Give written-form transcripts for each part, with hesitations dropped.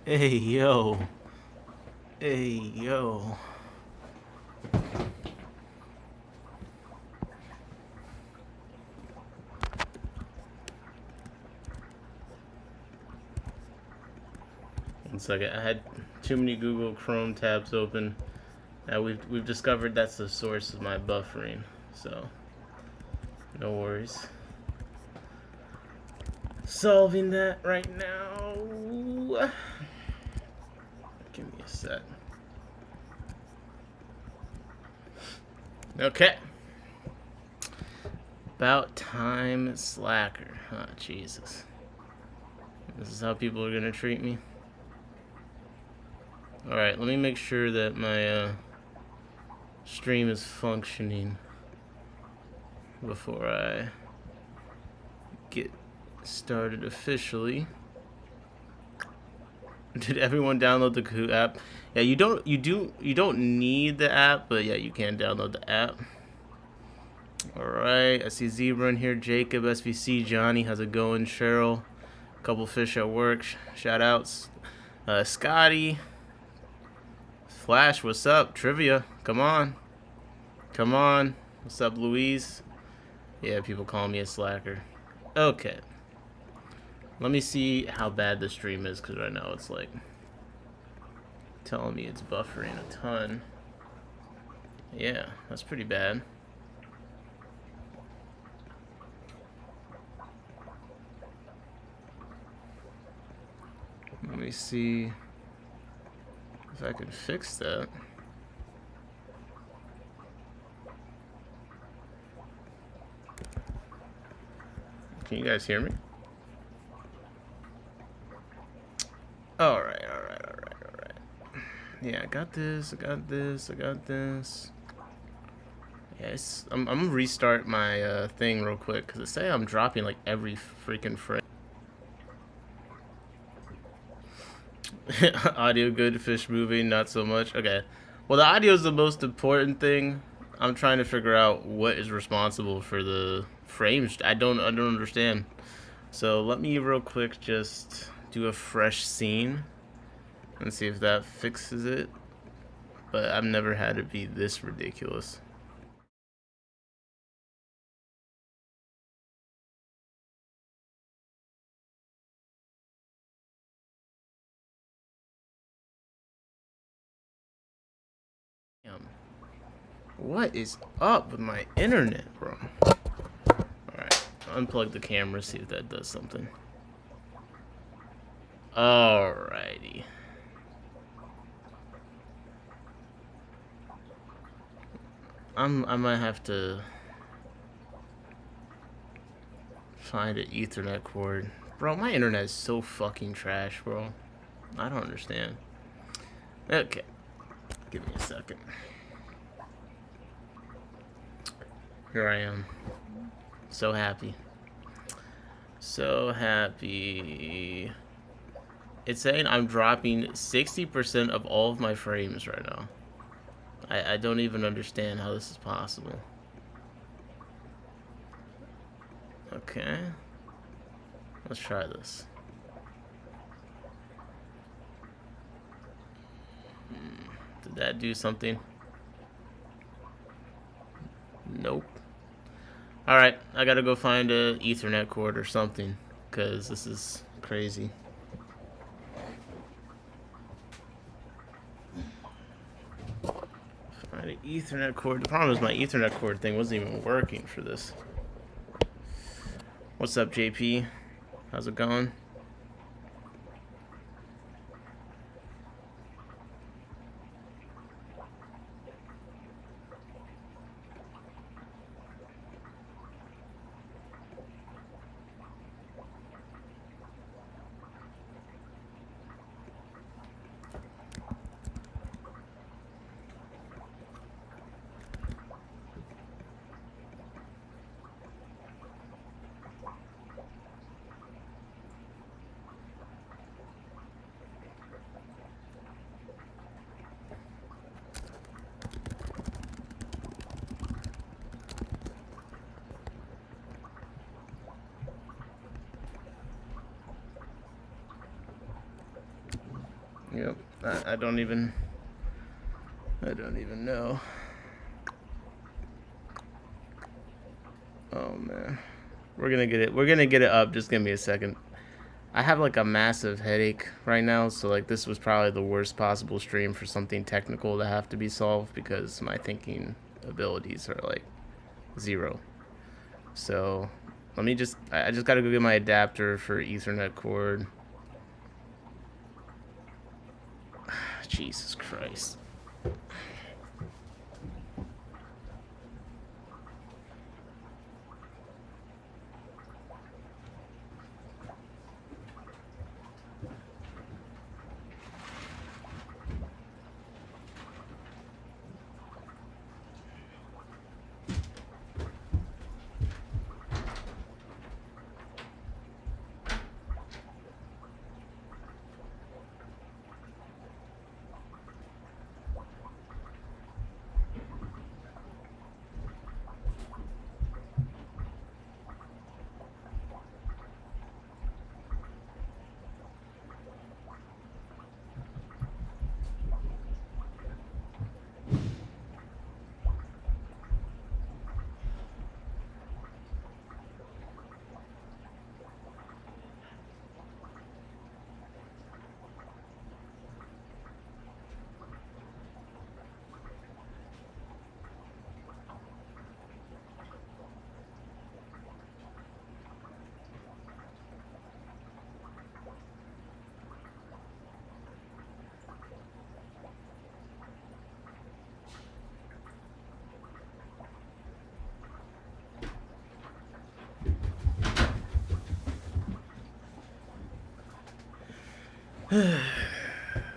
Hey, yo. Hey, yo. One second. I had too many Google Chrome tabs open. Now we've discovered that's the source of my buffering. So, no worries. Solving that right now. Give me a sec. Okay. About time, slacker. Oh, Jesus. This is how people are gonna treat me. Alright, let me make sure that my stream is functioning before I get started officially. Did everyone download the Kahoot app? Yeah, you don't need the app, but yeah, you can download the app. Alright, I see Zebra in here, Jacob, SVC, Johnny, how's it going? Cheryl, couple fish at work, shout outs. Scotty, Flash, what's up? Trivia, come on. Come on. What's up, Louise? Yeah, people call me a slacker. Okay. Let me see how bad the stream is, because right now it's like telling me it's buffering a ton. Yeah, that's pretty bad. Let me see if I can fix that. Can you guys hear me? Alright. Yeah, I got this. Yes, I'm gonna restart my thing real quick, because it say I'm dropping like every freaking frame. Audio good, fish moving, not so much. Okay. Well, the audio is the most important thing. I'm trying to figure out what is responsible for the frames. I don't understand. So let me real quick just do a fresh scene and see if that fixes it. But I've never had it be this ridiculous. Damn. What is up with my internet, bro? Alright, unplug the camera, see if that does something. Alrighty. I might have to find an Ethernet cord. Bro, my internet is so fucking trash, bro. I don't understand. Okay. Give me a second. Here I am. So happy. So happy. It's saying I'm dropping 60% of all of my frames right now. I don't even understand how this is possible. Okay. Let's try this. Did that do something? Nope. Alright, I gotta go find a Ethernet cord or something, because this is crazy. Find an Ethernet cord. The problem is my Ethernet cord thing wasn't even working for this. What's up, JP? How's it going? Yep. I don't even know. Oh man. We're gonna get it up. Just give me a second. I have like a massive headache right now, so like this was probably the worst possible stream for something technical to have to be solved because my thinking abilities are like 0. So let me just, I just gotta go get my adapter for Ethernet cord. Jesus Christ.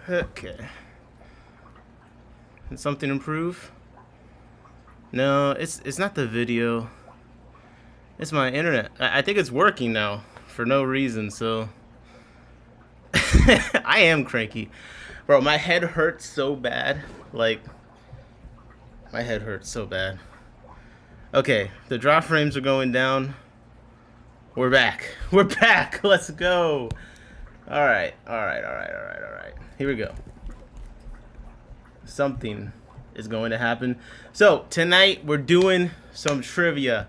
Okay. Did something improve? No, it's not the video. It's my internet. I think it's working now for no reason, so I am cranky. Bro, my head hurts so bad. Like my head hurts so bad. Okay, the drop frames are going down. We're back. We're back. Let's go. All right. Here we go. Something is going to happen. So tonight we're doing some trivia.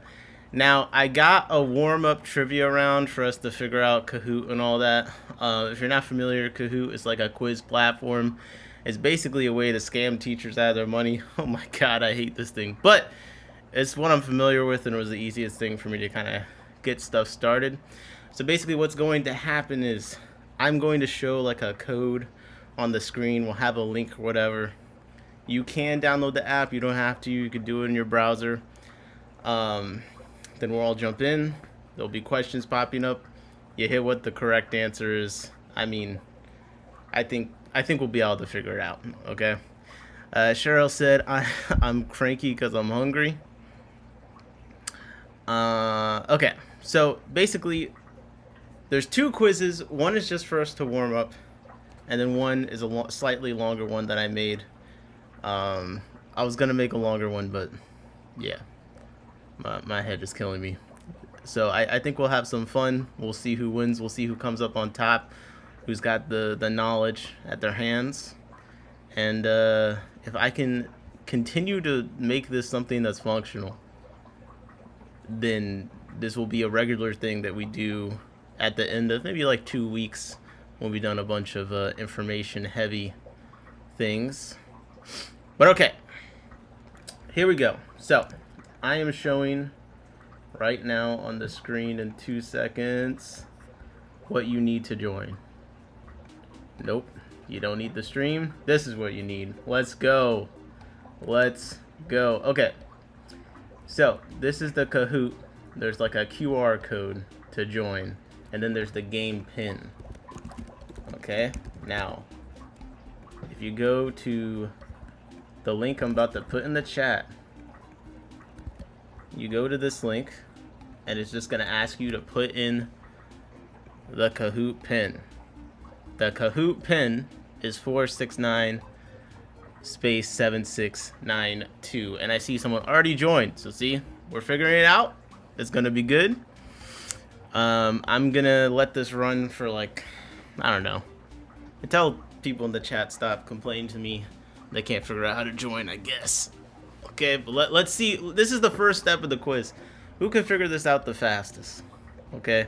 Now I got a warm-up trivia round for us to figure out Kahoot and all that. If you're not familiar, Kahoot is like a quiz platform. It's basically a way to scam teachers out of their money. Oh my god, I hate this thing. But it's what I'm familiar with, and it was the easiest thing for me to kind of get stuff started. So basically what's going to happen is I'm going to show like a code on the screen. We'll have a link or whatever. You can download the app. You don't have to. You could do it in your browser. Then we'll all jump in. There'll be questions popping up. You hit what the correct answer is. I mean, I think we'll be able to figure it out. Okay. Cheryl said I'm cranky because I'm hungry. Okay. So basically, there's 2 quizzes. One is just for us to warm up, and then one is a slightly longer one that I made. I was gonna make a longer one, but yeah, my head is killing me. So I think we'll have some fun. We'll see who wins. We'll see who comes up on top, who's got the knowledge at their hands. And if I can continue to make this something that's functional, then this will be a regular thing that we do at the end of maybe like 2 weeks when we've done a bunch of information heavy things. But okay, here we go. So I am showing right now on the screen in 2 seconds what you need to join. Nope, you don't need the stream. This is what you need. Let's go. Let's go. Okay, so this is the Kahoot. There's like a QR code to join, and then there's the game pin. Okay, now if you go to the link I'm about to put in the chat, you go to this link and it's just gonna ask you to put in the Kahoot pin. The Kahoot pin is 469 space 7692, and I see someone already joined. So see, we're figuring it out. It's gonna be good. I'm gonna let this run for like, I don't know, until people in the chat stop complaining to me. They can't figure out how to join, I guess. Okay, but let's see. This is the first step of the quiz. Who can figure this out the fastest? Okay.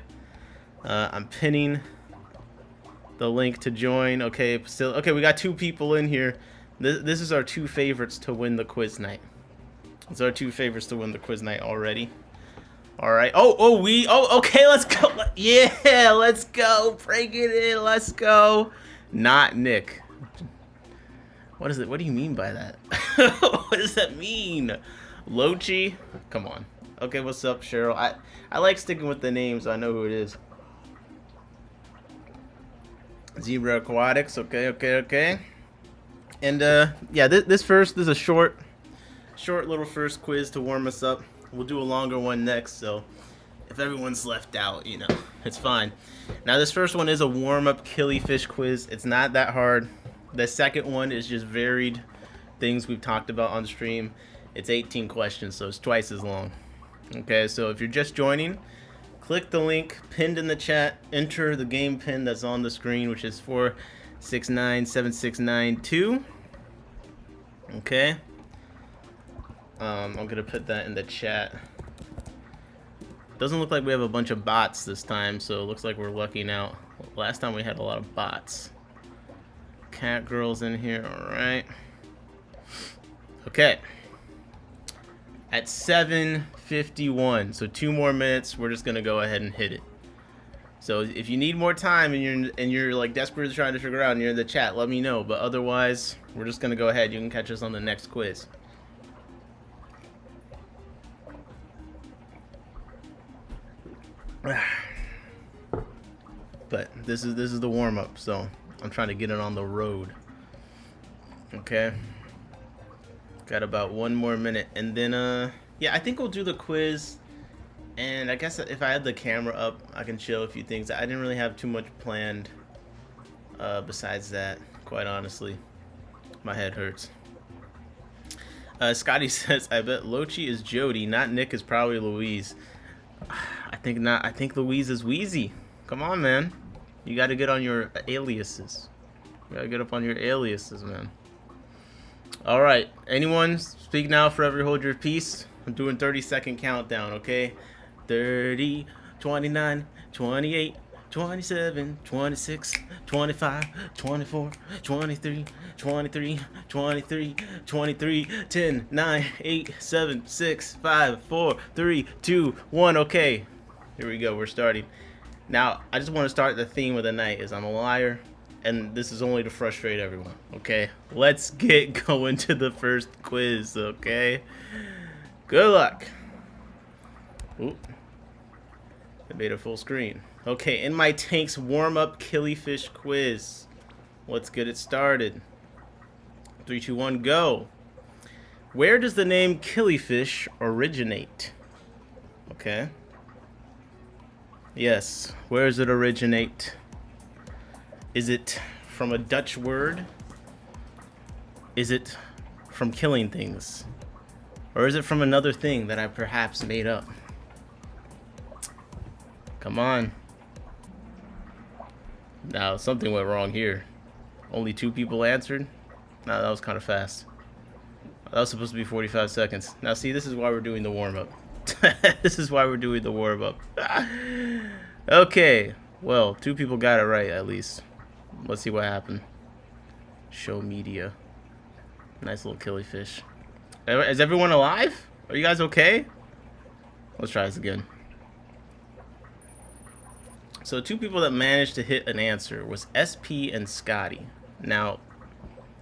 I'm pinning the link to join. Okay, still okay. We got 2 people in here. This is our 2 favorites to win the quiz night. It's our 2 favorites to win the quiz night already. All right. Okay. Let's go. Yeah, let's go. Break it in. Let's go. Not Nick. What is it? What do you mean by that? What does that mean? Lochi? Come on. Okay, what's up, Cheryl? I like sticking with the names, so I know who it is. Zebra Aquatics. Okay. And yeah, this is a short little first quiz to warm us up. We'll do a longer one next, so if everyone's left out, you know, it's fine. Now, this first one is a warm-up killifish quiz. It's not that hard. The second one is just varied things we've talked about on stream. It's 18 questions, so it's twice as long. Okay, so if you're just joining, click the link pinned in the chat. Enter the game pin that's on the screen, which is 4697692. Okay. I'm gonna put that in the chat. Doesn't look like we have a bunch of bots this time, so it looks like we're lucking out. Last time we had a lot of bots. Cat girls in here, all right. Okay. At 7:51, so 2 more minutes. We're just gonna go ahead and hit it. So if you need more time and you're like desperately trying to figure out and you're in the chat, let me know. But otherwise, we're just gonna go ahead. You can catch us on the next quiz. But this is the warm-up, so I'm trying to get it on the road. Okay, got about 1 more minute, and then yeah, I think we'll do the quiz. And I guess if I had the camera up, I can show a few things. I didn't really have too much planned besides that, quite honestly. My head hurts. Scotty says, I bet Lochi is Jody, not Nick is probably Louise. I think not. I think Louise is Wheezy. Come on, man. You got to get on your aliases. You got to get up on your aliases, man. All right. Anyone speak now, forever hold your peace. I'm doing 30-second countdown, okay? 30, 29, 28, 27, 26, 25, 24, 23, 23, 23, 23, 10, 9, 8, 7, 6, 5, 4, 3, 2, 1. Okay, here we go. We're starting. Now, I just want to start the theme of the night is I'm a liar, and this is only to frustrate everyone, okay? Let's get going to the first quiz, okay? Good luck. Oop. I made a full screen. Okay, in my tank's warm-up killifish quiz. Let's get it started. 3, 2, 1, go. Where does the name killifish originate? Okay. Yes, where does it originate? Is it from a Dutch word? Is it from killing things? Or is it from another thing that I perhaps made up? Come on. Now, something went wrong here. Only 2 people answered? No, that was kind of fast. That was supposed to be 45 seconds. Now, see, this is why we're doing the warm-up. This is why we're doing the warm-up. Okay. Well, 2 people got it right, at least. Let's see what happened. Show media. Nice little killifish. Is everyone alive? Are you guys okay? Let's try this again. So 2 people that managed to hit an answer was SP and Scotty. Now,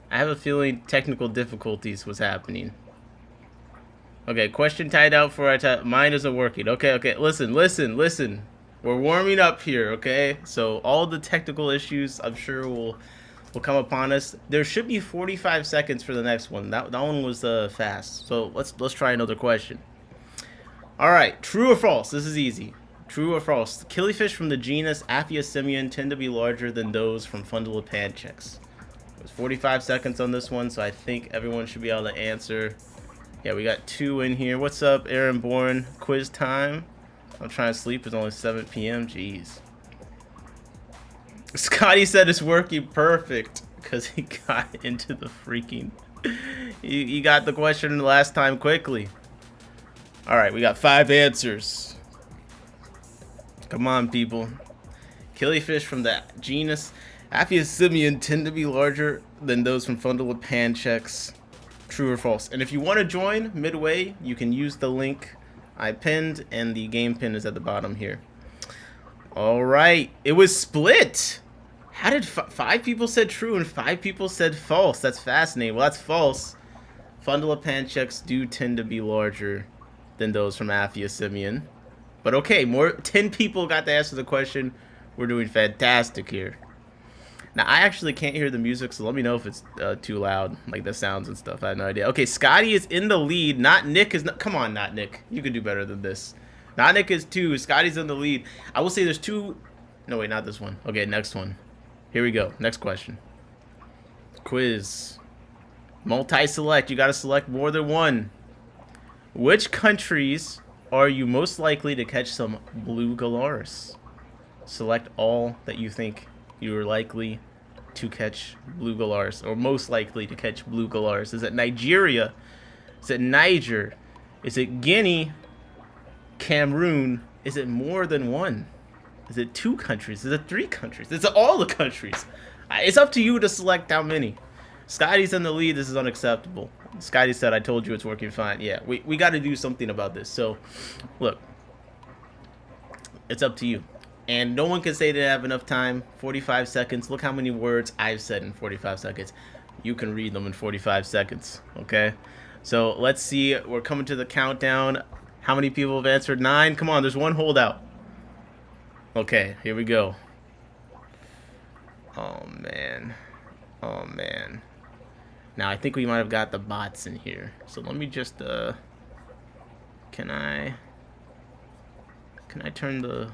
I have a feeling technical difficulties was happening. Okay, question tied out for mine isn't working. Okay, listen. We're warming up here, okay? So all the technical issues I'm sure will come upon us. There should be 45 seconds for the next one. That one was fast. So let's try another question. All right, true or false? This is easy. True or false? Killifish from the genus Aphyosemion tend to be larger than those from Fundulopanchax. It was 45 seconds on this one, so I think everyone should be able to answer. Yeah, we got 2 in here. What's up, Aaron Bourne? Quiz time. I'm trying to sleep. It's only 7 p.m. Jeez. Scotty said it's working perfect. because he got into the freaking... He got the question the last time quickly. Alright, we got 5 answers. Come on, people. Killifish from the genus Aphyosemion tend to be larger than those from Fundulopanchex. True or false? And if you want to join midway, you can use the link I pinned, and the game pin is at the bottom here. Alright, it was split! How did 5 people said true and 5 people said false? That's fascinating. Well, that's false. Fundulopanchex do tend to be larger than those from Aphyosemion. But okay, 10 people got to answer the question. We're doing fantastic here. Now, I actually can't hear the music, so let me know if it's too loud, like the sounds and stuff. I have no idea. Okay, Scotty is in the lead. Not Nick is not. Come on, not Nick. You can do better than this. Not Nick is 2. Scotty's in the lead. I will say there's 2. No, wait, not this one. Okay, next one. Here we go. Next question. Quiz. Multi-select. You got to select more than one. Which countries are you most likely to catch some blue galaris? Select all that you think you are likely to catch blue galaris, or most likely to catch blue galaris. Is it Nigeria? Is it Niger? Is it Guinea? Cameroon? Is it more than one? Is it 2 countries? Is it 3 countries? Is it all the countries? It's up to you to select how many. Scotty's in the lead. This is unacceptable. Scotty said, I told you it's working fine. Yeah, we got to do something about this. So, look. It's up to you. And no one can say they have enough time. 45 seconds. Look how many words I've said in 45 seconds. You can read them in 45 seconds. Okay? So, let's see. We're coming to the countdown. How many people have answered? 9. Come on, there's one holdout. Okay, here we go. Oh, man. Oh, man. Now, I think we might have got the bots in here. So, let me just, Can I turn the...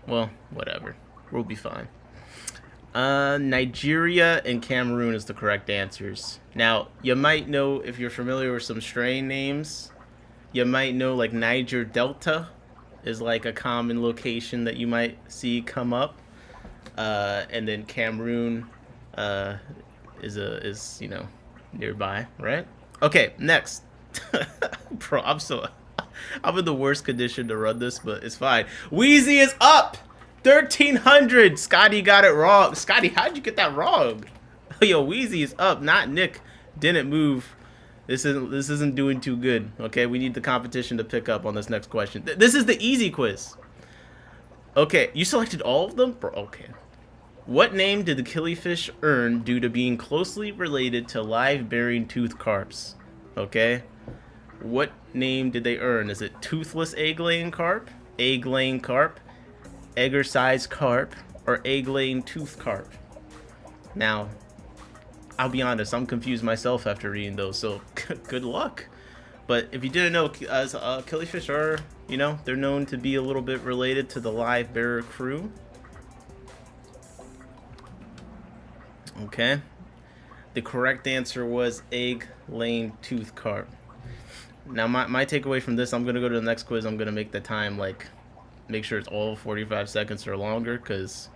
Well, whatever. We'll be fine. Nigeria and Cameroon is the correct answers. Now, you might know, if you're familiar with some strain names, you might know, like, Niger Delta is, like, a common location that you might see come up. And then Cameroon is, you know, nearby, right? Okay, next. Bro, I'm in the worst condition to run this, but it's fine. Wheezy is up! 1,300! Scotty got it wrong. Scotty, how'd you get that wrong? Yo, Wheezy is up, not Nick. Didn't move. This isn't doing too good, okay? We need the competition to pick up on this next question. This is the easy quiz. Okay, you selected all of them? Bro, okay. What name did the killifish earn due to being closely related to live-bearing tooth carps? Okay? What name did they earn? Is it toothless egg-laying carp, egg-laying carp, egger-sized carp, or egg-laying tooth carp? Now, I'll be honest, I'm confused myself after reading those, so good luck. But if you didn't know, killifish are, you know, they're known to be a little bit related to the live bearer crew. Okay. The correct answer was egg-laying tooth carp. Now, my takeaway from this, I'm going to go to the next quiz. I'm going to make the time, like, make sure it's all 45 seconds or longer, because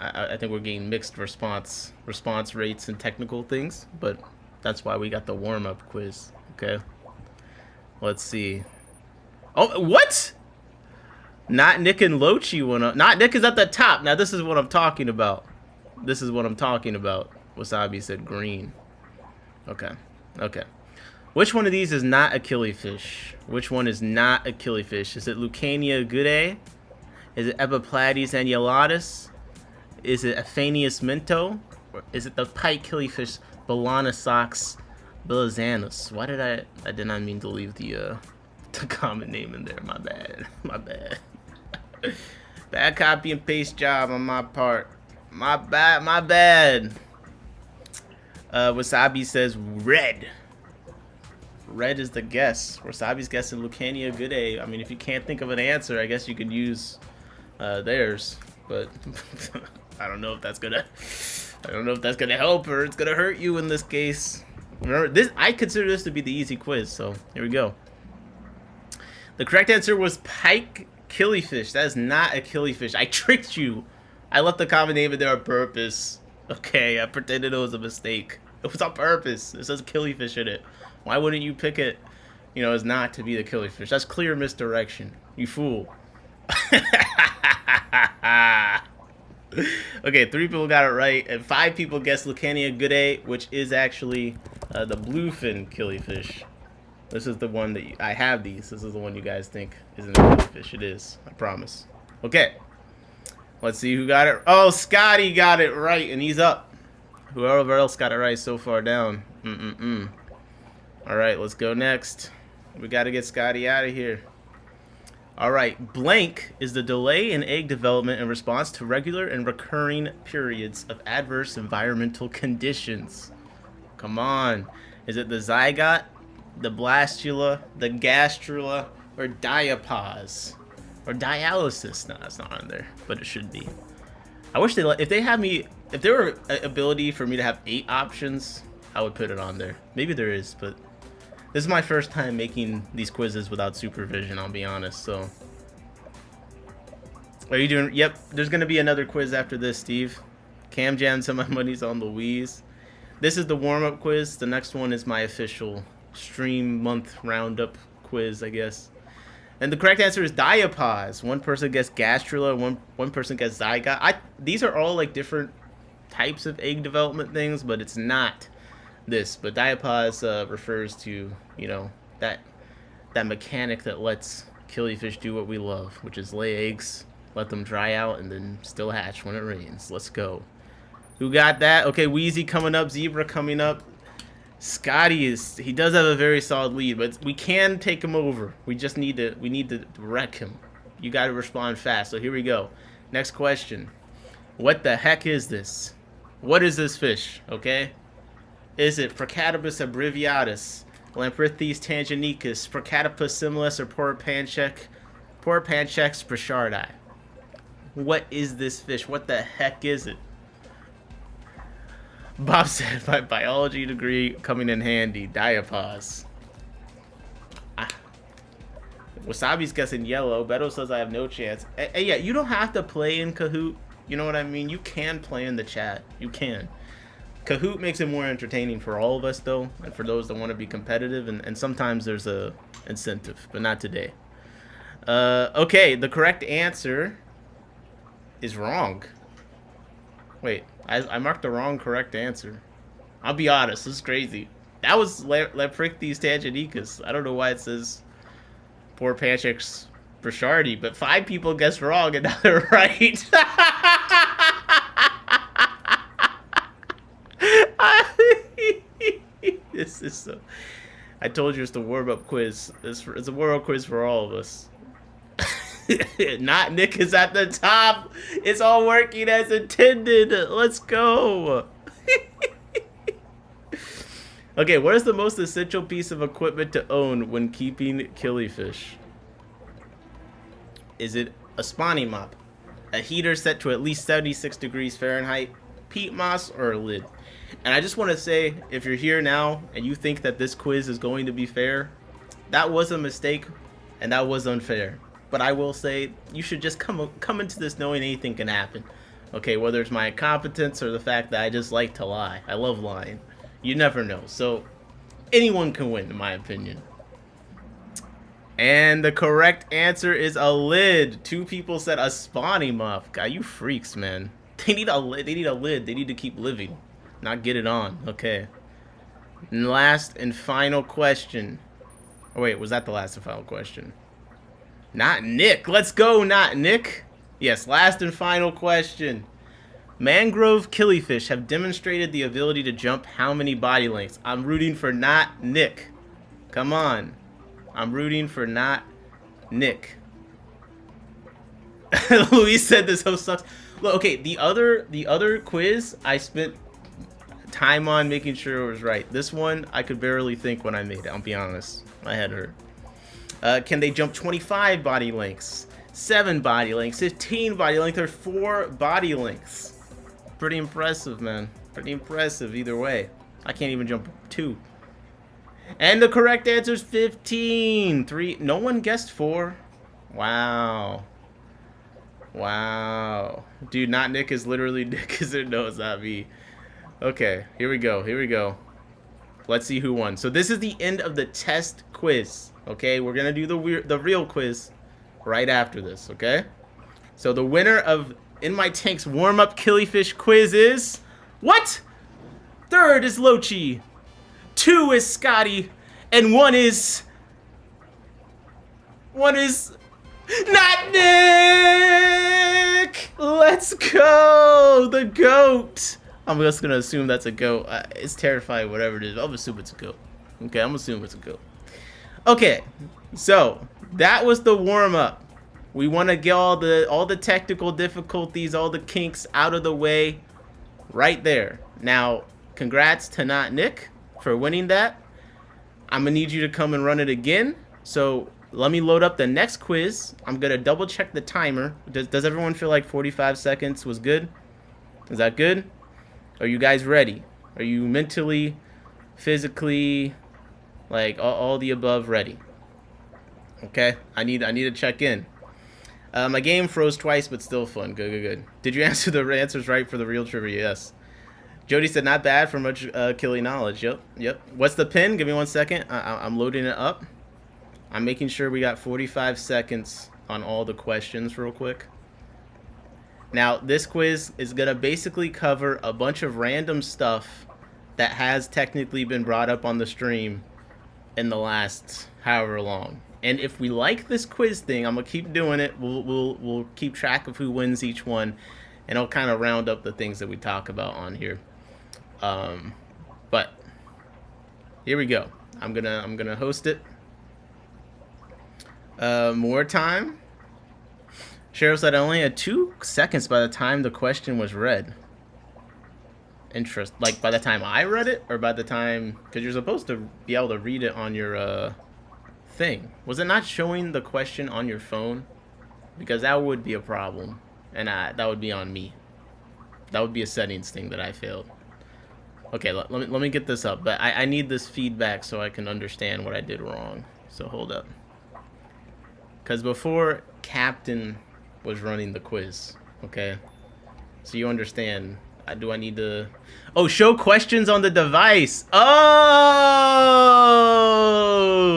I think we're getting mixed response rates and technical things, but that's why we got the warm-up quiz, okay? Let's see. Oh, what? Not Nick and Lochi went up. Not Nick is at the top. Now, this is what I'm talking about. This is what I'm talking about. Wasabi said green. Okay. Okay. Which one of these is not a killifish? Which one is not a killifish? Is it Lucania gudae? Is it Epiplades annulatus? Is it Aphanius minto? Or is it the pike killifish Balanosox bilizanus? Why did I did not mean to leave the common name in there. My bad. My bad. Bad copy and paste job on my part. My bad. My bad. Wasabi says red. Red is the guess. Wasabi's guessing Lucania gudae. I mean, if you can't think of an answer, I guess you could use theirs. But I don't know if that's gonna. I don't know if that's gonna help or it's gonna hurt you in this case. Remember, this I consider this to be the easy quiz. So here we go. The correct answer was pike killifish. That is not a killifish. I tricked you. I left the common name in there on purpose. Okay, I pretended it was a mistake. It was on purpose. It says killifish in it. Why wouldn't you pick it, you know, as not to be the killifish? That's clear misdirection. You fool. Okay, 3 people got it right, and 5 people guessed Lucania gooday, which is actually the bluefin killifish. This is the one that I have these. This is the one you guys think isn't a killifish. It is. I promise. Okay. Let's see who got it. Oh, Scotty got it right, and he's up. Whoever else got it right so far down. All right, let's go next. We got to get Scotty out of here. All right, blank is the delay in egg development in response to regular and recurring periods of adverse environmental conditions. Come on. Is it the zygote, the blastula, the gastrula, or diapause? Or dialysis? No, that's not on there, but it should be. I wish they if there were an ability for me to have 8 options, I would put it on there. Maybe there is, but this is my first time making these quizzes without supervision, I'll be honest, so. Are you doing? Yep, there's going to be another quiz after this, Steve. Cam Jam, some of my money's on Louise. This is the warm-up quiz. The next one is my official stream month roundup quiz, I guess. And the correct answer is diapause. One person gets gastrula, one person gets zygote. These are all like different types of egg development things, but it's not this. But diapause refers to, you know, that mechanic that lets killifish do what we love, which is lay eggs, let them dry out, and then still hatch when it rains. Let's go. Who got that? Okay, Wheezy coming up, Zebra coming up. Scotty he does have a very solid lead, but we can take him over. We need to wreck him. You got to respond fast. So here we go. Next question. What the heck is this? What is this fish? Okay. Is it Procatopus abbreviatus, Lamprithis tangenicus, Procatopus similis, or Porpanchex brichardi? What is this fish? What the heck is it? Bob said, my biology degree coming in handy. Diapause. Wasabi's guessing yellow. Beto says I have no chance. Hey, yeah, you don't have to play in Kahoot. You know what I mean? You can play in the chat. You can. Kahoot makes it more entertaining for all of us, though, and for those that want to be competitive, and sometimes there's a incentive, but not today. Okay, the correct answer is wrong. Wait, I marked the wrong correct answer. I'll be honest, this is crazy. That was Lamprithis tangenicus. I don't know why it says Porpanchex brichardi, but 5 people guessed wrong and now they're right. This is so. I told you it's the warm-up quiz. It's a warm-up quiz for all of us. Not Nick is at the top. It's all working as intended. Let's go. Okay, what is the most essential piece of equipment to own when keeping killifish? Is it a spawning mop, a heater set to at least 76 degrees Fahrenheit, peat moss, or a lid? And I just want to say, if you're here now and you think that this quiz is going to be fair, that was a mistake and that was unfair. But I will say, you should just come into this knowing anything can happen. Okay, whether it's my incompetence or the fact that I just like to lie. I love lying. You never know. So, anyone can win, in my opinion. And the correct answer is a lid. 2 people said a spawning muff. God, you freaks, man. They need a lid. They need a lid. They need to keep living, not get it on. Okay. And last and final question. Oh, wait, was that the last and final question? Not Nick. Let's go, not Nick. Yes, last and final question. Mangrove killifish have demonstrated the ability to jump how many body lengths? I'm rooting for not Nick. Come on. I'm rooting for not Nick. Luis said this host sucks. Look, okay, the other quiz, I spent time on making sure it was right. This one, I could barely think when I made it. I'll be honest. My head hurt. Can they jump 25 body lengths, 7 body lengths, 15 body lengths, or 4 body lengths? Pretty impressive, man. Pretty impressive either way. I can't even jump 2. And the correct answer is 15. 3. No one guessed 4. Wow. Wow. Dude, not Nick is literally Nick, because it knows not me. Okay, here we go. Here we go. Let's see who won. So this is the end of the test quiz. Okay, we're gonna do the real quiz right after this. Okay. So the winner of In My Tank's warm-up killifish quiz is what? 3rd is Lochi, 2 is Scotty, and 1 is not Nick. Let's go, the goat. I'm just gonna assume that's a goat. It's terrifying, whatever it is. I'm assuming it's a goat. Okay, I'm assuming it's a goat. Okay, so that was the warm-up. We want to get all the technical difficulties, all the kinks out of the way right there. Now, congrats to Not Nick for winning that. I'm gonna need you to come and run it again. So let me load up the next quiz. I'm gonna double check the timer. Does everyone feel like 45 seconds was good? Is that good? Are you guys ready? Are you mentally, physically, like all the above ready? Okay, I need to check in. My game froze twice, but still fun. Good. Did you answer the answers right for the real trivia? Yes. Jody said not bad for much killing knowledge. Yep. What's the pin? Give me 1 second. I'm loading it up. I'm making sure we got 45 seconds on all the questions real quick. Now, this quiz is going to basically cover a bunch of random stuff that has technically been brought up on the stream in the last however long. And if we like this quiz thing, I'm going to keep doing it. We'll keep track of who wins each one, and I'll kind of round up the things that we talk about on here. But here we go. I'm gonna host it. More time. Cheryl said I only had 2 seconds by the time the question was read. Like by the time I read it, or by the time, because you're supposed to be able to read it on your thing. Was it not showing the question on your phone? Because that would be a problem, and that would be on me. That would be a settings thing that I failed. Okay, let me get this up, but I need this feedback so I can understand what I did wrong. So hold up. Because before, Captain was running the quiz, okay? So you understand, do I need to... Oh, show questions on the device! Oh,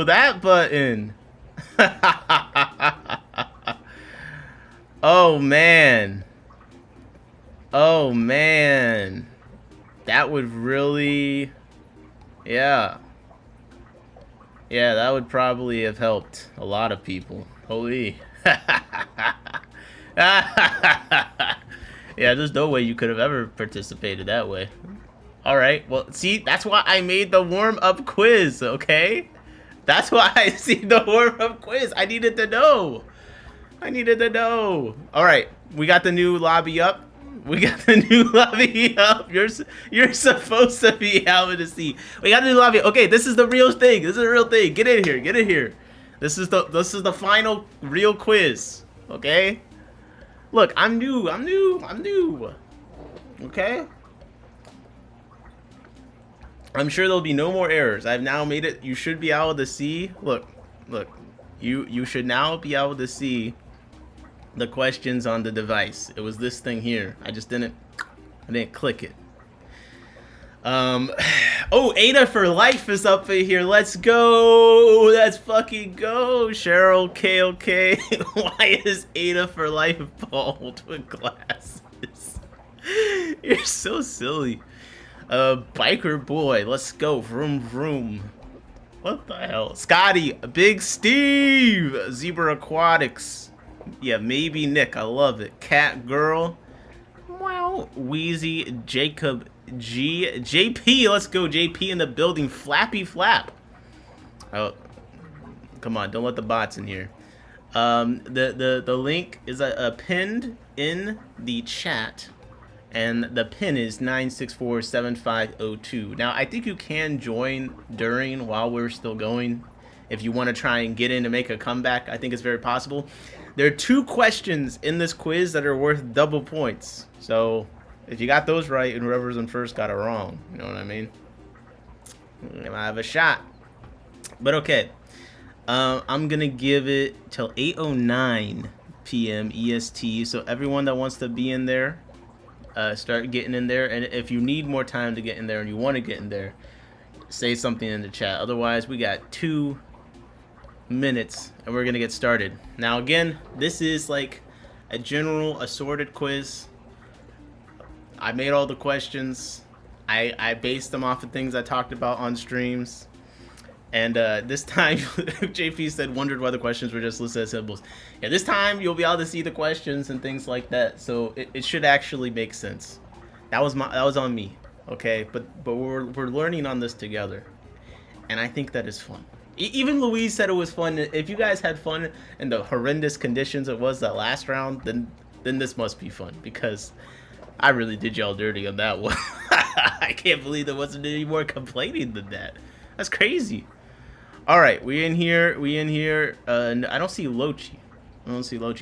that button! Oh, man. Oh, man. That would really... Yeah, that would probably have helped a lot of people. Holy. Yeah, there's no way you could have ever participated that way. Alright, well, see, that's why I made the warm-up quiz, okay? That's why I see the warm-up quiz. I needed to know. Alright, we got the new lobby up. You're supposed to be able to see. We got a new lobby. Okay, this is the real thing. Get in here. This is the final real quiz. Okay? Look, I'm new. Okay? I'm sure there'll be no more errors. I've now made it. You should be able to see. Look. You should now be able to see the questions on the device. It was this thing here. I didn't click it. Oh, Ada for life is up in here. Let's go. Let's fucking go. Cheryl KOK. Why is Ada for life bald with glasses? You're so silly. Biker boy. Let's go. Vroom vroom. What the hell? Scotty. Big Steve. Zebra Aquatics. Yeah, maybe Nick. I love it. Cat Girl. Wow. Wheezy. Jacob G. JP. Let's go. JP in the building. Flappy Flap. Oh, come on. Don't let the bots in here. The link is pinned in the chat. And the pin is 9647502. Now, I think you can join during while we're still going. If you want to try and get in to make a comeback, I think it's very possible. There are 2 questions in this quiz that are worth double points. So if you got those right and whoever's in first got it wrong, you know what I mean? I might have a shot. But okay. I'm going to give it till 8:09 p.m. EST. So everyone that wants to be in there, start getting in there. And if you need more time to get in there and you want to get in there, say something in the chat. Otherwise, we got 2 minutes and we're gonna get started. Now again, this is like a general assorted quiz. I made all the questions. I based them off of things I talked about on streams. And this time, JP said, wondered why the questions were just listed as symbols. Yeah, this time you'll be able to see the questions and things like that. So it should actually make sense. That was on me, okay? But we're learning on this together, and I think that is fun. Even Louise said it was fun. If you guys had fun in the horrendous conditions it was that last round, then this must be fun, because I really did y'all dirty on that one. I can't believe there wasn't any more complaining than that. That's crazy. All right, we in here. I don't see Lochi.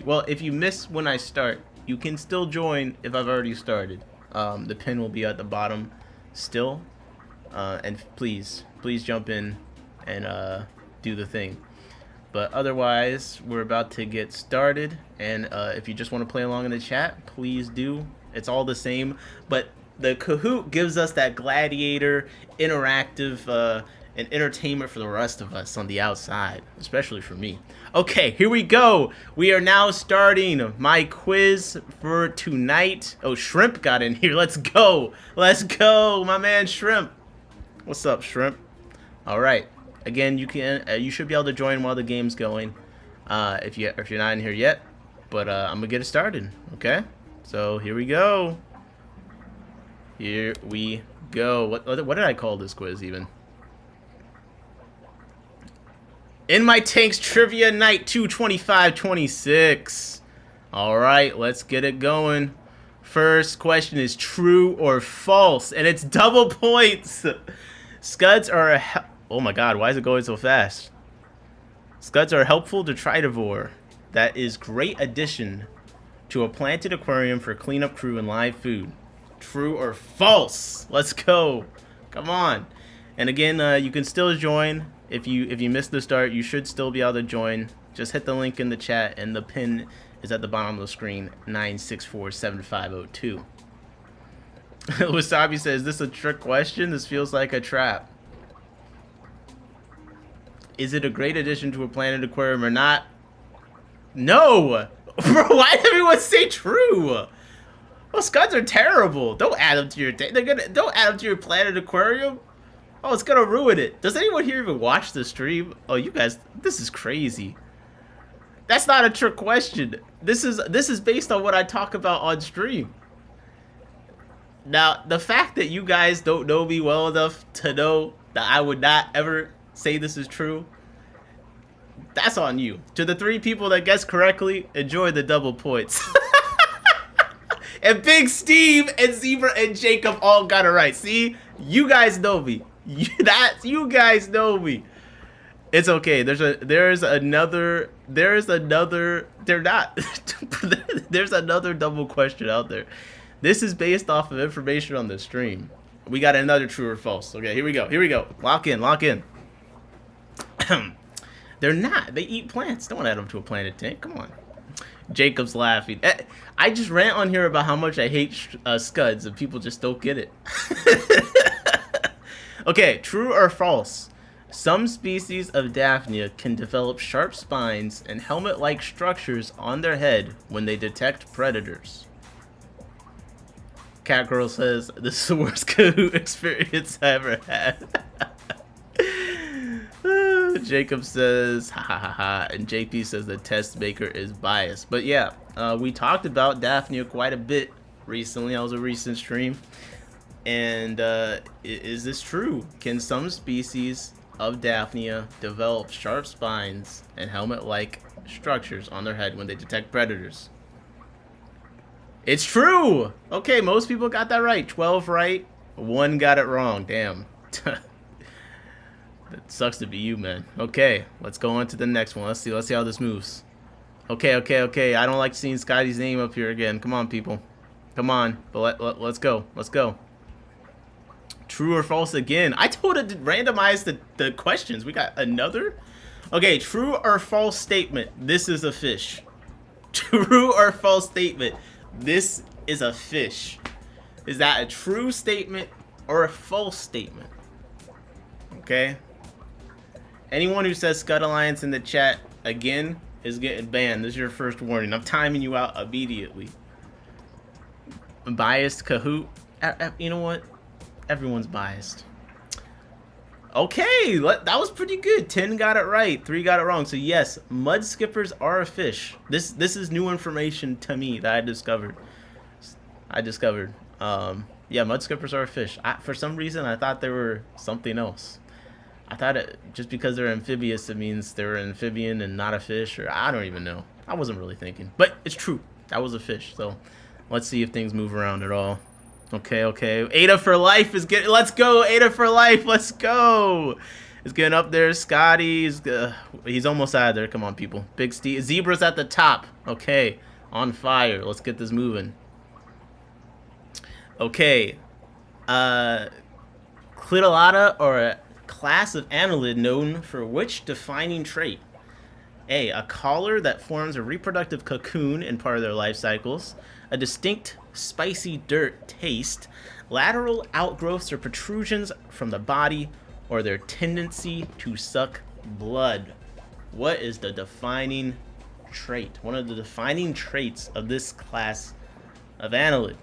Well, if you miss when I start, you can still join if I've already started. The pin will be at the bottom still. And please jump in and do the thing. But otherwise, we're about to get started. And if you just want to play along in the chat, please do. It's all the same. But the Kahoot gives us that gladiator interactive and entertainment for the rest of us on the outside, especially for me. Okay, here we go. We are now starting my quiz for tonight. Oh, Shrimp got in here. Let's go. Let's go, my man Shrimp. What's up, Shrimp? All right. Again, you should be able to join while the game's going, if you're not in here yet. But I'm gonna get it started. Okay. So here we go. Here we go. What did I call this quiz even? In My Tanks Trivia Night 225-26. All right, let's get it going. First question is true or false, and it's double points. Scuds are oh my god, why is it going so fast? Scuds are helpful detritivore. That is great addition to a planted aquarium for cleanup crew and live food. True or false? Let's go. Come on. And again, you can still join. If you missed the start, you should still be able to join. Just hit the link in the chat, and the pin is at the bottom of the screen, 9647502. Wasabi says, is this a trick question? This feels like a trap. Is it a great addition to a planted aquarium or not? No! Bro, why did everyone say true? Well, scuds are terrible. Don't add them to your don't add them to your planted aquarium. Oh, it's gonna ruin it. Does anyone here even watch the stream? Oh, you guys, this is crazy. That's not a trick question. This is based on what I talk about on stream. Now, the fact that you guys don't know me well enough to know that I would not ever say this is true, that's on you. To the 3 people that guessed correctly, enjoy the double points. And Big Steve and Zebra and Jacob all got it right. See, you guys know me. You guys know me. It's okay. There's another double question out there. This is based off of information on the stream. We got another true or false. Okay, here we go. Lock in. They're not. They eat plants. Don't add them to a planted tank. Come on. Jacob's laughing. I just rant on here about how much I hate scuds, and people just don't get it. Okay, true or false? Some species of Daphnia can develop sharp spines and helmet-like structures on their head when they detect predators. Catgirl says, this is the worst Kahoot experience I ever had. Jacob says, ha ha ha ha, and JP says the test maker is biased. But yeah, we talked about Daphnia quite a bit recently. That was a recent stream. And is this true? Can some species of Daphnia develop sharp spines and helmet-like structures on their head when they detect predators? It's true! Okay, most people got that right. 12 right, 1 got it wrong. Damn. That sucks to be you, man. Okay, let's go on to the next one. Let's see how this moves. Okay. I don't like seeing Scotty's name up here again. Come on, people. Come on. But let's go. True or false again? I told it to randomize the questions. We got another? Okay, true or false statement. This is a fish. True or false statement. This is a fish. Is that a true statement or a false statement? Okay. Anyone who says Scud Alliance in the chat again is getting banned. This is your first warning. I'm timing you out immediately. Biased Kahoot. You know what? Everyone's biased. Okay, that was pretty good. 10 got it right, 3 got it wrong. So yes, mud skippers are a fish. This is new information to me that I discovered. Yeah, mud skippers are a fish. For some reason, I thought they were something else. I thought just because they're amphibious, it means they're an amphibian and not a fish, or I don't even know. I wasn't really thinking, but it's true. That was a fish. So let's see if things move around at all. Okay. Ada for life is getting. Let's go, Ada for life. Let's go. It's getting up there. Scotty's. He's almost out of there. Come on, people. Big Steve. Zebra's at the top. Okay, on fire. Let's get this moving. Okay. Clitolata, or a class of annelid known for which defining trait? A collar that forms a reproductive cocoon in part of their life cycles, a distinct spicy dirt taste, lateral outgrowths or protrusions from the body, or their tendency to suck blood. What is the defining trait? One of the defining traits of this class of annelid.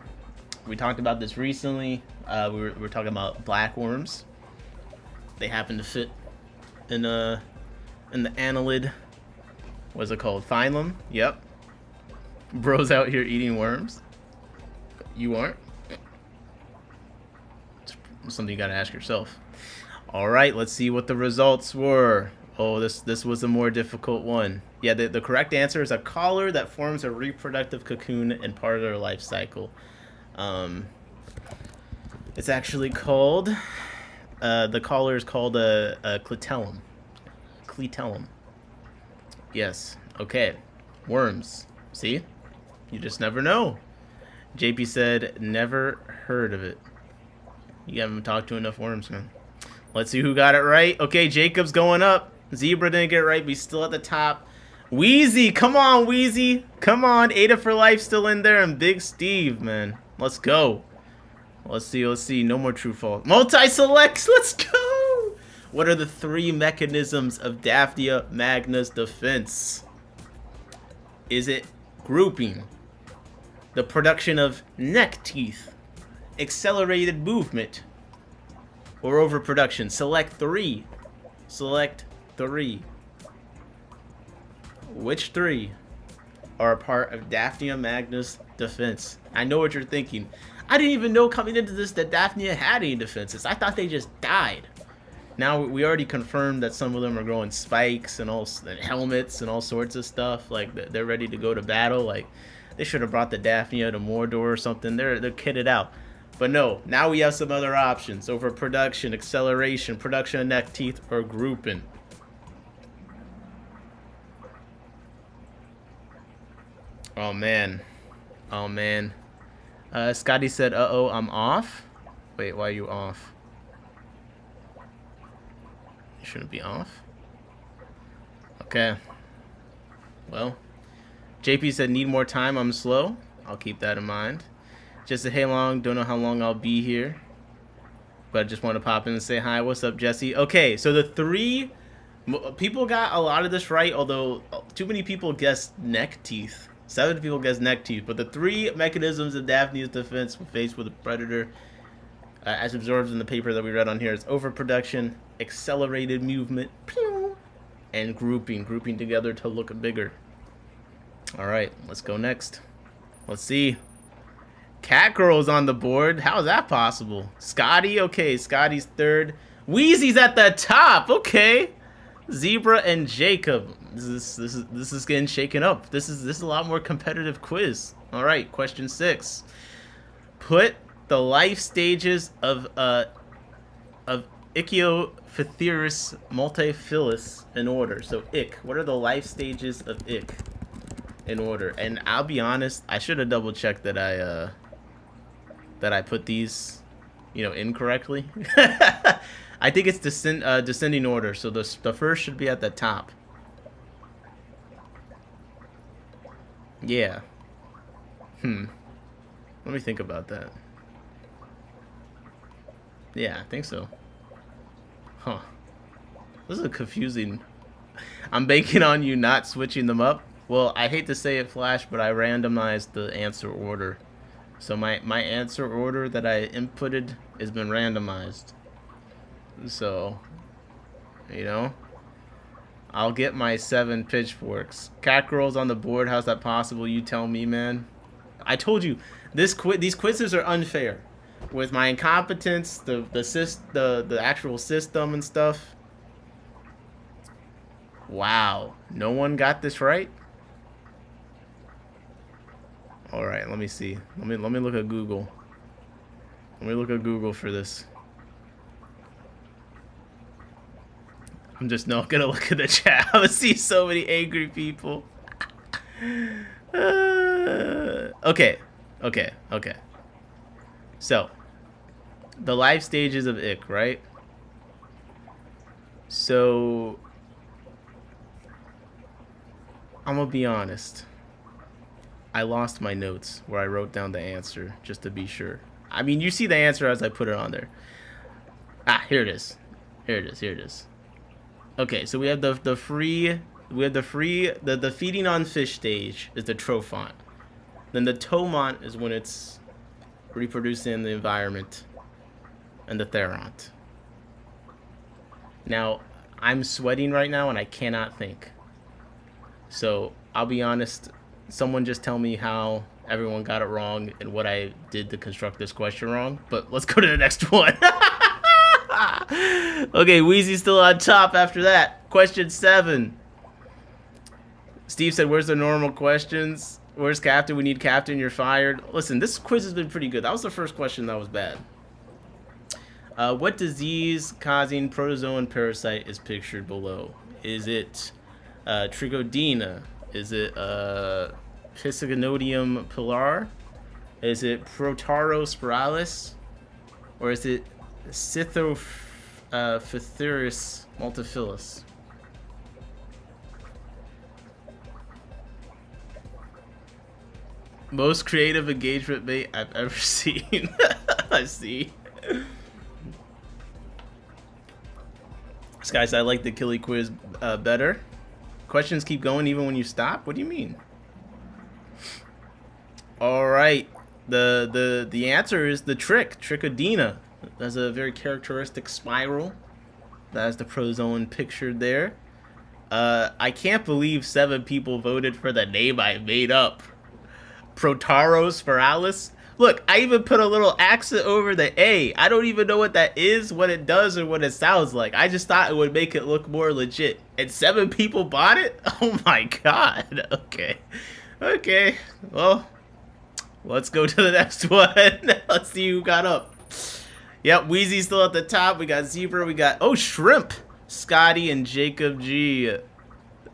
We talked about this recently. We were talking about black worms. They happen to fit in the annelid. What's it called? Phylum. Yep. Bro's out here eating worms. You aren't. It's something you gotta ask yourself. All right, let's see what the results were. Oh, this was a more difficult one. Yeah, the correct answer is a collar that forms a reproductive cocoon in part of their life cycle. It's actually called. The collar is called a clitellum. Clitellum. Yes. Okay. Worms. See? You just never know. JP said, never heard of it. You haven't talked to enough worms, man. Let's see who got it right. Okay, Jacob's going up. Zebra didn't get it right, but he's still at the top. Wheezy, come on, Wheezy. Come on, Ada for life still in there, and Big Steve, man. Let's go. Let's see. No more true false. Multi-selects, let's go. What are the 3 mechanisms of Daphnia magna's defense? Is it grouping, the production of neck teeth, accelerated movement, or overproduction? Select 3. Select 3. Which 3 are a part of Daphnia magna's defense? I know what you're thinking. I didn't even know coming into this that Daphnia had any defenses. I thought they just died. Now we already confirmed that some of them are growing spikes and helmets and all sorts of stuff. Like they're ready to go to battle. Like they should have brought the Daphnia to Mordor or something. They're kitted out. But no, now we have some other options: overproduction, acceleration, production of neck teeth, or grouping. Oh man. Scotty said, uh-oh, I'm off. Wait, why are you off? You shouldn't be off. Okay. Well, JP said, need more time, I'm slow. I'll keep that in mind. Just a hey long, don't know how long I'll be here, but I just want to pop in and say hi. What's up, Jesse? Okay, so the 3 people got a lot of this right, although too many people guessed neck teeth. 7 people guessed neck teeth, but the 3 mechanisms of Daphnia's defense when faced with a predator, as observed in the paper that we read on here, is overproduction, accelerated movement, and grouping together to look bigger. All right, let's go next. Let's see. Catgirl's on the board. How is that possible? Scotty, okay, Scotty's 3rd. Wheezy's at the top. Okay. Zebra and Jacob. This is getting shaken up. This is a lot more competitive quiz. All right, question 6. Put the life stages of Ichthyophthirus multifilus in order. So ick. What are the life stages of ick in order? And I'll be honest, I should have double checked that I put these, incorrectly. I think it's descending order, so the first should be at the top. Yeah. Let me think about that. Yeah, I think so. Huh. This is confusing. I'm banking on you not switching them up. Well, I hate to say it, Flash, but I randomized the answer order. So my answer order that I inputted has been randomized. So, you know, I'll get my 7 pitchforks. Cockerels on the board. How's that possible? You tell me, man. I told you these quizzes are unfair. With my incompetence, the actual system and stuff. Wow, no one got this right. All right, let me see. Let me look at Google. Let me look at Google for this. I'm just not gonna look at the chat. I see so many angry people. Okay. So, the life stages of ick, right? So, I'm gonna be honest. I lost my notes where I wrote down the answer just to be sure. I mean, you see the answer as I put it on there. Ah, here it is. Here it is. Okay, so we have the feeding on fish stage is the trophont. Then the tomont is when it's reproducing in the environment, and the theront. Now, I'm sweating right now and I cannot think. So, I'll be honest, someone just tell me how everyone got it wrong and what I did to construct this question wrong. But let's go to the next one. Okay, Wheezy's still on top after that. Question 7. Steve said, where's the normal questions? Where's Captain? We need Captain. You're fired. Listen, this quiz has been pretty good. That was the first question that was bad. What disease-causing protozoan parasite is pictured below? Is it Trichodina? Is it Pisigonodium pilar? Is it Protarospiralis? Or is it Scythophthirus multifilus? Most creative engagement bait I've ever seen. I see. Guys, I like the Killy quiz better. Questions keep going even when you stop? What do you mean? Alright. The answer is the Trichodina. That's a very characteristic spiral. That's the protozoan pictured there. I can't believe 7 people voted for the name I made up. Protarospiralis. Look, I even put a little accent over the A. I don't even know what that is, what it does, or what it sounds like. I just thought it would make it look more legit. And 7 people bought it? Oh my god. Okay. Well, let's go to the next one. Let's see who got up. Yep, Wheezy's still at the top. We got Zebra. We got, Shrimp. Scotty and Jacob G.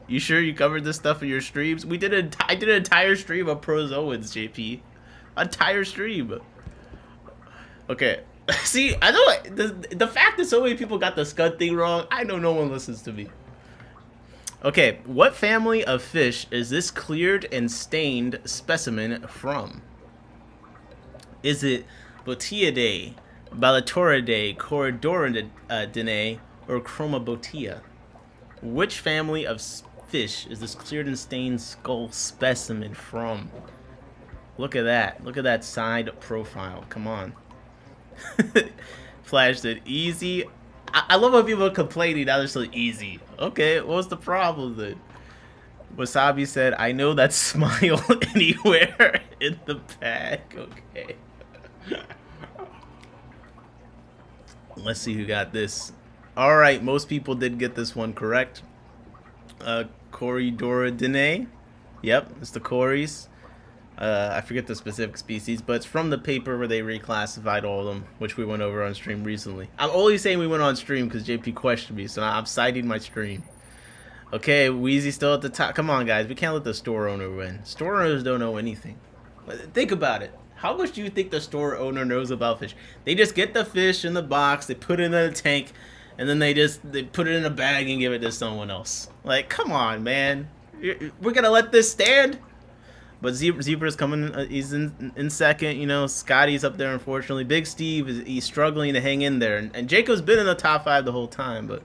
You sure you covered this stuff in your streams? I did an entire stream of protozoans, JP. Entire stream. Okay. See, I know the fact that so many people got the scud thing wrong, I know no one listens to me. Okay, what family of fish is this cleared and stained specimen from? Is it Botiidae, Balatoridae, Corydoridinae, or Chromabotia? Which family of fish is this cleared and stained skull specimen from? Look at that. Look at that side profile. Come on. Flash said easy. I love when people are complaining now they're so easy. Okay, what's the problem then? Wasabi said, I know that smile anywhere in the bag. Okay. Let's see who got this. Alright, most people did get this one correct. Corydoridinae. Yep, it's the Corys. I forget the specific species, but it's from the paper where they reclassified all of them, which we went over on stream recently. I'm only saying we went on stream because JP questioned me, so I'm citing my stream. Okay, Wheezy's still at the top. Come on, guys. We can't let the store owner win. Store owners don't know anything. Think about it. How much do you think the store owner knows about fish? They just get the fish in the box, they put it in a tank, and then they put it in a bag and give it to someone else. Like, come on, man. We're going to let this stand? But Zebra's coming. He's in second. You know, Scotty's up there. Unfortunately, Big Steve he's struggling to hang in there, and Jacob's been in the top 5 the whole time. But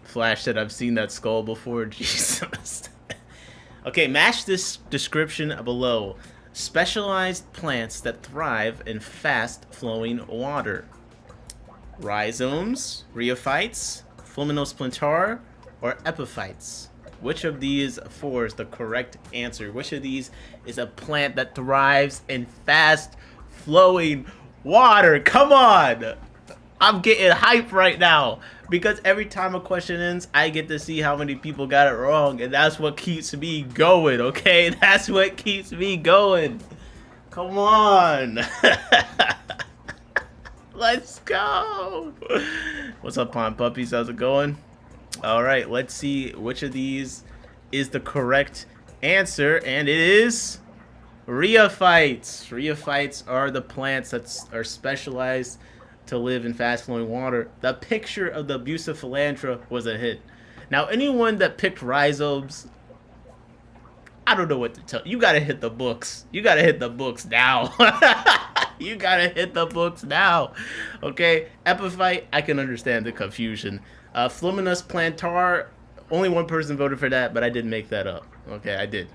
Flash said, "I've seen that skull before." Jesus. Okay, match this description below. Specialized plants that thrive in fast-flowing water. Rhizomes, rheophytes, Phloeminosplantar, or epiphytes. Which of these 4 is the correct answer? Which of these is a plant that thrives in fast-flowing water? Come on! I'm getting hype right now because every time a question ends, I get to see how many people got it wrong, and that's what keeps me going, okay? That's what keeps me going. Come on. Let's go. What's up, Pond Puppies? How's it going? All right, let's see which of these is the correct answer, and it is rheophytes. Rheophytes are the plants that are specialized to live in fast-flowing water. The picture of the Bucephalandra was a hit. Now, anyone that picked rhizomes, I don't know what to tell you. You gotta hit the books. You gotta hit the books now. You gotta hit the books now. Okay, epiphyte, I can understand the confusion. Phloeminosplantar, only one person voted for that, but I didn't make that up. Okay, I did.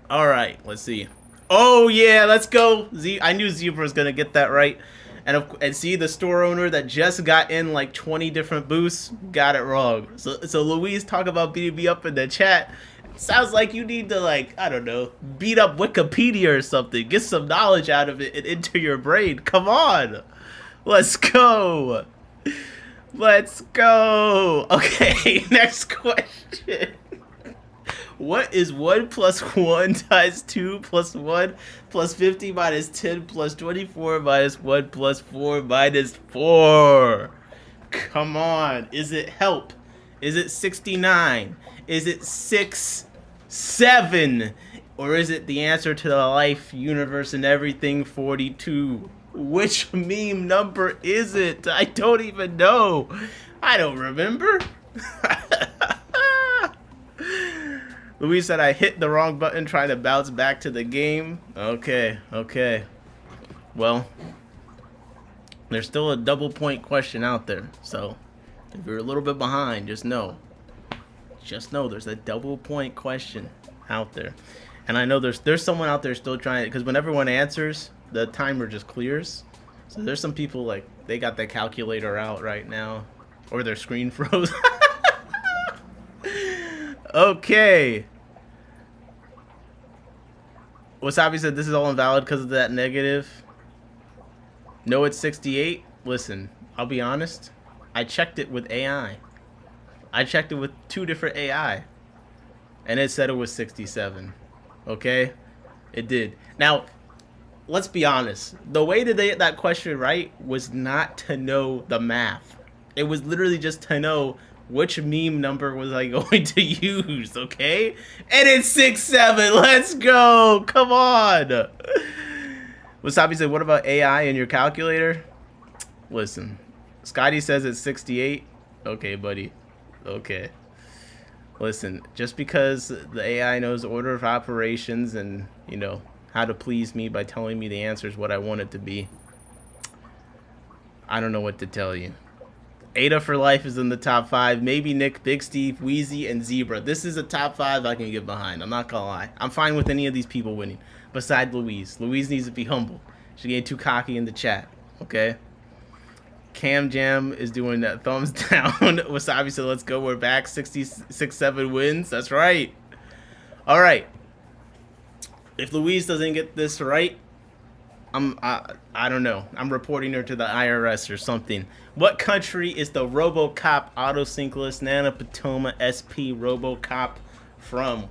All right, let's see. Oh yeah, let's go. I knew Zebra was gonna get that right. And see, the store owner that just got in like 20 different boosts got it wrong. So Louise, talk about beating me up in the chat. Sounds like you need to, like, I don't know, beat up Wikipedia or something. Get some knowledge out of it and into your brain. Come on. Let's go. Let's go. Okay, next question. What is 1 plus 1 times 2 plus 1 plus 50 minus 10 plus 24 minus 1 plus 4 minus 4? Come on. Is it help? Is it 69? Is it 6, 7? Or is it the answer to the life, universe, and everything 42? Which meme number is it? I don't even know. I don't remember. Louise said I hit the wrong button trying to bounce back to the game. Okay, okay. Well, there's still a double point question out there. So, if you're a little bit behind, just know there's a double point question out there. And I know there's someone out there still trying it, because when everyone answers, the timer just clears. So there's some people, like, they got the calculator out right now, or their screen froze. Okay. Wasabi said this is all invalid because of that negative. No, it's 68. Listen, I'll be honest. I checked it with AI. I checked it with 2 different AI. And it said it was 67. Okay? It did. Now, let's be honest. The way that they get that question right was not to know the math. It was literally just to know which meme number was I going to use, okay? And it's 67. Let's go. Come on. Wasabi said, what about AI in your calculator? Listen, Scotty says it's 68. Okay, buddy. Okay. Listen, just because the AI knows order of operations and, you know, how to please me by telling me the answer is what I want it to be, I don't know what to tell you. Ada for life is in the top 5. Maybe Nick, Big Steve, Wheezy, and Zebra. This is a top 5 I can get behind. I'm not gonna lie. I'm fine with any of these people winning. Besides Louise. Louise needs to be humble. She getting too cocky in the chat. Okay? Cam Jam is doing that thumbs down. Wasabi said, let's go. We're back. 66-7 wins. That's right. All right. If Louise doesn't get this right, I don't know. I'm reporting her to the IRS or something. What country is the RoboCop Autosynclus Nanopatoma SP RoboCop from?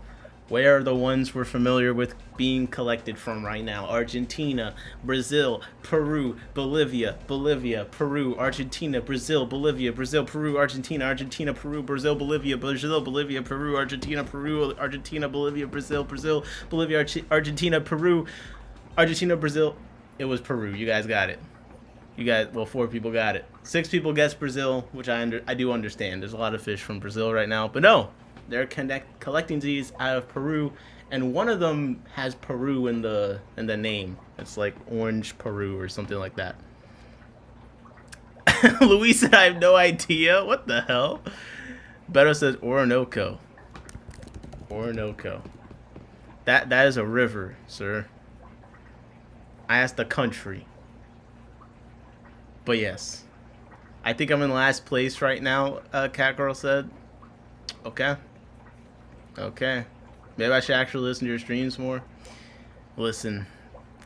Where are the ones we're familiar with being collected from right now? Argentina, Brazil, Peru, Bolivia, Peru, Argentina, Brazil, Bolivia, Brazil, Peru, Argentina, Argentina, Peru, Brazil, Bolivia, Peru, Argentina, Peru, Argentina, Bolivia, Brazil, Bolivia, Argentina, Peru, Argentina, Brazil. It was Peru. You guys got it. You guys, well, 4 people got it. 6 people guessed Brazil, which I do understand. There's a lot of fish from Brazil right now, but no, they're collecting these out of Peru, and one of them has Peru in the name. It's like Orange Peru or something like that. Luis said, I have no idea. What the hell? Beto says Orinoco. Orinoco. That is a river, sir. I asked the country. But yes. I think I'm in last place right now, Catgirl said. Okay. Okay. Maybe I should actually listen to your streams more. Listen,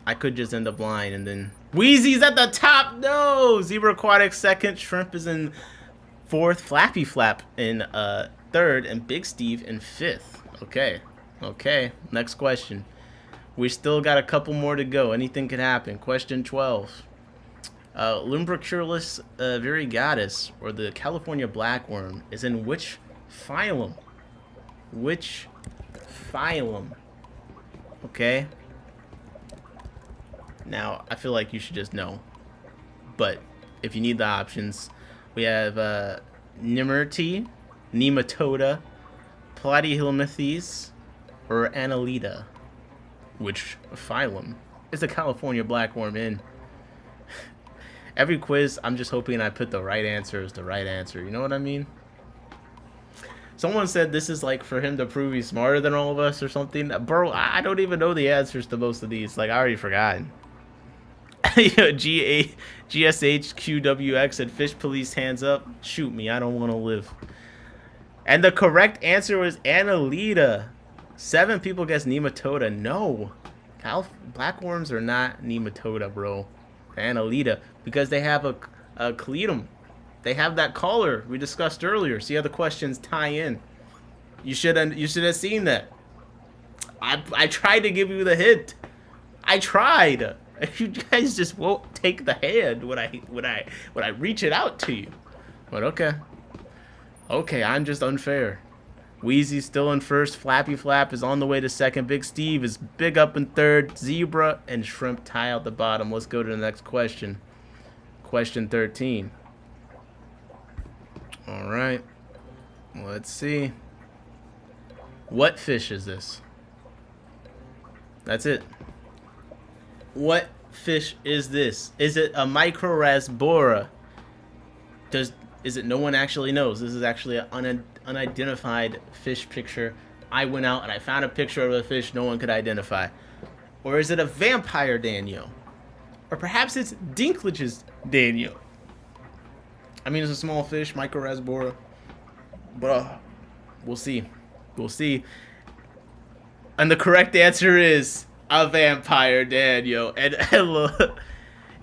I could just end up lying and then... Wheezy's at the top! No! Zebra Aquatic second, Shrimp is in fourth, Flappy Flap in third, and Big Steve in fifth. Okay. Okay. Next question. We still got a couple more to go. Anything could happen. Question 12. Lumbricurus variegatus, or the California blackworm, is in which phylum? Which phylum? Okay. Now, I feel like you should just know. But if you need the options, we have Nemerti, Nematoda, Platyhelminthes, or Annelida. Which phylum is the California blackworm in? Every quiz, I'm just hoping I put the right answer as the right answer. You know what I mean? Someone said this is like for him to prove he's smarter than all of us or something. Bro, I don't even know the answers to most of these. Like, I already forgot. GSHQWX said, Fish Police, hands up. Shoot me, I don't want to live. And the correct answer was Annelida. 7 people guessed Nematoda. No. Blackworms are not Nematoda, bro. Annelida. Because they have a cleatum. They have that collar we discussed earlier. See how the questions tie in. You should have seen that. I tried to give you the hint. I tried. You guys just won't take the hand when I reach it out to you. But okay. Okay, I'm just unfair. Wheezy's still in first. Flappy Flap is on the way to second. Big Steve is big up in third. Zebra and Shrimp tie out the bottom. Let's go to the next question. Question 13. All right. Let's see. What fish is this? That's it. What fish is this? Is it a Microrasbora? Is it no one actually knows? This is actually an unidentified fish picture. I went out and I found a picture of a fish no one could identify. Or is it a vampire Daniel? Or perhaps it's Dinklage's Daniel. I mean, it's a small fish, Microrasbora. But we'll see. We'll see. And the correct answer is a vampire Daniel. And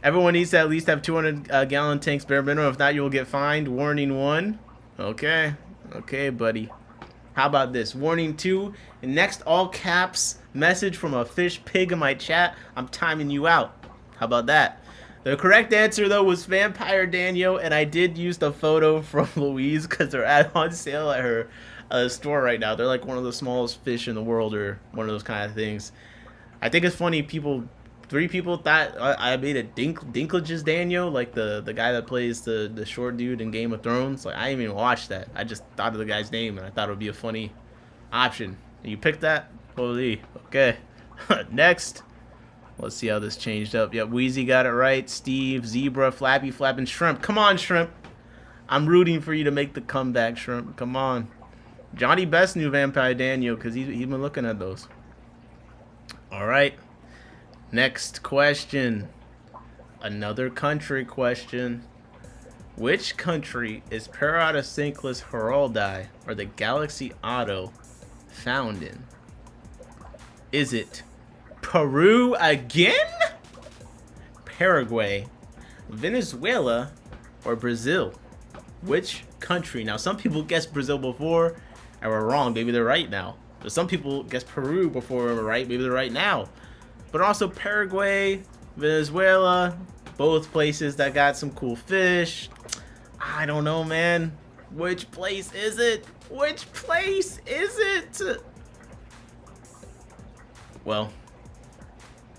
everyone needs to at least have 200 gallon tanks bare minimum. If not, you will get fined. Warning 1. Okay. Okay, buddy. How about this? Warning 2. Next all caps message from a fish pig in my chat. I'm timing you out. How about that? The correct answer, though, was Vampire Daniel, and I did use the photo from Louise because they're on sale at her store right now. They're like one of the smallest fish in the world, or one of those kind of things. I think it's funny, 3 people thought I made a Dinklage's Daniel, like the guy that plays the short dude in Game of Thrones. Like, I didn't even watch that. I just thought of the guy's name, and I thought it would be a funny option. And you picked that? Holy. Okay. Next. Let's see how this changed up. Yep, Wheezy got it right. Steve, Zebra, Flappy, Flap, and Shrimp. Come on, Shrimp. I'm rooting for you to make the comeback, Shrimp. Come on. Johnny Best knew Vampire Daniel because he's been looking at those. All right. Next question. Another country question. Which country is Parodicyclus heraldi, or the Galaxy Otto, found in? Is it Peru again? Paraguay, Venezuela, or Brazil? Which country? Now, some people guessed Brazil before and were wrong. Maybe they're right now. But some people guessed Peru before and were right. Maybe they're right now. But also Paraguay, Venezuela, both places that got some cool fish. I don't know, man. Which place is it? Which place is it? Well,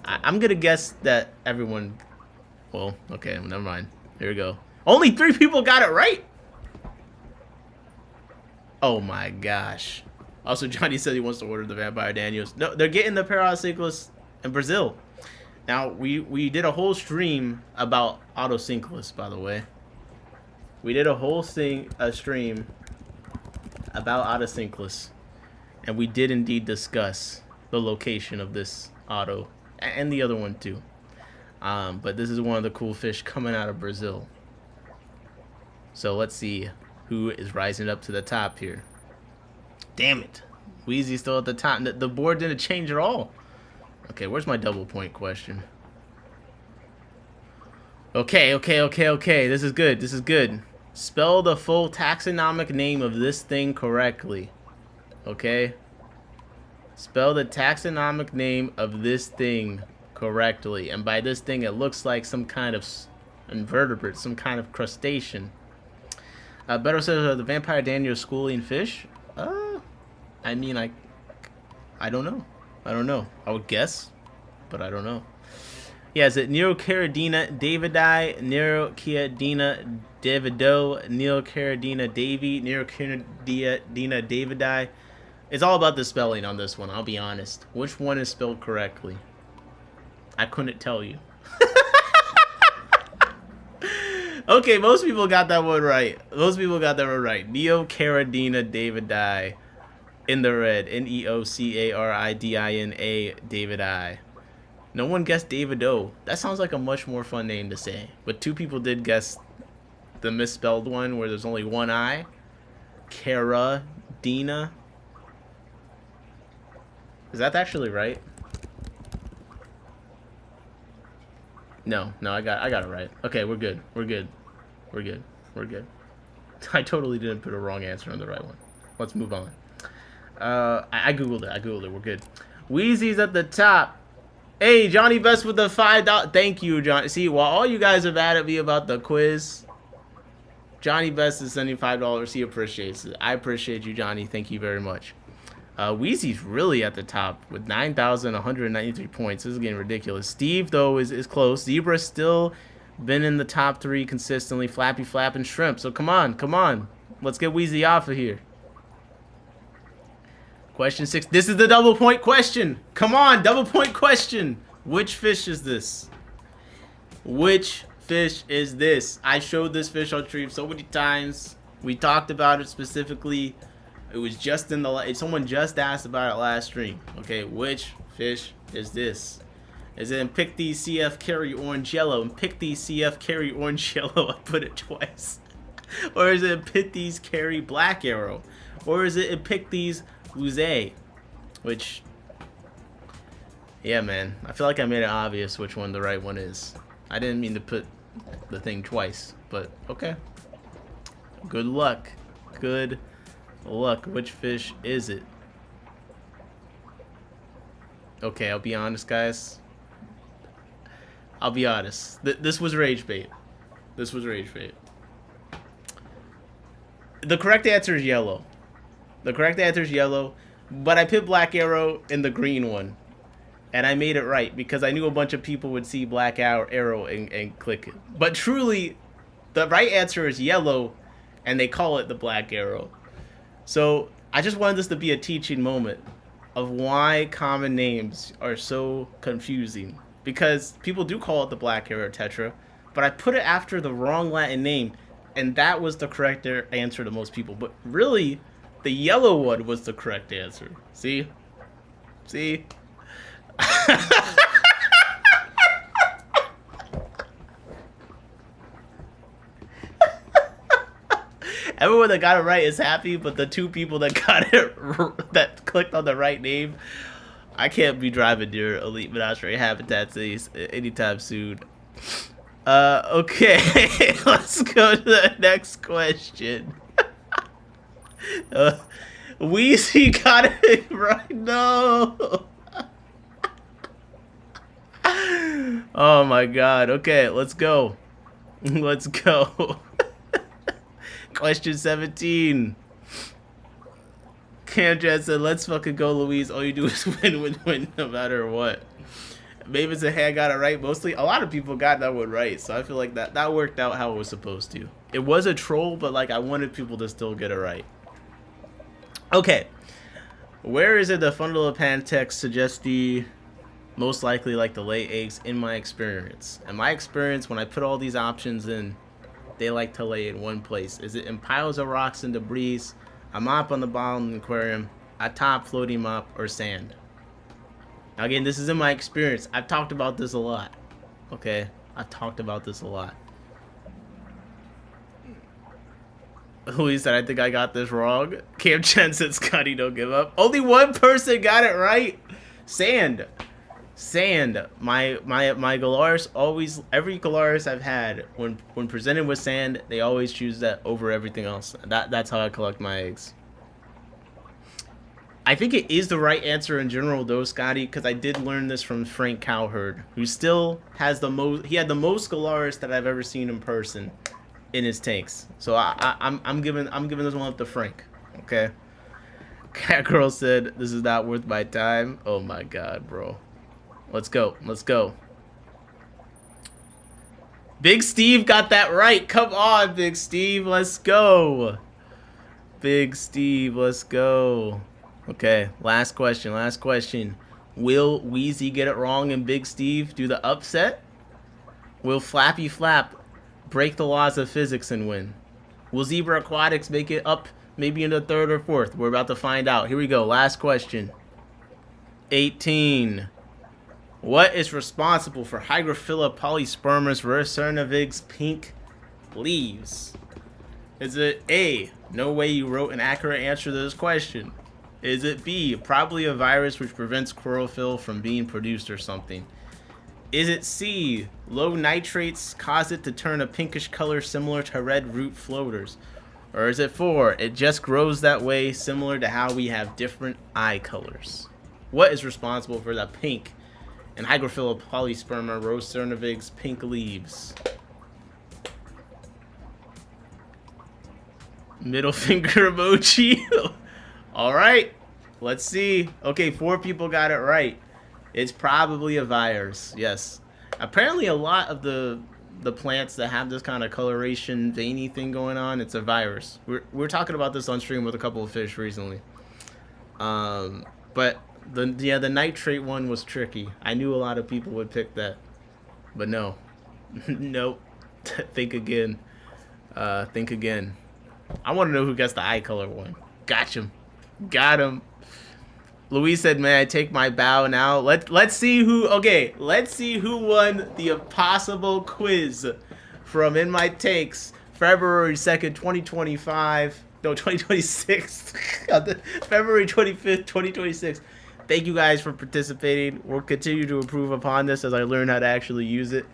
I'm gonna guess that everyone... Well, okay, never mind. Here we go. Only 3 people got it right? Oh my gosh. Also, Johnny said he wants to order the Vampire Daniels. No, they're getting the Paracyclus in Brazil. Now, we did a whole stream about Autocyclus, by the way. We did a whole stream about Autocyclus. And we did indeed discuss the location of this auto. And the other one, too. But this is one of the cool fish coming out of Brazil. So let's see who is rising up to the top here. Damn it. Wheezy's still at the top. The board didn't change at all. Okay, where's my double point question? Okay. This is good. This is good. Spell the full taxonomic name of this thing correctly. Okay? Spell the taxonomic name of this thing correctly. And by this thing, it looks like some kind of invertebrate, some kind of crustacean. Beto says, the Vampire Daniel schooling fish? I mean, I don't know. I don't know. I would guess, but I don't know. Yeah, is it Neurocaridina davidi, Neurocaridina davido, Neurocaridina davy, Neurocaridina davidi? It's all about the spelling on this one, I'll be honest. Which one is spelled correctly? I couldn't tell you. Okay, most people got that one right. Most people got that one right. Neurocaridina davidi. In the red. Neocaridina davidi. No one guessed Davido. That sounds like a much more fun name to say. But 2 people did guess the misspelled one where there's only one I. Caradina. Is that actually right? No, I got it right. Okay, we're good. We're good. I totally didn't put a wrong answer on the right one. Let's move on. I googled it. We're good. Wheezy's at the top. Hey, Johnny Best with the $5. Thank you, Johnny. See, while all you guys are mad at me about the quiz, Johnny Best is sending $5. He appreciates it. I appreciate you, Johnny. Thank you very much. Wheezy's really at the top with 9,193 points. This is getting ridiculous. Steve, though, is close. Zebra's still been in the top 3 consistently. Flappy Flap and Shrimp. So come on. Let's get Wheezy off of here. Question 6. This is the double point question. Come on, double point question. Which fish is this? Which fish is this? I showed this fish on stream so many times. We talked about it specifically. It was just in the... Someone just asked about it last stream. Okay, which fish is this? Is it in Picthes CF Carry Orange Yellow? In Picthes CF Carry Orange Yellow, I put it twice. Or is it in Picthes Carry Black Arrow? Or is it in Picthes Luze? Which... Yeah, man. I feel like I made it obvious which one the right one is. I didn't mean to put the thing twice, but okay. Good luck. Good luck. Which fish is it? Okay, I'll be honest, guys. I'll be honest. This was rage bait. This was rage bait. The correct answer is yellow. The correct answer is yellow, but I put Black Arrow in the green one. And I made it right because I knew a bunch of people would see Black Arrow and click it. But truly, the right answer is yellow, and they call it the Black Arrow. So I just wanted this to be a teaching moment of why common names are so confusing. Because people do call it the Black Arrow Tetra, but I put it after the wrong Latin name, and that was the correct answer to most people. But really, the yellow one was the correct answer. See? See? Everyone that got it right is happy, but the 2 people that got it, that clicked on the right name, I can't be driving near Elite Menagerie Habitats anytime soon. Okay, let's go to the next question. Weezy got it right. No. Oh my god. Okay, let's go. Let's go. Question 17. Camjan said, let's fucking go, Louise. All you do is win no matter what. Mavis and Han got it right. Mostly, a lot of people got that one right. So I feel like that worked out how it was supposed to. It was a troll, but like I wanted people to still get it right. Okay. Where is it the fundamental Pantex suggests the most likely like to lay eggs in my experience? In my experience, when I put all these options in, they like to lay in one place. Is it in piles of rocks and debris, a mop on the bottom of the aquarium, a top floating mop, or sand? Now again, this is in my experience. I've talked about this a lot. Okay? I've talked about this a lot. Louis said, I think I got this wrong. Cam Chen said, Scotty, don't give up. Only one person got it right. Sand. Sand. My Galaris always, every Galaris I've had, when presented with sand, they always choose that over everything else. That's how I collect my eggs. I think it is the right answer in general, though, Scotty, because I did learn this from Frank Cowherd, who still has the most. He had the most Galaris that I've ever seen in person in his tanks. So I'm giving this one up to Frank. Okay. Cat Girl said this is not worth my time. Oh my god, bro. Let's go. Let's go. Big Steve got that right. Come on, Big Steve. Let's go. Big Steve, let's go. Okay, last question, last question. Will Wheezy get it wrong and Big Steve do the upset? Will Flappy Flap break the laws of physics and win? Will Zebra Aquatics make it up maybe in the third or fourth? We're about to find out. Here we go, last question. 18. What is responsible for Hygrophila polyspermous Rosernavig's pink leaves? Is it A, no way you wrote an accurate answer to this question? Is it B, probably a virus which prevents chlorophyll from being produced or something? Is it C, low nitrates cause it to turn a pinkish color similar to red root floaters? Or is it 4, it just grows that way similar to how we have different eye colors? What is responsible for the pink and Hygrophila polysperma Rosernavig's pink leaves? Middle finger emoji. All right, let's see. Okay, 4 people got it right. It's probably a virus. Yes. Apparently, a lot of the plants that have this kind of coloration, veiny thing going on, it's a virus. We're talking about this on stream with a couple of fish recently. But the nitrate one was tricky. I knew a lot of people would pick that, but no, nope. Think again. Think again. I want to know who gets the eye color one. Gotcha. Got him. Louise said, "May I take my bow now?" Let's see who. Okay, let's see who won the impossible quiz from In My Takes, February 2nd, 2025. No, 2026. February 25th, 2026. Thank you guys for participating. We'll continue to improve upon this as I learn how to actually use it.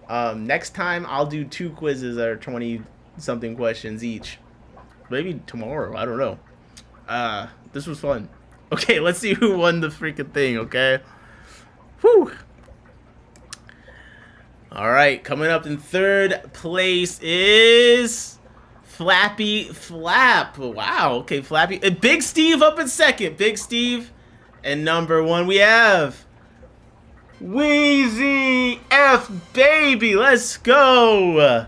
Next time, I'll do 2 quizzes that are 20-something questions each. Maybe tomorrow. I don't know. This was fun. Okay, let's see who won the freaking thing, okay? Whew. Alright, coming up in 3rd place is Flappy Flap. Wow, okay, Flappy. And Big Steve up in 2nd. Big Steve. And number 1 we have Wheezy F Baby. Let's go.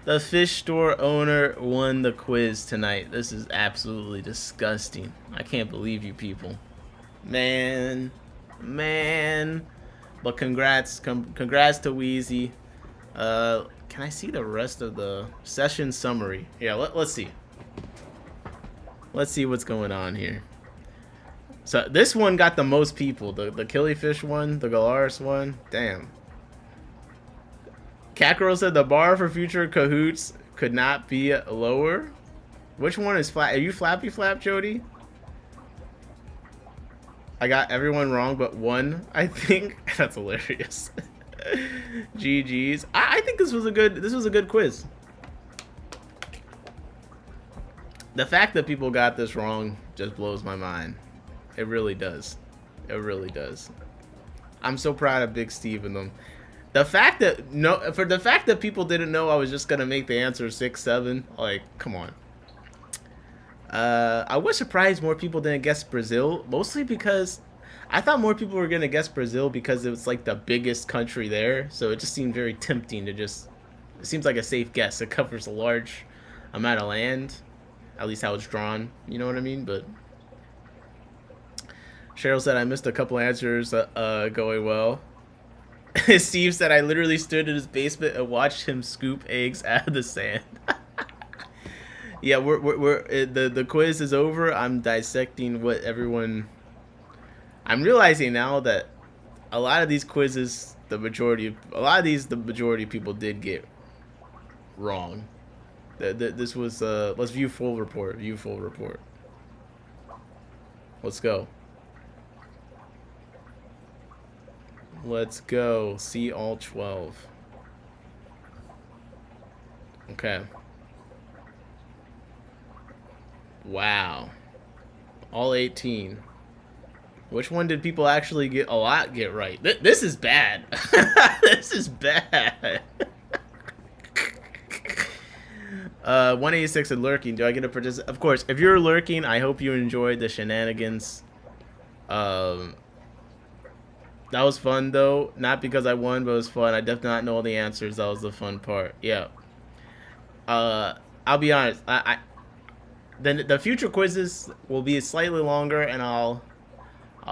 The fish store owner won the quiz tonight. This is absolutely disgusting. I can't believe you people. Man. But congrats to Wheezy. Can I see the rest of the session summary? Yeah, let's see. Let's see what's going on here. So this one got the most people. The killifish one, the Galaris one. Damn. Catgirl said the bar for future Kahoots could not be lower. Which one is flat? Are you Flappy Flap, Jody? I got everyone wrong but one, I think. That's hilarious. GG's. I think this was a good quiz. The fact that people got this wrong just blows my mind. It really does. It really does. I'm so proud of Big Steve and them. The fact that people didn't know I was just gonna make the answer 6, 7, like, come on. I was surprised more people didn't guess Brazil, mostly because I thought more people were gonna guess Brazil because it was like the biggest country there, so it just seemed very tempting to just. It seems like a safe guess. It covers a large amount of land, at least how it's drawn. You know what I mean? But Cheryl said I missed a couple answers going well. Steve said I literally stood in his basement and watched him scoop eggs out of the sand. Yeah, the quiz is over. I'm dissecting what everyone. I'm realizing now that a lot of these quizzes, the majority of people did get wrong. This was let's view full report. View full report. Let's go. Let's go. See all 12. Okay. Wow. All 18. Which one did people actually get right? This is bad. This is bad. 186 and lurking. Do I get a participate? Of course. If you're lurking, I hope you enjoyed the shenanigans. That was fun though. Not because I won, but it was fun. I definitely not know all the answers. That was the fun part. Yeah. I'll be honest. The future quizzes will be slightly longer, and I'll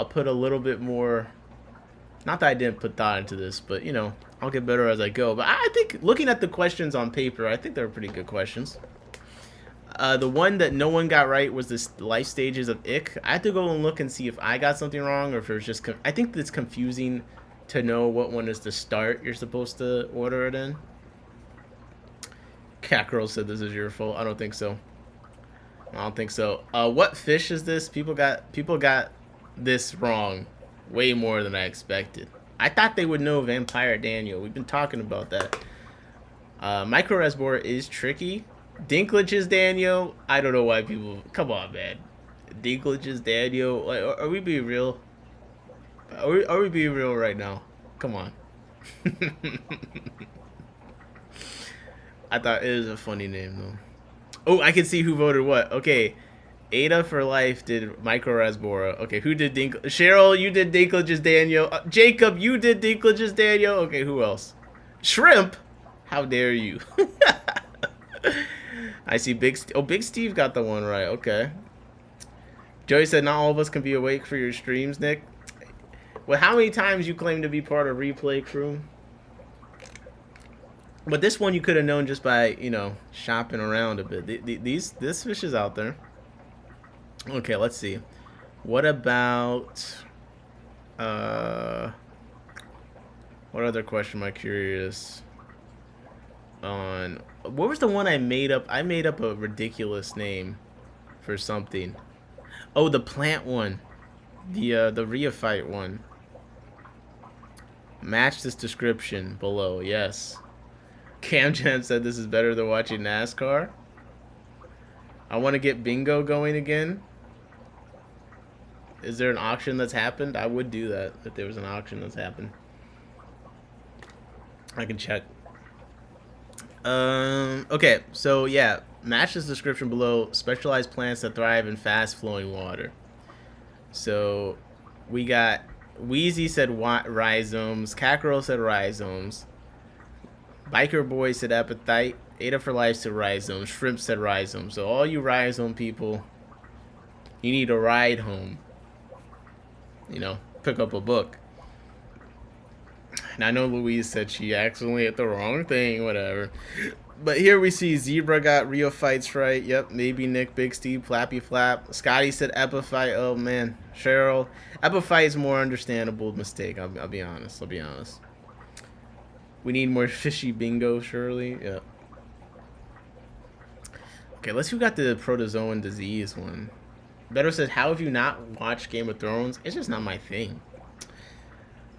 put a little bit more. Not that I didn't put thought into this, but you know, I'll get better as I go. But I think looking at the questions on paper, I think they're pretty good questions. The one that no one got right was this life stages of ick. I have to go and look and see if I got something wrong or if it's just. I think it's confusing to know what one is the start you're supposed to order it in. Cat Girl said this is your fault. I don't think so. I don't think so. What fish is this? People got this wrong way more than I expected. I thought they would know Vampire Daniel. We've been talking about that. Micro Reservoir is tricky. Dinklage's Daniel. I don't know why people. Come on, man. Dinklage's Daniel. Like, are we being real? Are we being real right now? Come on. I thought it was a funny name though. Oh, I can see who voted what. Okay. Ada for Life did Micro Rasbora. Okay, who did Dinklage? Cheryl, you did Dinklage's Daniel. Jacob, you did Dinklage's Daniel. Okay, who else? Shrimp? How dare you? I see Big Steve got the one right. Okay. Joey said not all of us can be awake for your streams, Nick. Well, how many times you claim to be part of Replay Crew? But this one you could have known just by, you know, shopping around a bit. This fish is out there. Okay, let's see. What about what other question am I curious on? What was the one I made up? I made up a ridiculous name for something. Oh, the plant one. The Rheophyte one. Match this description below. Yes. Cam Jam said this is better than watching NASCAR. I want to get bingo going again. Is there an auction that's happened? I would do that if there was an auction that's happened. I can check. Okay, so yeah, match this description below. Specialized plants that thrive in fast-flowing water. So we got Wheezy said rhizomes. Cackerel said rhizomes. Biker Boy said appetite. Ada for Life said rhizomes. Shrimp said rhizomes. So all you rhizome people, you need a ride home. You know, pick up a book. And I know Louise said she accidentally hit the wrong thing, whatever. But here we see Zebra got Rheophytes right. Yep, maybe Nick, Big Steve, Flappy Flap. Scotty said Epiphyte. Oh man, Cheryl. Epiphyte is more understandable mistake. I'll be honest. I'll be honest. We need more fishy bingo, Shirley. Yeah. Okay, let's see who got the protozoan disease one. Better said, how have you not watched Game of Thrones? It's just not my thing.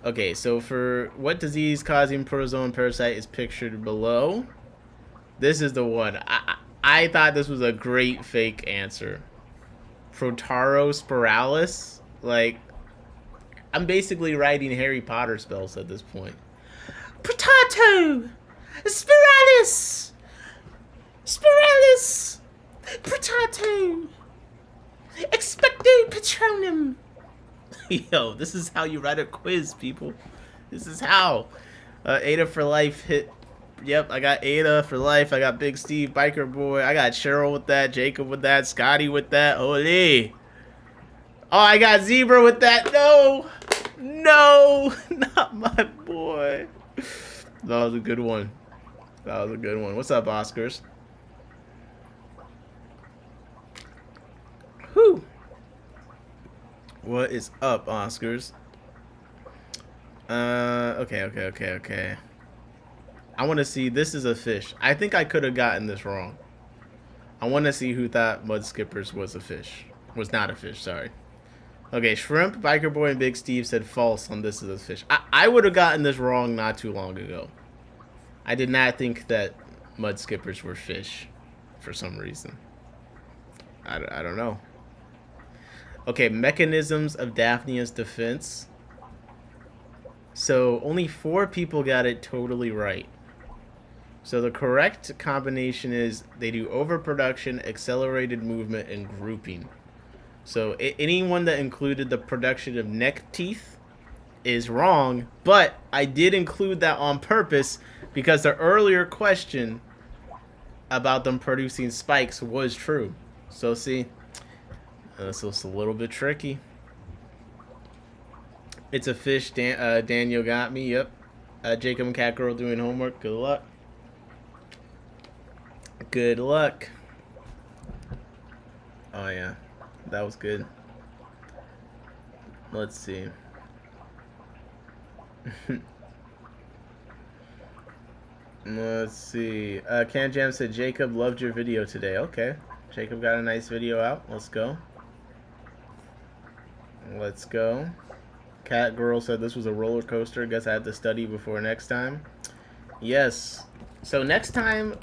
Okay, so for what disease causing protozoan parasite is pictured below, this is the one. I thought this was a great fake answer. Protarospiralis? Like, I'm basically writing Harry Potter spells at this point. Potato! Spiralis! Spiralis! Potato! Expecto Patronum! Yo, this is how you write a quiz, people. This is how. Ada for Life hit. Yep, I got Ada for Life. I got Big Steve, Biker Boy. I got Cheryl with that, Jacob with that, Scotty with that. Ole! Oh, I got zebra with that. No. No. Not my boy. That was a good one. That was a good one. What's up, Oscars? Whew. What is up, Oscars? Okay. I want to see. This is a fish. I think I could have gotten this wrong. I want to see who thought mud skippers was a fish. Was not a fish, sorry. Okay, Shrimp, Biker Boy, and Big Steve said false on this is a fish. I would have gotten this wrong not too long ago. I did not think that mud skippers were fish for some reason. I don't know. Okay, mechanisms of Daphnia's defense. So only 4 people got it totally right. So the correct combination is they do overproduction, accelerated movement, and grouping. So anyone that included the production of neck teeth is wrong, but I did include that on purpose because the earlier question about them producing spikes was true. So see, this was a little bit tricky. It's a fish. Daniel got me. Yep. Jacob and Catgirl doing homework. Good luck. Good luck. Oh yeah, that was good. Let's see. Let's see. Can Jam said Jacob loved your video today. Okay, Jacob got a nice video out. Let's go. Let's go. Cat Girl said this was a roller coaster. Guess I have to study before next time. Yes. So next time,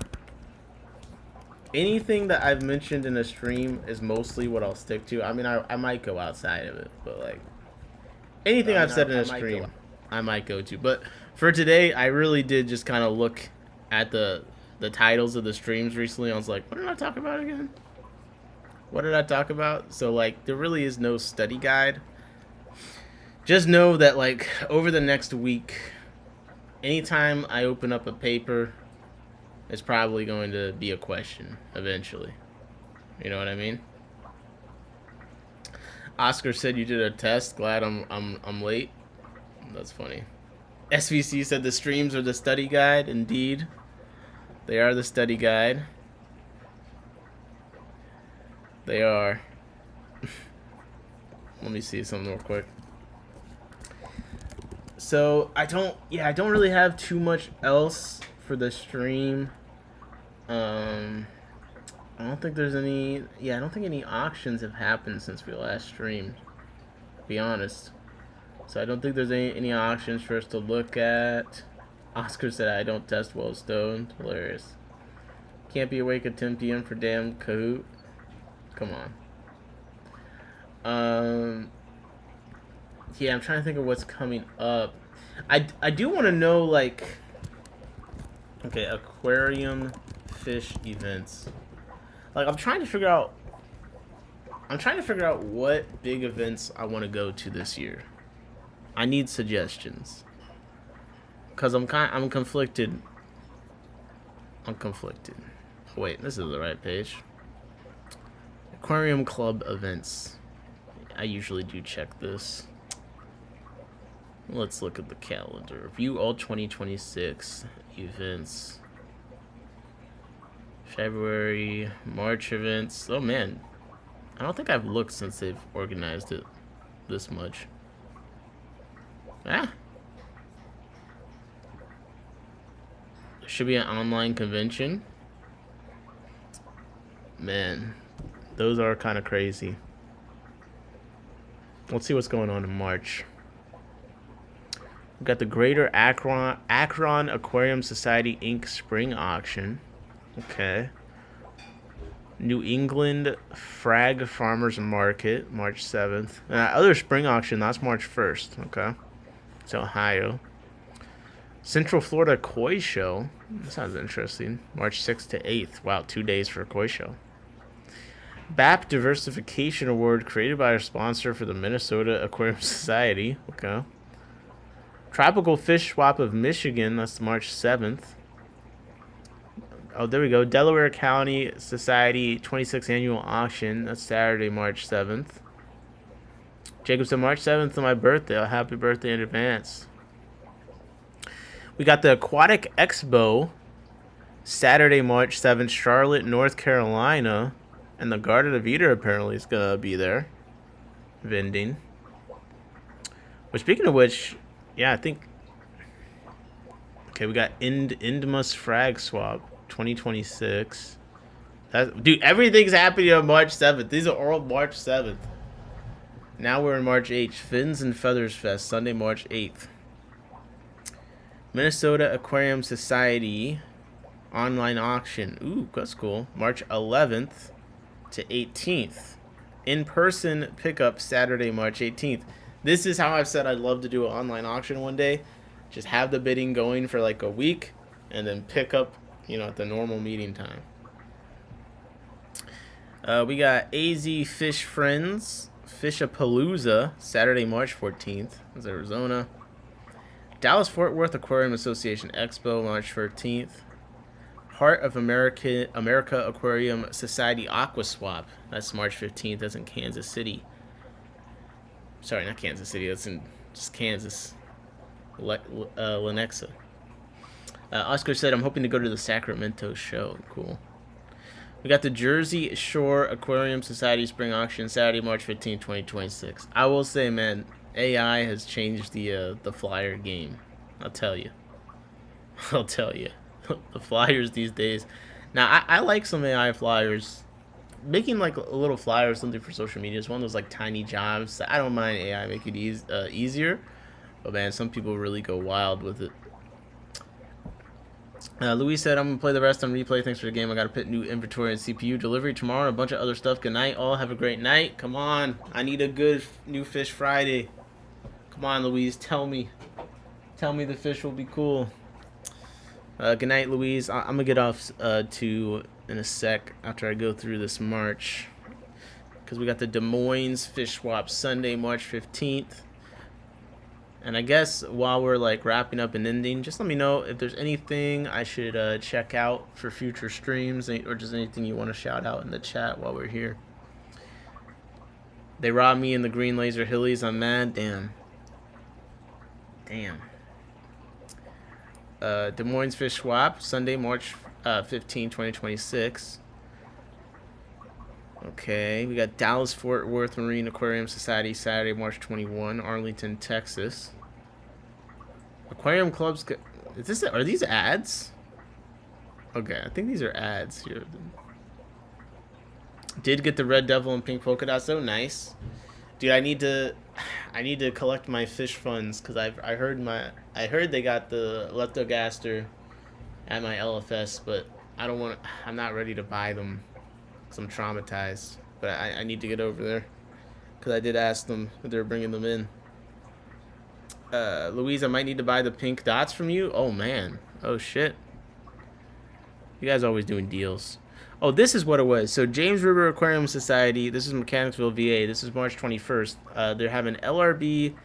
anything that I've mentioned in a stream is mostly what I'll stick to. I mean, I might go outside of it, but like anything I've said in a stream, I might go to. But for today, I really did just kind of look at the titles of the streams recently. I was like, what did I talk about again? What did I talk about? So like, there really is no study guide. Just know that like over the next week, anytime I open up a paper, it's probably going to be a question eventually. You know what I mean? Oscar said you did a test. Glad I'm late. That's funny. SVC said the streams are the study guide. Indeed, they are the study guide. They are. Let me see something real quick. So I don't really have too much else for the stream. I don't think there's any. Yeah, I don't think any auctions have happened since we last streamed. To be honest. So I don't think there's any auctions for us to look at. Oscar said I don't test well stoned. Hilarious. Can't be awake at 10 p.m. for damn Kahoot. Come on. Yeah, I'm trying to think of what's coming up. I do want to know, like, okay, aquarium fish events. Like, I'm trying to figure out what big events I want to go to this year. I need suggestions. Cause I'm conflicted. I'm conflicted. Wait, this is the right page. Aquarium Club events. I usually do check this. Let's look at the calendar. View all 2026 events. February, March events. Oh man, I don't think I've looked since they've organized it this much. Ah. There should be an online convention. Man, those are kind of crazy. Let's see what's going on in March. We've got the Greater Akron Aquarium Society Inc. Spring Auction. Okay. New England Frag Farmers Market, March 7th. Other spring auction, that's March 1st. Okay. It's Ohio. Central Florida Koi Show. That sounds interesting. March 6th to 8th. Wow, 2 days for a koi show. BAP Diversification Award created by our sponsor for the Minnesota Aquarium Society. Okay. Tropical Fish Swap of Michigan. That's March 7th. Oh, there we go. Delaware County Society 26th Annual Auction. That's Saturday, March 7th. Jacob said March 7th is my birthday. Oh, happy birthday in advance. We got the Aquatic Expo Saturday, March 7th, Charlotte, North Carolina. And the Garden of Eden apparently is going to be there. Vending. But speaking of which, yeah, I think... Okay, we got Indmus Frag Swap 2026. Dude, everything's happening on March 7th. These are all March 7th. Now we're in March 8th. Fins and Feathers Fest, Sunday, March 8th. Minnesota Aquarium Society online auction. Ooh, that's cool. March 11th to 18th. In-person pickup Saturday, March 18th. This is how I've said I'd love to do an online auction one day. Just have the bidding going for like a week and then pick up, at the normal meeting time. We got AZ Fish Friends Fishapalooza Saturday, March 14th. That's Arizona. Dallas Fort Worth Aquarium Association Expo March 13th. Heart of America Aquarium Society Aqua Swap. That's March 15th. That's in Kansas City. Sorry, not Kansas City. That's in just Kansas. Lenexa. Oscar said, I'm hoping to go to the Sacramento show. Cool. We got the Jersey Shore Aquarium Society Spring Auction Saturday, March 15, 2026. I will say, man, AI has changed the flyer game. I'll tell you. The flyers these days. Now, I like some AI flyers. Making like a little flyer or something for social media is one of those like tiny jobs. I don't mind AI making it easier. But man, some people really go wild with it. Luis said, I'm going to play the rest on replay. Thanks for the game. I got to put new inventory and CPU delivery tomorrow. A bunch of other stuff. Good night, all. Have a great night. Come on. I need a good new fish Friday. Come on, Louise. Tell me. Tell me the fish will be cool. Good night, Louise. I'm going to get off in a sec after I go through this March. Because we got the Des Moines Fish Swap Sunday, March 15th. And I guess while we're like wrapping up and ending, just let me know if there's anything I should check out for future streams, or just anything you want to shout out in the chat while we're here. They robbed me in the Green Laser Hillies. I'm mad. Damn. Des Moines Fish Swap, Sunday, March 15, 2026. Okay, we got Dallas Fort Worth Marine Aquarium Society, Saturday, March 21, Arlington, Texas. Aquarium clubs. Are these ads? Okay, I think these are ads here. Did get the red devil and pink polka dot, so nice. Dude, I need to collect my fish funds because I heard they got the Leptogaster at my LFS, but I'm not ready to buy them. I'm traumatized, but I need to get over there because I did ask them if they're bringing them in. Louise, I might need to buy the pink dots from you. Oh man, oh shit, you guys always doing deals. Oh, this is what it was. So James River Aquarium Society, this is Mechanicsville, VA. This is March 21st. They're having LRB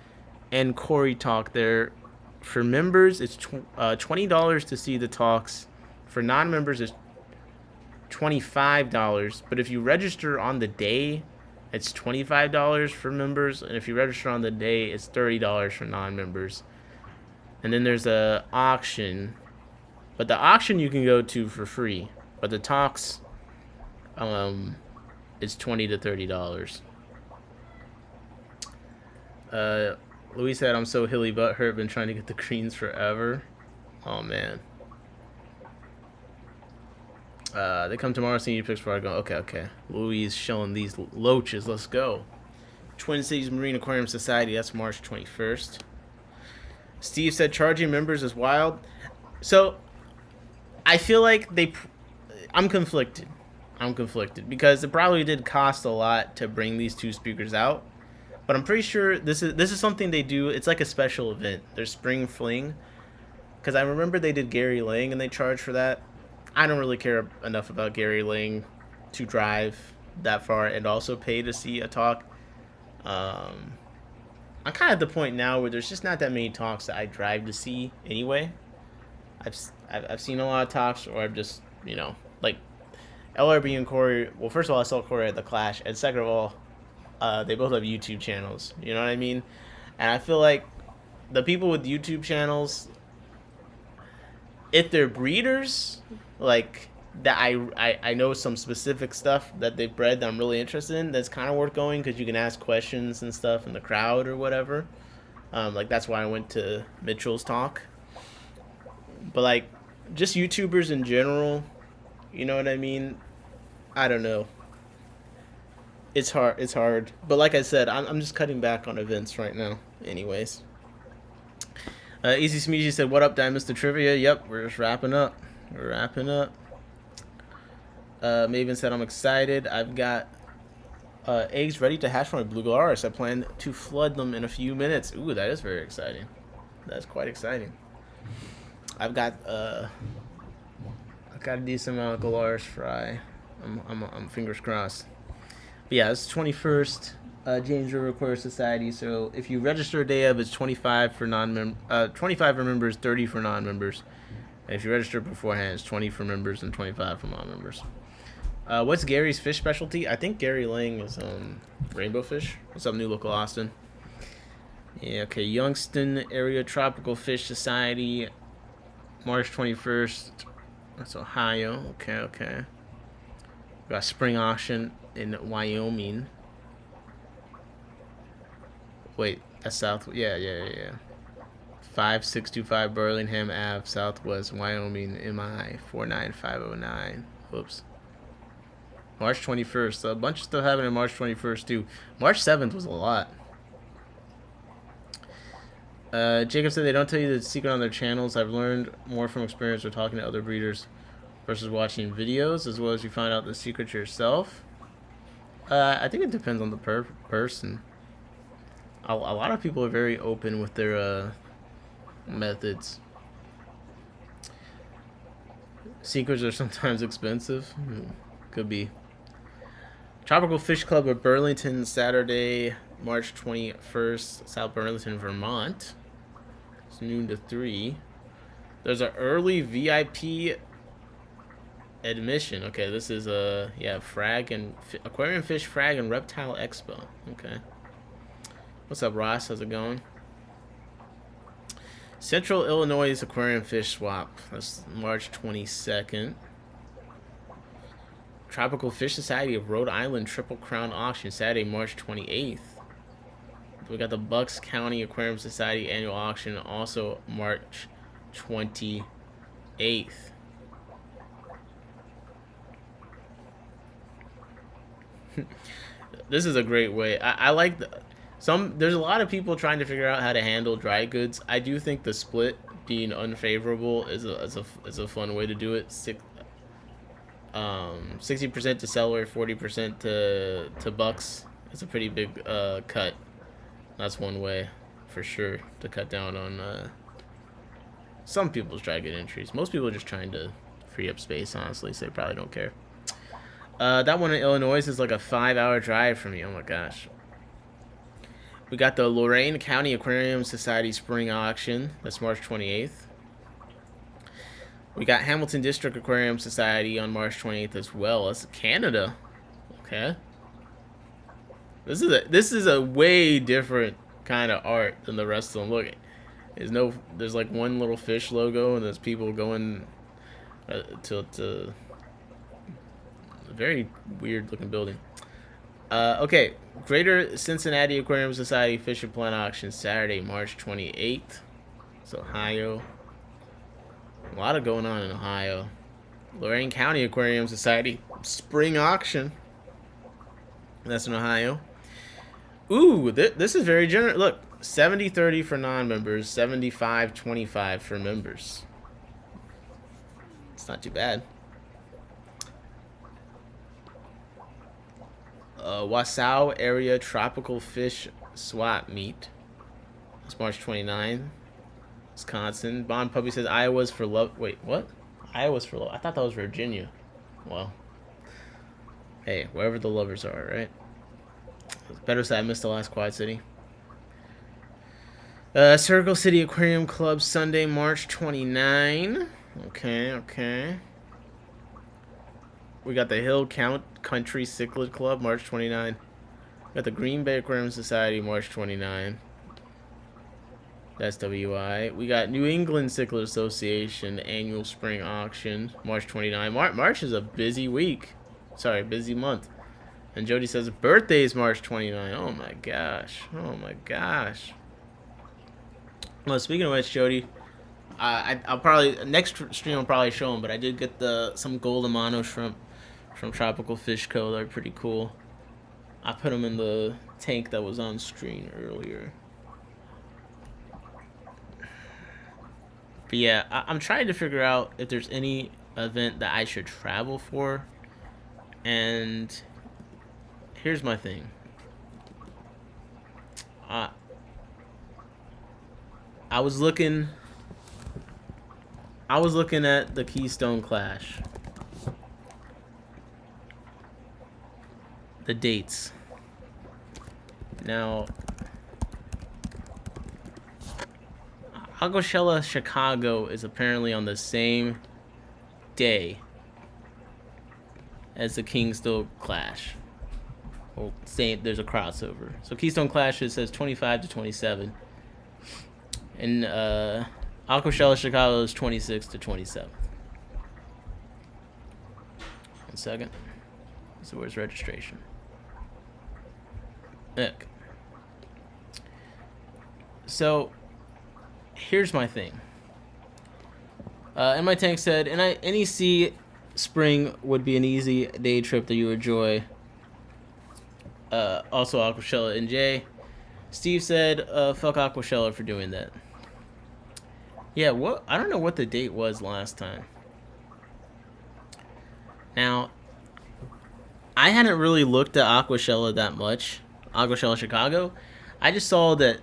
and Corey talk there. For members, it's $20 to see the talks. For non-members, it's $25, but if you register on the day, it's $25 for members, and if you register on the day, it's $30 for non-members. And then there's a auction, but the auction you can go to for free, but the talks is $20 to $30. Louis said, I'm so hilly butthurt, been trying to get the greens forever. Oh man. They come tomorrow, seeing you picks before I go. Okay. Louis showing these loaches. Let's go. Twin Cities Marine Aquarium Society. That's March 21st. Steve said charging members is wild. So, I feel like I'm conflicted. Because it probably did cost a lot to bring these two speakers out. But I'm pretty sure this is something they do. It's like a special event. Their Spring Fling. Because I remember they did Gary Lang and they charged for that. I don't really care enough about Gary Lang to drive that far and also pay to see a talk. I'm kind of at the point now where there's just not that many talks that I drive to see anyway. I've seen a lot of talks, or I've just, like LRB and Corey. Well, first of all, I saw Corey at the Clash, and second of all, They both have YouTube channels. You know what I mean? And I feel like the people with YouTube channels, if they're breeders, like that, I know some specific stuff that they've bred that I'm really interested in. That's kind of worth going because you can ask questions and stuff in the crowd or whatever. Like that's why I went to Mitchell's talk. But like, just YouTubers in general, you know what I mean? I don't know. It's hard. It's hard. But like I said, I'm just cutting back on events right now. Anyways. Easy Smeezy said, "What up, Mr. Trivia?" Yep, we're just wrapping up. We're wrapping up. Maven said, "I'm excited. I've got eggs ready to hatch from my blue Gularis. I plan to flood them in a few minutes." Ooh, that is very exciting. That's quite exciting. I've got a decent amount of Gularis fry. I'm fingers crossed. But yeah, it's 21st. James River Aquarium Society. So if you register a day of, it's 25 for 25 for members, 30 for non-members. And if you register beforehand, it's 20 for members and 25 for non-members. What's Gary's fish specialty? I think Gary Lang is rainbow fish. What's up, New Local Austin? Yeah, okay. Youngstown Area Tropical Fish Society, March 21st. That's Ohio. Okay. We got spring auction in Wyoming. Wait, that's south. Yeah. 5625 Burlingham Ave, Southwest Wyoming, MI 49509. Whoops. March 21st. A bunch of stuff happened on March 21st too. March 7th was a lot. Jacob said they don't tell you the secret on their channels. I've learned more from experience or talking to other breeders versus watching videos, as well as you find out the secret yourself. I think it depends on the person. A lot of people are very open with their methods. Secrets are sometimes expensive. Could be. Tropical Fish Club of Burlington, Saturday, March 21st, South Burlington, Vermont. It's noon to 3. There's an early VIP admission. Okay, this is Frag and Aquarium Fish Frag and Reptile Expo. Okay. What's up, Ross? How's it going? Central Illinois Aquarium Fish Swap. That's March 22nd. Tropical Fish Society of Rhode Island Triple Crown Auction, Saturday, March 28th. We got the Bucks County Aquarium Society Annual Auction, also March 28th. This is a great way. I like there's a lot of people trying to figure out how to handle dry goods. I do think the split being unfavorable is a fun way to do it. 60% to seller, 40% to Bucks. It's a pretty big cut. That's one way for sure to cut down on some people's dry good entries. Most people are just trying to free up space, honestly, so they probably don't care. That one in Illinois is like a 5-hour drive from me. Oh my gosh. We got the Lorain County Aquarium Society Spring Auction. That's March 28th. We got Hamilton District Aquarium Society on March 28th as well. That's Canada. Okay. This is a way different kind of art than the rest of them. Look, there's like one little fish logo, and there's people going to a very weird looking building. Okay, Greater Cincinnati Aquarium Society Fish and Plant Auction, Saturday, March 28th. It's Ohio. A lot of going on in Ohio. Lorain County Aquarium Society Spring Auction. That's in Ohio. Ooh, this is very generous. Look, 70-30 for non-members, 75-25 for members. It's not too bad. Wasau Area Tropical Fish Swap Meet. It's March 29th. Wisconsin. Bond Puppy says Iowa's for love. Wait, what? Iowa's for love. I thought that was Virginia. Well, hey, wherever the lovers are, right? Better say I missed the last Quad City. Circle City Aquarium Club, Sunday, March 29. Okay. We got the Hill Country Cichlid Club, March 29. Got the Green Bay Aquarium Society, March 29. That's WI. We got New England Cichlid Association annual spring auction, March 29. March is a busy week. Sorry, busy month. And Jody says birthday is March 29. Oh my gosh. Oh my gosh. Well, speaking of which, Jody, I'll probably next stream I'll probably show them, but I did get some golden mono shrimp from Tropical Fish Co. They're pretty cool. I put them in the tank that was on screen earlier. But yeah, I'm trying to figure out if there's any event that I should travel for. And here's my thing. I was looking at the Keystone Clash. The dates. Now, Aquashella Chicago is apparently on the same day as the Keystone Clash. Well, there's a crossover. So Keystone Clash, it says 25 to 27. And Aquashella Chicago is 26 to 27. 1 second. So where's registration? Look. So here's my thing. And my tank said, NEC spring would be an easy day trip that you enjoy. Also Aquashella and Jay. Steve said, fuck Aquashella for doing that. Yeah, I don't know what the date was last time. Now, I hadn't really looked at Aquashella that much. Aquashella Chicago. I just saw that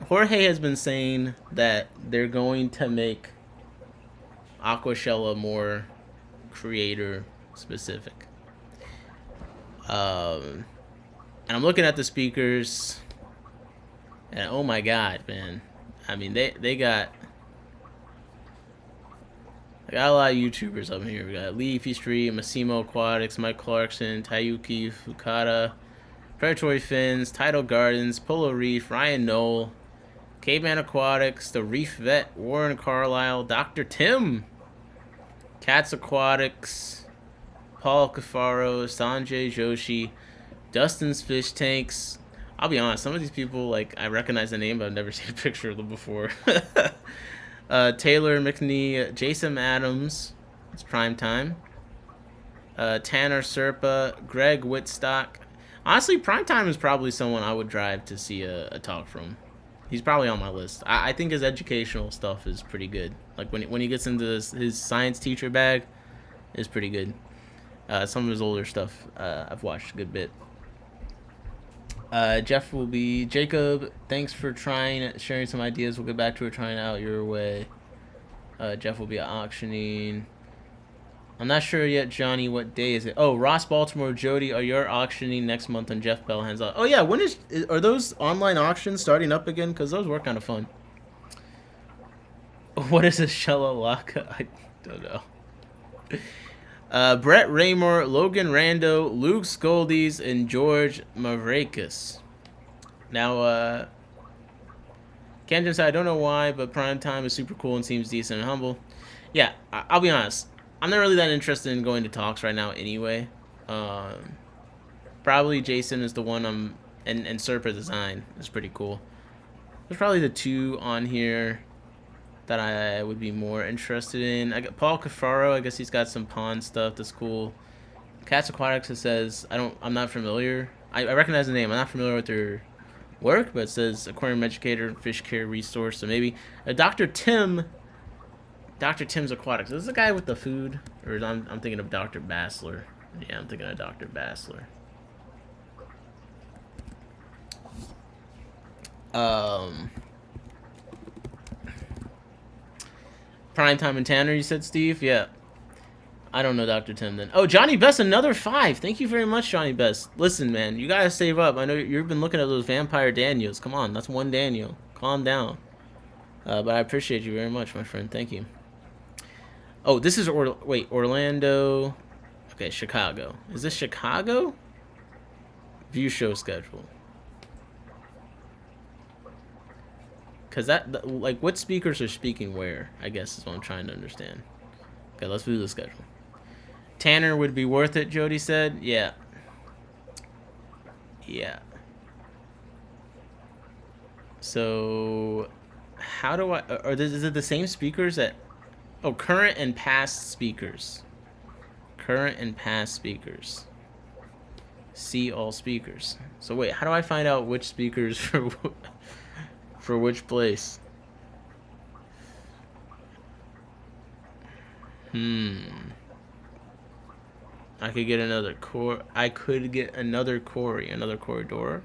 Jorge has been saying that they're going to make Aquashella more creator specific. And I'm looking at the speakers, and oh my god, man. I mean, they got a lot of YouTubers up here. We got Leafy Street, Massimo Aquatics, Mike Clarkson, Tayuki Fukada, Predatory Fins, Tidal Gardens, Polo Reef, Ryan Knoll, Caveman Aquatics, The Reef Vet, Warren Carlisle, Dr. Tim, Cats Aquatics, Paul Cafaro, Sanjay Joshi, Dustin's Fish Tanks. I'll be honest, some of these people, like, I recognize the name, but I've never seen a picture of them before. Taylor McNee, Jason Adams, it's prime time. Tanner Serpa, Greg Whitstock. Honestly, prime time is probably someone I would drive to see a talk from. He's probably on my list. I think his educational stuff is pretty good. Like when he gets into his science teacher bag, is pretty good. Some of his older stuff I've watched a good bit. Jeff will be Jacob. Thanks for sharing some ideas. We'll get back to it. Trying out your way. Jeff will be auctioning. I'm not sure yet, Johnny. What day is it? Oh, Ross, Baltimore, Jody. Are you auctioning next month on Jeff Bell Hands Out? Oh yeah, are those online auctions starting up again? Because those were kind of fun. What is a Shalawaka? I don't know. Brett Raymore, Logan Rando, Luke Scoldies, and George Mavrakis. Now, Camden said, I don't know why, but Prime Time is super cool and seems decent and humble. Yeah, I'll be honest. I'm not really that interested in going to talks right now anyway. Probably Jason is the one and Serpa Design is pretty cool. There's probably the two on here that I would be more interested in. I got Paul Cafaro. I guess he's got some pond stuff that's cool. Cats Aquatics, it says I'm not familiar. I recognize the name. I'm not familiar with their work, but it says aquarium educator, fish care resource. So maybe Dr. Tim's Aquatics. Is this the guy with the food, or I'm thinking of Dr. Bassler? Yeah, I'm thinking of Dr. Bassler. Primetime and Tanner, you said, Steve? Yeah. I don't know Dr. Tim then. Oh, Johnny Best, another 5. Thank you very much, Johnny Best. Listen, man, you gotta save up. I know you've been looking at those vampire Daniels. Come on, that's one Daniel. Calm down. But I appreciate you very much, my friend. Thank you. Oh, this is Orlando. Okay, Chicago. Is this Chicago? View show schedule. Because that, like, what speakers are speaking where, I guess is what I'm trying to understand. Okay, let's view the schedule. Tanner would be worth it, Jody said. Yeah. Yeah. So, how do I... Or is it the same speakers that... Oh, current and past speakers. Current and past speakers. See all speakers. So, wait, how do I find out which speakers for which place? I could get another core. I could get another corridor.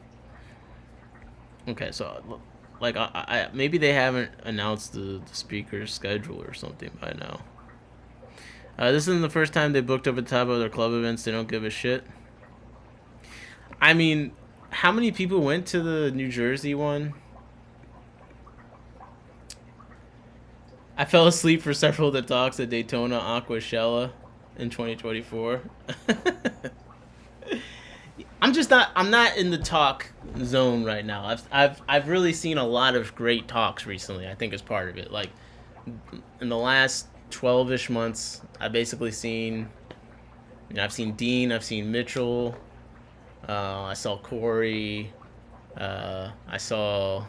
Okay, so like I maybe they haven't announced the speaker's schedule or something by now. This isn't the first time they booked over the top of their club events. They don't give a shit. I mean, how many people went to the New Jersey one? I fell asleep for several of the talks at Daytona Aquashella in 2024. I'm not in the talk zone right now. I've really seen a lot of great talks recently. I think is part of it. Like in the last 12-ish months, I've basically seen, I've seen Dean, I've seen Mitchell, I saw Corey, I saw.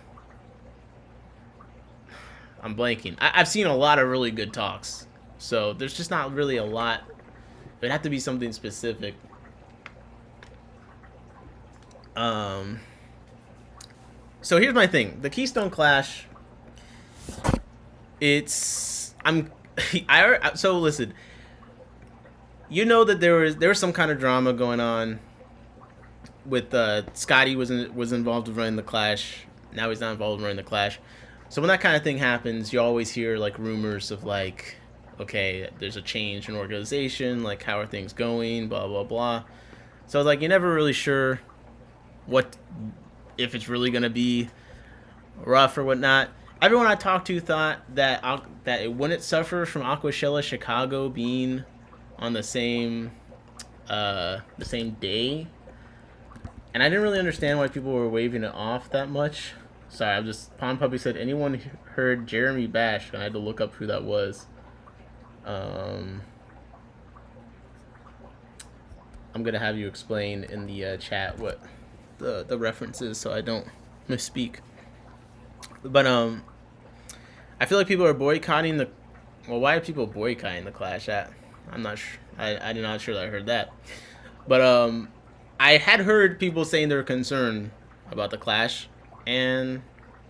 I'm blanking. I've seen a lot of really good talks. So there's just not really a lot. It'd have to be something specific. So here's my thing. The Keystone Clash. So listen. You know that there was some kind of drama going on with Scotty was involved with running the Clash. Now he's not involved in running the Clash. So when that kind of thing happens, you always hear like rumors of like, okay, there's a change in organization, like how are things going, blah blah blah. So like you're never really sure if it's really gonna be rough or whatnot. Everyone I talked to thought that it wouldn't suffer from Aquashella Chicago being on the same day, and I didn't really understand why people were waving it off that much. Sorry, Pond Puppy said, anyone heard Jeremy Bash? And I had to look up who that was. I'm going to have you explain in the chat what the reference is so I don't misspeak. But I feel like people are boycotting the... Well, why are people boycotting the Clash? I'm not sure. I'm not sure that I heard that. But I had heard people saying they're concerned about the Clash. And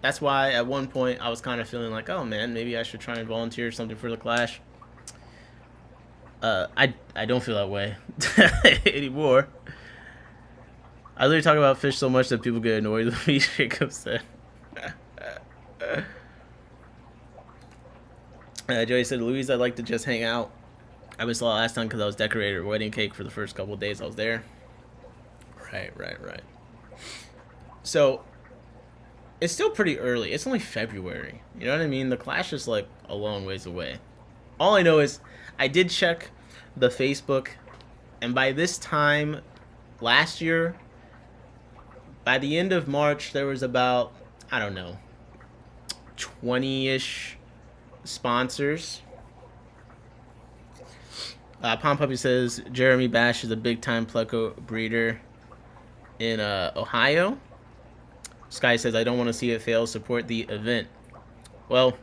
that's why at one point I was kind of feeling like, oh man, maybe I should try and volunteer something for the Clash. I don't feel that way anymore. I literally talk about fish so much that people get annoyed with me, Jacob said. Joey said, Louise, I'd like to just hang out. I missed a lot last time because I was decorating a wedding cake for the first couple of days I was there. Right. So... It's still pretty early. It's only February. You know what I mean? The Clash is like a long ways away. All I know is I did check the Facebook, and by this time last year, by the end of March, there was about, I don't know, 20-ish sponsors. Pom Puppy says Jeremy Bash is a big-time pleco breeder in Ohio. Sky says, I don't want to see it fail. Support the event. Well,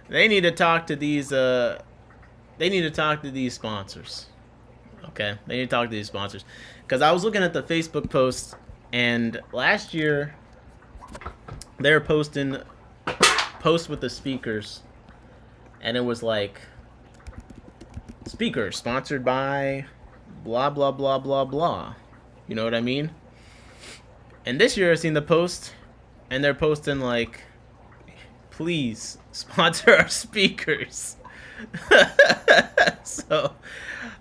they need to talk to these sponsors. Okay? They need to talk to these sponsors. Because I was looking at the Facebook post, and last year they were posting posts with the speakers, and it was like, speaker sponsored by blah, blah, blah, blah, blah. You know what I mean? And this year I've seen the post, and they're posting like, please sponsor our speakers. So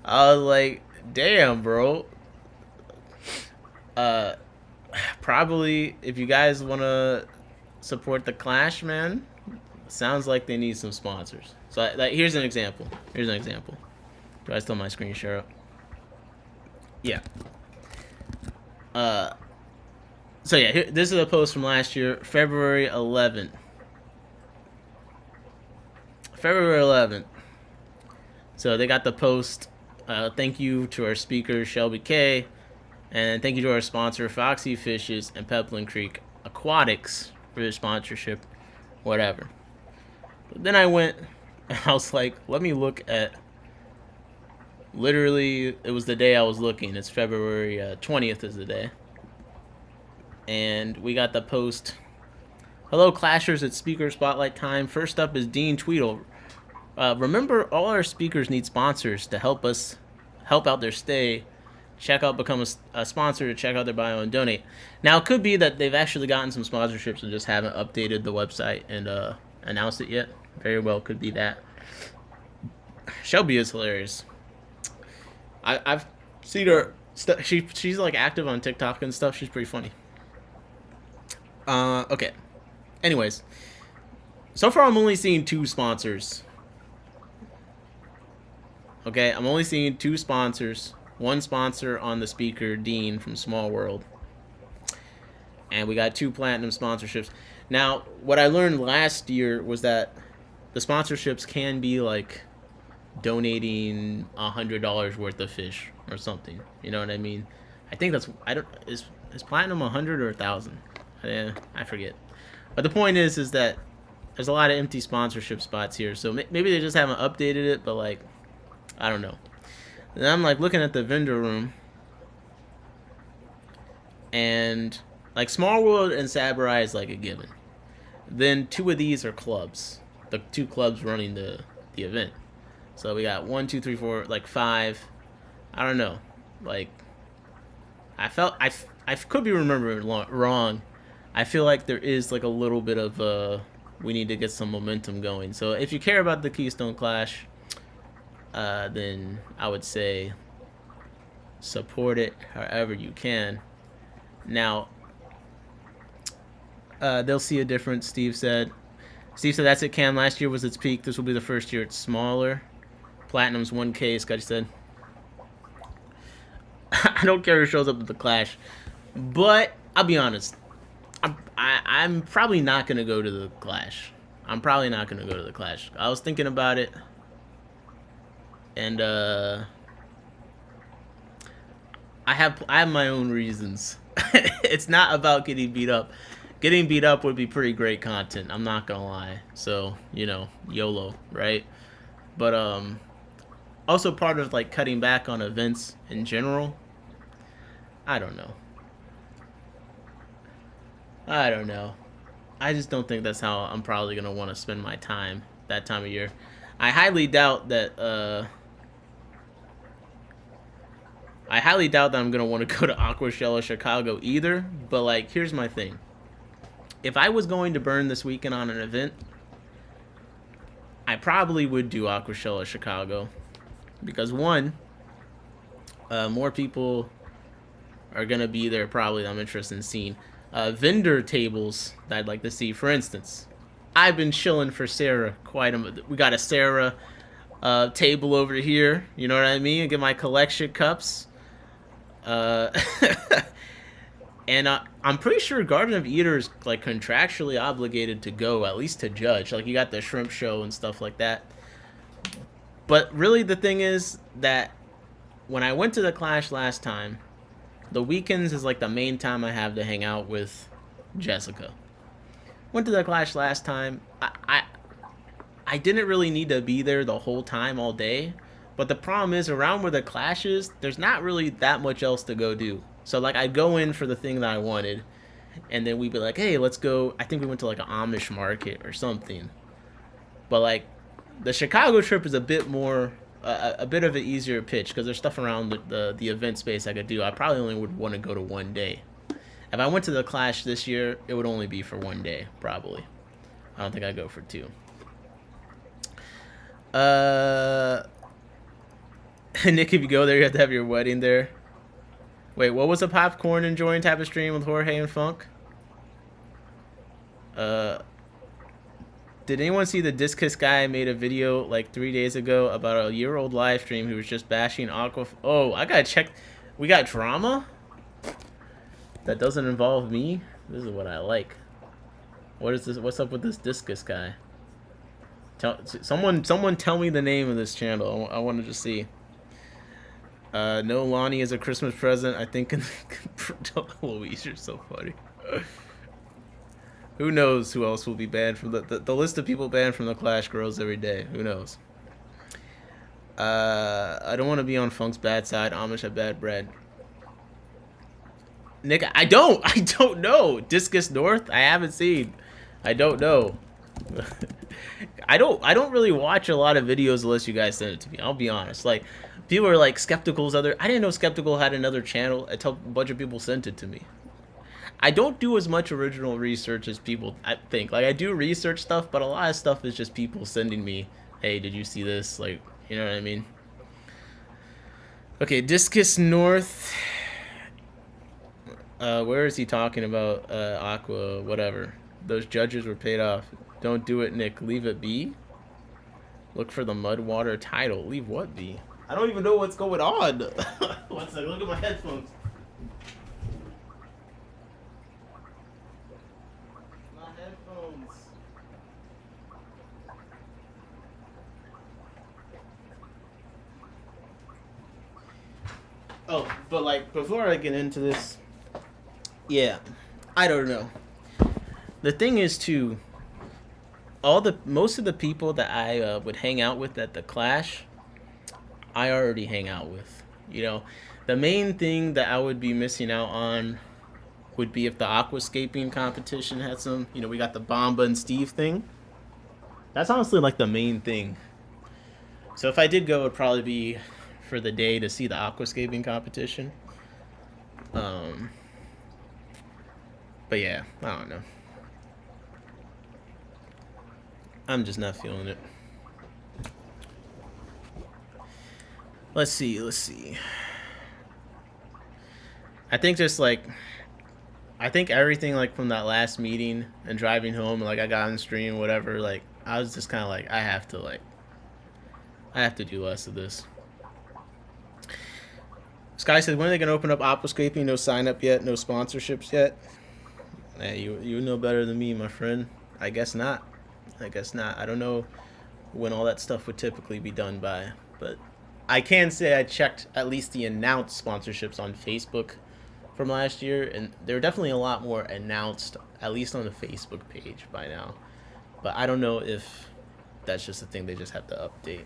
I was like, damn, bro. Probably if you guys want to support the Clash, man, sounds like they need some sponsors. So like, here's an example. Do I still have my screen share up? Yeah. So yeah, this is a post from last year, February 11th. February 11th. So they got the post. Thank you to our speaker, Shelby K. And thank you to our sponsor, Foxy Fishes and Pepperland Creek Aquatics, for their sponsorship. Whatever. But then I went, and I was like, let me look at. Literally, it was the day I was looking. It's February 20th is the day. And we got the post. Hello, Clashers, it's Speaker Spotlight time. First up is Dean Tweedle. Remember, all our speakers need sponsors to help out their stay. Check out, become a sponsor to check out their bio and donate. Now, it could be that they've actually gotten some sponsorships and just haven't updated the website and announced it yet. Very well could be that. Shelby is hilarious. I've seen her. She's like active on TikTok and stuff. She's pretty funny. Okay. Anyways, so far I'm only seeing 2 sponsors. Okay, I'm only seeing 2 sponsors. One sponsor on the speaker, Dean from Small World. And we got 2 platinum sponsorships. Now, what I learned last year was that the sponsorships can be like donating $100 worth of fish or something. You know what I mean? I think that's is platinum 100 or 1,000? I forget. But the point is that there's a lot of empty sponsorship spots here. So maybe they just haven't updated it, but like, I don't know. And I'm like looking at the vendor room, and like Small World and Saburai is like a given. Then 2 of these are clubs. The 2 clubs running the event. So we got 1, 2, 3, 4, like 5. I don't know. Like, I could be remembering wrong. I feel like there is like a little bit of we need to get some momentum going. So if you care about the Keystone Clash, then I would say support it however you can. Now, they'll see a difference, Steve said. Steve said that's it, Cam. Last year was its peak. This will be the first year it's smaller. Platinum's 1K, Scotty said. I don't care who shows up at the Clash. But I'll be honest. I'm probably not going to go to the Clash. I was thinking about it. And I have my own reasons. It's not about getting beat up. Getting beat up would be pretty great content, I'm not gonna lie. So, you know, YOLO, right? But also part of like cutting back on events in general. I don't know. I just don't think that's how I'm probably gonna want to spend my time that time of year. I highly doubt that I'm gonna want to go to Aqua Shell or Chicago either. But like, here's my thing. If I was going to burn this weekend on an event, I probably would do Aqua Shell or Chicago. Because one, more people are going to be there probably that I'm interested in seeing. Vendor tables that I'd like to see. For instance, I've been chilling for Sarah we got a Sarah table over here. You know what I mean? I get my collection cups. And I'm pretty sure Garden of Eaters like contractually obligated to go, at least to judge. Like, you got the shrimp show and stuff like that. But really the thing is that when I went to the Clash last time, the weekends is like the main time I have to hang out with Jessica. Went to the Clash last time. I didn't really need to be there the whole time all day. But the problem is, around where the Clash is, there's not really that much else to go do. So, like, I'd go in for the thing that I wanted, and then we'd be like, hey, let's go. I think we went to, like, an Amish market or something. But, like, the Chicago trip is a bit more, a bit of an easier pitch, because there's stuff around the event space I could do. I probably only would want to go to one day. If I went to the Clash this year, it would only be for one day, probably. I don't think I'd go for 2. Nick, if you go there, you have to have your wedding there. Wait, what was a popcorn enjoying type of stream with Jorge and Funk? Did anyone see the Discus guy made a video like 3 days ago about a year-old live stream who was just bashing Aqua? Oh, I gotta check. We got drama? that doesn't involve me. This is what I like. What is this? What's up with this discus guy? Someone tell me the name of this channel. I wanted to see. No, Lonnie is a Christmas present. I think. Louise, you're so funny. Who knows who else will be banned from the list of people banned from the Clash grows every day. Who knows? I don't want to be on Funk's bad side. Amish have bad bread. Nick, I don't know. Discus North, I haven't seen. I don't know. I don't really watch a lot of videos unless you guys send it to me. I'll be honest. Like, people are like Skeptical's other. I didn't know Skeptical had another channel until a bunch of people sent it to me. I don't do as much original research as people I think. Like, I do research stuff, but a lot of stuff is just people sending me, hey, did you see this? Like, you know what I mean? Okay, Discus North. Where is he talking about? Aqua, whatever. Those judges were paid off. Don't do it, Nick. Leave it be. Look for the Mudwater title. Leave what be? I don't even know what's going on. One second. Look at my headphones. My headphones. Oh, but like, before I get into this, yeah, I don't know. The thing is, too, most of the people that I would hang out with at the Clash, I already hang out with. You know, the main thing that I would be missing out on would be if the aquascaping competition had some, you know, we got the Bomba and Steve thing. That's honestly like the main thing. So if I did go, it would probably be for the day to see the aquascaping competition. But yeah, I don't know. I'm just not feeling it. Let's see. I think everything like from that last meeting and driving home, like I got on stream, whatever, like I was just kind of like, I have to do less of this. Sky says, when are they going to open up aquascaping? No sign up yet, no sponsorships yet. Hey, you know better than me, my friend. I guess not. I don't know when all that stuff would typically be done by, but I can say I checked at least the announced sponsorships on Facebook from last year, and there are definitely a lot more announced, at least on the Facebook page by now. But I don't know if that's just a thing they just have to update.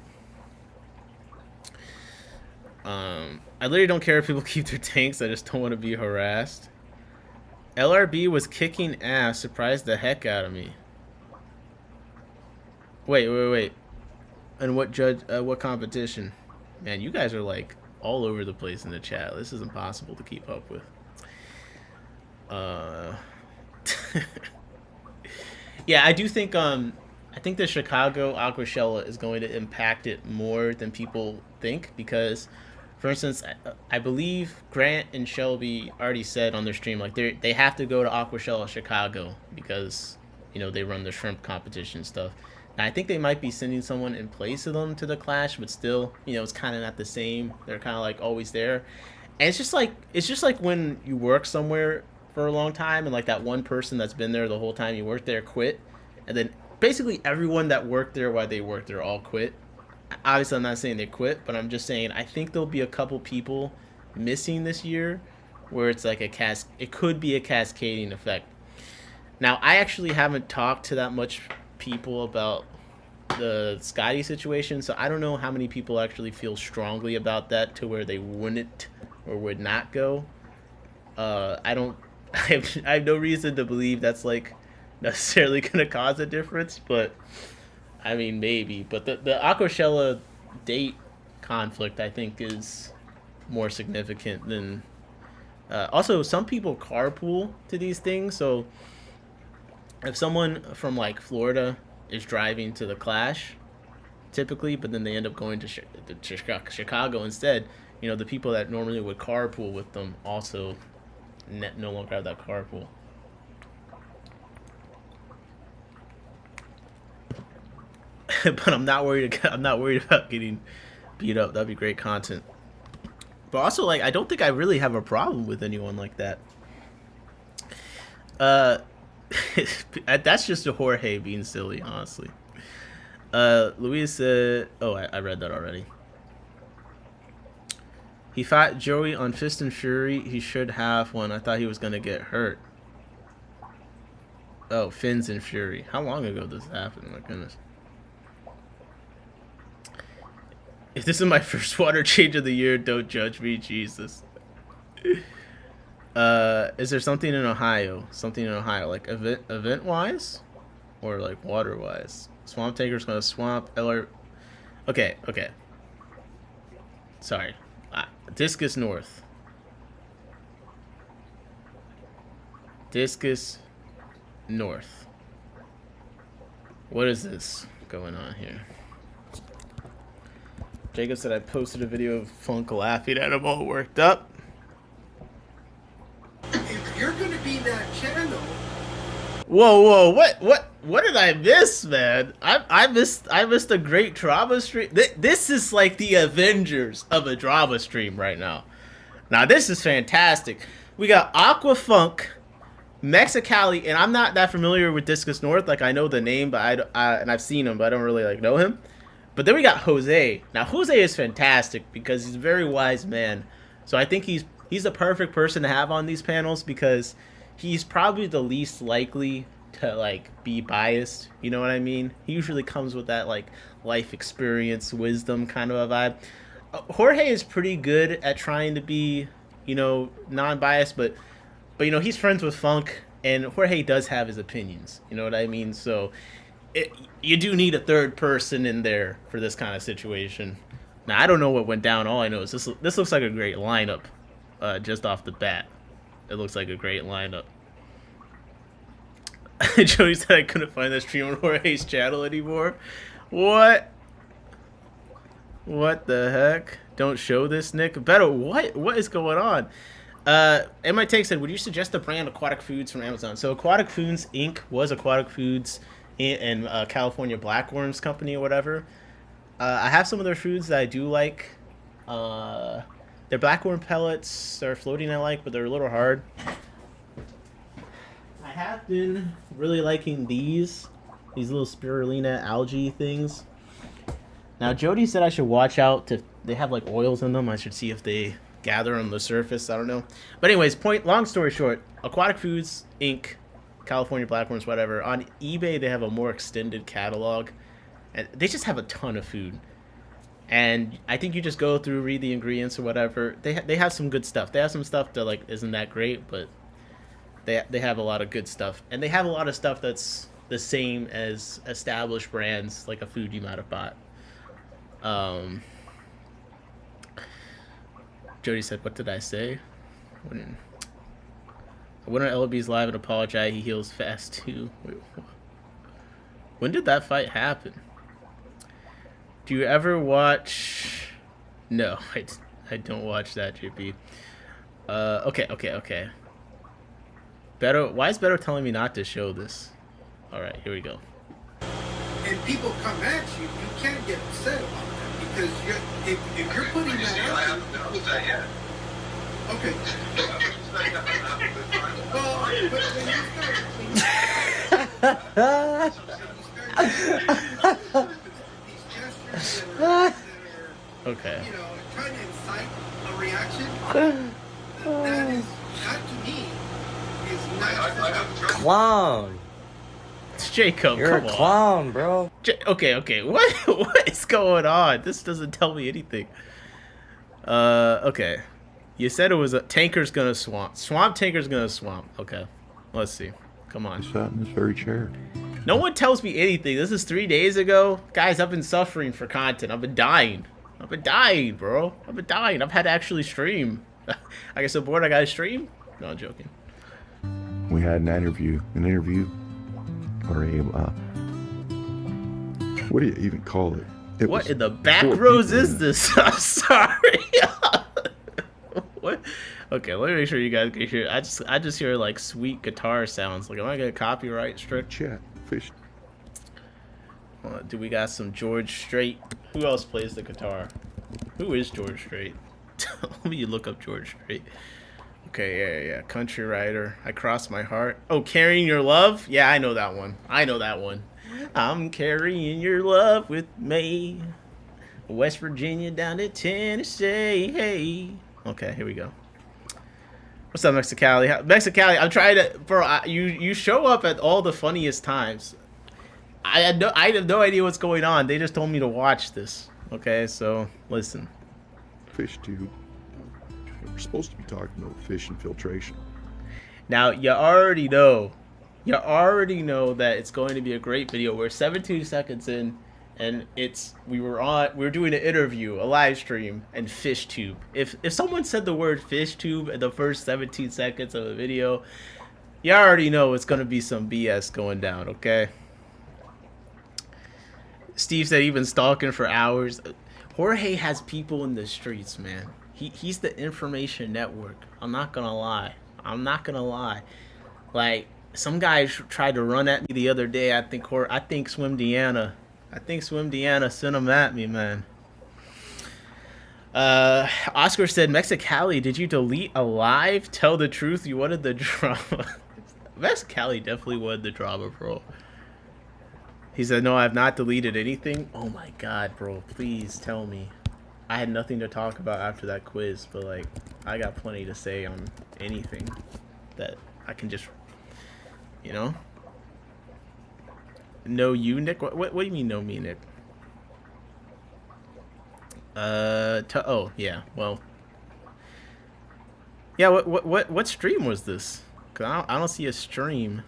I literally don't care if people keep their tanks. I just don't want to be harassed. LRB was kicking ass, surprised the heck out of me. Wait. And what competition? Man, you guys are like all over the place in the chat. This is impossible to keep up with. Yeah, I do think I think the Chicago Aquashella is going to impact it more than people think, because for instance, I believe Grant and Shelby already said on their stream, like they have to go to Aquashella Chicago because, you know, they run the shrimp competition stuff. And I think they might be sending someone in place of them to the Clash, but still, you know, it's kind of not the same. They're kind of like always there. And it's just like when you work somewhere for a long time and like that one person that's been there the whole time you worked there quit, and then basically everyone that worked there while they worked there all quit. Obviously, I'm not saying they quit, but I'm just saying I think there'll be a couple people missing this year where it's like it could be a cascading effect. Now, I actually haven't talked to that much people about the Scotty situation, so I don't know how many people actually feel strongly about that to where they wouldn't or would not go. I have no reason to believe that's like necessarily going to cause a difference, but I mean, maybe. But the Aquashella date conflict, I think, is more significant than... also, some people carpool to these things. So if someone from, like, Florida is driving to the Clash, typically, but then they end up going to Chicago instead, you know, the people that normally would carpool with them also no longer have that carpool. But I'm not worried about getting beat up. That'd be great content. But also, like, I don't think I really have a problem with anyone like that. Uh, that's just a Jorge being silly, honestly. Luis said, oh, I read that already. He fought Joey on Fist and Fury. He should have one. I thought he was going to get hurt. Oh, Fins and Fury. How long ago did this happen? My goodness. If this is my first water change of the year, don't judge me, Jesus. Is there something in Ohio? Something in Ohio, like event wise, or like water wise? Swamp Tanker's gonna swamp LR. Okay. Sorry, Discus North. Discus North. What is this going on here? Jacob said I posted a video of Funk laughing at him all worked up. If you're gonna be that channel. Whoa, what did I miss, man? I missed a great drama stream. This is like the Avengers of a drama stream right now. Now this is fantastic. We got Aqua Funk, Mexicali, and I'm not that familiar with Discus North. Like I know the name, but and I've seen him, but I don't really like know him. But then we got Jose. Now Jose is fantastic because he's a very wise man. So I think he's the perfect person to have on these panels because he's probably the least likely to like be biased. You know what I mean? He usually comes with that like life experience, wisdom kind of a vibe. Jorge is pretty good at trying to be, you know, non-biased, but you know, he's friends with Funk and Jorge does have his opinions. You know what I mean? So you do need a third person in there for this kind of situation. Now, I don't know what went down. All I know is this looks like a great lineup just off the bat. It looks like a great lineup. Joey said I couldn't find that stream on Jorge's channel anymore. What? What the heck? Don't show this, Nick. Beto, what is going on? And my take said, would you suggest the brand Aquatic Foods from Amazon? So Aquatic Foods Inc. was Aquatic Foods and California Blackworms Company or whatever. I have some of their foods that I do like. Their blackworm pellets are floating I like, but they're a little hard. I have been really liking these little spirulina algae things. Now Jody said I should watch out to they have like oils in them. I should see if they gather on the surface. I don't know. But anyways, long story short, Aquatic Foods Inc. California Blackworms, whatever. On eBay, they have a more extended catalog, and they just have a ton of food. And I think you just go through, read the ingredients or whatever. They have some good stuff. They have some stuff that like isn't that great, but they have a lot of good stuff, and they have a lot of stuff that's the same as established brands, like a food you might have bought. Jody said, "What did I say?" I went on LB's live and apologize. He heals fast too. Wait, when did that fight happen? Do you ever watch? No, I don't watch that, JP. Okay. Beto, why is Beto telling me not to show this? All right, here we go. And people come at you, you can't get upset about that because if you're putting that out. I haven't been upset yet. Okay. Well, but when you start these gestures that are, okay. You know, trying to incite a reaction, that to me is not clown. Jacob, you're come a clown, on. Bro. Okay. What is going on? This doesn't tell me anything. Okay. You said it was a tanker's gonna swamp. Swamp tanker's gonna swamp. Okay. Let's see. Come on. I sat in this very chair. No one tells me anything. This is 3 days ago. Guys, I've been suffering for content. I've been dying, bro. I've been dying. I've had to actually stream. I get so bored I gotta stream. No, I'm joking. We had an interview, or a, what do you even call it? What in the back rows is this? I'm sorry. What? Okay, let me make sure you guys can hear. I just hear like sweet guitar sounds. Like, am I gonna copyright strike? Chat fish. Do we got some George Strait? Who else plays the guitar? Who is George Strait? Let me look up George Strait. Okay, yeah. Country Rider. I crossed my heart. Oh, carrying your love? Yeah, I know that one. I'm carrying your love with me. West Virginia down to Tennessee. Hey. Okay, here we go. What's up, Mexicali? Mexicali, I'm trying to, bro. You show up at all the funniest times. I have no idea what's going on. They just told me to watch this. Okay, so listen. Fish tube. We're supposed to be talking about fish infiltration. Now you already know that it's going to be a great video. We're 17 seconds in, and we're doing an interview, a live stream, and fish tube. If someone said the word fish tube in the first 17 seconds of a video, you already know it's gonna be some BS going down. Okay. Steve said he's been stalking for hours. Jorge has people in the streets, man. He's the information network. I'm not gonna lie. Like, some guy tried to run at me the other day. I think Swim Deanna sent him at me, man. Oscar said, Mexicali, did you delete a live? Tell the truth, you wanted the drama. Mexicali definitely wanted the drama, bro. He said, no, I have not deleted anything. Oh my god, bro, please tell me. I had nothing to talk about after that quiz, but like, I got plenty to say on anything that I can just, you know? Know you, Nick? What do you mean know me, Nick? Oh, yeah, well. Yeah, what stream was this? Cause I don't see a stream.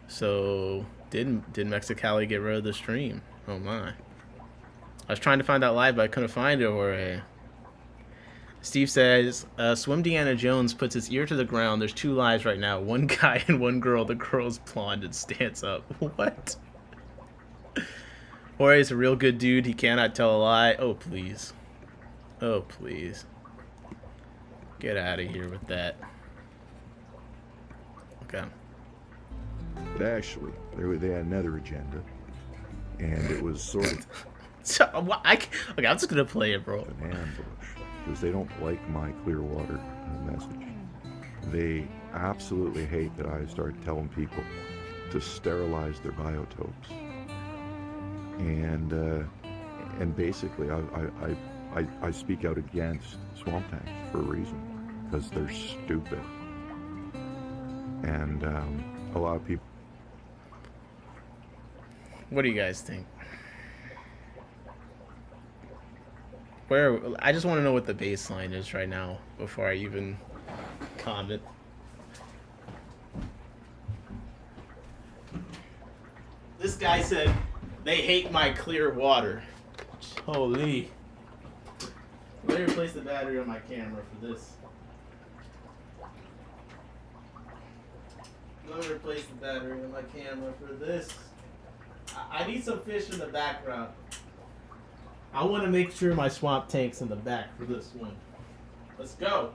So, did Mexicali get rid of the stream? Oh my. I was trying to find that live, but I couldn't find it. Or Steve says, Swim Deanna Jones puts his ear to the ground. There's two lives right now. One guy and one girl. The girl's blonde and stands up. What? Jorge's a real good dude. He cannot tell a lie. Oh, please. Oh, please. Get out of here with that. Okay. But actually, they had another agenda, and it was sort of So, okay, I'm just gonna play it, bro. an ambush, because they don't like my Clearwater message. They absolutely hate that I started telling people to sterilize their biotopes, and basically I speak out against swamp tanks for a reason, because they're stupid, and a lot of people. What do you guys think? I just want to know what the baseline is right now before I even comment. This guy said they hate my clear water. Holy. Let me replace the battery on my camera for this. Let me replace the battery on my camera for this. I need some fish in the background. I want to make sure my swamp tank's in the back for this one. Let's go.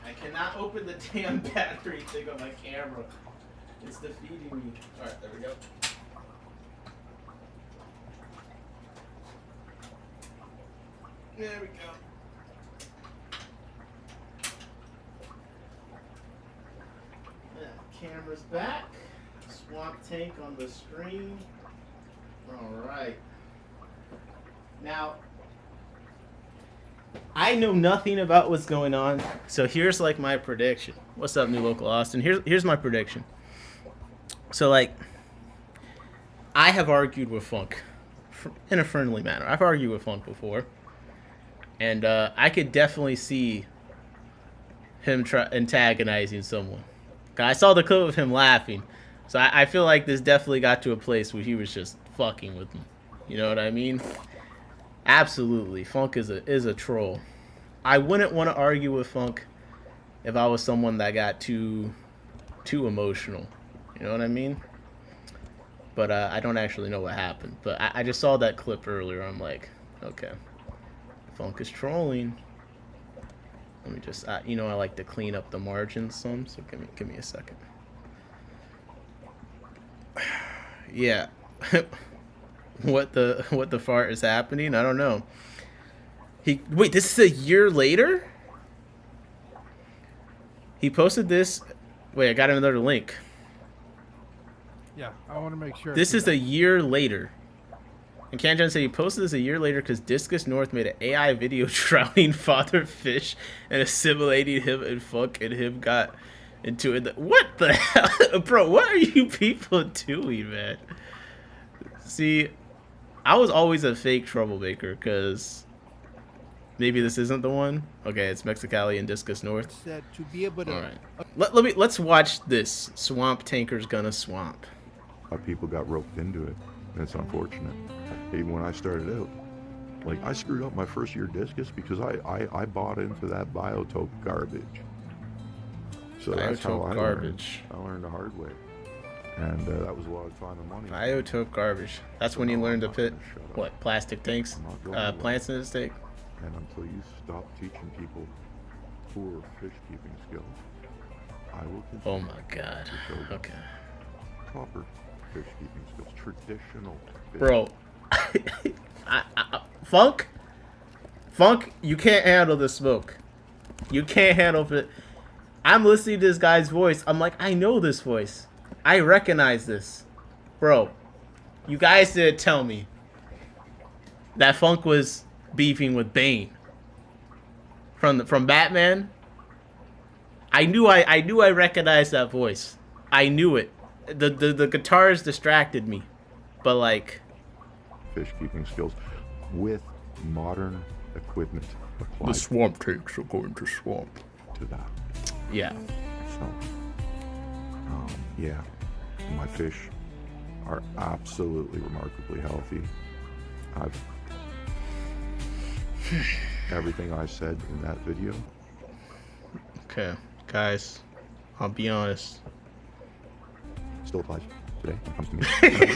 I cannot open the damn battery thing on my camera. It's defeating me. Alright, there we go. There we go. Camera's back. Swamp tank on the screen. Alright. Now, I know nothing about what's going on, so here's like my prediction. What's up, New Local Austin? Here's my prediction. So like, I have argued with Funk in a friendly manner. I've argued with Funk before, and I could definitely see him antagonizing someone. I saw the clip of him laughing, so I feel like this definitely got to a place where he was just fucking with me. You know what I mean? Absolutely, Funk is a troll. I wouldn't want to argue with Funk if I was someone that got too emotional. You know what I mean? But I don't actually know what happened. But I just saw that clip earlier. I'm like, okay, Funk is trolling. Let me just, I like to clean up the margins some, so give me a second. Yeah. What the fart is happening? I don't know. Wait, this is a year later? He posted this. Wait, I got another link. Yeah, I want to make sure. This is a year later. And Kanjan said he posted this a year later because Discus North made an AI video drowning father fish and assimilating him and fucking him got into it. What the hell? Bro, what are you people doing, man? See, I was always a fake troublemaker because maybe this isn't the one. Okay, it's Mexicali and Discus North. Said to be able to. All right. Let's watch this. Swamp Tanker's gonna swamp. People got roped into it. And it's unfortunate. Even when I started out, like I screwed up my first year discus because I bought into that biotope garbage. So that's how I learned the hard way. And that was a lot of time and money. Biotope garbage. That's when you learn to put, what, plastic tanks, plants in the tank? And until you stop teaching people poor fish keeping skills, I will continue. Oh my god. Okay. Proper fish keeping skills. Traditional fish. Bro. Funk, you can't handle the smoke. You can't handle it. I'm listening to this guy's voice. I'm like, I know this voice. I recognize this. Bro, you guys didn't tell me that Funk was beefing with Bane from Batman. I knew I recognized that voice. I knew it. The guitars distracted me. But like, fish keeping skills with modern equipment applied. The swamp tanks are going to swamp. To that. Yeah. So, yeah, my fish are absolutely remarkably healthy. Everything I said in that video. Okay, guys, I'll be honest. Still applies today when it comes to me.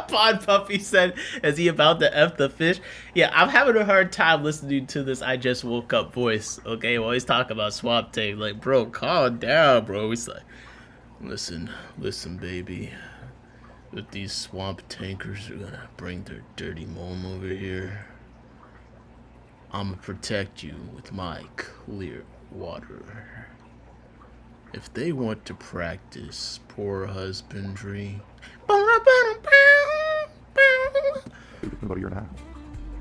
Pod Puppy said, is he about to F the fish? Yeah, I'm having a hard time listening to this I just woke up voice, okay? While he's talking about swamp tank. Like, bro, calm down, bro. He's like, listen, baby. If these swamp tankers are gonna bring their dirty mom over here, I'm gonna protect you with my clear water. If they want to practice poor husbandry, about a year and a half.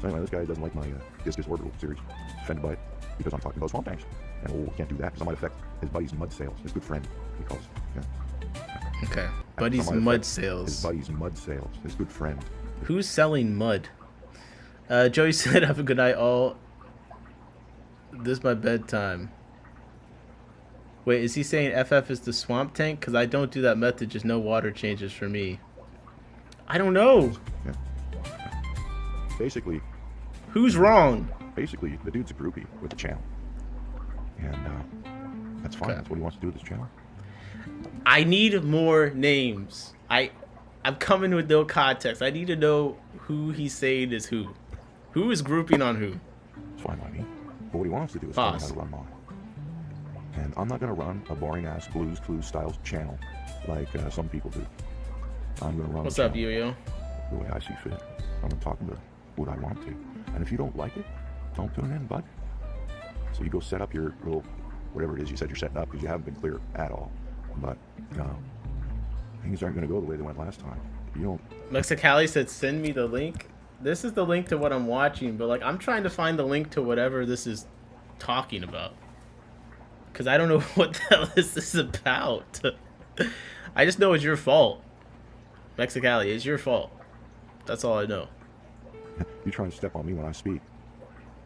So anyway, this guy doesn't like my Discus Orbital series. Offended by it because I'm talking about swamp tanks. And we can't do that because I might affect his buddy's mud sales. His good friend, he calls. Yeah. Okay. Buddy's mud sales. His buddy's mud sales. His good friend. Who's selling mud? Joey said, have a good night all. This is my bedtime. Wait, is he saying FF is the swamp tank? Because I don't do that method, just no water changes for me. I don't know. Yeah. Basically. Who's wrong? Basically, the dude's a groupie with the channel. And that's fine. Okay. That's what he wants to do with his channel. I need more names. I'm coming with no context. I need to know who he's saying is who. Who is grouping on who? It's fine by me. But what he wants to do is tell me how to run mine. And I'm not going to run a boring-ass Blues Clues style channel like some people do. I'm going to run. What's up, Yo-Yo? The way I see fit. I'm going to talk about what I want to. And if you don't like it, don't tune in, bud. So you go set up your little, whatever it is you said you're setting up, because you haven't been clear at all. But things aren't going to go the way they went last time. You don't. Mexicali said, send me the link. This is the link to what I'm watching, but like I'm trying to find the link to whatever this is talking about. Because I don't know what the hell this is about. I just know it's your fault. Mexicali, it's your fault. That's all I know. You trying to step on me when I speak.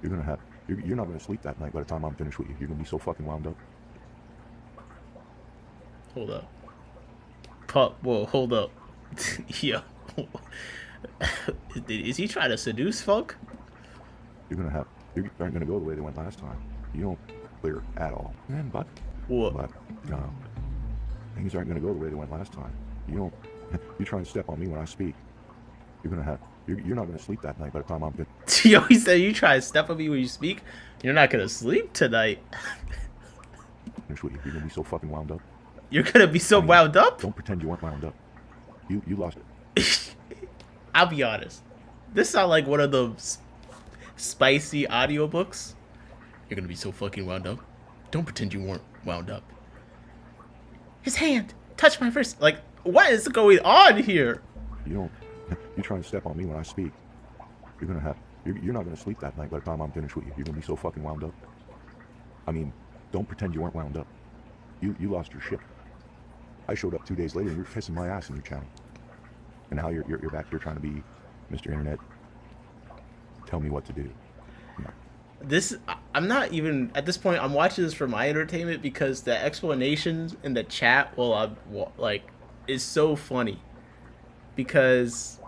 You're not gonna sleep that night by the time I'm finished with you. You're gonna be so fucking wound up. Hold up. Whoa, hold up. Yo. Is he trying to seduce Funk? You aren't gonna go the way they went last time. You don't clear at all. Man, but what? But things aren't gonna go the way they went last time. You trying to step on me when I speak. You're not gonna sleep that night by the time I'm finished. Yo, he said you try to step on me when you speak. You're not gonna sleep tonight. You're gonna be so fucking wound up. You're gonna be so wound up? Don't pretend you weren't wound up. You lost it. I'll be honest. This sounds like one of those spicy audiobooks. You're gonna be so fucking wound up. Don't pretend you weren't wound up. His hand touched my wrist. Like, what is going on here? You don't. You're trying to step on me when I speak. You're gonna have. You're not gonna sleep that night by the time I'm finished with you. You're gonna be so fucking wound up. I mean, don't pretend you weren't wound up. You lost your shit. I showed up 2 days later and you're kissing my ass in your channel. And now you're back here trying to be Mr. Internet. Tell me what to do. No. This, I'm not even at this point. I'm watching this for my entertainment because the explanations in the chat, like, is so funny. Because,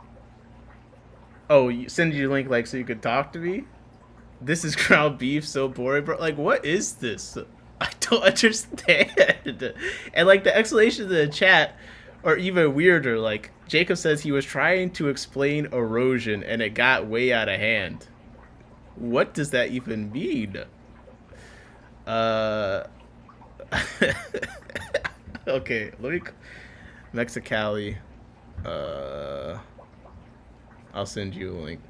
oh, send you a link like so you could talk to me. This is ground beef, so boring, bro. Like, what is this? I don't understand. And like the explanations in the chat are even weirder. Like Jacob says he was trying to explain erosion and it got way out of hand. What does that even mean? Okay, let me Mexicali. I'll send you a link.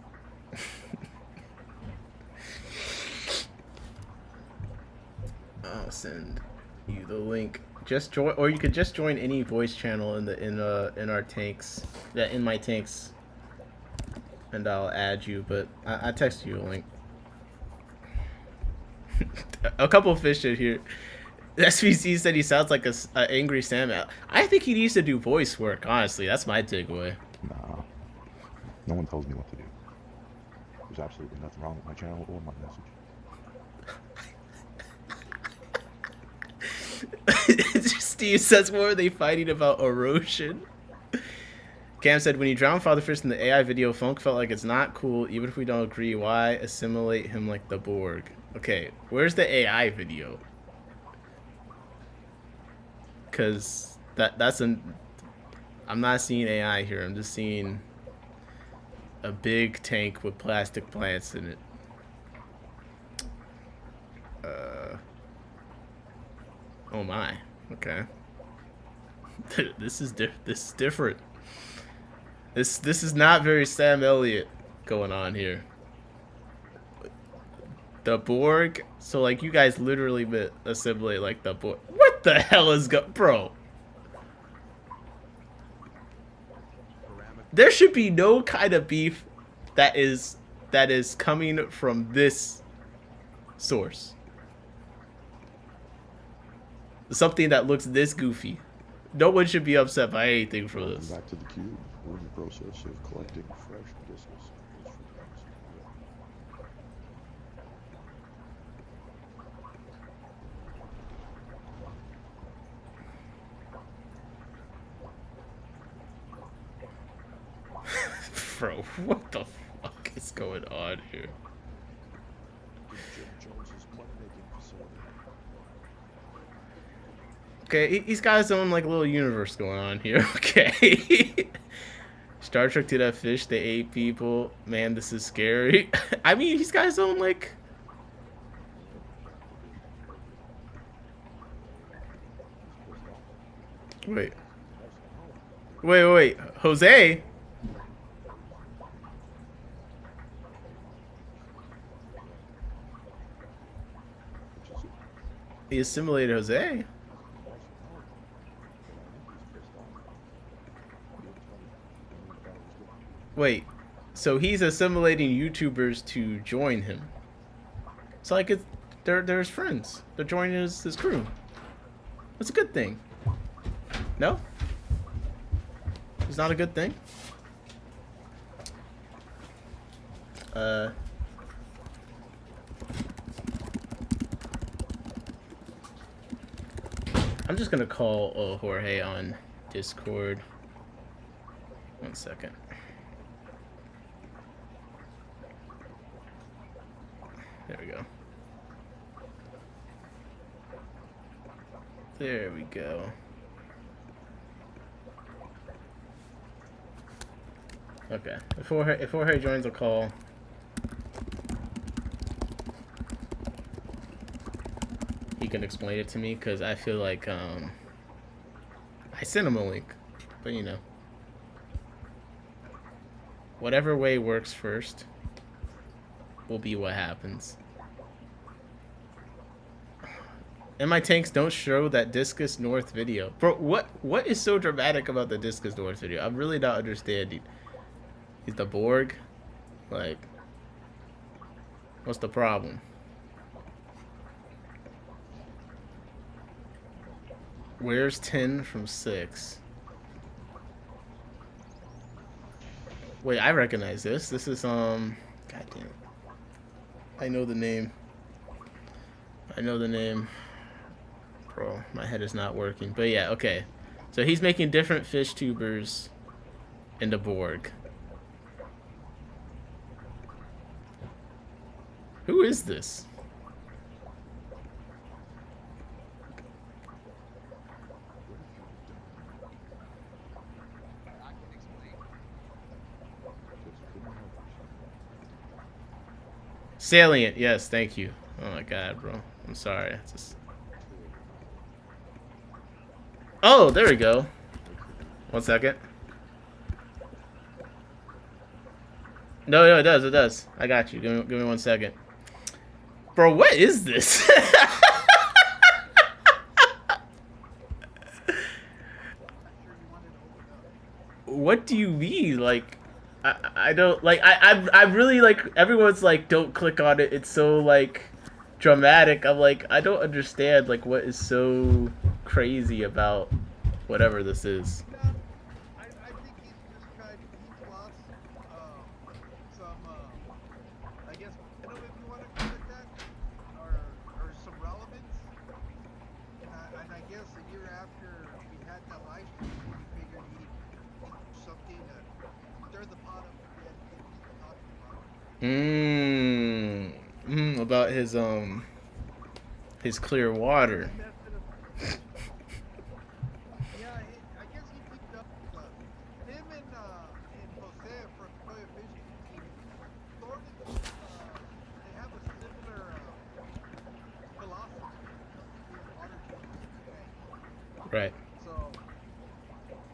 I'll send you the link. Just join, or you could just join any voice channel in our tanks. Yeah, in my tanks, and I'll add you. But I text you a link. A couple of fish in here. SVC said he sounds like a angry Sam. I think he needs to do voice work. Honestly, that's my takeaway. Nah. No one tells me what to do. There's absolutely nothing wrong with my channel or my message. Steve says, what were they fighting about? Erosion? Cam said, when you drown Father Fist in the AI video, Funk felt like it's not cool, even if we don't agree. Why assimilate him like the Borg? Okay, where's the AI video? Because I'm not seeing AI here. I'm just seeing a big tank with plastic plants in it. Oh my. Okay. This is different. This is not very Sam Elliott going on here. The Borg. So like you guys literally assimilate like the Borg. What the hell is bro? There should be no kind of beef that is coming from this source. Something that looks this goofy. No one should be upset by anything from this. Back to the cube. We're in the process of collecting fresh discs. Bro, what the fuck is going on here? Okay, he's got his own like little universe going on here. Okay. Star Trek to that fish, they ate people. Man, this is scary. I mean, he's got his own like. Wait. Jose? He assimilated Jose? Wait, so he's assimilating YouTubers to join him. It's like they're his friends. They're joining his crew. That's a good thing. No? It's not a good thing? I'm just gonna call Jorge on Discord. 1 second. There we go. There we go. Okay. If Jorge joins the call, he can explain it to me because I feel like I sent him a link, but you know. whatever way works first will be what happens. And my tanks don't show that Discus North video. Bro, what is so dramatic about the Discus North video? I'm really not understanding. He's the Borg? Like, what's the problem? Where's 10 from 6? Wait, I recognize this. This is, God damn. I know the name. I know the name. Bro, my head is not working. But yeah, okay. So he's making different fish tubers in the Borg. Who is this? Salient, yes, thank you. Oh my god, bro. I'm sorry. It's just... Oh, there we go. 1 second. No, it does. I got you. Give me 1 second. Bro, what is this? What do you mean? Like, I don't like. I really like. Everyone's like, don't click on it. It's so like dramatic. I'm like, I don't understand. Like, what is so crazy about whatever this is? I think he's just trying to keep lost some, I guess, I don't know if you want to call it that, or some relevance. And I guess a year after we had that live stream, we figured he'd do something to stir the pot up again, get people talking about it. About his clear water. Yeah, I guess he picked up him and Jose from Aquarium Fishkeeper sort of they have a similar philosophy with water treatment. Right.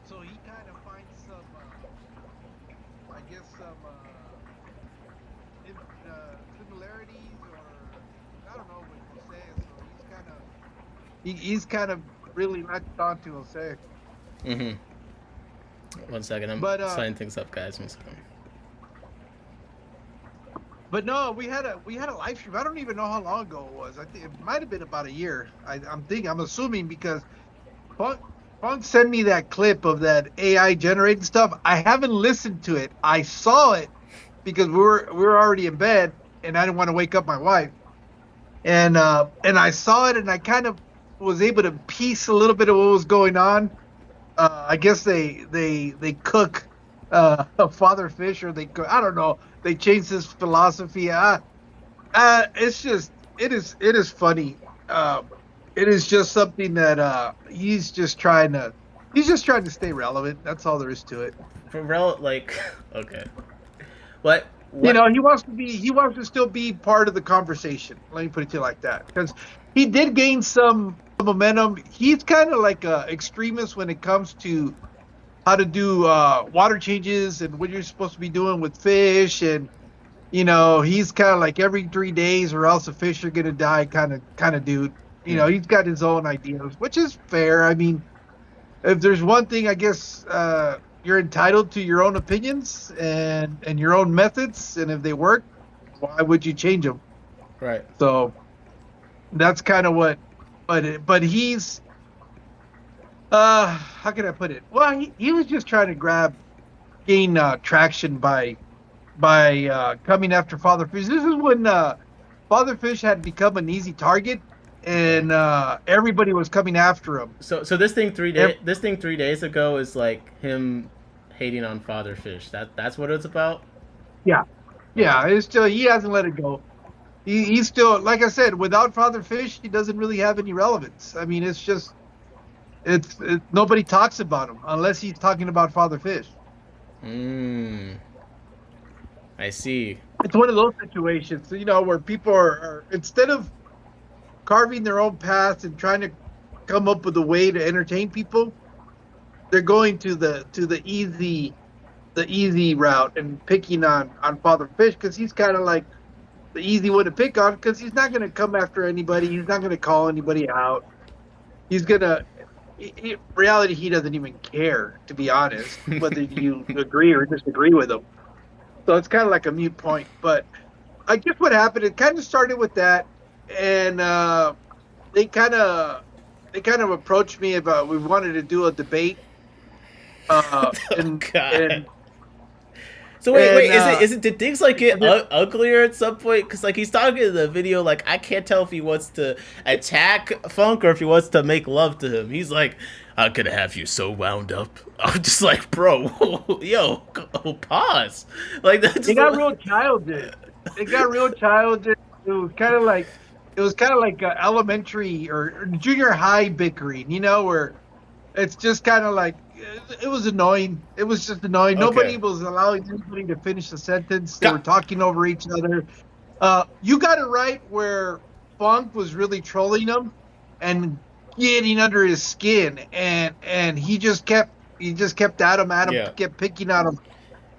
So he kind of finds some I guess some similarities, or I don't know, with Jose. So he's kind of really latched on to Jose. Mm-hmm. 1 second, I'm signing things up, guys. 1 second. But no, we had a live stream. I don't even know how long ago it was. I think it might have been about a year. I'm assuming, because Funk sent me that clip of that AI generated stuff. I haven't listened to it. I saw it because we were already in bed and I didn't want to wake up my wife. And I saw it and I kind of was able to piece a little bit of what was going on. I guess they cook father fish, or I don't know. They changed his philosophy. It's just it is funny. It is just something that he's just trying to stay relevant. That's all there is to it. Like, okay. What? You know, he wants to still be part of the conversation. Let me put it to you like that, because he did gain some momentum. He's kind of like a extremist when it comes to how to do water changes and what you're supposed to be doing with fish, and you know, he's kind of like every 3 days or else the fish are gonna die kind of dude. You know, he's got his own ideas, which is fair. I mean, if there's one thing, I guess you're entitled to your own opinions and your own methods, and if they work, why would you change them? Right. So that's kind of what. But he's how can I put it? Well, he was just trying to gain traction by coming after Father Fish. This is when Father Fish had become an easy target, and everybody was coming after him. So this thing 3 days ago is like him hating on Father Fish. That's what it's about. Yeah. It's still, he hasn't let it go. He's still, like I said, without Father Fish, he doesn't really have any relevance. I mean, it's just nobody talks about him unless he's talking about Father Fish. I see. It's one of those situations, you know, where people are instead of carving their own path and trying to come up with a way to entertain people, they're going to the easy the easy route and picking on Father Fish because he's kind of like the easy one to pick on because he's not going to come after anybody. He's not going to call anybody out. He's going to, in reality, he doesn't even care, to be honest, whether you agree or disagree with him. So it's kind of like a mute point. But I guess what happened, it kind of started with that. And they kind of approached me about we wanted to do a debate. And so wait, is it did things like get uglier at some point? Because like he's talking in the video, like I can't tell if he wants to attack Funk or if he wants to make love to him. He's like, I'm gonna have you so wound up. I'm just like, bro, yo, pause. Like that. It got real childish. It got real childish. It was kind of like elementary or junior high bickering, you know, where it's just kind of like. It was annoying. It was just annoying. Okay. Nobody was allowing anybody to finish the sentence. They were talking over each other. You got it right where Funk was really trolling him and getting under his skin, and he just kept at him, kept picking at him.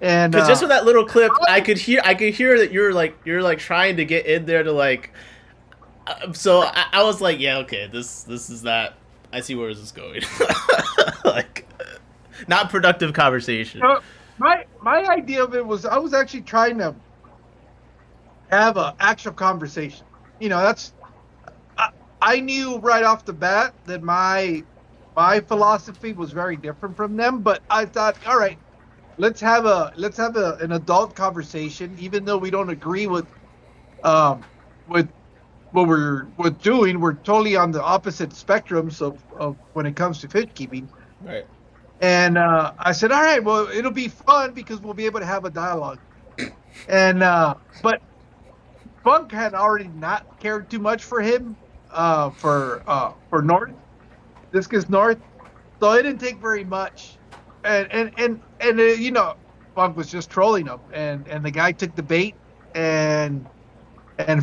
And because just with that little clip, I could hear that you're like trying to get in there to like. So I was like, yeah, okay, this is that. I see where this is going. Like, not productive conversation. My idea of it was I was actually trying to have an actual conversation. You know, I knew right off the bat that my philosophy was very different from them, but I thought, all right, let's have an adult conversation, even though we don't agree with what we're doing. We're totally on the opposite spectrums of when it comes to fish keeping. Right. And I said, all right, well, it'll be fun because we'll be able to have a dialogue. And but Funk had already not cared too much for him for North. Discus North. So it didn't take very much. And you know, Funk was just trolling him, and the guy took the bait, and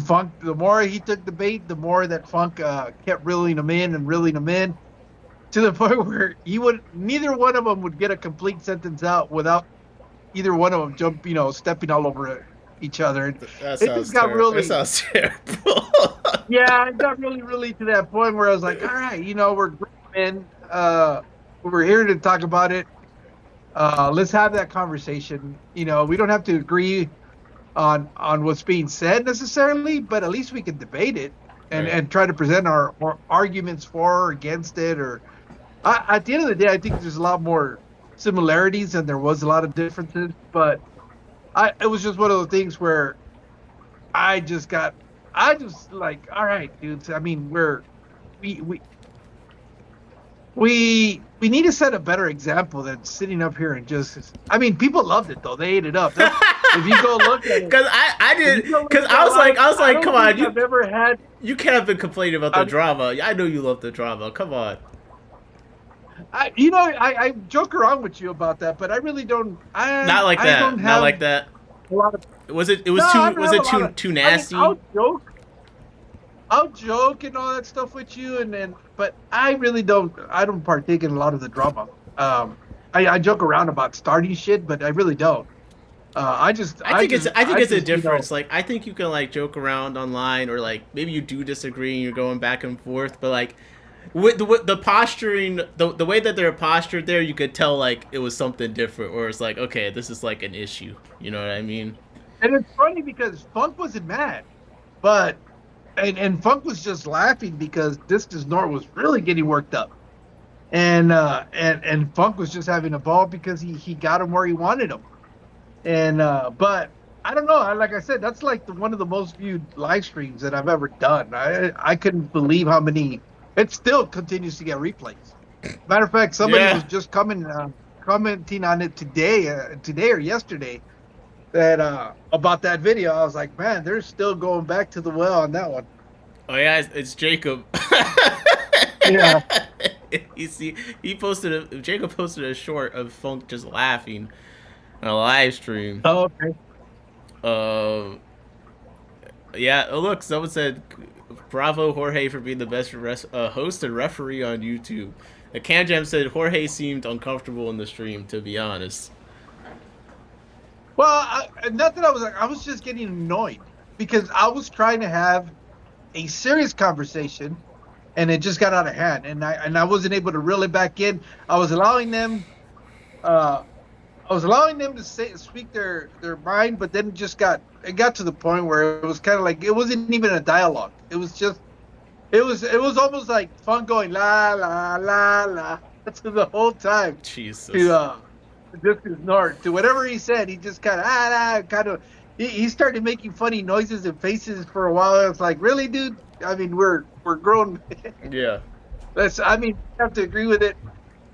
Funk, the more he took the bait, the more that Funk kept reeling him in, to the point where neither one of them would get a complete sentence out without either one of them stepping all over each other. That sounds terrible. That sounds terrible. Yeah, it got really to that point where I was like, all right, you know, we're great men. We're here to talk about it. Let's have that conversation. You know, we don't have to agree on what's being said necessarily, but at least we can debate it and try to present our arguments for or against it. Or at the end of the day, I think there's a lot more similarities than there was a lot of differences. But it was just one of the things where I just like, all right, dudes. I mean, we need to set a better example than sitting up here and just. I mean, people loved it though. They ate it up. If you go look at it, because I did, because I was like, come on, you can't have been complaining about the drama. I know you love the drama. Come on. I joke around with you about that, but I really don't. Not like that. Not like that. A lot of. Was it too nasty? I mean, I'll joke and all that stuff with you, but I really don't. I don't partake in a lot of the drama. I joke around about starting shit, but I really don't. I think it's a difference. Like, I think you can like joke around online, or like maybe you do disagree and you're going back and forth, but like with the posturing, the way that they're postured there, you could tell like it was something different, or it's like, okay, this is like an issue. You know what I mean? And it's funny because Funk wasn't mad, but and Funk was just laughing because Discus North was really getting worked up, and Funk was just having a ball because he got him where he wanted him. And but I don't know. Like I said, that's like one of the most viewed live streams that I've ever done. I couldn't believe how many. It still continues to get replays. Matter of fact, somebody was just commenting on it today or yesterday, that about that video. I was like, man, they're still going back to the well on that one. Oh yeah, it's Jacob. Yeah. You see, Jacob posted a short of Funk just laughing on a live stream. Oh, okay. Yeah. Oh, look, someone said, "Bravo, Jorge, for being the best host and referee on YouTube." Cam Jam said Jorge seemed uncomfortable in the stream. To be honest, Not that I was just getting annoyed because I was trying to have a serious conversation, and it just got out of hand, and I wasn't able to reel it back in. I was allowing them, to speak their mind, but then it got to the point where it was kind of like it wasn't even a dialogue. It was almost like fun going la la la la to the whole time. Jesus. Just ignore to whatever he said. He just kind of he started making funny noises and faces for a while. I was like, really, dude? I mean, we're grown. Yeah. I have to agree with it,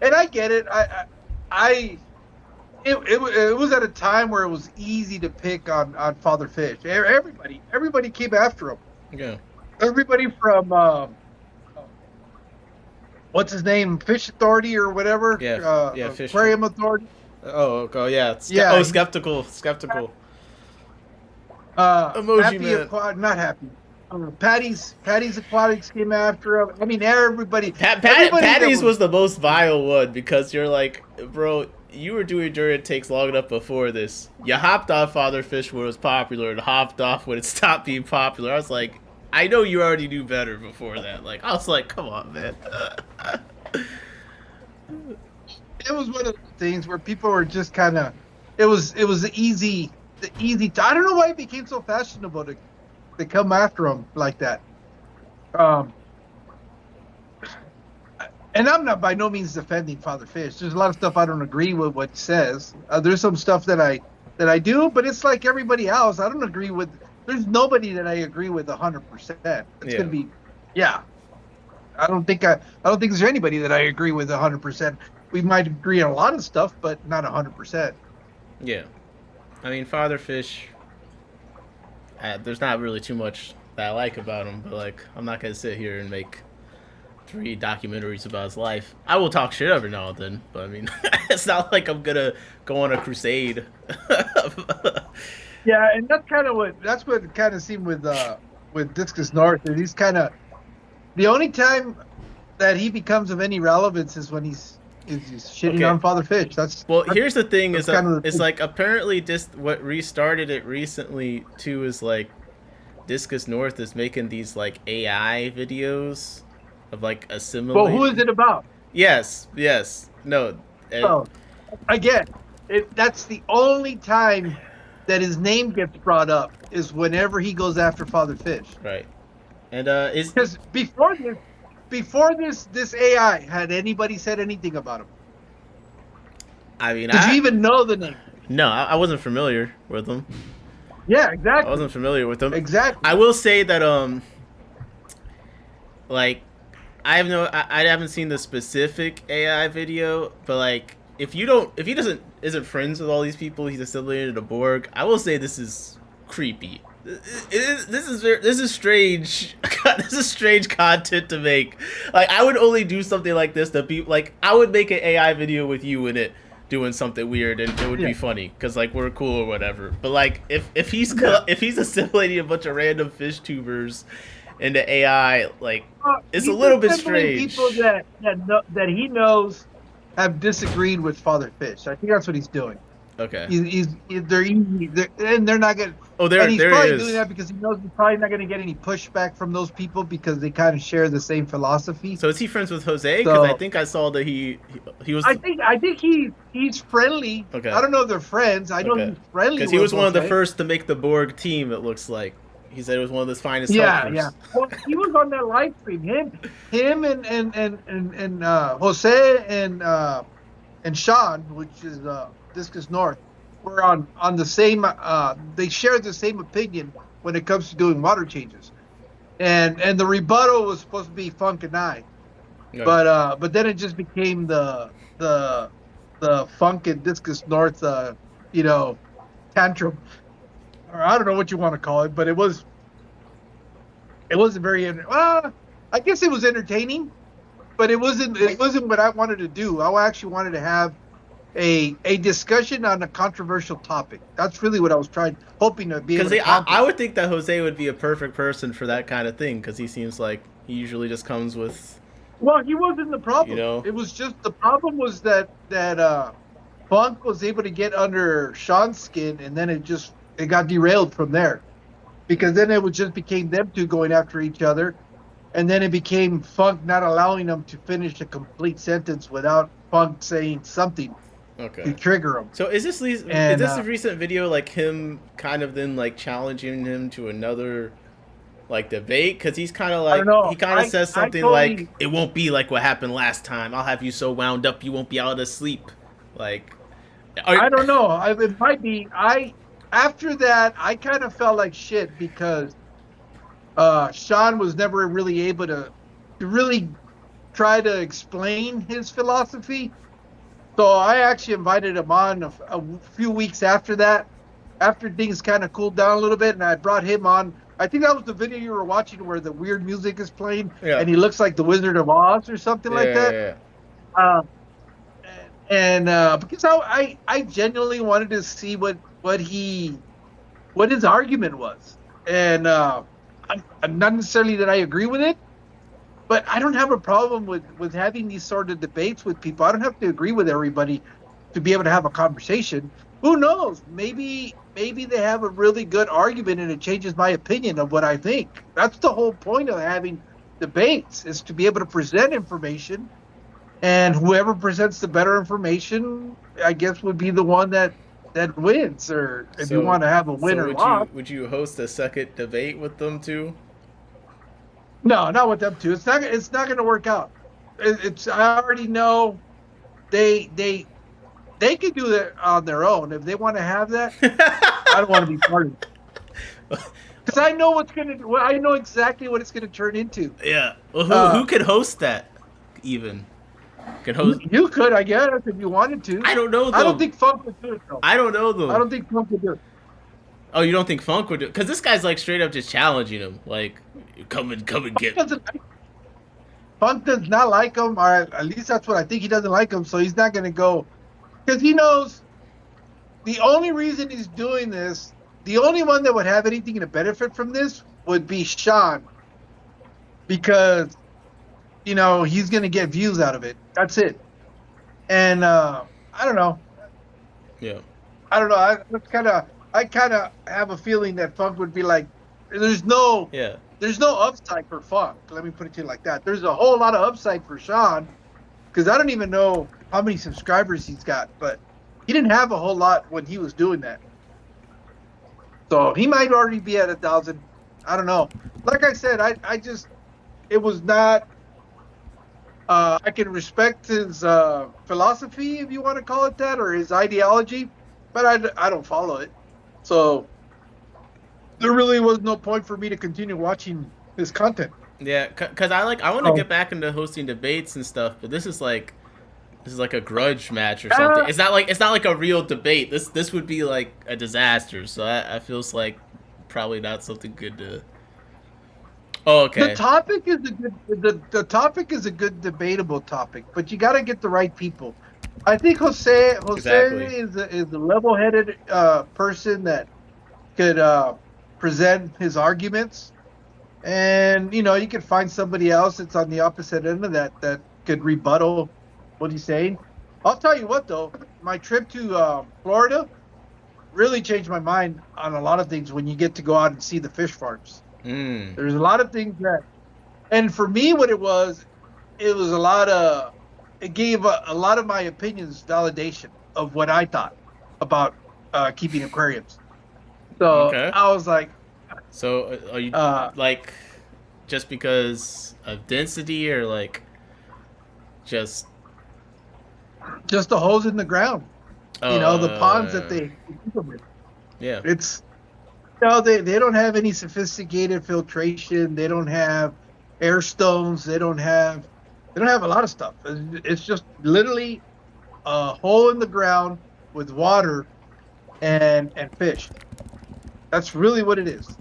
and I get it. It was at a time where it was easy to pick on Father Fish. Everybody came after him. Yeah. Everybody from what's his name, Fish Authority or whatever. Yeah. Fish Aquarium Authority. Oh yeah. Yeah. Skeptical. Emoji Happy Man. Not happy. Patty's Aquatics came after him. I mean, everybody. Patty's was the most vile one because you're like, bro, you were doing During Takes long enough before this. You hopped off Father Fish when it was popular and hopped off when it stopped being popular. I was like, I know you already knew better before that. Like, I was like, come on, man. It was one of the things where people were just kind of. It was the easy. I don't know why it became so fashionable to come after him like that. And I'm not by no means defending Father Fish. There's a lot of stuff I don't agree with what he says. There's some stuff that I do, but it's like everybody else. I don't agree with. There's nobody that I agree with 100%. It's gonna be, yeah. I don't think there's anybody that I agree with 100%. We might agree on a lot of stuff, but not 100%. Yeah, I mean, Father Fish. There's not really too much that I like about him, but like, I'm not gonna sit here and make 3 documentaries about his life. I will talk shit every now and then, but I mean, it's not like I'm gonna go on a crusade. Yeah, and that's what it kind of seemed with Discus North. He's kind of the only time that he becomes of any relevance is when he's shitting on Father Fish. Here's the thing: is kind it's like apparently what restarted it recently too is like Discus North is making these like AI videos of like assimilating. Well, who is it about? Yes, no. Again, that's the only time that his name gets brought up is whenever he goes after Father Fish. Right, and is because before this AI, had anybody said anything about him? I mean, did you even know the name? No, I wasn't familiar with him. Yeah, exactly. I wasn't familiar with him. Exactly. I will say that like I haven't seen the specific AI video, but like if he isn't friends with all these people he's assimilated a Borg, I will say this is creepy. This is strange. This is strange content to make. Like, I would only do something like this to be like, I would make an AI video with you in it doing something weird, and it would be funny because like we're cool or whatever. But like if he's assimilating a bunch of random fish tubers into AI, like it's a little bit strange. People that he knows have disagreed with Father Fish. I think that's what he's doing. Okay. They're easy, and they're not gonna. Oh, and he's probably is. doing that because he knows he's probably not going to get any pushback from those people because they kind of share the same philosophy. So is he friends with Jose? Because I think I saw that he was. I think he's friendly. Okay. I don't know if they're friends. I know he's friendly. Because he was one of the first to make the Borg team. It looks like he said it was one of his finest. Yeah. Well, he was on that live stream. Him and Jose and Sean, which is Discus North. Were on the same. They shared the same opinion when it comes to doing water changes, and the rebuttal was supposed to be Funk and I, but then it just became the Funk and Discus North, tantrum, or I don't know what you want to call it, but it wasn't very. I guess it was entertaining, but it wasn't what I wanted to do. I actually wanted to have a discussion on a controversial topic. That's really what I was hoping to be able to accomplish. I would think that Jose would be a perfect person for that kind of thing because he seems like he usually just comes with. Well, he wasn't the problem. It was just the problem was that Funk was able to get under Sean's skin, and then it got derailed from there, because then it just became them two going after each other, and then it became Funk not allowing them to finish a complete sentence without Funk saying something to trigger him. So is this a recent video, like him kind of then like challenging him to another like debate? Because he's kind of like, he kind of says something like, it won't be like what happened last time. I'll have you so wound up you won't be able to sleep. Like, I don't know. It might be. After that, I kind of felt like shit because Sean was never really able to really try to explain his philosophy. So I actually invited him on a few weeks after that, after things kind of cooled down a little bit, and I brought him on. I think that was the video you were watching where the weird music is playing, and he looks like the Wizard of Oz or something like that. Because I genuinely wanted to see what his argument was, and I'm not necessarily that I agree with it, but I don't have a problem with having these sort of debates with people. I don't have to agree with everybody to be able to have a conversation. Who knows? Maybe they have a really good argument and it changes my opinion of what I think. That's the whole point of having debates, is to be able to present information, and whoever presents the better information, I guess, would be the one that wins. Or if you want to have a win or loss. Would you host a second debate with them too? No, not with them too. It's not going to work out. I already know they can do that on their own if they want to have that. I don't want to be part of it, because I know I know exactly what it's gonna turn into. Yeah. Well, who could host that? Even could host. You could, I guess, if you wanted to. I don't know. Though. I don't think Funk would do it though. I don't know though. I don't think Funk would do it. Oh, you don't think Funk would do it? Because this guy's like straight up just challenging him, like, come and get. Funk does not like him, or at least that's what I think. He doesn't like him, so he's not gonna go. Because he knows the only reason he's doing this, the only one that would have anything to benefit from this would be Sean. Because, he's going to get views out of it. That's it. And I don't know. Yeah. I don't know. I kind of have a feeling that Funk would be like, there's no upside for Funk. Let me put it to you like that. There's a whole lot of upside for Sean, because I don't even know how many subscribers he's got, but he didn't have a whole lot when he was doing that. So he might already be at 1,000. I don't know. Like I said, it was not, I can respect his philosophy, if you want to call it that, or his ideology, but I don't follow it. So there really was no point for me to continue watching his content. Yeah, because I want to get back into hosting debates and stuff, but this is like a grudge match or something. It's not like a real debate. This would be like a disaster. So I feels like probably not something good to. Oh, okay. The topic is a good debatable topic, but you got to get the right people. I think Jose is a level-headed person that could present his arguments, and you can find somebody else that's on the opposite end of that could rebuttal what he's saying. I'll tell you what, though, my trip to Florida really changed my mind on a lot of things when you get to go out and see the fish farms. There's a lot of things and for me, what it was a lot of, it gave a lot of my opinions validation of what I thought about keeping aquariums. So I was like, so are you like just because of density, or like just the holes in the ground? The ponds that they keep them in. Yeah, it's they don't have any sophisticated filtration. They don't have air stones. They don't have a lot of stuff. It's just literally a hole in the ground with water and fish. That's really what it is.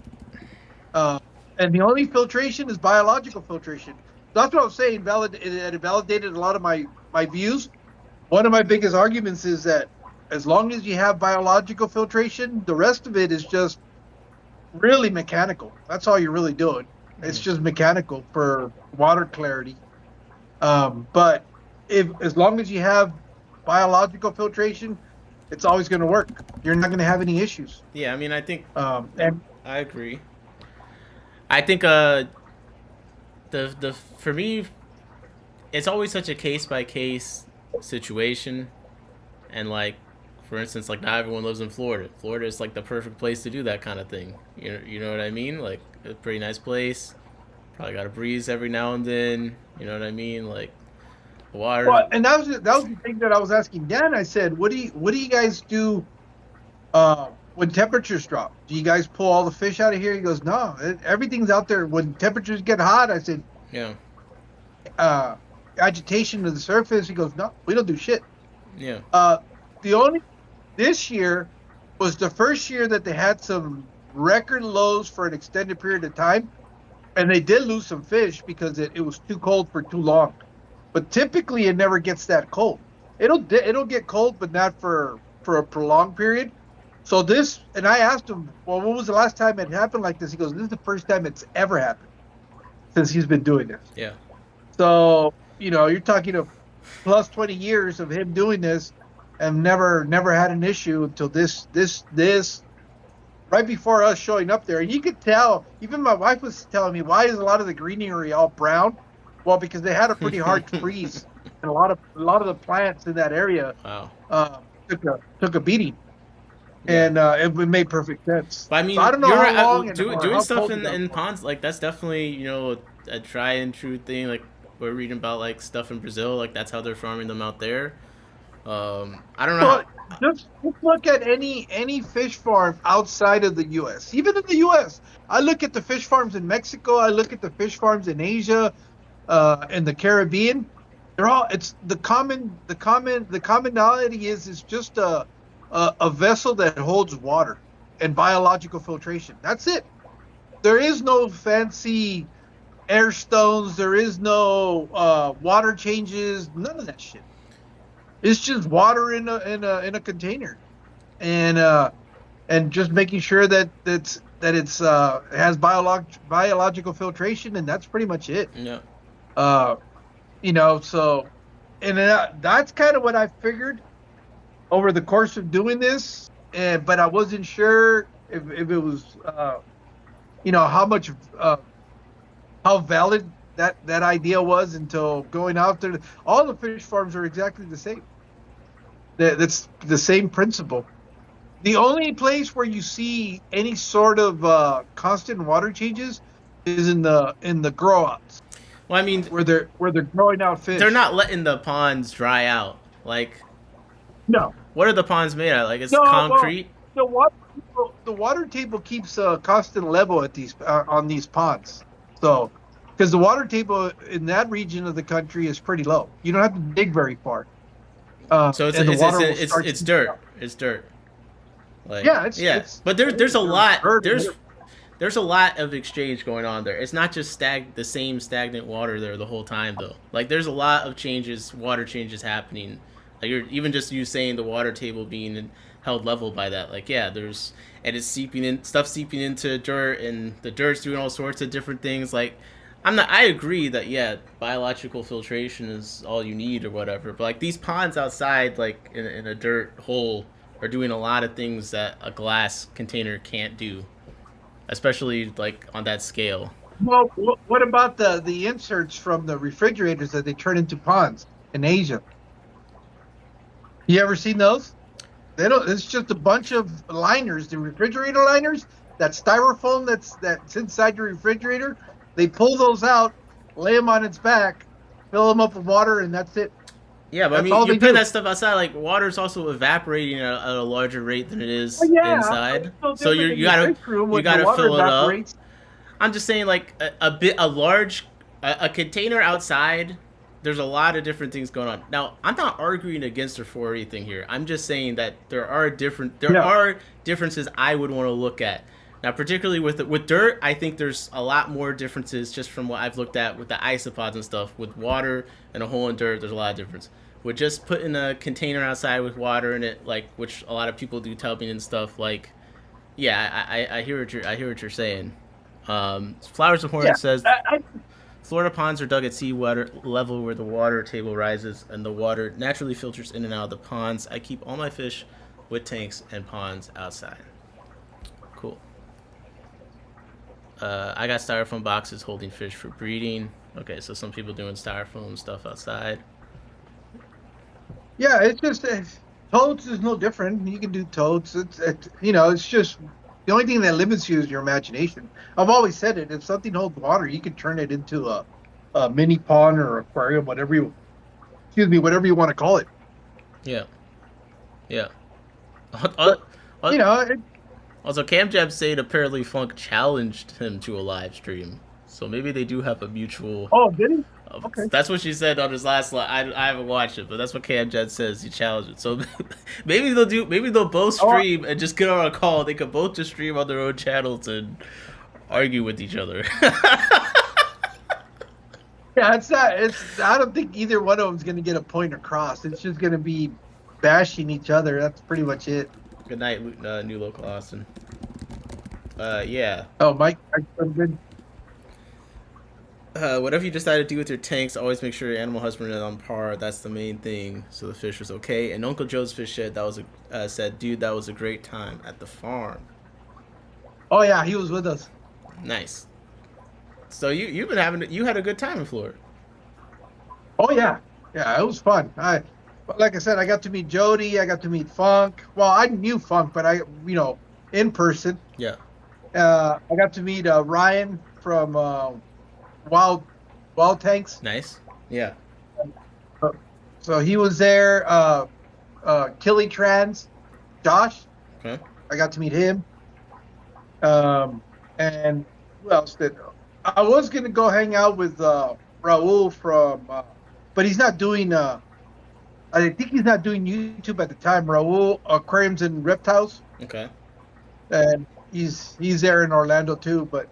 And the only filtration is biological filtration. That's what I was saying. It validated a lot of my views. One of my biggest arguments is that as long as you have biological filtration, the rest of it is just really mechanical. That's all you're really doing. It's just mechanical for water clarity. But as long as you have biological filtration, it's always going to work. You're not going to have any issues. Yeah, I mean, I think And I agree. I think the for me, it's always such a case by case situation, and like, for instance, like not everyone lives in Florida. Florida is like the perfect place to do that kind of thing. You know what I mean? Like a pretty nice place. Probably got a breeze every now and then. You know what I mean? Like water. well, and that was the thing that I was asking Dan. I said, what do you guys do when temperatures drop? Do you guys pull all the fish out of here? He goes, no, everything's out there. When temperatures get hot, I said, Yeah. Agitation of the surface. He goes, no, we don't do shit. Yeah. This year was the first year that they had some record lows for an extended period of time, and they did lose some fish because it was too cold for too long. But typically, it never gets that cold. It'll get cold, but not for a prolonged period. So this, and I asked him, well, when was the last time it happened like this? He goes, this is the first time it's ever happened since he's been doing this. Yeah. So, you're talking of plus 20 years of him doing this and never had an issue until this right before us showing up there. And you could tell, even my wife was telling me, why is a lot of the greenery all brown? Well, because they had a pretty hard freeze, and a lot of the plants in that area took a beating. And it made perfect sense. But I mean, so I don't know how long doing stuff in ponds, like that's definitely a try and true thing. Like we're reading about like stuff in Brazil, like that's how they're farming them out there. I don't know. Just look at any fish farm outside of the U.S. Even in the U.S., I look at the fish farms in Mexico. I look at the fish farms in Asia, and the Caribbean. They're all. It's the commonality is just a vessel that holds water and biological filtration. That's it. There is no fancy air stones. There is no water changes. None of that shit. It's just water in a container, and just making sure that it has biological filtration, and that's pretty much it. Yeah. So, and that's kind of what I figured over the course of doing this, but I wasn't sure if it was, how valid that idea was until going out there. All the fish farms are exactly the same. That's the same principle. The only place where you see any sort of constant water changes is in the grow outs. Well, I mean, where they're growing out fish. They're not letting the ponds dry out. Like, no. What are the ponds made out of? Like, it's concrete. Well, the water table keeps a constant level at these on these ponds. So, because the water table in that region of the country is pretty low, you don't have to dig very far. So it's dirt. It's dirt. Like, but there's a lot. There's a lot of exchange going on there. It's not just the same stagnant water there the whole time though. Like there's a lot of water changes happening. Like even just you saying the water table being held level by that. Like it's seeping into dirt, and the dirt's doing all sorts of different things. Like I agree that biological filtration is all you need or whatever. But like these ponds outside, like in a dirt hole, are doing a lot of things that a glass container can't do. Especially like on that scale. Well, what about the inserts from the refrigerators that they turn into ponds in Asia? You ever seen those? It's just a bunch of liners, the refrigerator liners, that styrofoam that's inside your refrigerator. They pull those out, lay them on its back, fill them up with water, and that's it. Yeah, but I mean, you put that stuff outside, like water's also evaporating at a larger rate than it is inside. So you gotta fill it up. I'm just saying, like a container outside. There's a lot of different things going on. Now, I'm not arguing against or for anything here. I'm just saying that there are differences I would want to look at. Now, particularly with dirt, I think there's a lot more differences just from what I've looked at with the isopods and stuff. With water and a hole in dirt, there's a lot of difference. With just putting a container outside with water in it, like which a lot of people do tubbing and stuff, like I hear what you're saying. Flowers of Hornet says Florida ponds are dug at sea water level where the water table rises and the water naturally filters in and out of the ponds. I keep all my fish with tanks and ponds outside. Cool. I got styrofoam boxes holding fish for breeding. Okay, so some people doing styrofoam stuff outside. Yeah, it's just toads is no different. You can do toads. It's just the only thing that limits you is your imagination. I've always said it. If something holds water, you can turn it into a mini pond or aquarium, whatever you want to call it. Yeah. Yeah. It, Also, Cam Jab said apparently Funk challenged him to a live stream. So maybe they do have a mutual... Oh, did he? Okay. That's what she said on his last live. I haven't watched it, but that's what Cam Jab says. He challenged it. So maybe they'll both stream and just get on a call. They could both just stream on their own channels and argue with each other. Yeah, I don't think either one of them's going to get a point across. It's just going to be bashing each other. That's pretty much it. Good night, New Local Austin. Yeah. Oh, Mike, good. Whatever you decide to do with your tanks, always make sure your animal husbandry is on par. That's the main thing, so the fish was okay. And Uncle Joe's Fish Shed said, dude, that was a great time at the farm. Oh yeah, he was with us. Nice. So you had a good time in Florida. Oh yeah, it was fun. Like I said, I got to meet Jody. I got to meet Funk. Well, I knew Funk, but in person. Yeah. I got to meet Ryan from Wild Tanks. Nice. Yeah. So he was there. Killy Trans, Josh. Okay. I got to meet him. And who else did? I was gonna go hang out with Raul from, but he's not doing. I think he's not doing YouTube at the time. Raul, Aquariums and Reptiles. Okay. And he's there in Orlando too, but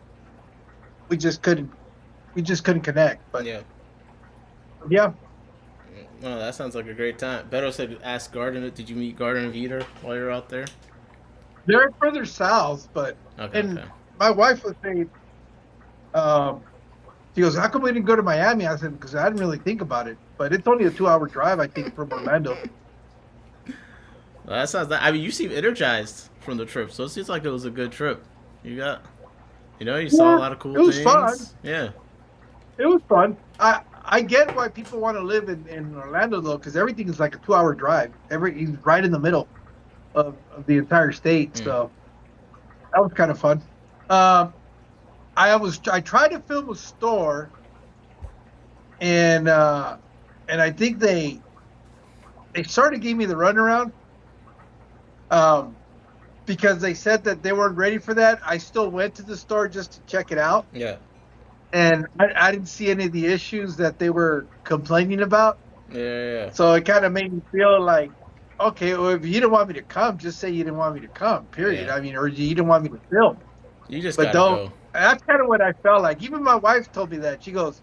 we just couldn't connect. But yeah. Well, that sounds like a great time. Beto said, "Ask Garden. Did you meet Garden of Eater while you're out there?" They're further south, but okay. My wife was saying, she goes, "How come we didn't go to Miami?" I said, "Because I didn't really think about it, but it's only a 2-hour drive, I think, from Orlando." Well, that sounds. I mean, you seem energized from the trip, so it seems like it was a good trip. You saw a lot of cool things. It was fun. Yeah. It was fun. I get why people want to live in Orlando though, because everything is like a 2-hour drive. He's right in the middle of the entire state, so that was kind of fun. I tried to film a store, and I think they sort of gave me the runaround, because they said that they weren't ready for that. I still went to the store just to check it out. Yeah. And I didn't see any of the issues that they were complaining about. Yeah. So it kind of made me feel like, okay, well, if you didn't want me to come, just say you didn't want me to come, period. Yeah. I mean, or you didn't want me to film. You just but gotta don't. go. That's kind of what I felt like. Even my wife told me that. She goes,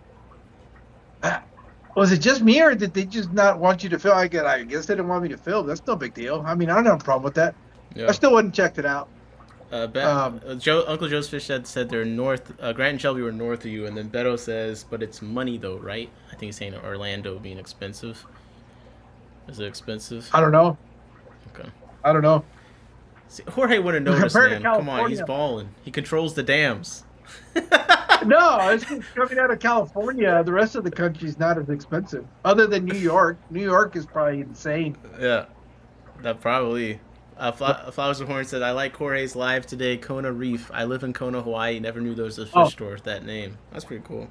was it just me, or did they just not want you to film? I guess they didn't want me to film. That's no big deal. I mean, I don't have a problem with that. Yeah. I still wouldn't checked it out. Uncle Joe's Fish said they're north. Grant and Shelby were north of you, and then Beto says, but it's money though, right? I think he's saying Orlando being expensive. Is it expensive? I don't know. Okay. I don't know. See, Jorge wouldn't notice, man. Come on, he's balling. He controls the dams. No, it's just coming out of California. The rest of the country is not as expensive, other than New York. New York is probably insane. Yeah, that probably. Flowers of Horn said, I like Jorge's live today, Kona Reef. I live in Kona, Hawaii. Never knew there was a fish store with that name. That's pretty cool.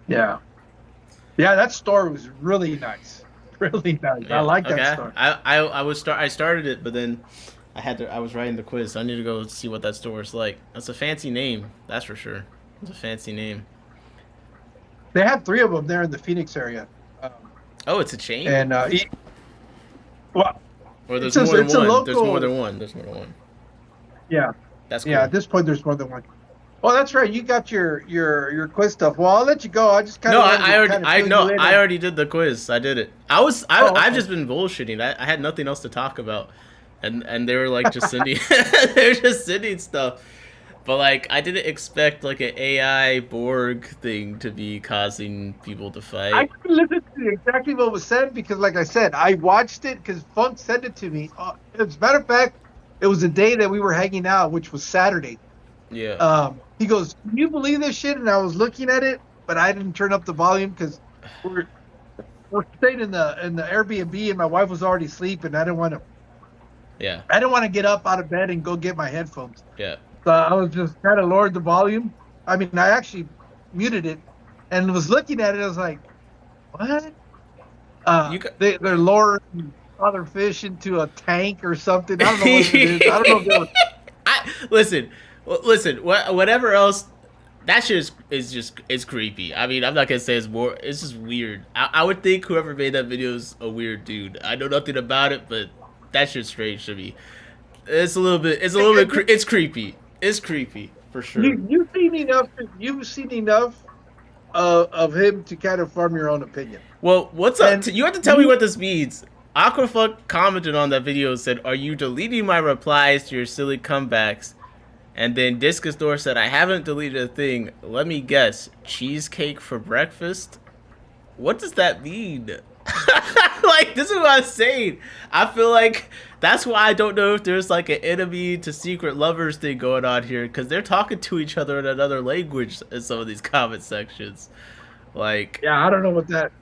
Yeah. Yeah, that store was really nice. Really nice. Yeah. I like that store. I started it, but then I was writing the quiz, so I need to go see what that store is like. That's a fancy name, that's for sure. It's a fancy name. They have 3 of them there in the Phoenix area. Oh, it's a chain? And well, or there's more than one. Local... There's more than one. Yeah. That's cool. Yeah, at this point there's more than one. Oh, that's right. You got your quiz stuff. Well, I'll let you go. I just kind of I already did the quiz. I did it. I've just been bullshitting. I had nothing else to talk about, and they were like just sending they were just sending stuff. But like, I didn't expect like an AI Borg thing to be causing people to I fight. couldn't listen to exactly what was said because, like I said, I watched it because Funk sent it to me. As a matter of fact, it was the day that we were hanging out, which was Saturday. Yeah. He goes, "Can you believe this shit?" And I was looking at it, but I didn't turn up the volume because we're staying in the Airbnb, and my wife was already asleep, and I didn't want Yeah. to get up out of bed and go get my headphones. Yeah. So I was just kind of lowered the volume. I mean, I actually muted it and was looking at it. I was like, "What?" They're lowering other fish into a tank or something. I don't know what it is. I don't know if they were... Listen. Whatever else, that shit is creepy. I mean, I'm not gonna say it's more. It's just weird. I would think whoever made that video is a weird dude. I know nothing about it, but that shit's strange to me. It's a little bit. It's creepy. It's creepy for sure. You've seen enough. You've seen enough of him to kind of form your own opinion. Well, what's up? You have to tell me what this means. Aquafuck commented on that video and said, "Are you deleting my replies to your silly comebacks?" And then Discus Door said, "I haven't deleted a thing. Let me guess. Cheesecake for breakfast?" What does that mean? Like, this is what I'm saying. I feel like that's why I don't know if there's like an enemy to secret lovers thing going on here, because they're talking to each other in another language in some of these comment sections. Like, yeah, I don't know what that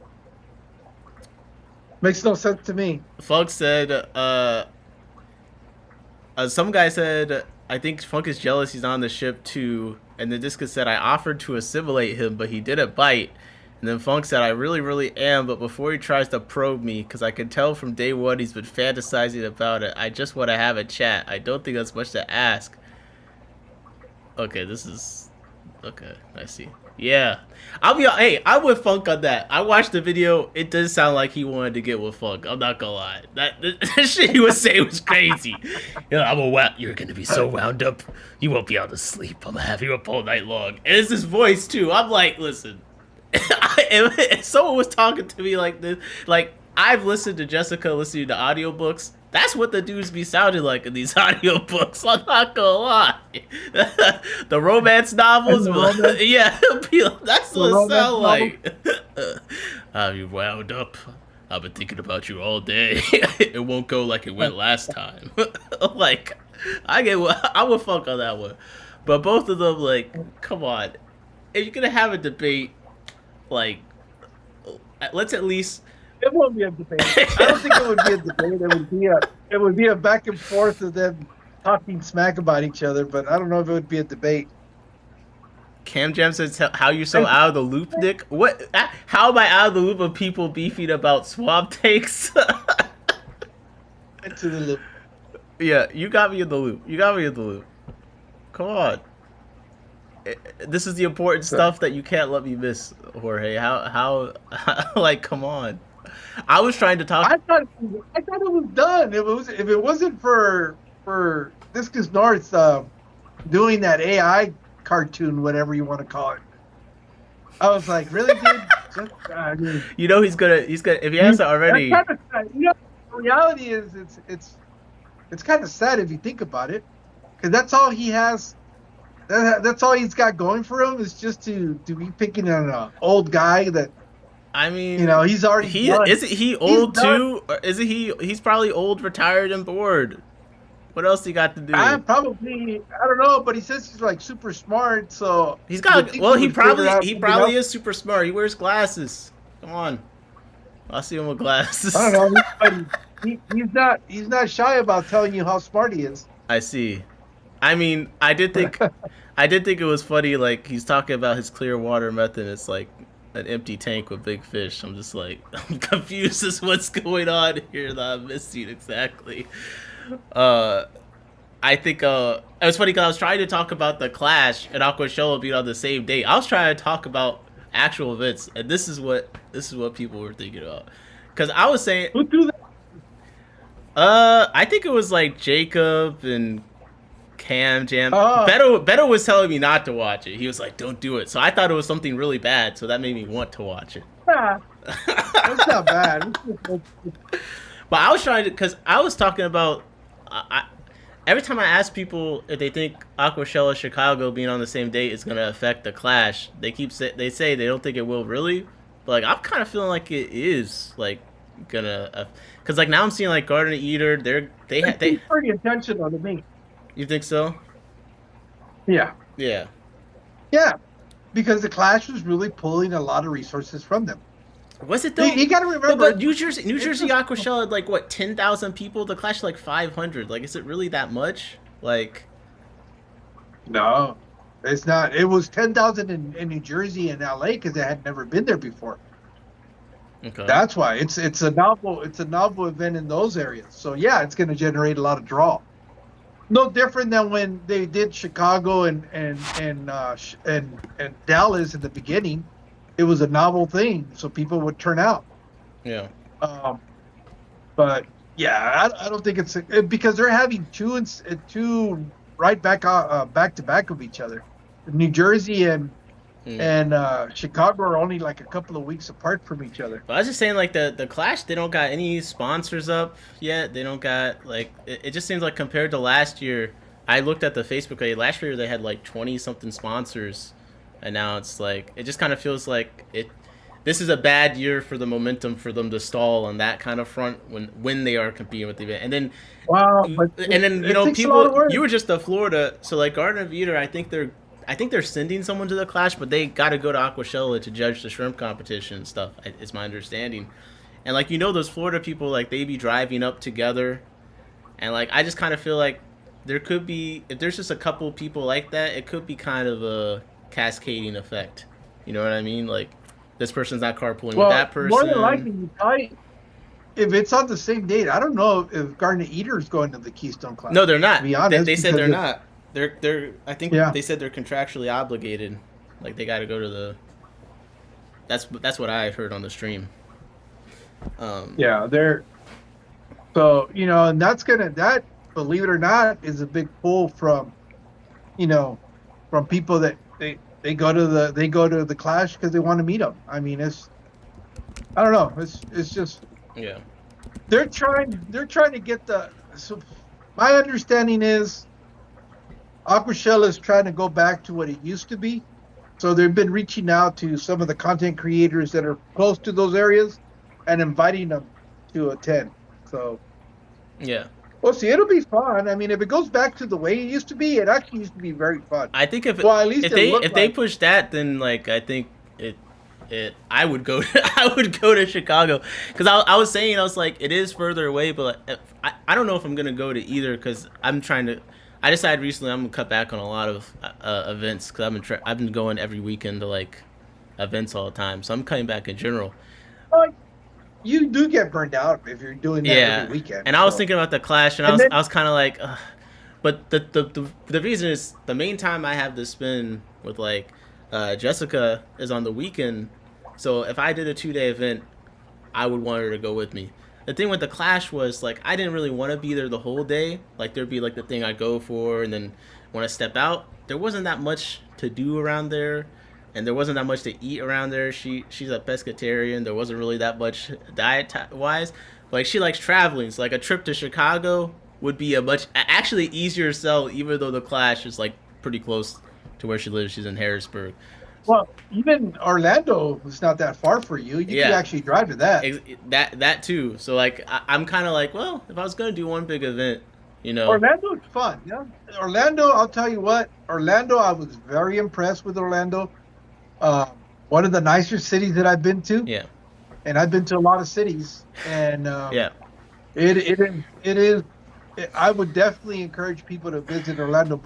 makes. No sense to me. Funk said, some guy said, "I think Funk is jealous he's on the ship too." And then Discus said, "I offered to assimilate him, but he didn't bite." And then Funk said, "I really, really am, but before he tries to probe me, because I can tell from day one he's been fantasizing about it, I just want to have a chat. I don't think that's much to ask." Okay, this is... Okay, I see. Yeah. I'm with Funk on that. I watched the video. It does sound like he wanted to get with Funk. I'm not gonna lie. That shit he was saying was crazy. You're gonna be so wound up, you won't be able to sleep. I'm gonna have you up all night long. And it's his voice too. I'm like, listen. If someone was talking to me like this, like, I've listened to Jessica listening to audiobooks. That's what the dudes be sounding like in these audiobooks. I'm not gonna lie. The romance novels, yeah, that's what it sounds like. You wound up. I've been thinking about you all day. It won't go like it went last time. Like, I would fuck on that one. But both of them, like, come on. If you're gonna have a debate, like, let's at least... It won't be a debate. I don't think it would be a debate. It would be a back and forth of them talking smack about each other, but I don't know if it would be a debate. Cam Jam says, "How you so out of the loop, Nick? What? How am I out of the loop of people beefing about swamp takes?" Into the loop. Yeah, you got me in the loop. Come on. This is the important stuff that you can't let me miss, Jorge. How like, come on. I was trying to talk. I thought it was done. If it wasn't for Discus North doing that AI cartoon, whatever you want to call it. I was like, really, dude? You know he's gonna if he hasn't already. Kind of, the reality is it's kind of sad if you think about it, because that's all he has. That's all he's got going for him, is just to be picking on an old guy that. I mean, you know, he's already. Isn't he old too? Or isn't he? He's probably old, retired, and bored. What else he got to do? Probably, I don't know, but he says he's like super smart, so he's got. Well, he probably is super smart. He wears glasses. Come on, I see him with glasses. I don't know, but he's not shy about telling you how smart he is. I see. I mean, I did think it was funny. Like, he's talking about his clear water method. It's like an empty tank with big fish. I'm just like, I'm confused as what's going on here that I'm missing exactly. I think it was funny because I was trying to talk about the Clash and Aqua Show being on the same day. I was trying to talk about actual events, and this is what people were thinking about. Because I was saying, who threw that? I think it was like Jacob and Cam Jam. Oh. Beto was telling me not to watch it. He was like, "Don't do it." So I thought it was something really bad. So that made me want to watch it. That's not bad. But I was trying to, because I was talking about, every time I ask people if they think Aquashella Chicago being on the same date is gonna affect the Clash, they say they don't think it will really, but like I'm kind of feeling like it is like gonna, because like now I'm seeing like Garden Eater, they pretty intentional to me. You think so? Yeah. Yeah. Yeah, because the Clash was really pulling a lot of resources from them. Was it though? You got to remember, but New Jersey Aquashella had like what 10,000 people. The Clash like 500. Like, is it really that much? Like, no, it's not. It was 10,000 in New Jersey and LA because they had never been there before. okay, That's why it's a novel event in those areas. So yeah, it's going to generate a lot of draw. No different than when they did Chicago and Dallas in the beginning. It was a novel thing, so people would turn out. yeah. But yeah, I don't think it's because they're having two right back to back of each other. New Jersey and Chicago are only like a couple of weeks apart from each other. But I was just saying, like the Clash, they don't got any sponsors up yet. They don't got like it just seems like compared to last year. I looked at the Facebook page. Last year they had like 20 something sponsors, and now it's like it just kind of feels like it. This is a bad year for the momentum for them to stall on that kind of front when they are competing with the event. And then, wow, and then you know people. You were just to Florida, so like Garden of Eater, I think they're sending someone to the Clash, but they got to go to Aquashella to judge the shrimp competition and stuff. It's my understanding. And like those Florida people, like they be driving up together, and like I just kind of feel like there could be, if there's just a couple people like that, it could be kind of a cascading effect. You know what I mean? Like this person's not carpooling with that person. More than likely, if it's on the same date, I don't know if Garden Eater is going to the Keystone Clash. No, they're not. To be honest, they said they're not. They're. I think they said they're contractually obligated. Like they got to go to the. That's what I heard on the stream. Yeah, they're. So and that believe it or not is a big pull from, from people that they go to the Clash because they want to meet them. I mean, I don't know. It's just. Yeah. They're trying to get the. So my understanding is. Aquashella is trying to go back to what it used to be. So they've been reaching out to some of the content creators that are close to those areas and inviting them to attend. So, yeah. Well, see, it'll be fun. I mean, if it goes back to the way it used to be, it actually used to be very fun. I think if if they push that, then like I think I would go to Chicago because I was saying I was like it is further away, but I don't know if I'm gonna go to either because I decided recently I'm gonna cut back on a lot of events because I've been going every weekend to like events all the time, so I'm cutting back in general. You do get burned out if you're doing that every weekend. And I was thinking about the Clash, and I was kind of like, ugh. But the reason is the main time I have to spend with like Jessica is on the weekend, so if I did a 2-day event, I would want her to go with me. The thing with the Clash was like I didn't really want to be there the whole day. Like there'd be like the thing I go for, and then when I step out, there wasn't that much to do around there, and there wasn't that much to eat around there. She's a pescatarian. There wasn't really that much diet wise. Like she likes traveling, so like a trip to Chicago would be a much actually easier sell, even though the Clash is like pretty close to where she lives. She's in Harrisburg. Well, even Orlando is not that far for you. You can actually drive to that. That too. So like I'm kind of like, well, if I was gonna do one big event, Orlando's fun. Yeah, Orlando. I'll tell you what. Orlando. I was very impressed with Orlando. One of the nicer cities that I've been to. Yeah. And I've been to a lot of cities, and it is. I would definitely encourage people to visit Orlando,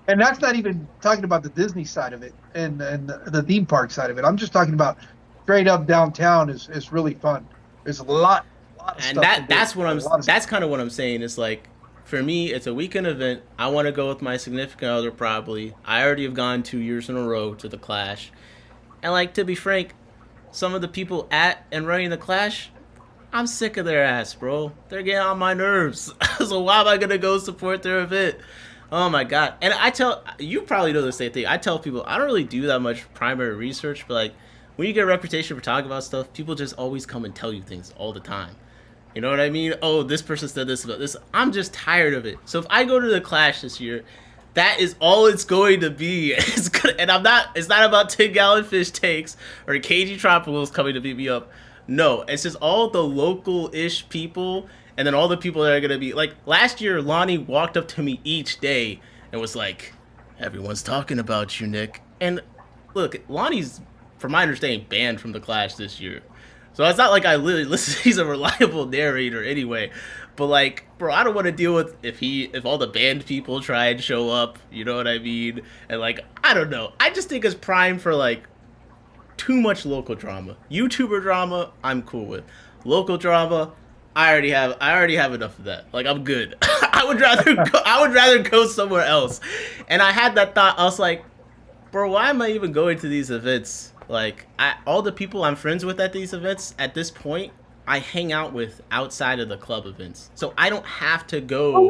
and that's not even talking about the Disney side of it and the theme park side of it. I'm just talking about straight up downtown is really fun. There's a lot of and stuff. That's kind of what I'm saying. It's like for me, it's a weekend event. I want to go with my significant other probably. I already have gone 2 years in a row to the Clash, and like to be frank, some of the people at and running the Clash, I'm sick of their ass, bro. They're getting on my nerves. So why am I gonna go support their event? Oh my god. And you probably know the same thing. I tell people I don't really do that much primary research, but like when you get a reputation for talking about stuff, people just always come and tell you things all the time. You know what I mean? Oh, this person said this about this. I'm just tired of it. So if I go to the Clash this year, that is all it's going to be. It's good, and it's not about 10-gallon fish takes or KG Tropicals coming to beat me up. No, it's just all the local-ish people, and then all the people that are gonna be like last year. Lonnie walked up to me each day and was like, "Everyone's talking about you, Nick." And look, Lonnie's, from my understanding, banned from the Clash this year. So it's not like I literally listen. He's a reliable narrator anyway. But like, bro, I don't want to deal with if all the banned people try and show up. You know what I mean? And like, I don't know. I just think it's prime for like too much local drama. YouTuber drama, I'm cool with. Local drama, I already have enough of that. Like, I'm good. I would rather go somewhere else. And I had that thought. I was like, bro, why am I even going to these events? Like, all the people I'm friends with at these events, at this point, I hang out with outside of the club events. So I don't have to go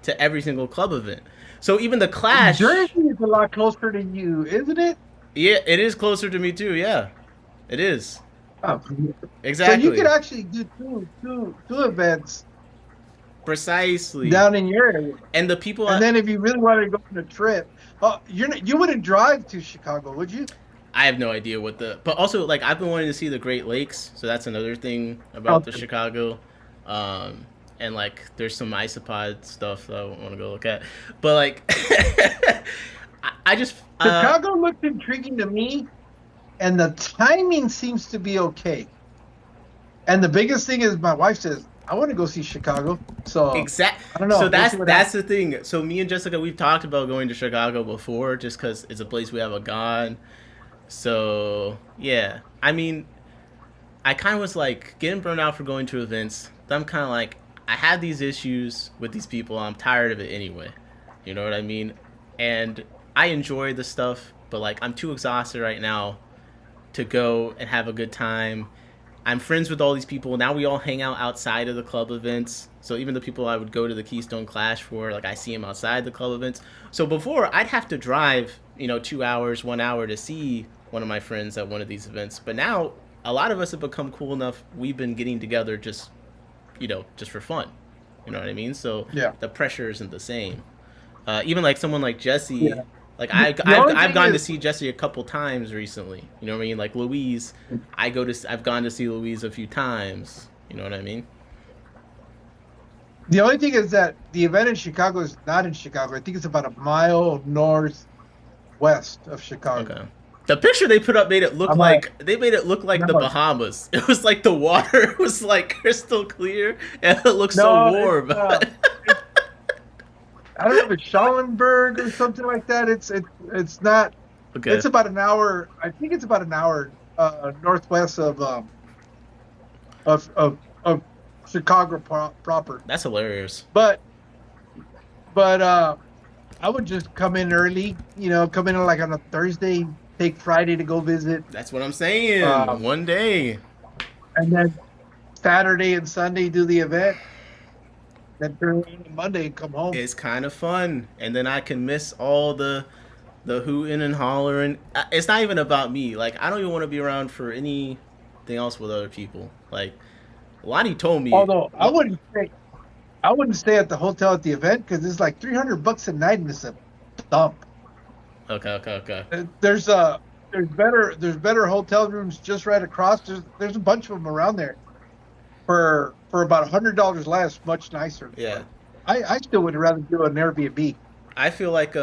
to every single club event. So even the Clash... Jersey is a lot closer to you, isn't it? Yeah, it is closer to me too, yeah. It is. Oh. Exactly. So you could actually do two events. Precisely. Down in your area. And the people... And then if you really wanted to go on a trip... you wouldn't drive to Chicago, would you? I have no idea what the... But also, like, I've been wanting to see the Great Lakes, so that's another thing about the Chicago. And, like, there's some isopod stuff that I want to go look at. But, like, I just... Chicago looks intriguing to me, and the timing seems to be okay. And the biggest thing is my wife says, I want to go see Chicago. So exactly. I don't know. So that's the thing. So me and Jessica, we've talked about going to Chicago before, just because it's a place we haven't gone. So yeah, I mean, I kind of was like getting burned out for going to events. I'm kind of like, I have these issues with these people. I'm tired of it anyway. You know what I mean? And I enjoy the stuff, but like I'm too exhausted right now to go and have a good time. I'm friends with all these people. Now we all hang out outside of the club events. So even the people I would go to the Keystone Clash for, like I see them outside the club events. So before, I'd have to drive, 2 hours, 1 hour to see one of my friends at one of these events. But now a lot of us have become cool enough. We've been getting together just for fun. You know what I mean? So yeah. The pressure isn't the same. Even like someone like Jesse, yeah. Like I've gone to see Jesse a couple times recently. You know what I mean? Like Louise, I've gone to see Louise a few times. You know what I mean? The only thing is that the event in Chicago is not in Chicago. I think it's about a mile northwest of Chicago. Okay. The picture they put up made it look like the Bahamas. It was like the water was like crystal clear and it looked so warm. I don't know if it's Schallenberg or something like that. It's not. Okay. It's about an hour. I think it's about an hour northwest of Chicago proper. That's hilarious. But I would just come in early. Come in like on a Thursday, take Friday to go visit. That's what I'm saying. One day, and then Saturday and Sunday do the event. Then turn on Monday and come home. It's kind of fun, and then I can miss all the hooting and hollering. It's not even about me. Like I don't even want to be around for anything else with other people. Like Lonnie told me. Although I wouldn't stay at the hotel at the event because it's like $300 a night and it's a dump. Okay. There's better hotel rooms just right across. There's a bunch of them around there. For about $100 less, much nicer. Yeah, I still would rather do an Airbnb. I feel like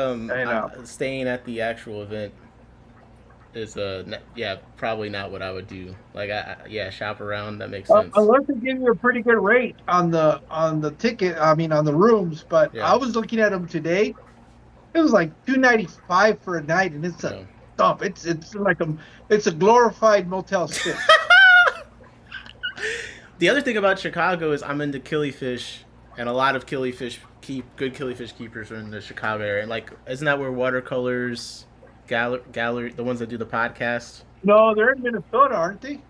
staying at the actual event is probably not what I would do. Like shop around, that makes sense. Unless they give you a pretty good rate on the ticket. I mean on the rooms, but I was looking at them today. It was like $295 for a night, and it's a dump. It's like it's a glorified Motel 6. The other thing about Chicago is I'm into killifish, and a lot of good killifish keepers are in the Chicago area. And like, isn't that where Watercolors Gallery, the ones that do the podcast? No, they're in Minnesota, aren't they?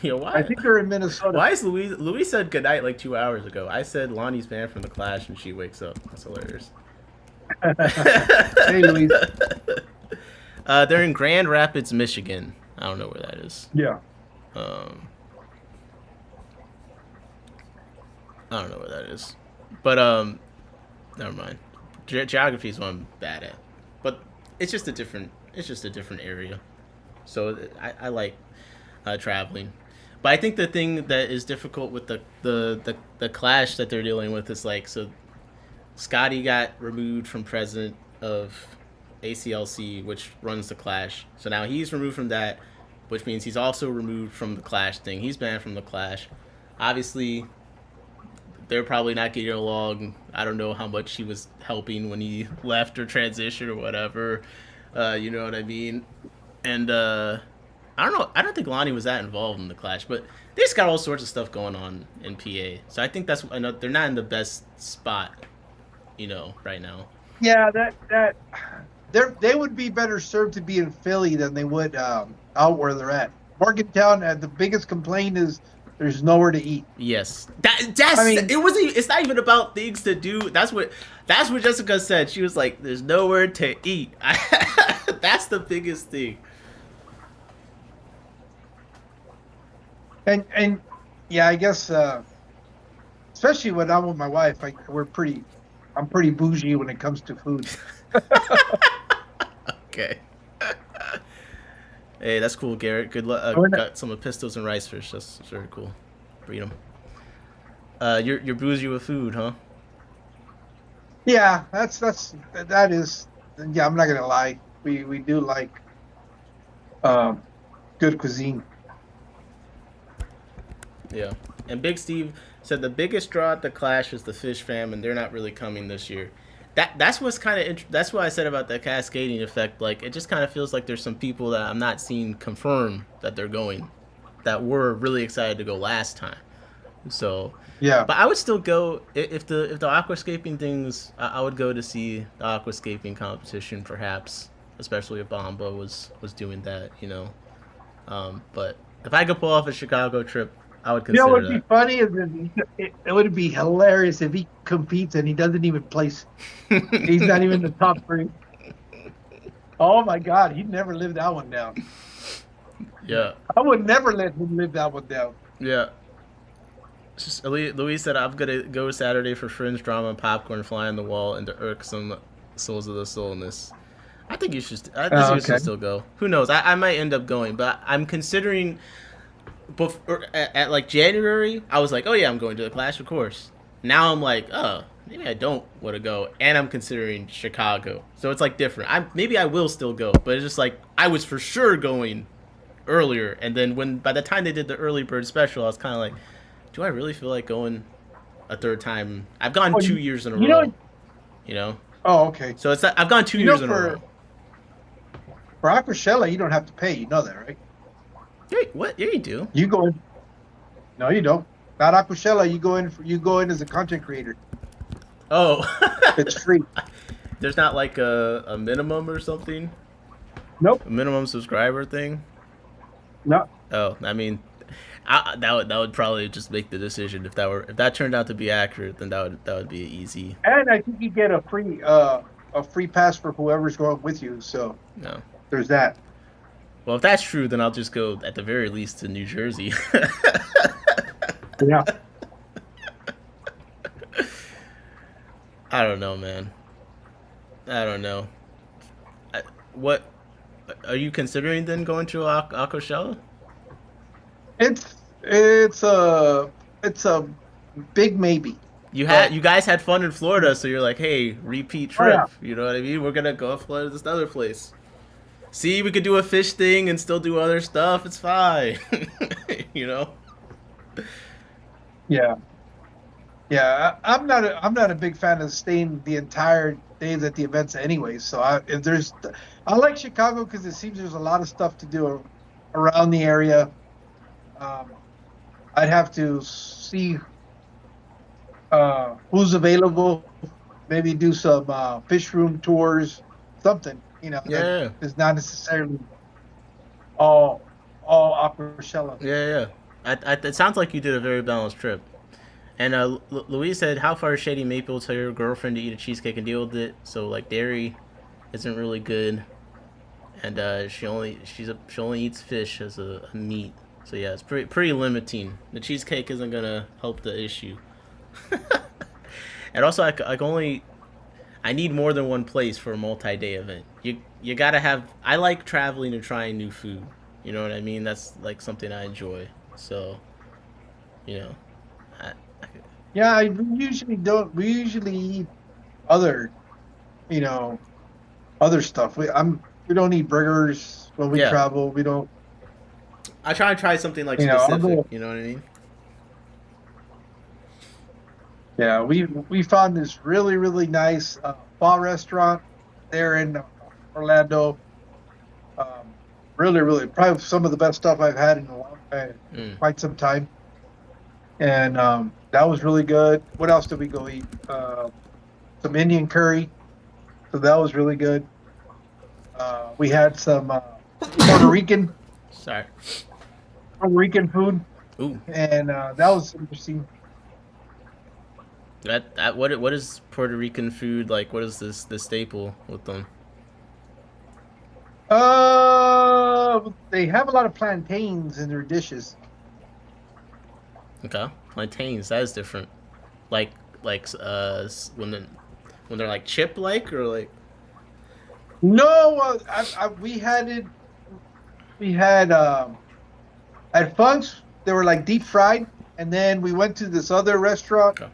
Why? I think they're in Minnesota. Why is Louise said goodnight like 2 hours ago? I said Lonnie's banned from the Clash, and she wakes up. That's hilarious. Hey, Louise. They're in Grand Rapids, Michigan. I don't know where that is. Yeah. I don't know where that is, but never mind. Geography is what I'm bad at, but it's just a different area. So I like traveling, but I think the thing that is difficult with the clash that they're dealing with is like, so Scotty got removed from president of ACLC, which runs the clash. So now he's removed from that, which means he's also removed from the clash thing. He's banned from the clash. Obviously, they're probably not getting along. I don't know how much he was helping when he left or transitioned or whatever. You know what I mean? And I don't know. I don't think Lonnie was that involved in the clash, but they just got all sorts of stuff going on in PA. So I think I know they're not in the best spot, right now. Yeah, they would be better served to be in Philly than they would out where they're at. Morgantown, the biggest complaint is there's nowhere to eat. Yes, it's not even about things to do. That's what Jessica said. She was like, "There's nowhere to eat." That's the biggest thing. And yeah, I guess especially when I'm with my wife, I'm pretty bougie when it comes to food. Okay. Hey, that's cool, Garrett. Good luck. Got some of pistols and rice fish. That's very cool. Breed them. You're bougie with food, huh? Yeah, that is. Yeah, I'm not gonna lie. We do like good cuisine. Yeah. And Big Steve said the biggest draw at the Clash is the fish fam, and they're not really coming this year. That's what's kind of that's what I said about the cascading effect. Like, it just kind of feels like there's some people that I'm not seeing confirm that they're going, that were really excited to go last time. So yeah, but I would still go if the aquascaping things. I would go to see the aquascaping competition, perhaps, especially if Bomba was doing that. But if I could pull off a Chicago trip, I would consider what would be funny is it would be hilarious if he competes and he doesn't even place. He's not even in the top 3. Oh my God, he'd never live that one down. Yeah, I would never let him live that one down. Yeah. Louise said, I'm going to go Saturday for fringe drama and popcorn, fly on the wall, and to irk some souls of the soulness. I think you should. You should still go. Who knows? I might end up going, but I'm considering. At like January, I was like, oh yeah, I'm going to the Clash, of course. Now I'm like, oh, maybe I don't want to go, and I'm considering Chicago. So it's like different. Maybe I will still go, but it's just like I was for sure going earlier, and then by the time they did the early bird special, I was kind of like, do I really feel like going a third time? I've gone 2 years in a row. Oh, okay. So it's I've gone 2 years in a row. For Aquashella, you don't have to pay. You know that, right? Yeah, what? Yeah, you do. You go in. No, you don't. Not Aquashella. You go in as a content creator. Oh. It's free. There's not like a minimum or something? Nope. A minimum subscriber thing? No. Oh, I mean, that would probably just make the decision if that turned out to be accurate. Then that would be easy. And I think you get a free pass for whoever's going with you. So no, there's that. Well, if that's true, then I'll just go at the very least to New Jersey. Yeah. I don't know, man. I don't know. What are you considering then going to Aquashella? It's a big maybe. You guys had fun in Florida, so you're like, hey, repeat trip. Oh, yeah. You know what I mean? We're gonna go to this other place. See, we could do a fish thing and still do other stuff. It's fine. Yeah. Yeah, I'm not a big fan of staying the entire days at the events anyway. So I like Chicago because it seems there's a lot of stuff to do around the area. I'd have to see who's available. Maybe do some fish room tours, something. Yeah. It's not necessarily all Aquashella. Yeah. It sounds like you did a very balanced trip. And Louise said, how far is Shady Maple to your girlfriend to eat a cheesecake and deal with it? So like dairy isn't really good, and she only eats fish as a meat. So yeah, it's pretty limiting. The cheesecake isn't gonna help the issue. And also, I need more than one place for a multi-day event. You gotta have. I like traveling and trying new food. You know what I mean? That's like something I enjoy. So, you know, I, I, Yeah, we usually don't. We usually eat other, you know, other stuff. We don't eat burgers when we yeah, travel. We don't. I try to try something like I'll specific. go. You know what I mean? Yeah, we found this really nice spa restaurant there in Orlando. Um, really probably some of the best stuff I've had in a long, Mm. quite some time. And that was really good. What else did we go eat? Some Indian curry, so that was really good. We had some Puerto Rican Sorry. Puerto Rican food, Ooh, and that was interesting. that what is Puerto Rican food like? What is the staple with them? They have a lot of plantains in their dishes. Okay, plantains. That is different. Like when they're like chip like or like. No, we had it. We had at Funk's. They were like deep fried, and then we went to this other restaurant, Okay.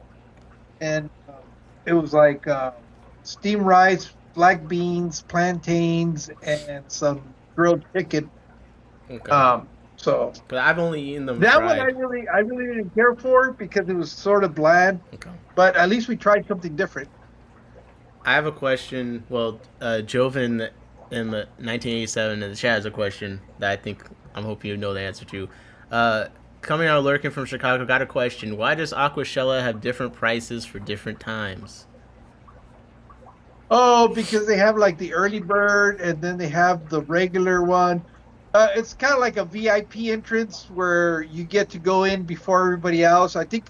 and it was like steamed rice, black beans, plantains, and some grilled chicken. Okay. So But I've only eaten them that fried. one I really didn't care for because it was sort of bland. Okay. But at least we tried something different. I have a question. Well, Joven in the 1987 in the chat has a question that I'm hoping you know the answer to. Coming out lurking from Chicago, got a question. Why does Aquashella have different prices for different times? Oh, because they have like the early bird and then they have the regular one. It's kind of like a VIP entrance where you get to go in before everybody else. I think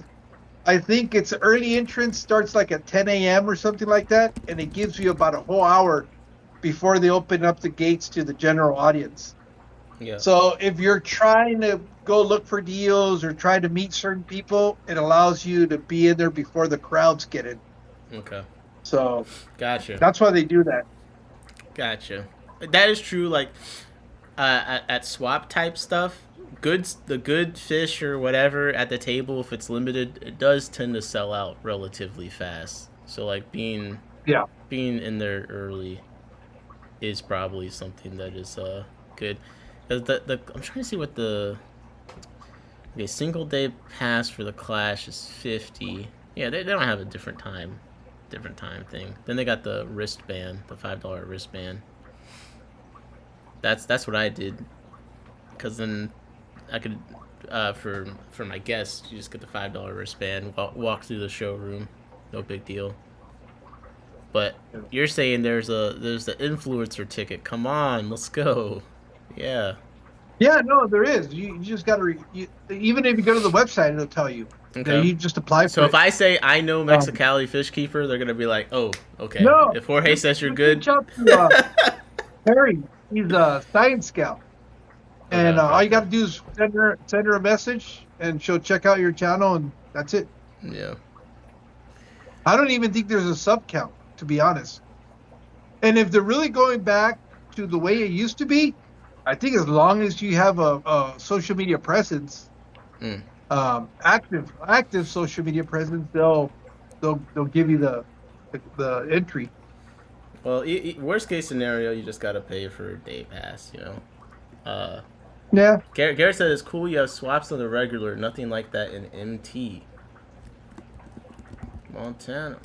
its early entrance starts like at 10 a.m. or something like that, and it gives you about a whole hour before they open up the gates to the general audience. Yeah. So if you're trying to go look for deals or try to meet certain people, it allows you to be in there before the crowds get in. Okay. So Gotcha. that's why they do that. Gotcha. That is true. Like at swap type stuff, the good fish or whatever at the table, if it's limited, it does tend to sell out relatively fast. So like Yeah. being in there early is probably something that is good. 'Cause I'm trying to see what the single day pass for the Clash is 50. Yeah, they don't have a different time thing. Then they got the wristband, the $5 wristband. That's what I did, because then I could for my guests, you just get the $5 wristband, walk through the showroom, no big deal. But you're saying there's the influencer ticket. Come on, let's go. Yeah. Yeah, no, there is. You just got to, even if you go to the website, it'll tell you. Okay. You just apply for So it. if I say I know Mexicali Fishkeeper, they're gonna be like, oh, okay. No. If Jorge says you're good, Reach out to Harry. He's a science scout. And Okay. all you got to do is send her a message, and she'll check out your channel, and that's it. yeah. I don't even think there's a sub count, to be honest. And if they're really going back to the way it used to be, I think as long as you have a social media presence, active social media presence, they'll give you the entry. Well, worst case scenario, you just gotta pay for a day pass, you know. Yeah. Garrett said it's cool you have swaps on the regular, nothing like that in MT. Montana.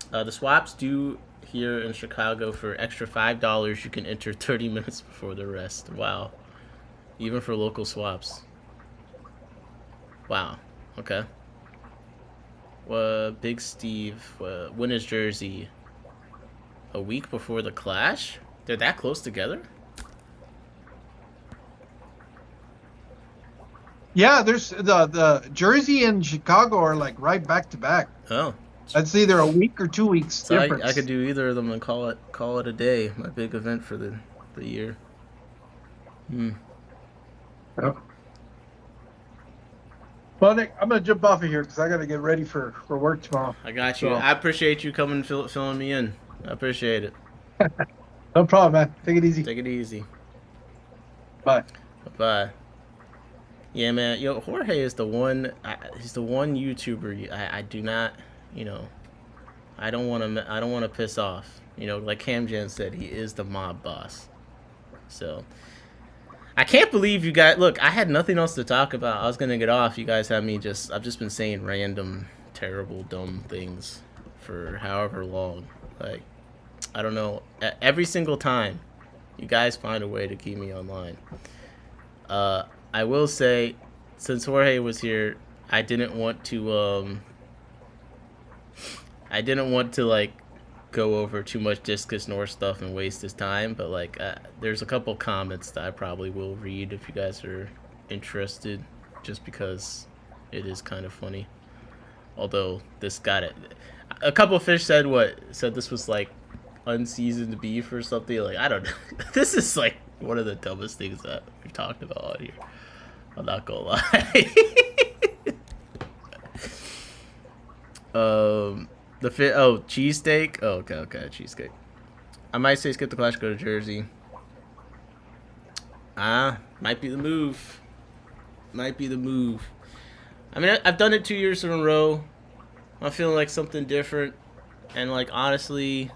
The swaps do here in Chicago for extra $5. You can enter 30 minutes before the rest. Wow. Even for local swaps. Wow. Okay. Big Steve. When is Jersey? A week before the Clash? They're that close together? Yeah, there's the Jersey and Chicago are like right back to back. Oh. That's either a week or 2 weeks So difference. I could do either of them and call it a day. My big event for the year. Yep. Well, Nick, I'm gonna jump off of here because I gotta get ready for work tomorrow. I got you. So, I appreciate you coming filling me in. I appreciate it. no problem, man. Take it easy. Take it easy. Bye. Bye. Yeah, man. Yo, Jorge is the one. He's the one YouTuber I do not. You know, I don't want to. I don't want to piss off. You know, like Camjan said, he is the mob boss. So I can't believe you guys. Look, I had nothing else to talk about. I was gonna get off. You guys have me just. I've just been saying random, terrible, dumb things for however long. Like, I don't know. Every single time, you guys find a way to keep me online. I will say, since Jorge was here, I didn't want to. I didn't want to like go over too much Discus North stuff and waste his time, but like, there's a couple comments that I probably will read if you guys are interested, just because it is kind of funny. Although this got it, a couple of fish said this was like unseasoned beef or something. Like, I don't know. This is like one of the dumbest things that we've talked about on here. I'm not gonna lie. Cheesesteak. Oh, okay, cheesesteak. I might say skip the Clash, go to Jersey. Might be the move. Might be the move. I mean, I've done it 2 years in a row. I'm feeling like something different, and like honestly,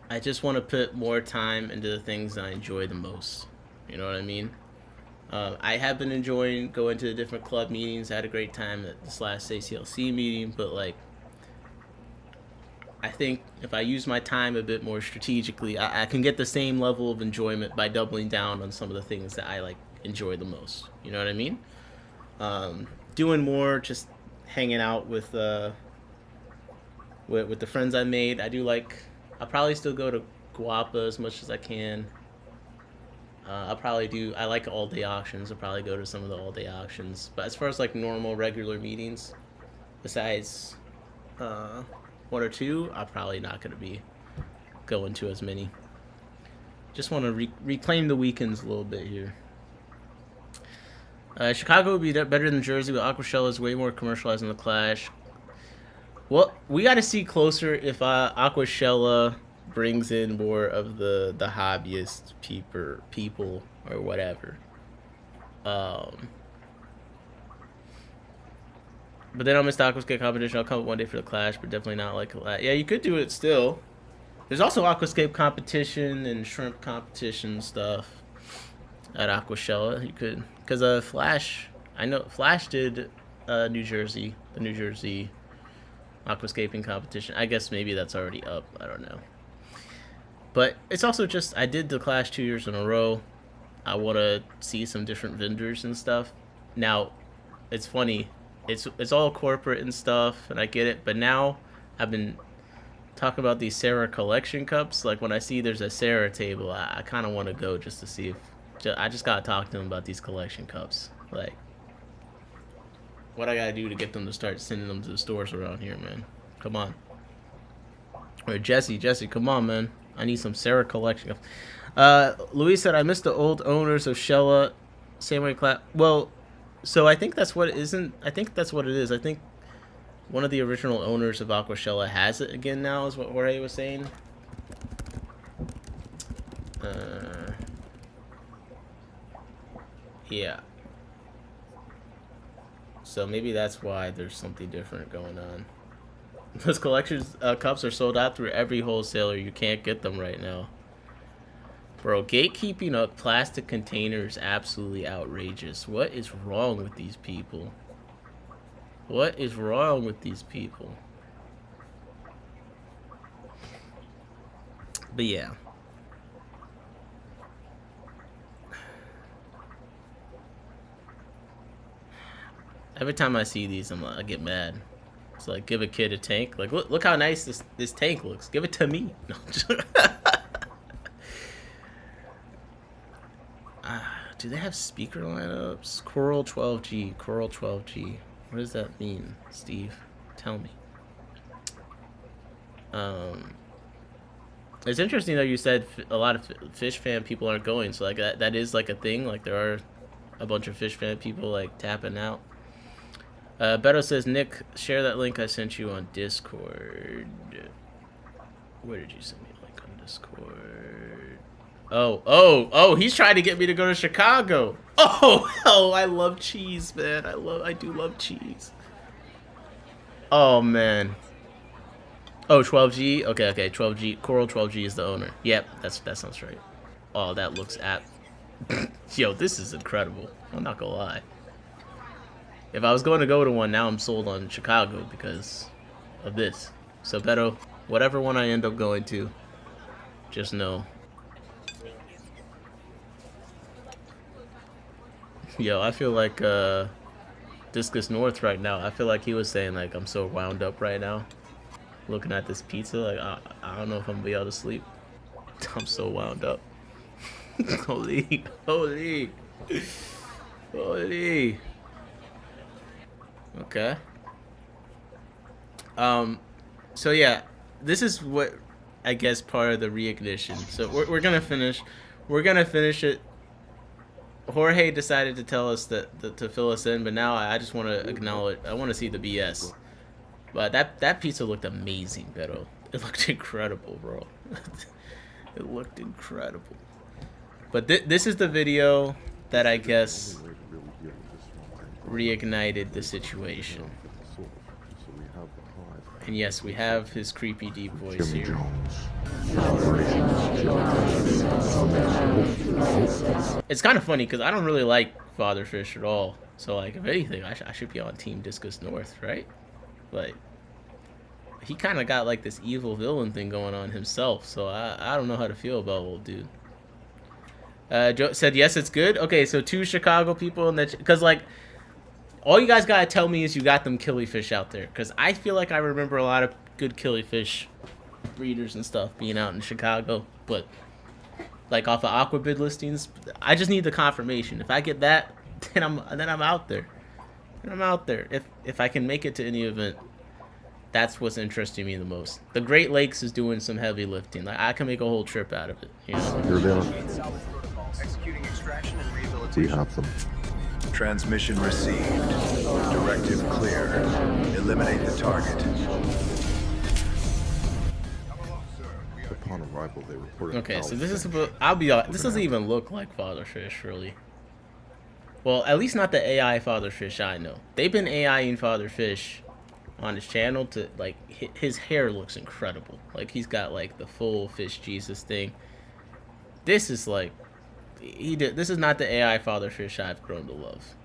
I just want to put more time into the things that I enjoy the most. You know what I mean? I have been enjoying going to the different club meetings. I had a great time at this last ACLC meeting, but like, I think if I use my time a bit more strategically, I can get the same level of enjoyment by doubling down on some of the things that I like enjoy the most. You know what I mean? Doing more, just hanging out with the friends I made. I do like. I'll probably still go to Guapa as much as I can. I'll probably do. I like all day auctions. I'll probably go to some of the all day auctions. But as far as like normal, regular meetings, besides one or two, I'm probably not going to be going to as many. Just want to reclaim the weekends a little bit here. Chicago would be better than Jersey, but Aquashella is way more commercialized in the Clash. Well, we got to see closer if Aquashella brings in more of the hobbyist people or whatever. But then I'll miss the Aquascape competition. I'll come up one day for the Clash, but definitely not like that. Yeah, you could do it still. There's also Aquascape competition and shrimp competition stuff at Aquashella. You could, because Flash, I know Flash did New Jersey, the New Jersey aquascaping competition. I guess maybe that's already up. I don't know. But it's also just, I did the Clash 2 years in a row. I want to see some different vendors and stuff. Now, it's funny. It's all corporate and stuff, and I get it. But now I've been talking about these Sarah collection cups. Like when I see there's a Sarah table, I kind of want to go just to see if. I just got to talk to them about these collection cups. Like, what I got to do to get them to start sending them to the stores around here, man. Come on. Or Jesse, come on, man. I need some Sarah collection. Luis said, I miss the old owners of Shella. Same way clap. Well, so I think that's what it isn't. I think that's what it is. I think one of the original owners of Aquashella has it again now, is what Jorge was saying. Yeah. So maybe that's why there's something different going on. Those collections cups are sold out through every wholesaler. You can't get them right now. Bro, gatekeeping of plastic containers is absolutely outrageous. What is wrong with these people? What is wrong with these people? But yeah. Every time I see these, I get mad. It's like, give a kid a tank. Like, look how nice this tank looks. Give it to me. No. Do they have speaker lineups? Coral 12G. Coral 12G. What does that mean, Steve? Tell me. It's interesting though. You said a lot of fish fan people aren't going, so like that is like a thing. Like there are a bunch of fish fan people like tapping out. Beto says, Nick, share that link I sent you on Discord. Where did you send me a link on Discord? Oh, he's trying to get me to go to Chicago. Oh, I love cheese, man. I do love cheese. Oh, man. Oh, 12G? Okay, 12G. Coral 12G is the owner. Yep, that sounds right. Oh, that looks Yo, this is incredible. I'm not gonna lie. If I was going to go to one, now I'm sold on Chicago because of this. So, Beto, whatever one I end up going to, just know. Yo, I feel like Discus North right now. I feel like he was saying, like, I'm so wound up right now. Looking at this pizza, like, I don't know if I'm gonna be able to sleep. I'm so wound up. Holy. Okay. So yeah, this is what I guess part of the reignition. So we're gonna finish. We're gonna finish it. Jorge decided to tell us that to fill us in, but now I just want to acknowledge. I want to see the BS. But that pizza looked amazing, Beto. It looked incredible, bro. It looked incredible. But this is the video that I guess reignited the situation. And yes, we have his creepy deep voice here. It's kind of funny because I don't really like Father Fish at all. So like, if anything, I should be on Team Discus North, right? Like, he kind of got like this evil villain thing going on himself. So I don't know how to feel about old dude. Joe said, yes, it's good. Okay, so 2 Chicago people in that, because like, all you guys gotta tell me is you got them killifish out there, because I feel like I remember a lot of good killifish breeders and stuff being out in Chicago, but like off of Aquabid listings, I just need the confirmation. If I get that, then I'm out there. And I'm out there. If I can make it to any event, that's what's interesting me the most. The Great Lakes is doing some heavy lifting. Like, I can make a whole trip out of it. You know? You're down. Executing extraction and We rehabilitation. have them. Transmission received. Directive clear. Eliminate the target. Upon arrival, they reported. Okay, so this is I'll be honest, this doesn't even look like Father Fish, really. Well, at least not the AI Father Fish I know. They've been AIing Father Fish on his channel to, like, his hair looks incredible. Like, he's got, like, the full Fish Jesus thing. This is, like, this is not the AI Father Fish I've grown to love.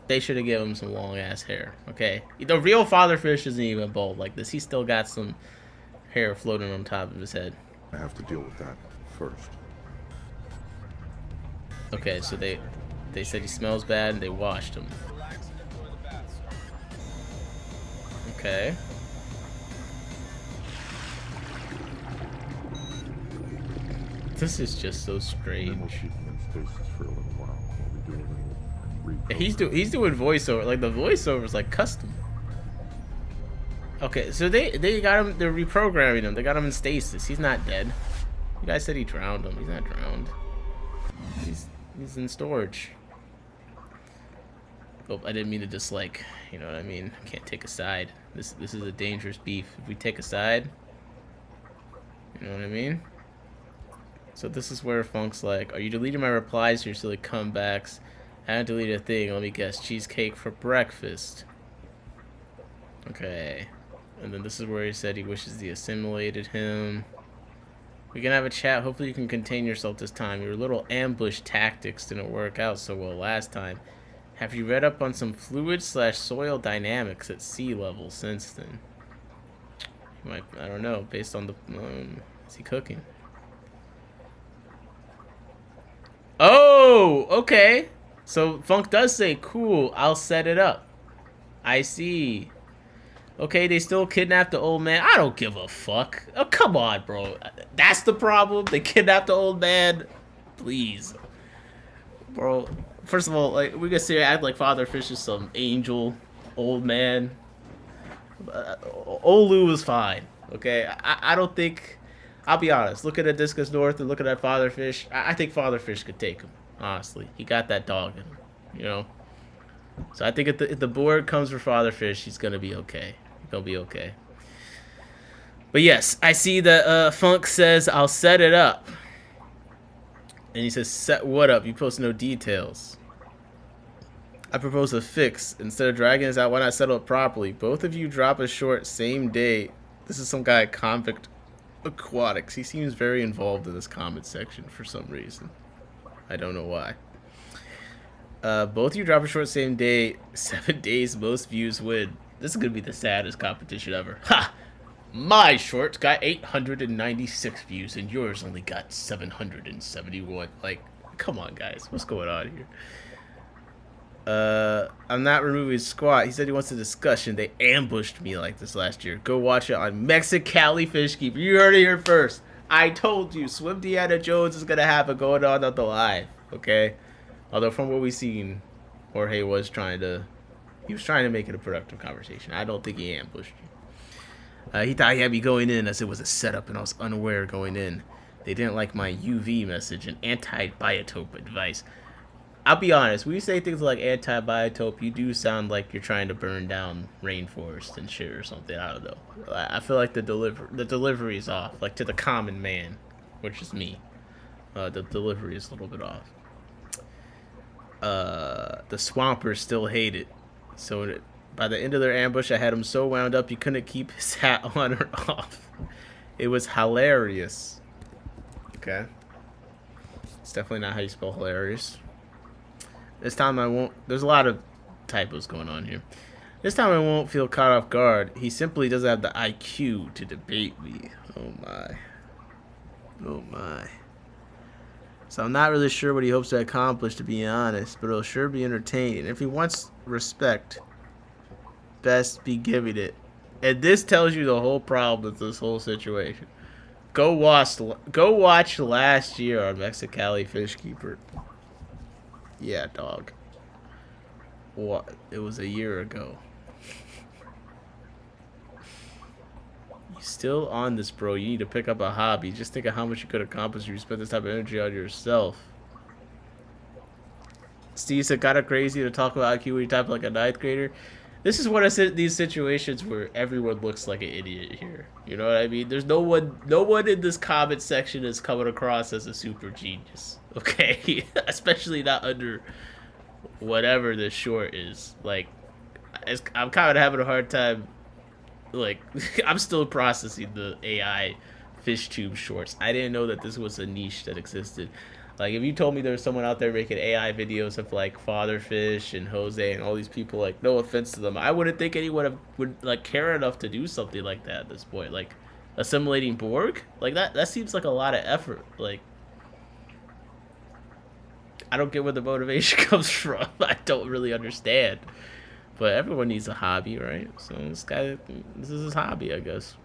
They should have given him some long-ass hair, okay? The real Father Fish isn't even bald like this. He's still got some hair floating on top of his head. I have to deal with that first. Okay, so they said he smells bad and they washed him. Okay. This is just so Then we'll strange. keep them in stasis for a little while while we do a little reprogram. He's doing voiceover. Like, the voiceover is like custom. Okay, so they got him. They're reprogramming him. They got him in stasis. He's not dead. You guys said he drowned him. He's not drowned. He's in storage. Oh, I didn't mean to dislike. You know what I mean? Can't take a side. This is a dangerous beef. If we take a side, you know what I mean? So this is where Funk's like, are you deleting my replies or your silly comebacks? I haven't deleted a thing. Let me guess. Cheesecake for breakfast. Okay. And then this is where he said he wishes he assimilated him. We can have a chat. Hopefully you can contain yourself this time. Your little ambush tactics didn't work out so well last time. Have you read up on some fluid/soil dynamics at sea level since then? I don't know. Based on the... is he cooking? Oh! Okay. So Funk does say, cool, I'll set it up. I see. Okay, they still kidnapped the old man. I don't give a fuck. Oh, come on, bro. That's the problem? They kidnapped the old man? Please. Bro, first of all, like, we gonna sit here and act like Father Fish is some angel old man. Olu was fine, okay? I don't think... I'll be honest. Looking at Discus North and looking at Father Fish, I think Father Fish could take him. Honestly, he got that dog in him, you know. So I think if the board comes for Father Fish, he's gonna be okay. He's gonna be okay. But yes, I see that Funk says I'll set it up, and he says set what up? You post no details. I propose a fix. Instead of dragging this out, why not settle it properly? Both of you drop a short same day. This is some guy at Convict Aquatics. He seems very involved in this comment section for some reason. I don't know why. Both of you drop a short same day. 7 days, most views win. This is going to be the saddest competition ever. Ha! My short got 896 views and yours only got 771. Like, come on, guys. What's going on here? I'm not removing squat. He said he wants a discussion. They ambushed me like this last year. Go watch it on Mexicali Fishkeeper. You heard it here first. I told you, Swim Deanna Jones is gonna have it going on the live. Okay. Although from what we've seen, Jorge was trying to make it a productive conversation. I don't think he ambushed you. He thought he had me going in as it was a setup, and I was unaware going in. They didn't like my UV message and anti-biotope advice. I'll be honest, when you say things like anti-biotope, you do sound like you're trying to burn down rainforest and shit or something. I don't know. I feel like the delivery is off, like to the common man, which is me. The delivery is a little bit off. The swampers still hate it. So by the end of their ambush, I had him so wound up he couldn't keep his hat on or off. It was hilarious. Okay. It's definitely not how you spell hilarious. This time I won't... There's a lot of typos going on here. This time I won't feel caught off guard. He simply doesn't have the IQ to debate me. Oh my. Oh my. So I'm not really sure what he hopes to accomplish, to be honest, but it'll sure be entertaining. If he wants respect, best be giving it. And this tells you the whole problem with this whole situation. Go watch last year on Mexicali Fishkeeper. Yeah, dog. What? It was a year ago. You still on this, bro? You need to pick up a hobby. Just think of how much you could accomplish if you spent this type of energy on yourself. Steve said, "Kinda crazy to talk about IQ when you type like a ninth grader." This is what I said. These situations where everyone looks like an idiot here. You know what I mean? There's no one in this comment section is coming across as a super genius. Okay, especially not under whatever the short is. Like, I'm kind of having a hard time. Like, I'm still processing the AI fish tube shorts. I didn't know that this was a niche that existed. Like, if you told me there was someone out there making AI videos of like Father Fish and Jose and all these people, like, no offense to them, I wouldn't think anyone would like care enough to do something like that at this point. Like, assimilating Borg, like that seems like a lot of effort. Like, I don't get where the motivation comes from. I don't really understand. But everyone needs a hobby, right? So this is his hobby, I guess.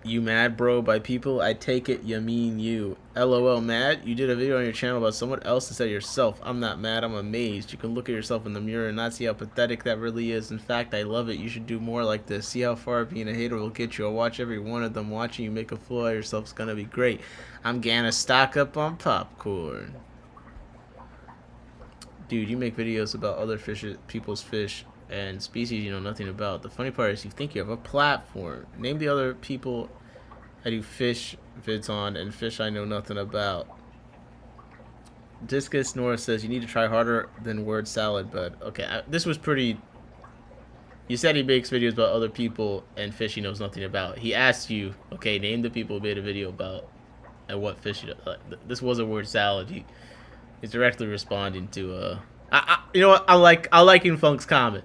You mad, bro, by people? I take it you mean you. LOL, mad? You did a video on your channel about someone else instead of yourself. I'm not mad, I'm amazed. You can look at yourself in the mirror and not see how pathetic that really is. In fact, I love it. You should do more like this. See how far being a hater will get you. I'll watch every one of them. Watching you make a fool of yourself is gonna be great. I'm gonna stock up on popcorn. Dude, you make videos about other people's fish and species you know nothing about. The funny part is you think you have a platform. Name the other people I do fish vids on and fish I know nothing about. Discus Norris says you need to try harder than word salad, but okay, this was pretty. You said he makes videos about other people and fish he knows nothing about. He asked you, okay, name the people who made a video about and what fish you know. This was a word salad. He's directly responding to you know what, I like in Funk's comment.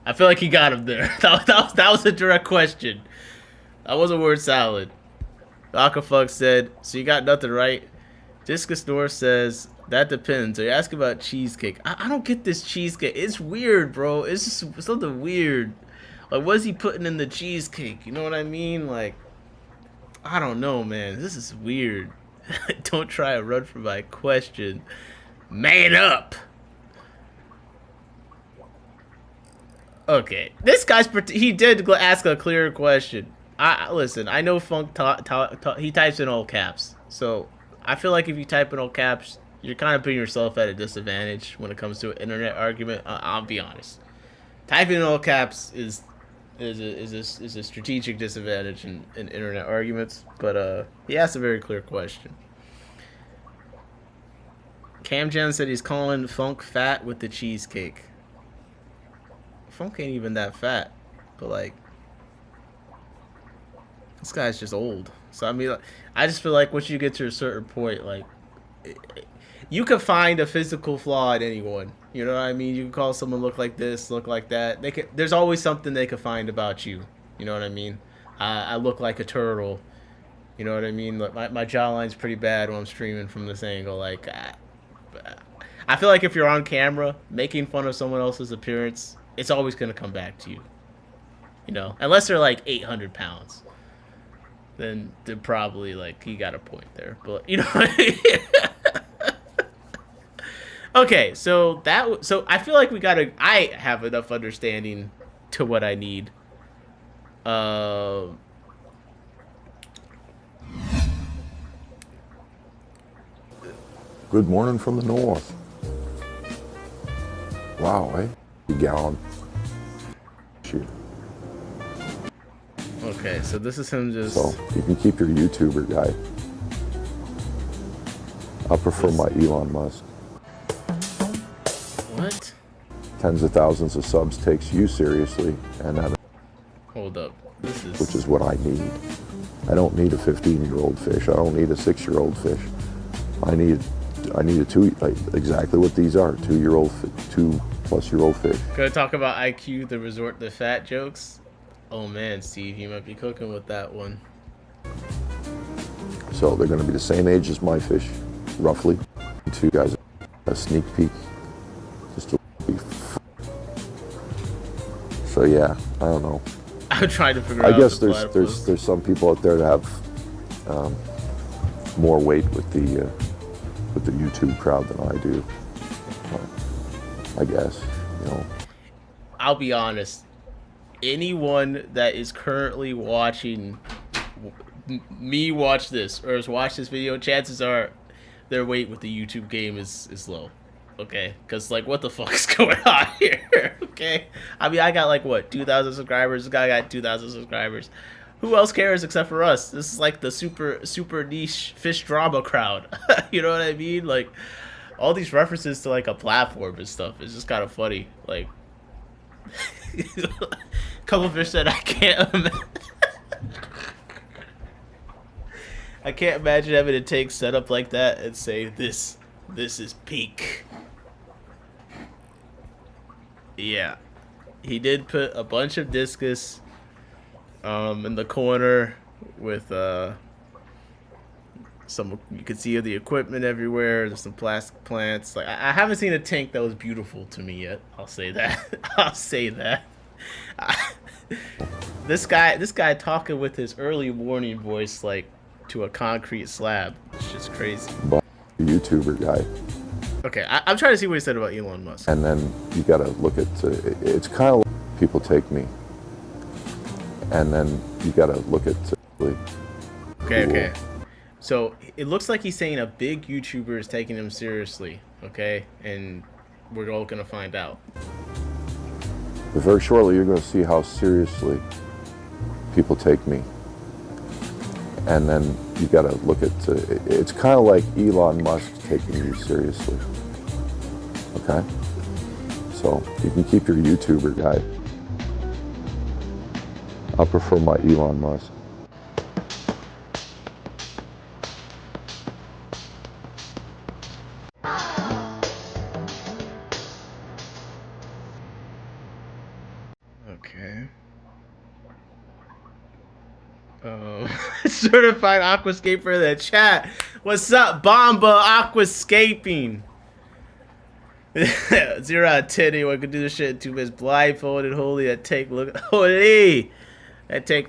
I feel like he got him there. that was a direct question. That was a word salad. Aquafunk said, so you got nothing right. Discus North says, that depends. Are you asking about cheesecake? I don't get this cheesecake. It's weird, bro. It's just something weird. Like, what is he putting in the cheesecake? You know what I mean? Like, I don't know, man. This is weird. Don't try to run from my question. Man up. Okay, this guy's he did ask a clear question. Listen. I know Funk he types in all caps, so I feel like if you type in all caps, you're kind of putting yourself at a disadvantage when it comes to an internet argument. I'll be honest. Typing in all caps is a strategic disadvantage in internet arguments. But he asked a very clear question. Cam Jen said he's calling Funk fat with the cheesecake. Funk ain't even that fat, but like, this guy's just old. So I mean, like, I just feel like once you get to a certain point, like, you can find a physical flaw in anyone. You know what I mean? You can call someone look like this, look like that. There's always something they can find about you. You know what I mean? I look like a turtle. You know what I mean? Like, my jawline's pretty bad when I'm streaming from this angle. Like, I feel like if you're on camera making fun of someone else's appearance, it's always gonna come back to you. You know, unless they're like 800 pounds, then they're probably like, he got a point there. But you know what I mean? Okay, so I feel like I have enough understanding to what I need. Good morning from the north. Wow, eh? Gallon. Shoot. Okay, so this is him just... So, you can keep your YouTuber guy. I prefer my Elon Musk. What? Tens of thousands of subs takes you seriously, and that... Hold up. This is... Which is what I need. I don't need a 15-year-old fish. I don't need a 6-year-old fish. I need a exactly what these are, 2-plus-year-old fish. Gonna talk about IQ, the resort to fat jokes. Oh man, Steve, you might be cooking with that one. So they're gonna be the same age as my fish, roughly. Two guys, a sneak peek, just to be. So yeah, I don't know. I'm trying to figure out. I guess there's some people out there that have more weight with the YouTube crowd than I do. I guess, you know. I'll be honest. Anyone that is currently watching me watch this or has watched this video, chances are their weight with the YouTube game is low. Okay, because like, what the fuck is going on here? Okay, I mean, I got like what, 2,000 subscribers. This guy got 2,000 subscribers. Who else cares except for us? This is like the super niche fish drama crowd. You know what I mean? Like, all these references to like a platform and stuff is just kind of funny. Like, a couple fish that I can't imagine having a tank set up like that and say this is peak. Yeah, he did put a bunch of discus in the corner with some, you can see the equipment everywhere. There's some plastic plants. Like, I haven't seen a tank that was beautiful to me yet. I'll say that. I'll say that. This guy talking with his early warning voice like to a concrete slab. It's just crazy. But YouTuber guy. Okay, I'm trying to see what he said about Elon Musk. And then you got to look at it's kind of like people take me. And then you got to look at Okay. So it looks like he's saying a big YouTuber is taking him seriously. Okay, and we're all gonna find out. But very shortly, you're going to see how seriously people take me. And then you got to look at it's kind of like Elon Musk taking you seriously. Okay? So you can keep your YouTuber guy. I prefer my Elon Musk. Okay. Certified aquascaper in the chat. What's up, Bomba Aquascaping? 0 out of 10. Anyone could do this shit in 2 minutes blindfolded. Holy, that tank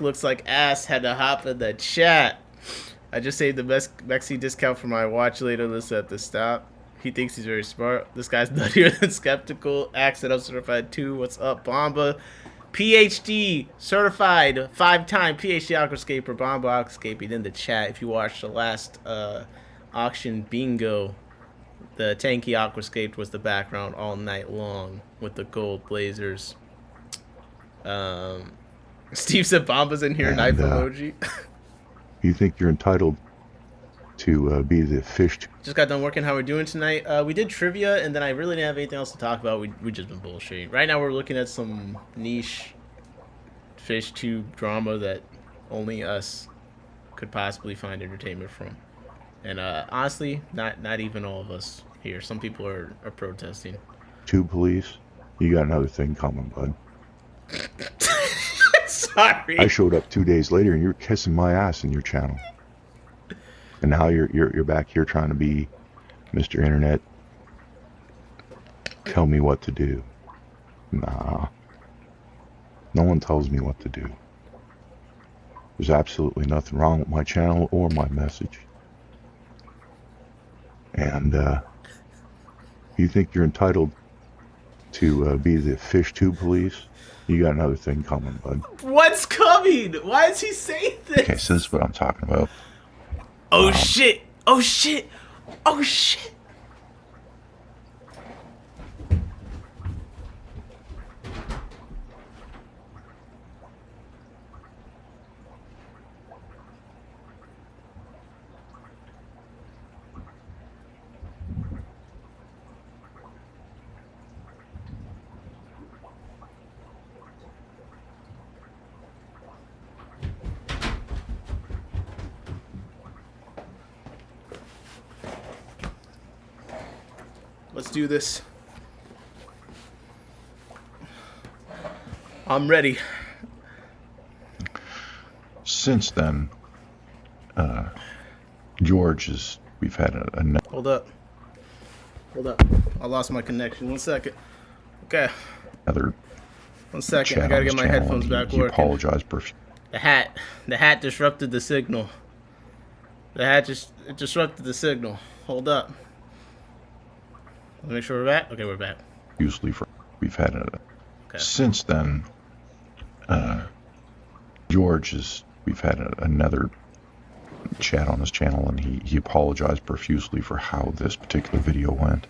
looks like ass. Had to hop in the chat. I just saved the best Mexi discount for my watch later. Listen at the stop. He thinks he's very smart. This guy's nuttier than skeptical. Accent up certified 2. What's up, Bomba? PhD certified 5-time PhD aquascaper Bomba Aquascaping in the chat. If you watched the last auction bingo. The tanky aquascape was the background all night long with the gold blazers. Steve said Bomba's in here, And, knife emoji. You think you're entitled to be the fish? Just got done working. How we're doing tonight? We did trivia, and then I really didn't have anything else to talk about. We just been bullshitting. Right now we're looking at some niche fish tube drama that only us could possibly find entertainment from. And honestly, not even all of us here. Some people are protesting. Tube police? You got another thing coming, bud. Sorry. I showed up 2 days later, and you're kissing my ass in your channel. And now you're back here trying to be Mr. Internet. Tell me what to do. Nah. No one tells me what to do. There's absolutely nothing wrong with my channel or my message. And you think you're entitled to be the fish tube police? You got another thing coming, bud. What's coming? Why is he saying this? Okay, so this is what I'm talking about. Oh shit! Oh shit! Oh shit! Let's do this. I'm ready. Since then, George is. We've had a Hold up. Hold up. I lost my connection. 1 second. Okay. another 1 second. chat I gotta on get his my channel, headphones and back he working. apologized profusely. The hat disrupted the signal. The hat just disrupted the signal. Hold up. Let's make sure we're back. Okay, we're back. For we've had a. Okay. Since then, George is. We've had another chat on his channel, and he apologized profusely for how this particular video went.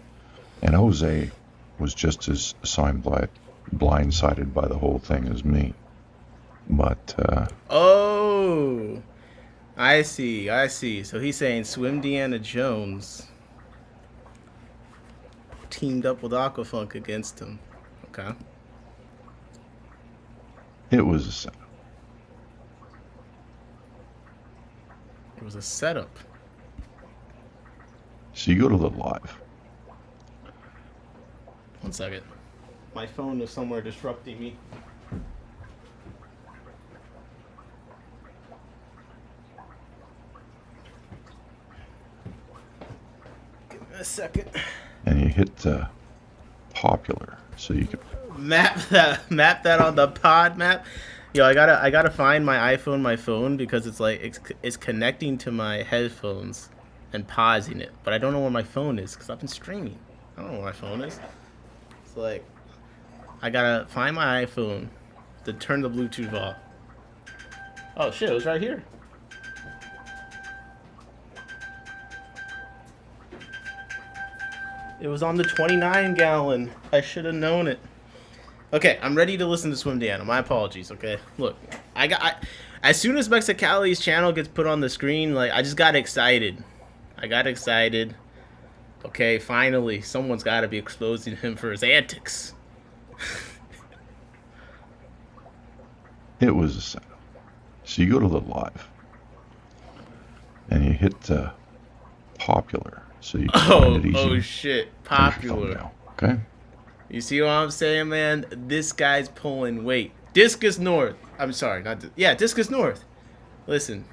And Jose was just as blindsided by the whole thing as me. But Oh, I see. So he's saying Swim Deanna Jones teamed up with Aquafunk against him. Okay. it was a setup. It was a setup. So you go to the live. 1 second. My phone is somewhere disrupting me. Give me a second. And you hit popular, so you can. Map that on the pod map. Yo, I gotta find my iPhone, my phone, because it's like it's connecting to my headphones and pausing it, but I don't know where my phone is because I've been streaming. I don't know where my phone is. It's like I gotta find my iPhone to turn the Bluetooth off. Oh shit, it was right here. It was on the 29 gallon. I should have known it. Okay, I'm ready to listen to Swim Deanna. My apologies, okay? Look, as soon as Mexicali's channel gets put on the screen, like, I just got excited. Okay, finally, someone's got to be exposing him for his antics. It was a setup. So you go to the live, and you hit popular, so you can find it easy. Oh shit, There's your popular. thumbnail, okay? You see what I'm saying, man? This guy's pulling weight. Discus North. I'm sorry, not Discus North. Listen,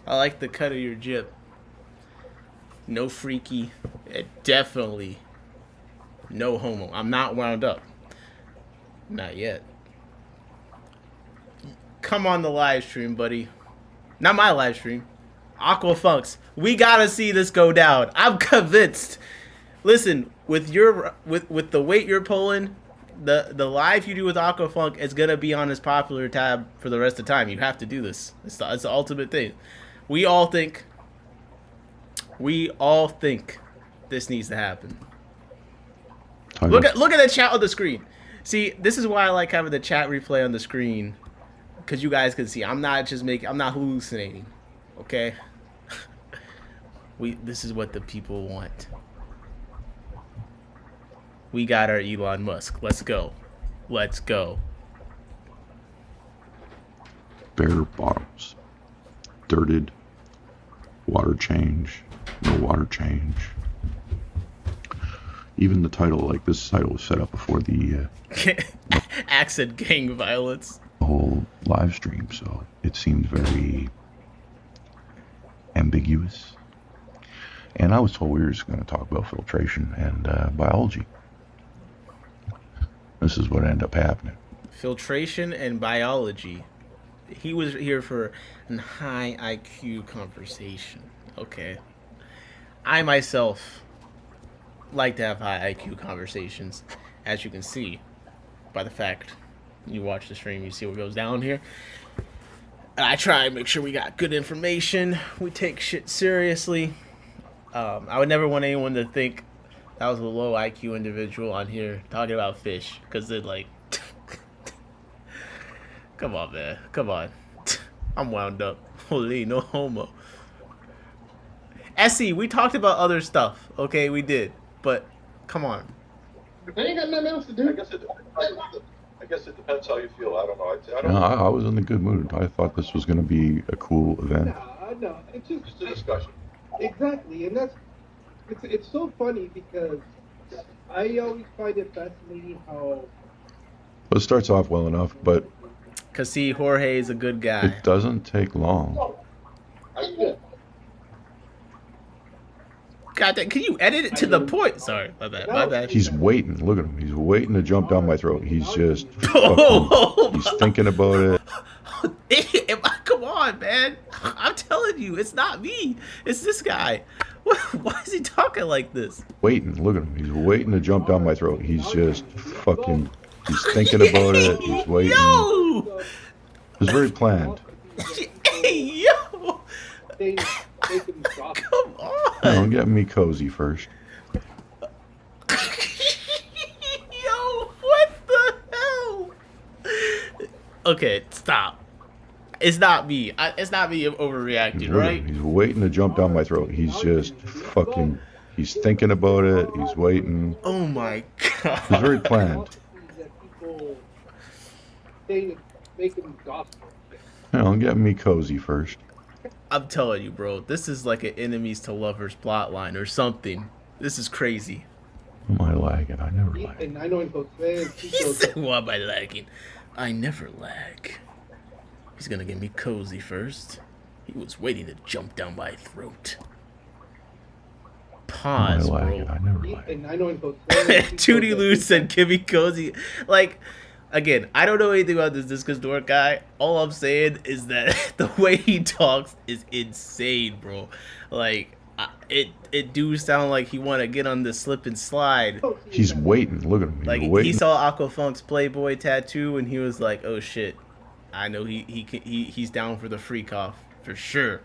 I like the cut of your jib. No freaky. Definitely no homo. I'm not wound up. Not yet. Come on the live stream, buddy. Not my live stream. Aquafunks. We gotta see this go down. I'm convinced. Listen, with the weight you're pulling, the live you do with Aquafunk is gonna be on his popular tab for the rest of the time. You have to do this. It's the ultimate thing. We all think We all think this needs to happen. I Look know. at the chat on the screen. See, this is why I like having the chat replay on the screen, because you guys can see. I'm not hallucinating. Okay. This is what the people want. We got our Elon Musk. Let's go. Let's go. Bare bottoms. Dirted. Water change. No water change. Even the title, like this title was set up before the Accent gang violence. whole live stream, so it seemed very ambiguous. And I was told we were just going to talk about filtration and biology. This is what ended up happening. Filtration and biology. He was here for a high IQ conversation. Okay. I myself like to have high IQ conversations, as you can see by the fact you watch the stream, you see what goes down here. And I try and make sure we got good information. We take shit seriously. I would never want anyone to think that was a low IQ individual on here talking about fish, because they're like, come on, man, come on. I'm wound up. Holy, no homo. Essie, we talked about other stuff. Okay, we did. But, come on. They ain't got nothing else to do. I guess it depends how you feel. I don't know. I You don't know, I was in the good mood. I thought this was going to be a cool event. No, it's just Just a discussion. exactly, and it's so funny because I always find it fascinating how But it starts off well enough, but Because, see, Jorge is a good guy. it doesn't take long. God damn, can you edit it to the point? Sorry, my bad, my bad. He's waiting. Look at him. He's waiting to jump down my throat. He's just Oh, he's thinking about it. Come on, man. I'm telling you, it's not me. It's this guy. Why is he talking like this? Waiting. Look at him. He's waiting to jump down my throat. He's just fucking. He's thinking about it. He's waiting. Yo! It was very planned. Hey, yo! they can drop. Come on! Don't get me cozy first. Yo, what the hell? Okay, stop. It's not me. It's not me overreacting, right? He's waiting to jump down my throat. He's just fucking. He's thinking about it. He's waiting. Oh my It was god. very planned. That people they make them gospel. Don't get me cozy first. I'm telling you, bro. This is like an enemies to lovers plotline or something. This is crazy. Am I lagging? I never lag. And I know in Jose and He Chico, said, "Why am I lagging? I never lag." He's gonna get me cozy first. He was waiting to jump down my throat. Am I Pause, lagging? bro. I never lag. and I know in Jose and Chico, Tootie Lou said, "Give me cozy." Like, again, I don't know anything about this Discus Dork guy. All I'm saying is that the way he talks is insane, bro. Like, it do sound like he want to get on the slip and slide. He's waiting. Look at him. He's Like, waiting. he saw Aquafunk's Playboy tattoo and he was like, "Oh shit, I know he's down for the freak off for sure.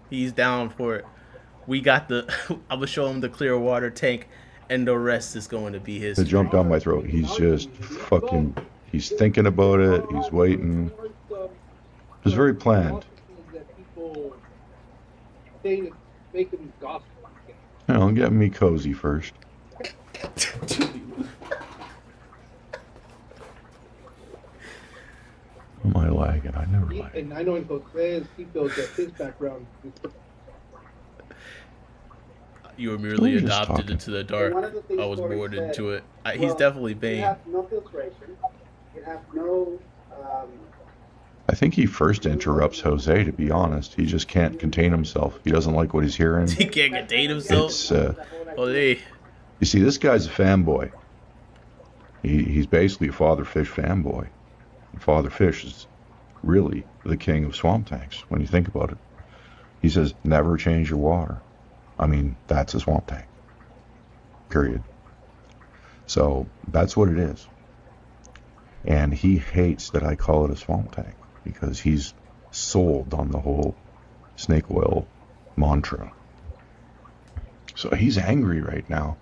He's down for it. We got the. I'm gonna show him the clear water tank, and the rest is going to be his." To jump down my throat. He's just fucking. He's thinking about it. He's waiting. It was very planned. that people they make them gospel. Don't get me cozy first. Am I lagging? I never lag. And I know in Jose and Chico that his background is You were merely Who was adopted talking? into the dark. One of the things I was Tori born said, into it. He's well, definitely You Bane. have no filtration. You have no. I think he first interrupts Jose, to be honest. He just can't contain himself. He doesn't like what he's hearing. He can't contain himself. It's, Oh, hey. you see, this guy's a fanboy. He's basically a Father Fish fanboy. And Father Fish is really the king of swamp tanks, when you think about it. He says, never change your water. I mean, that's a swamp tank. Period. So, that's what it is. And he hates that I call it a swamp tank, because he's sold on the whole snake oil mantra. So he's angry right now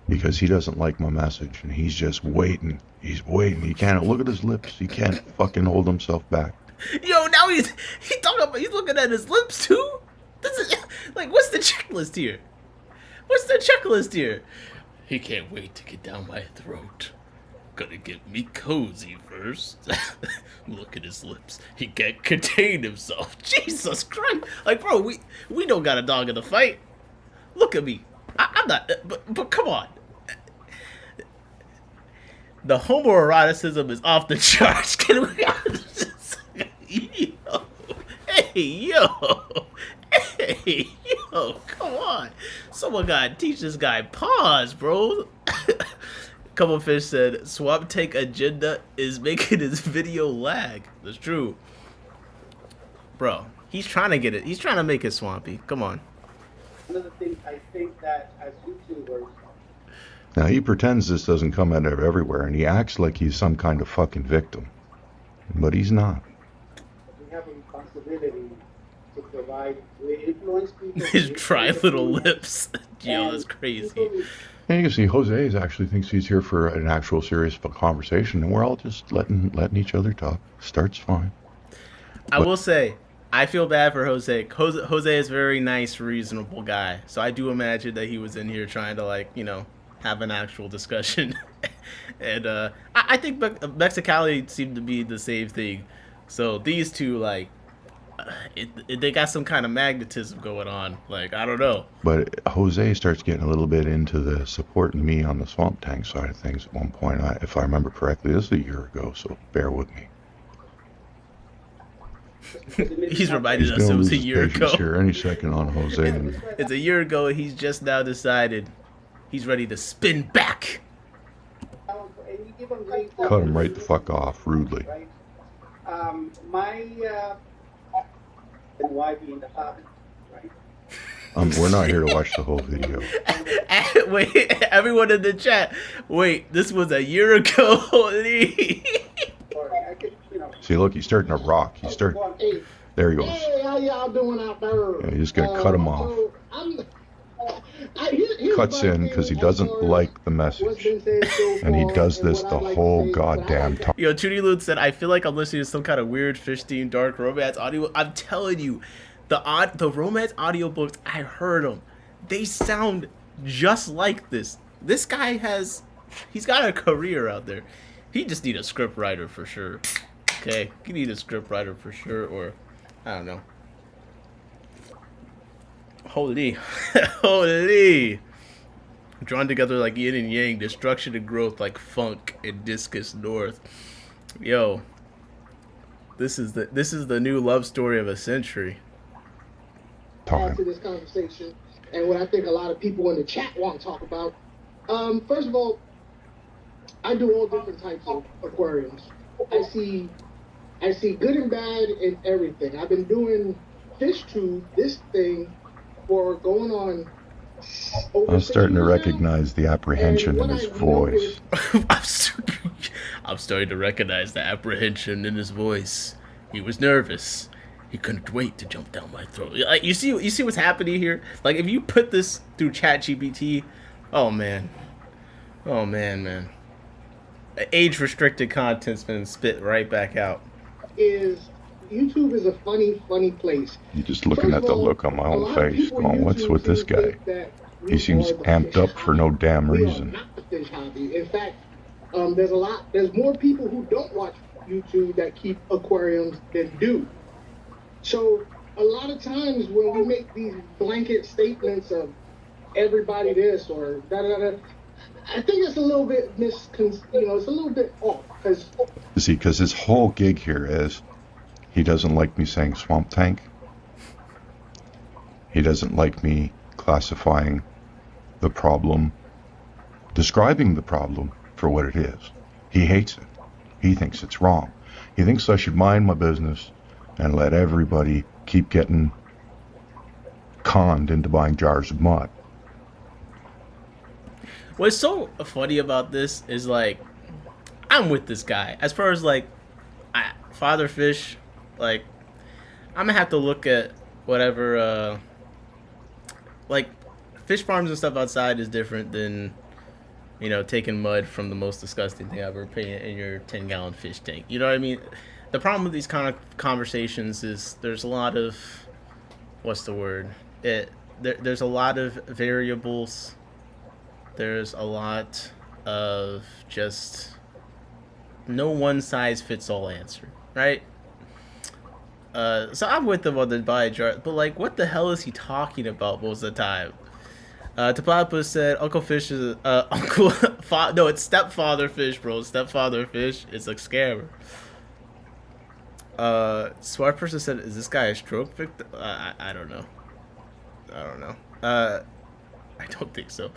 because he doesn't like my message, and he's just waiting. He's waiting. He can't look at his lips. He can't fucking hold himself back. Yo, now he's looking at his lips too. This is like, what's the checklist here? What's the checklist here? He can't wait to get down my throat. Gonna get me cozy first. Look at his lips. He can't contain himself. Jesus Christ! Like, bro, we don't got a dog in the fight. Look at me. I'm not. But come on. The homoeroticism is off the charts. Can we? Yo, hey, yo, hey, yo, come on. Someone gotta teach this guy pause, bro. Couple Fish said, Swamp Tank agenda is making his video lag. That's true. Bro, he's trying to get it. He's trying to make it swampy. Come on. Another thing, I think that as YouTubers, Now, he pretends this doesn't come out of everywhere, and he acts like he's some kind of fucking victim. But he's not. we have a responsibility to provide, to influence people. His dry little lips. Yo, that's crazy. And you can see Jose actually thinks he's here for an actual serious conversation, and we're all just letting each other talk. Starts fine. I will say, I feel bad for Jose. Jose is a very nice, reasonable guy. So I do imagine that he was in here trying to, like, you know, have an actual discussion. And I think Mexicali seemed to be the same thing. So these two, like, they got some kind of magnetism going on. Like, I don't know. But Jose starts getting a little bit into the supporting me on the Swamp Tank side of things at one point. If I remember correctly, this is a year ago, so bear with me. He's reminded us it was a year ago. Here any second on Jose. And It's a year ago. He's just now decided he's ready to spin back. cut him right the fuck off rudely. Right? My wife in the hobby, right? We're not here to watch the whole video. Wait, everyone in the chat. Wait, this was a year ago. See, look, he's starting to rock. He's starting. There he goes. Hey, how y'all doing out there? Yeah, he's gonna cut him off. Cuts in because he doesn't like the message, and he does this the whole goddamn time. Yo, Tootie Loot said, I feel like I'm listening to some kind of weird fish-themed dark romance audio. I'm telling you, the romance audiobooks, I heard them. They sound just like this. This guy he's got a career out there. He just need a script writer for sure. Okay, you need a script writer for sure, or I don't know. Holy, holy. Drawn together like yin and yang, destruction and growth like funk and discus north. Yo, this is the new love story of a century. Add to this conversation, and what I think a lot of people in the chat want to talk about. First of all, I do all different types of aquariums. I see good and bad in everything. I've been doing fish tube, this thing, for going on. I'm starting to recognize the apprehension in his voice. I'm starting to recognize the apprehension in his voice. He was nervous. He couldn't wait to jump down my throat. Like, you see what's happening here? Like, if you put this through ChatGPT, oh man, man. Age restricted content's been spit right back out. YouTube is a funny place. You're just looking at the look on my own face, going, "What's with this guy? He seems amped up for no damn reason." Not the fish hobby. In fact, there's more people who don't watch YouTube that keep aquariums than do. So a lot of times when we make these blanket statements of everybody this or da da da, I think it's a little bit it's a little bit off because his whole gig here is he doesn't like me saying Swamp Tank. He doesn't like me classifying the problem, describing the problem for what it is. He hates it. He thinks it's wrong. He thinks I should mind my business and let everybody keep getting conned into buying jars of mud. What's so funny about this is, like, I'm with this guy. As far as, like, Father Fish, like, I'm gonna have to look at whatever, like, fish farms and stuff outside is different than, you know, taking mud from the most disgusting thing I've ever put in your 10-gallon fish tank. You know what I mean? The problem with these kind of conversations is there's a lot of, what's the word? There's a lot of variables. There's a lot of just no one size fits all answer, right? So I'm with them on the buy jar, but like, what the hell is he talking about most of the time? Topapa said Uncle Fish is no, it's Stepfather Fish, bro. Stepfather Fish. It's a scammer. Smart person said, "Is this guy a stroke victim?" I don't know. I don't think so.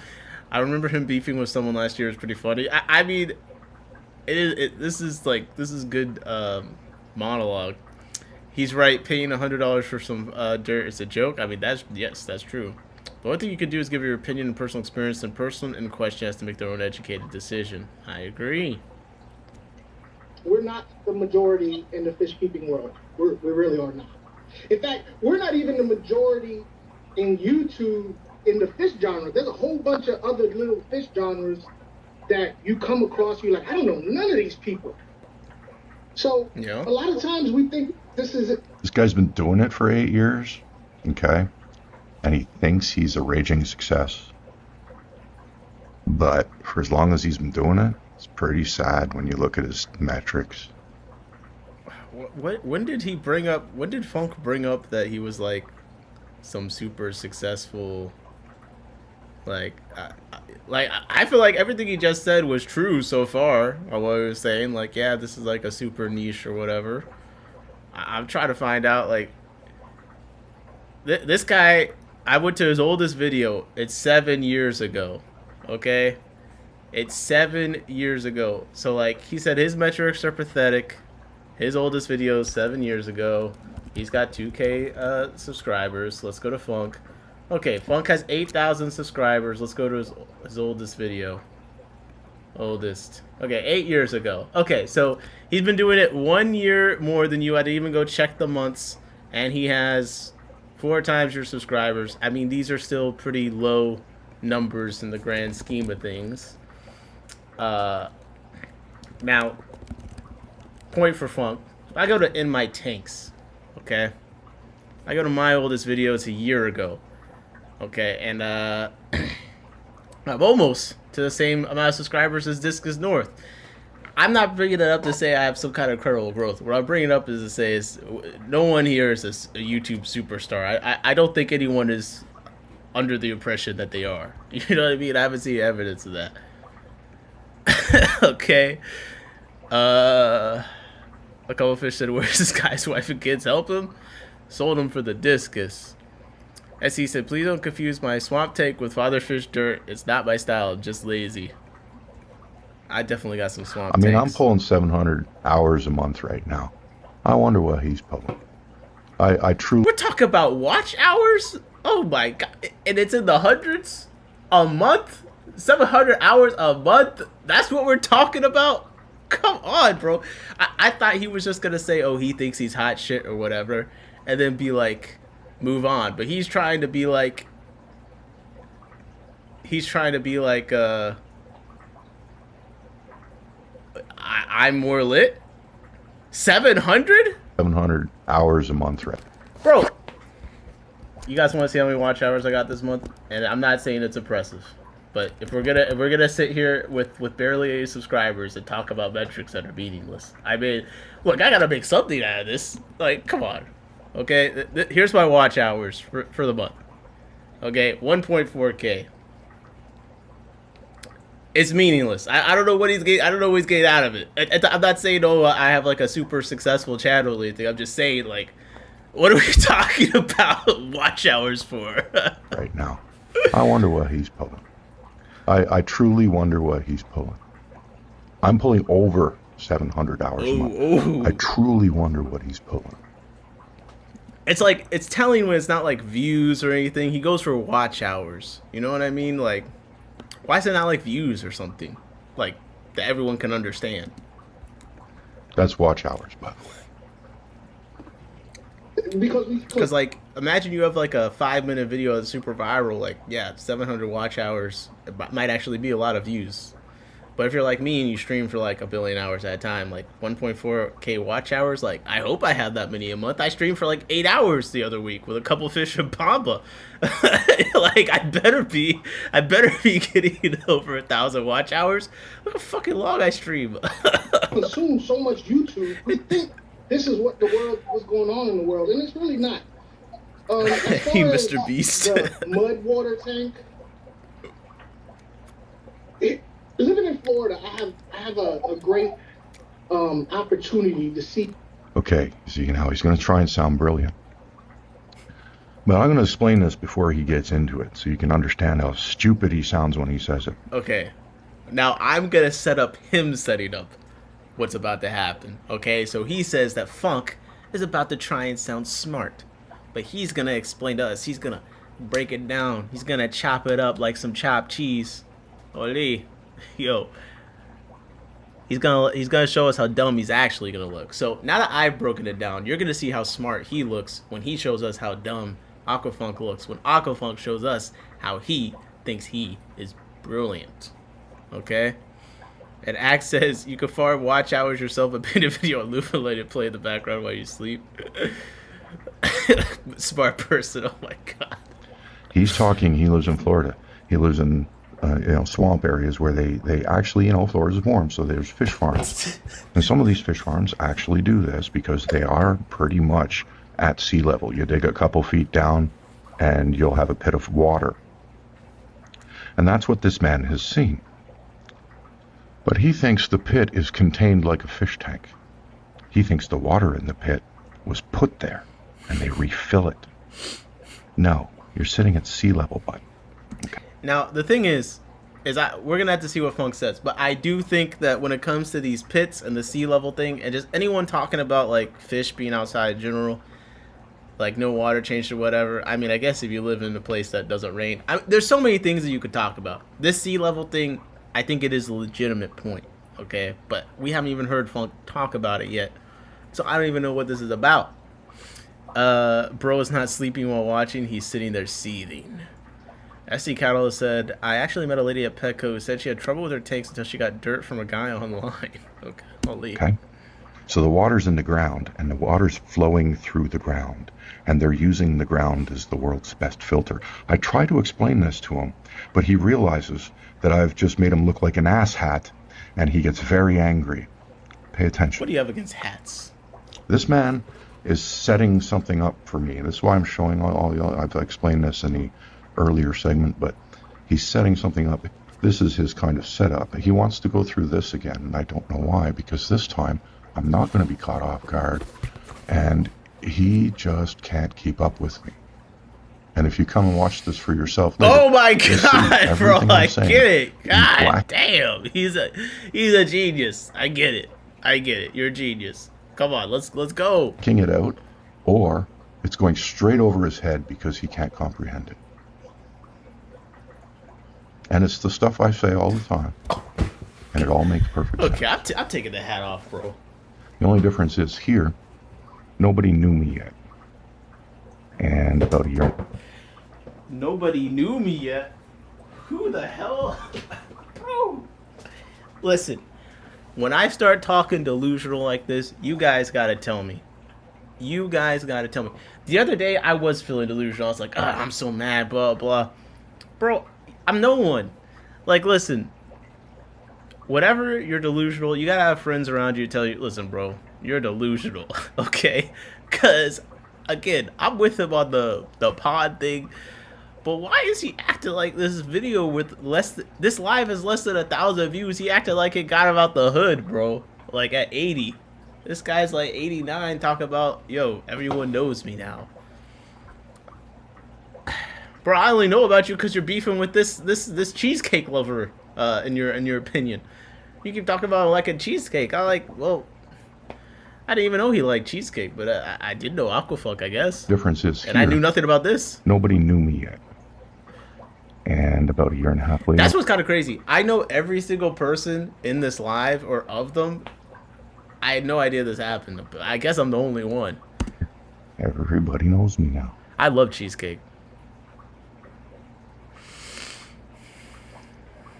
I remember him beefing with someone last year. It was pretty funny. I mean, this is good monologue. He's right. Paying $100 for some dirt is a joke. I mean, that's true. The only thing you can do is give your opinion and personal experience, and person in question has to make their own educated decision. I agree. We're not the majority in the fish keeping world. We really are not. In fact, we're not even the majority in YouTube in the fish genre. There's a whole bunch of other little fish genres that you come across. You're like, I don't know none of these people. So yeah. A lot of times we think this is it. This guy's been doing it for 8 years, okay? And he thinks he's a raging success. But for as long as he's been doing it, it's pretty sad when you look at his metrics. When did Funk bring up that he was like some super successful, like I feel like everything he just said was true so far on what he was saying, like, yeah, this is like a super niche or whatever. I'm trying to find out, like, this guy, I went to his oldest video. It's 7 years ago, okay? It's 7 years ago. So, like, he said his metrics are pathetic. His oldest video is 7 years ago. He's got 2K subscribers. Let's go to Funk. Okay, Funk has 8,000 subscribers. Let's go to his oldest video. Oldest. Okay, 8 years ago. Okay, so he's been doing it 1 year more than you. I didn't even go check the months. And he has 4 times your subscribers. I mean, these are still pretty low numbers in the grand scheme of things. Now, point for Funk. I go to In My Tanks, okay? I go to my oldest video. It's a year ago, okay? And I'm almost to the same amount of subscribers as Discus North. I'm not bringing that up to say I have some kind of incredible growth. What I'm bringing up is to say is no one here is a YouTube superstar. I don't think anyone is under the impression that they are. You know what I mean? I haven't seen evidence of that. Okay. A couple fish said, where's this guy's wife and kids? Help him? Sold him for the discus. As he said, please don't confuse my swamp tank with father fish dirt. It's not my style. I'm just lazy. I definitely got some swamp tanks. I'm pulling 700 hours a month right now. I wonder what he's pulling. I truly... We're talking about watch hours? Oh my god. And it's in the hundreds a month? 700 hours a month? That's what we're talking about? Come on, bro. I thought he was just going to say, oh, he thinks he's hot shit or whatever, and then be like, move on. But he's trying to be like... I'm more lit? 700? 700 hours a month, right? Bro, you guys want to see how many watch hours I got this month? And I'm not saying it's impressive, but if we're gonna sit here with barely any subscribers and talk about metrics that are meaningless, I mean, look, I gotta make something out of this. Like, come on. Okay, here's my watch hours for the month. Okay, 1.4K. It's meaningless. I don't know what he's getting. I don't know what he's getting out of it. I'm not saying, oh, I have like a super successful channel or anything. I'm just saying, like, what are we talking about watch hours for? Right now. I wonder what he's pulling. I truly wonder what he's pulling. I'm pulling over 700 hours a month. Ooh. I truly wonder what he's pulling. It's like, it's telling when it's not like views or anything. He goes for watch hours. You know what I mean? Like, why is it not like views or something? Like, that everyone can understand. That's watch hours, by the way. Because like, imagine you have like a 5-minute video that's super viral, like, yeah, 700 watch hours. It might actually be a lot of views. But if you're like me and you stream for like 1 billion hours at a time, like 1.4K watch hours, like I hope I have that many a month. I streamed for like 8 hours the other week with a couple fish and pamba. Like I better be getting over 1,000 watch hours. Look how fucking long I stream. Consume so much YouTube, we think this is what the world, what's going on in the world, and it's really not. As far You, as Mr. Beast. the mud water tank. Living in Florida, I have a great opportunity to see. Okay, see now he's going to try and sound brilliant. But I'm going to explain this before he gets into it, so you can understand how stupid he sounds when he says it. Okay, now I'm going to set up him setting up what's about to happen. Okay, so he says that Funk is about to try and sound smart, but he's going to explain to us. He's going to break it down. He's going to chop it up like some chopped cheese. Oli. Yo, he's gonna show us how dumb he's actually gonna look. So now that I've broken it down, you're gonna see how smart he looks when he shows us how dumb Aquafunk looks when Aquafunk shows us how he thinks he is brilliant. Okay? And Axe says you can farm watch hours yourself and paint a video on loop and let it play in the background while you sleep. Smart person, oh my god. He's talking, he lives in Florida. He lives in swamp areas where they actually, Florida's warm, so there's fish farms. And some of these fish farms actually do this because they are pretty much at sea level. You dig a couple feet down and you'll have a pit of water. And that's what this man has seen. But he thinks the pit is contained like a fish tank. He thinks the water in the pit was put there and they refill it. No, you're sitting at sea level, bud. Okay. Now, the thing is we're going to have to see what Funk says. But I do think that when it comes to these pits and the sea level thing, and just anyone talking about, like, fish being outside in general, like, no water change or whatever, I mean, I guess if you live in a place that doesn't rain, there's so many things that you could talk about. This sea level thing, I think it is a legitimate point, okay? But we haven't even heard Funk talk about it yet. So I don't even know what this is about. Bro is not sleeping while watching. He's sitting there seething. SC Catalyst said, I actually met a lady at Petco who said she had trouble with her tanks until she got dirt from a guy online. Okay, holy. Okay. So the water's in the ground, and the water's flowing through the ground, and they're using the ground as the world's best filter. I try to explain this to him, but he realizes that I've just made him look like an asshat, and he gets very angry. Pay attention. What do you have against hats? This man is setting something up for me. This is why I'm showing I've explained this in the earlier segment, but he's setting something up. This is his kind of setup. He wants to go through this again, and I don't know why, because this time I'm not going to be caught off guard, and he just can't keep up with me. And if you come and watch this for yourself later, oh my god, bro, I get it. God damn, he's a genius. I get it. You're a genius. Come on, let's go. King it out, or it's going straight over his head because he can't comprehend it. And it's the stuff I say all the time. And it all makes perfect sense. Okay, I'm taking the hat off, bro. The only difference is here, nobody knew me yet. And about a year. Nobody knew me yet? Who the hell? Bro. Listen, when I start talking delusional like this, you guys gotta tell me. The other day, I was feeling delusional. I was like, I'm so mad, blah, blah. Bro, I'm no one. Like, listen, whatever you're delusional, you gotta have friends around you to tell you, listen, bro, you're delusional, okay? Because, again, I'm with him on the pod thing, but why is he acting like this video with this live has less than 1,000 views? He acted like it got him out the hood, bro. Like, at 80. This guy's like 89, talking about, yo, everyone knows me now. Bro, I only know about you because you're beefing with this cheesecake lover, in your opinion. You keep talking about like a cheesecake. I didn't even know he liked cheesecake, but I did know Aquafunk, I guess. Difference is and here, I knew nothing about this. Nobody knew me yet. And about a year and a half later. That's what's kind of crazy. I know every single person in this live or of them. I had no idea this happened, but I guess I'm the only one. Everybody knows me now. I love cheesecake.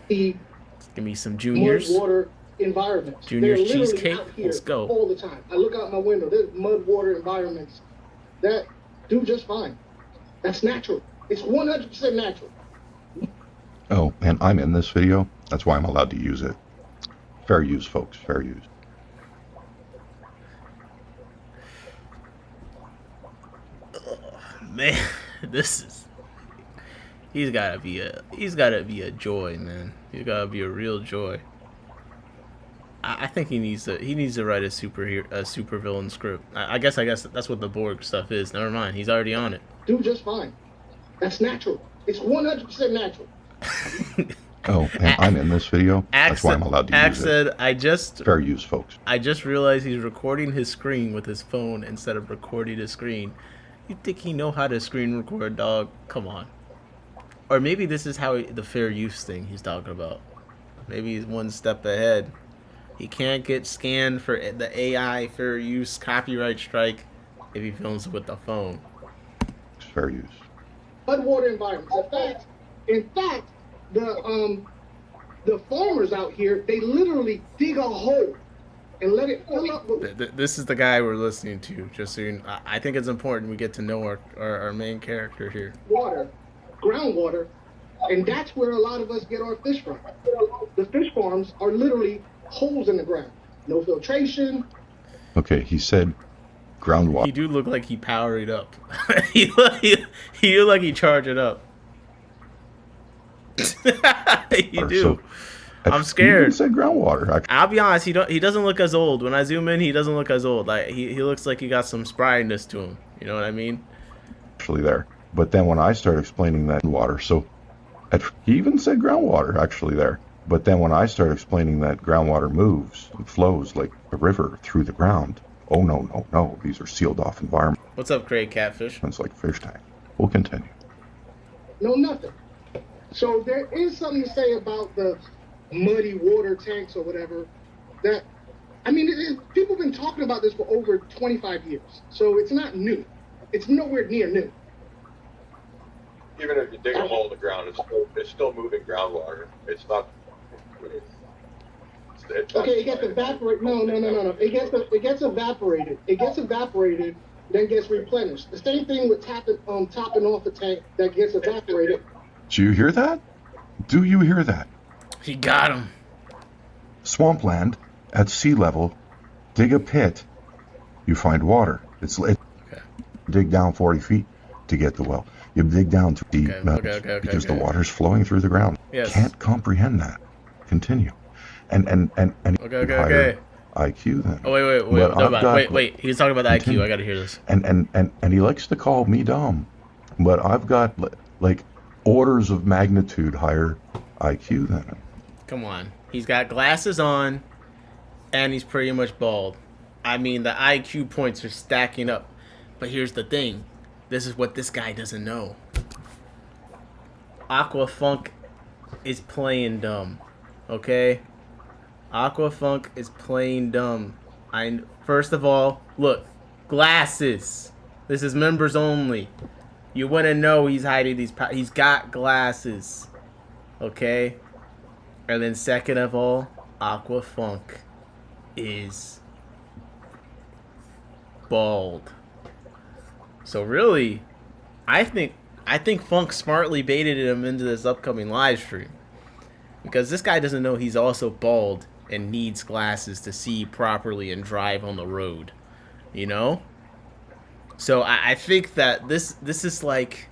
The Give me some mud juniors. water environments. Junior's They're literally cheesecake. out here Let's go. all the time. I look out my window. There's mud water environments that do just fine. That's natural. It's 100% natural. Oh, and I'm in this video. That's why I'm allowed to use it. Fair use, folks. Fair use. Man, this is. He's gotta be a joy, man. He's gotta be a real joy. I think he needs to write a supervillain script. I guess that's what the Borg stuff is. Never mind, he's already on it. Do just fine. That's natural. It's 100% natural. Oh, and I'm in this video. That's why I'm allowed to use it. Said, Fair use, folks. I just realized he's recording his screen with his phone instead of recording his screen. You think he know how to screen record, dog? Come on. Or maybe this is how the fair use thing he's talking about. Maybe he's one step ahead. He can't get scanned for the AI fair use copyright strike if he films with the phone. Fair use. Mud water environments. In fact, the farmers out here, they literally dig a hole and let it fill up with This is the guy we're listening to. Just so you know, I think it's important we get to know our main character here. water, groundwater, and that's where a lot of us get our fish from. The fish farms are literally holes in the ground. No filtration. Okay, he said groundwater. He do look like he powered it up. he look like he charged it up. You do. So, I'm scared. He said groundwater. I'll be honest. He doesn't look as old. When I zoom in, he doesn't look as old. Like he looks like he got some spryness to him. You know what I mean? Actually, there. But then when I start explaining that water, so he even said groundwater actually there. But then when I start explaining that groundwater moves and flows like a river through the ground, oh no, these are sealed off environments What's up, Craig Catfish? like fish tank. We'll continue. No nothing. So there is something to say about the muddy water tanks or whatever. That, I mean, people have been talking about this for over 25 years. So it's not new. It's nowhere near new. Even if you dig a hole in the ground, it's still moving groundwater. It's not. Okay, it gets evaporated. No. It gets evaporated. It gets evaporated, then gets replenished. The same thing with topping off the tank that gets evaporated. Do you hear that? Do you hear that? He got him. Swampland at sea level, dig a pit, you find water. Okay. Dig down 40 feet to get the well. You dig down 3 meters because the water's flowing through the ground. Yes. Can't comprehend that. Continue. And Okay. IQ then. Oh wait. He's talking about the IQ. I gotta hear this. And he likes to call me dumb, but I've got like orders of magnitude higher IQ than him. Come on. He's got glasses on, and he's pretty much bald. I mean, the IQ points are stacking up. But here's the thing. This is what this guy doesn't know. Aquafunk is playing dumb. Okay? Aquafunk is playing dumb. First of all, look. Glasses. This is members only. You wouldn't know he's hiding these... He's got glasses. Okay? And then second of all, Aquafunk is bald. So really, I think Funk smartly baited him into this upcoming live stream. Because this guy doesn't know he's also bald and needs glasses to see properly and drive on the road. You know? So I think that this is like,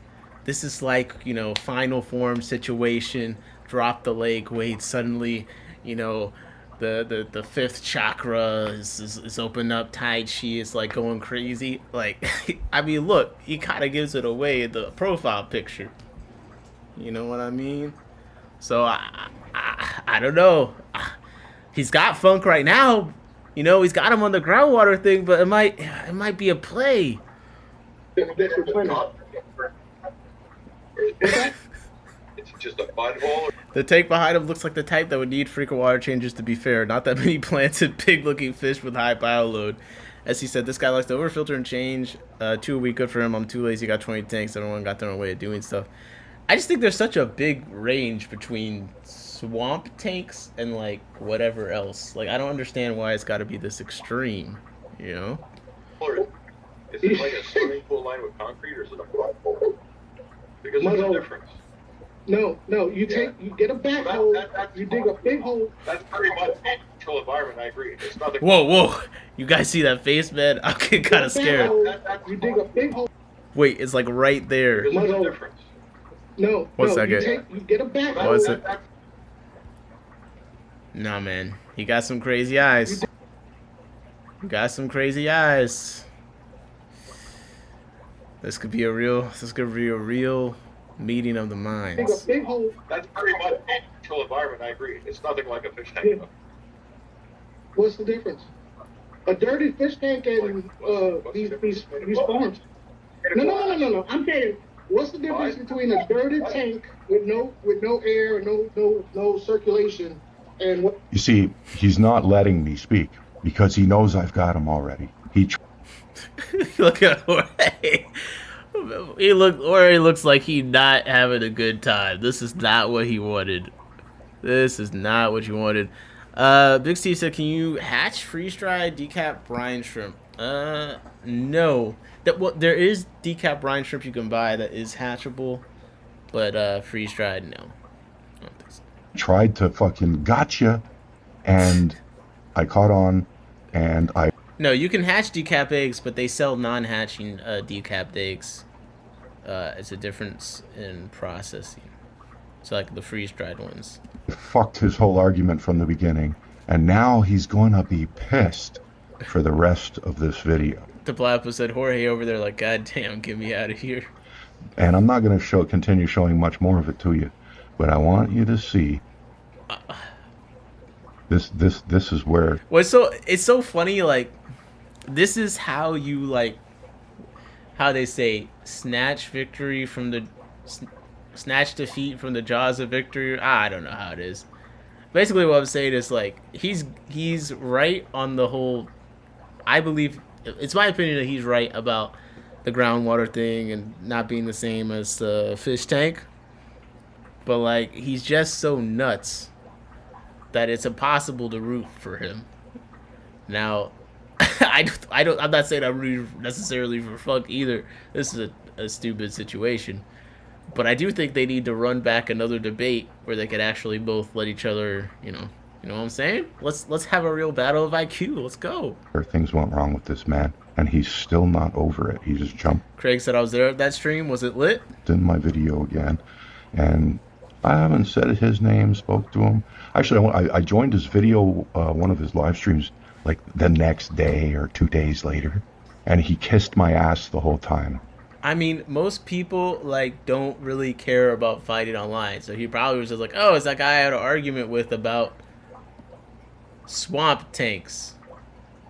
you know, final form situation. Drop the leg weight, suddenly, you know, the fifth chakra is opened up, Tai Chi is like going crazy. Like, I mean, look, he kind of gives it away in the profile picture. You know what I mean? So I don't know. He's got Funk right now. You know, he's got him on the groundwater thing, but it might be a play. It's just a mud hole. The tank behind him looks like the type that would need frequent water changes to be fair. Not that many planted, pig-looking fish with high bioload. As he said, this guy likes to overfilter and change. 2 a week, good for him. I'm too lazy, got 20 tanks. Everyone got their own way of doing stuff. I just think there's such a big range between swamp tanks and like whatever else. Like, I don't understand why it's got to be this extreme, you know? Or is it like a swimming pool lined with concrete, or is it a flat pool? Because there's a difference. No, you get a backhoe, you dig a big hole. That's pretty much a control environment. I agree. It's nothing. Whoa! You guys see that face, man? I'm getting kind of scared. You dig a big hole. Wait, it's like right there. There's a difference. No, What's that you get? you get a backhoe. What's it? Nah, man. He got some crazy eyes. Got some crazy eyes. This could be a real meeting of the minds. Big hole. That's pretty much a control environment. I agree. It's nothing like a fish tank. What's the difference? A dirty fish tank and these farms. No. I'm saying, what's the difference between a dirty tank with no air, no circulation, and what? You see, he's not letting me speak because he knows I've got him already. Look at Jorge. Jorge looks like he not having a good time. This is not what he wanted. This is not what you wanted. Big Steve said, can you hatch freeze-dried decap brine shrimp? No. There is decap brine shrimp you can buy that is hatchable, but freeze-dried, no. I don't think so. Tried to fucking gotcha, and I caught on, and I... No, you can hatch decap eggs, but they sell non-hatching decapped eggs. It's a difference in processing. So like the freeze-dried ones. Fucked his whole argument from the beginning, and now he's going to be pissed for the rest of this video. The Platypus said, Jorge over there like, God damn, get me out of here. And I'm not going to continue showing much more of it to you, but I want you to see this is where... Well, it's so funny, like, this is how you, like, how they say, snatch victory from the... Snatch defeat from the jaws of victory. I don't know how it is. Basically, what I'm saying is, like, he's right on the whole... I believe... It's my opinion that he's right about the groundwater thing and not being the same as the fish tank. But, like, he's just so nuts that it's impossible to root for him. Now, I'm not saying I'm rooting necessarily for Funk either. This is a stupid situation. But I do think they need to run back another debate where they could actually both let each other, you know what I'm saying? Let's have a real battle of IQ. Let's go. Things went wrong with this man, and he's still not over it. He just jumped. Craig said I was there at that stream. Was it lit? In my video again, and I haven't said his name, spoke to him. Actually, I joined his video, one of his live streams, like the next day or 2 days later, and he kissed my ass the whole time. I mean, most people, like, don't really care about fighting online. So he probably was just like, oh, it's that guy I had an argument with about swamp tanks.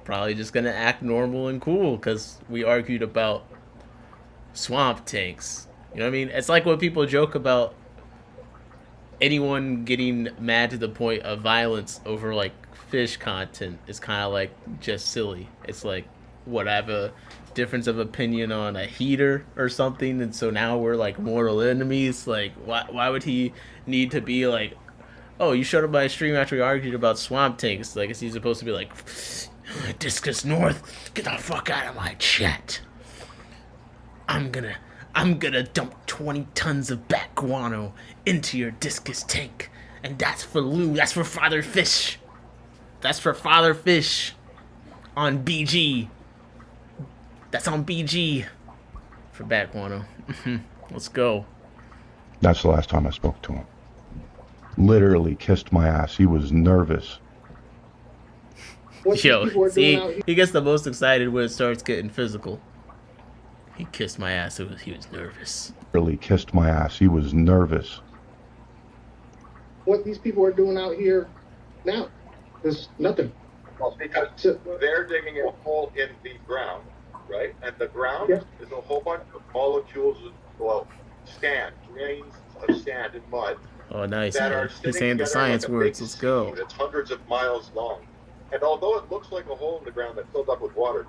Probably just gonna act normal and cool because we argued about swamp tanks. You know what I mean? It's like when people joke about anyone getting mad to the point of violence over, like, fish content is kind of, like, just silly. It's like, what, I have a difference of opinion on a heater or something, and so now we're, like, mortal enemies. Like, why would he need to be like, oh, you showed up my stream after we argued about swamp tanks? Like, is he supposed to be like, Discus North, get the fuck out of my chat. I'm gonna dump 20 tons of bat guano into your discus tank, and that's for Lou. That's for Father Fish. That's for Father Fish on BG. That's on BG for bat guano. Let's go. That's the last time I spoke to him. Literally kissed my ass. He was nervous. Yo, see, he gets the most excited when it starts getting physical. He kissed my ass. He was nervous. Literally kissed my ass. He was nervous. What these people are doing out here now is nothing. Well, because they're digging a hole in the ground, right? And the ground is a whole bunch of molecules of, sand, grains of sand and mud. Oh, nice. That Man. are He's saying the science like words. Let's go. It's hundreds of miles long. And although it looks like a hole in the ground that's filled up with water,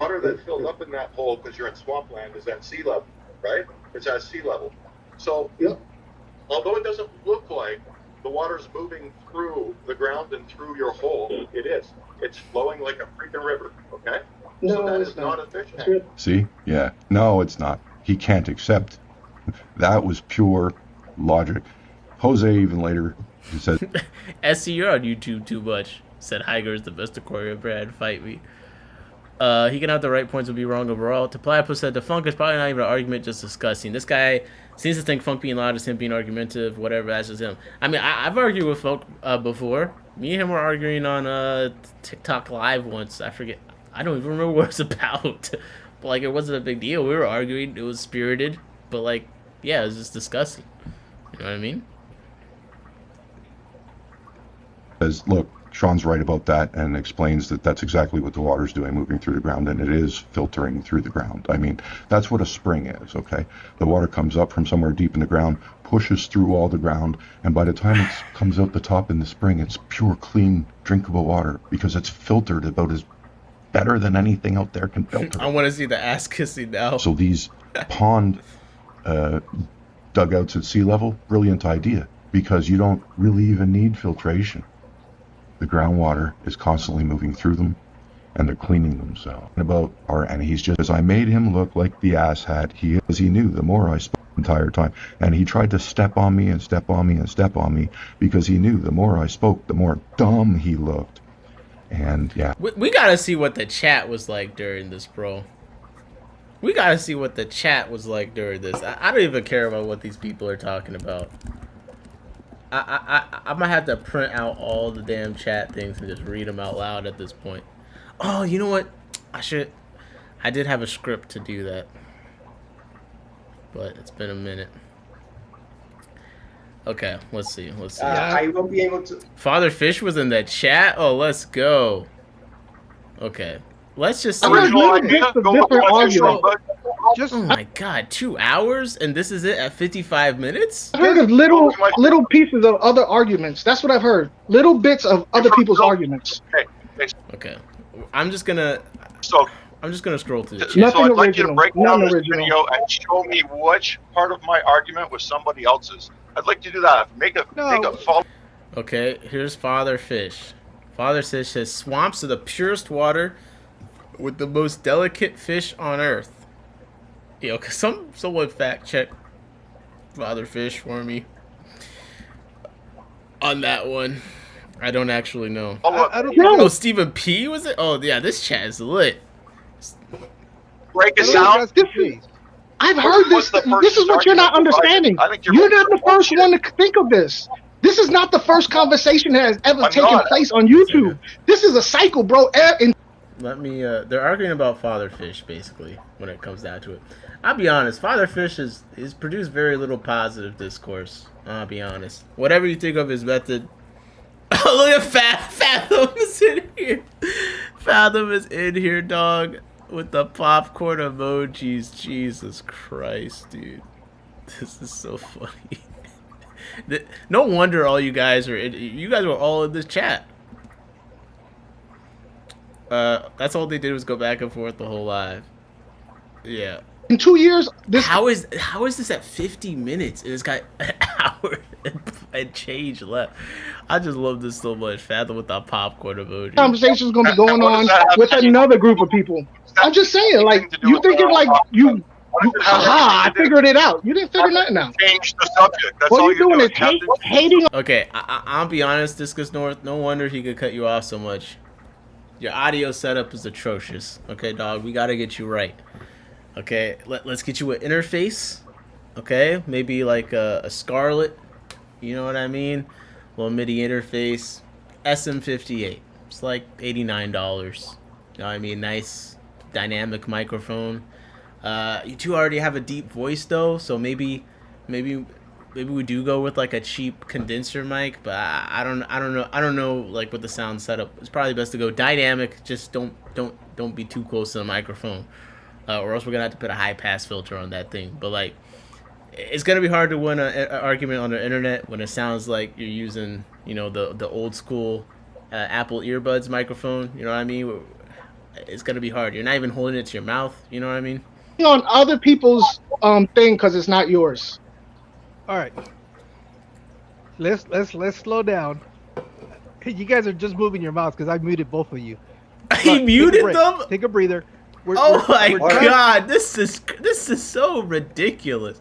water that filled up in that hole because you're in swampland is at sea level, right? It's at sea level. So, although it doesn't look like the water's moving through the ground and through your hole, it is. It's flowing like a freaking river, okay? No, so that it's is not. not efficient. See? Yeah. No, it's not. He can't accept. That was pure logic. Jose even later he said, SC, you're on YouTube too much. Said Higer is the best aquarium brand. Fight me. He can have the right points, will be wrong overall. Tapliapus said the funk is probably not even an argument, just discussing. This guy seems to think funk being loud is him being argumentative, whatever, that's just him. I mean, I've argued with funk before. Me and him were arguing on TikTok Live once. I forget. I don't even remember what it's about. But, like, it wasn't a big deal. We were arguing. It was spirited. But, like, yeah, it was just disgusting. You know what I mean? says, look, Sean's right about that, and explains that that's exactly what the water's doing, moving through the ground, and it is filtering through the ground. I mean, that's what a spring is, okay? The water comes up from somewhere deep in the ground, pushes through all the ground, and by the time it comes out the top in the spring, it's pure, clean, drinkable water, because it's filtered about as better than anything out there can filter. I want to see the ass kissing now. So these pond dugouts at sea level, brilliant idea, because you don't really even need filtration. The groundwater is constantly moving through them, and they're cleaning themselves. And he's just, as I made him look like the asshat he is, he knew the more I spoke the entire time. And he tried to step on me and step on me and step on me, because he knew the more I spoke, the more dumb he looked. And yeah. We gotta see what the chat was like during this, bro. We gotta see what the chat was like during this. I don't even care about what these people are talking about. I might have to print out all the damn chat things and just read them out loud at this point. Oh, you know what? I did have a script to do that. But it's been a minute. Okay, let's see. I won't be able to. Father Fish was in that chat? Oh, let's go. Okay. Let's just see. Oh my god, 2 hours? And this is it at 55 minutes? I've heard of little pieces of other arguments. That's what I've heard. Little bits of other people's arguments. Okay. I'm just gonna scroll through the chat. So I'd like you to break down this video and show me which part of my argument was somebody else's. I'd like to do that. Make a follow. Okay, here's Father Fish. Father Fish says swamps are the purest water with the most delicate fish on earth. Yo, someone fact check Father Fish for me on that one. I don't actually know. I don't know. Oh, Stephen P was it? Oh yeah, this chat is lit. Break it down. I've heard this. This is what you're not understanding. You're not the first one to think of this. This is not the first conversation that has ever taken place on YouTube. This is a cycle, bro. Let me, they're arguing about Father Fish, basically, when it comes down to it. I'll be honest, Father Fish is produced very little positive discourse. I'll be honest. Whatever you think of his method. Oh, look at Fathom is in here. Fathom is in here, dog, with the popcorn emojis. Jesus Christ, dude. This is so funny. No wonder all you guys are you guys were all in this chat. That's all they did was go back and forth the whole live. Yeah. In 2 years, how is this at 50 minutes? And it's got an hour and change left. I just love this so much. Fathom with that popcorn emoji. Conversation is going to be going on with another group of people. I'm just saying, like, you thinking like you I figured it out. You didn't figure nothing out. Change the subject. That's all you're doing is hating. Okay, I'll be honest, Discus North, no wonder he could cut you off so much. Your audio setup is atrocious. Okay, dog, we gotta get you right. Okay, let's get you an interface. Okay, maybe like a Scarlett. You know what I mean? Little MIDI interface. SM58. It's like $89. You know what I mean? Nice dynamic microphone. You two already have a deep voice though, so maybe we do go with like a cheap condenser mic, but I don't know like with the sound setup. It's probably best to go dynamic. Just don't be too close to the microphone, or else we're gonna have to put a high pass filter on that thing. But like, it's gonna be hard to win an argument on the internet when it sounds like you're using, you know, the old school Apple earbuds microphone. You know what I mean? it's gonna be hard. You're not even holding it to your mouth. You know what I mean? On other people's thing because it's not yours. All right. Let's slow down. You guys are just moving your mouths because I muted both of you. He muted them. Take a breather. We're God, this is so ridiculous.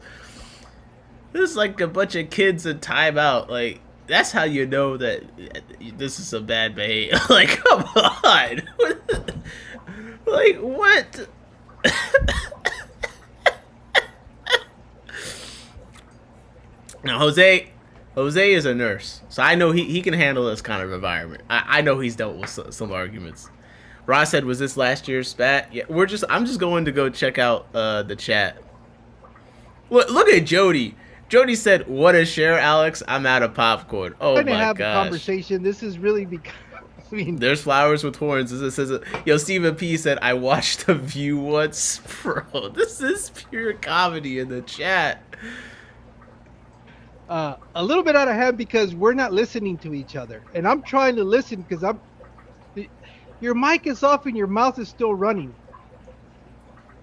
This is like a bunch of kids in timeout. Like, that's how you know that this is a bad behavior. Like, come on. Like, what? Now, Jose is a nurse, so I know he can handle this kind of environment. I know he's dealt with some arguments. Ross said, "Was this last year's spat?" Yeah, I'm just going to go check out the chat. Look at Jody. Jody said, "What a share, Alex. I'm out of popcorn." Oh my gosh. Have a conversation. This is really because I mean, there's flowers with horns. This says, yo, Stephen P said, "I watched The View once." Bro, this is pure comedy in the chat. A little bit out of hand because we're not listening to each other, and I'm trying to listen because your mic is off and your mouth is still running.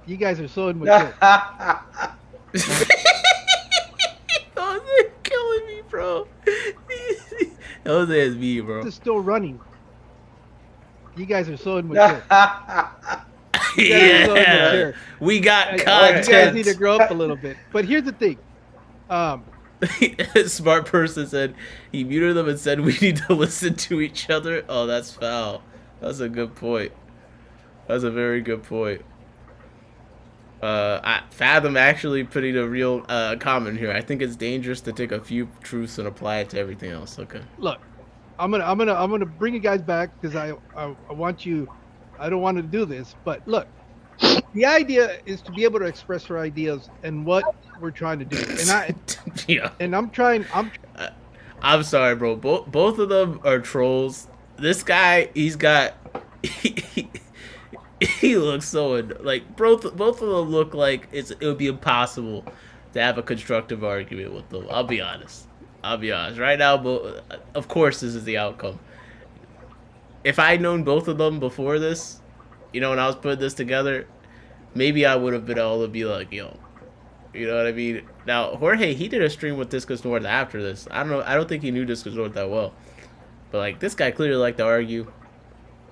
You guys are so immature. Jose killing me, bro. Jose is me, bro. It's still running. You guys are so immature. Yeah, we got content. You guys need to grow up a little bit. But here's the thing. Smart person said he muted them and said we need to listen to each other. Oh, that's foul. That's a good point. That's a very good point. Fathom actually putting a real comment here. I think it's dangerous to take a few truths and apply it to everything else. Okay. Look, I'm gonna bring you guys back because I want you. I don't want to do this, but look, the idea is to be able to express our ideas and what we're trying to do. And I'm sorry, bro. Both of them are trolls. This guy, he looks so like both of them look like it would be impossible to have a constructive argument with them. I'll be honest. Right now, of course, this is the outcome. If I had known both of them before this, when I was putting this together, maybe I would have been able to be like, yo, you know what I mean? Now, Jorge, he did a stream with Discus North after this. I don't know. I don't think he knew Discus North that well. But, like, this guy clearly liked to argue.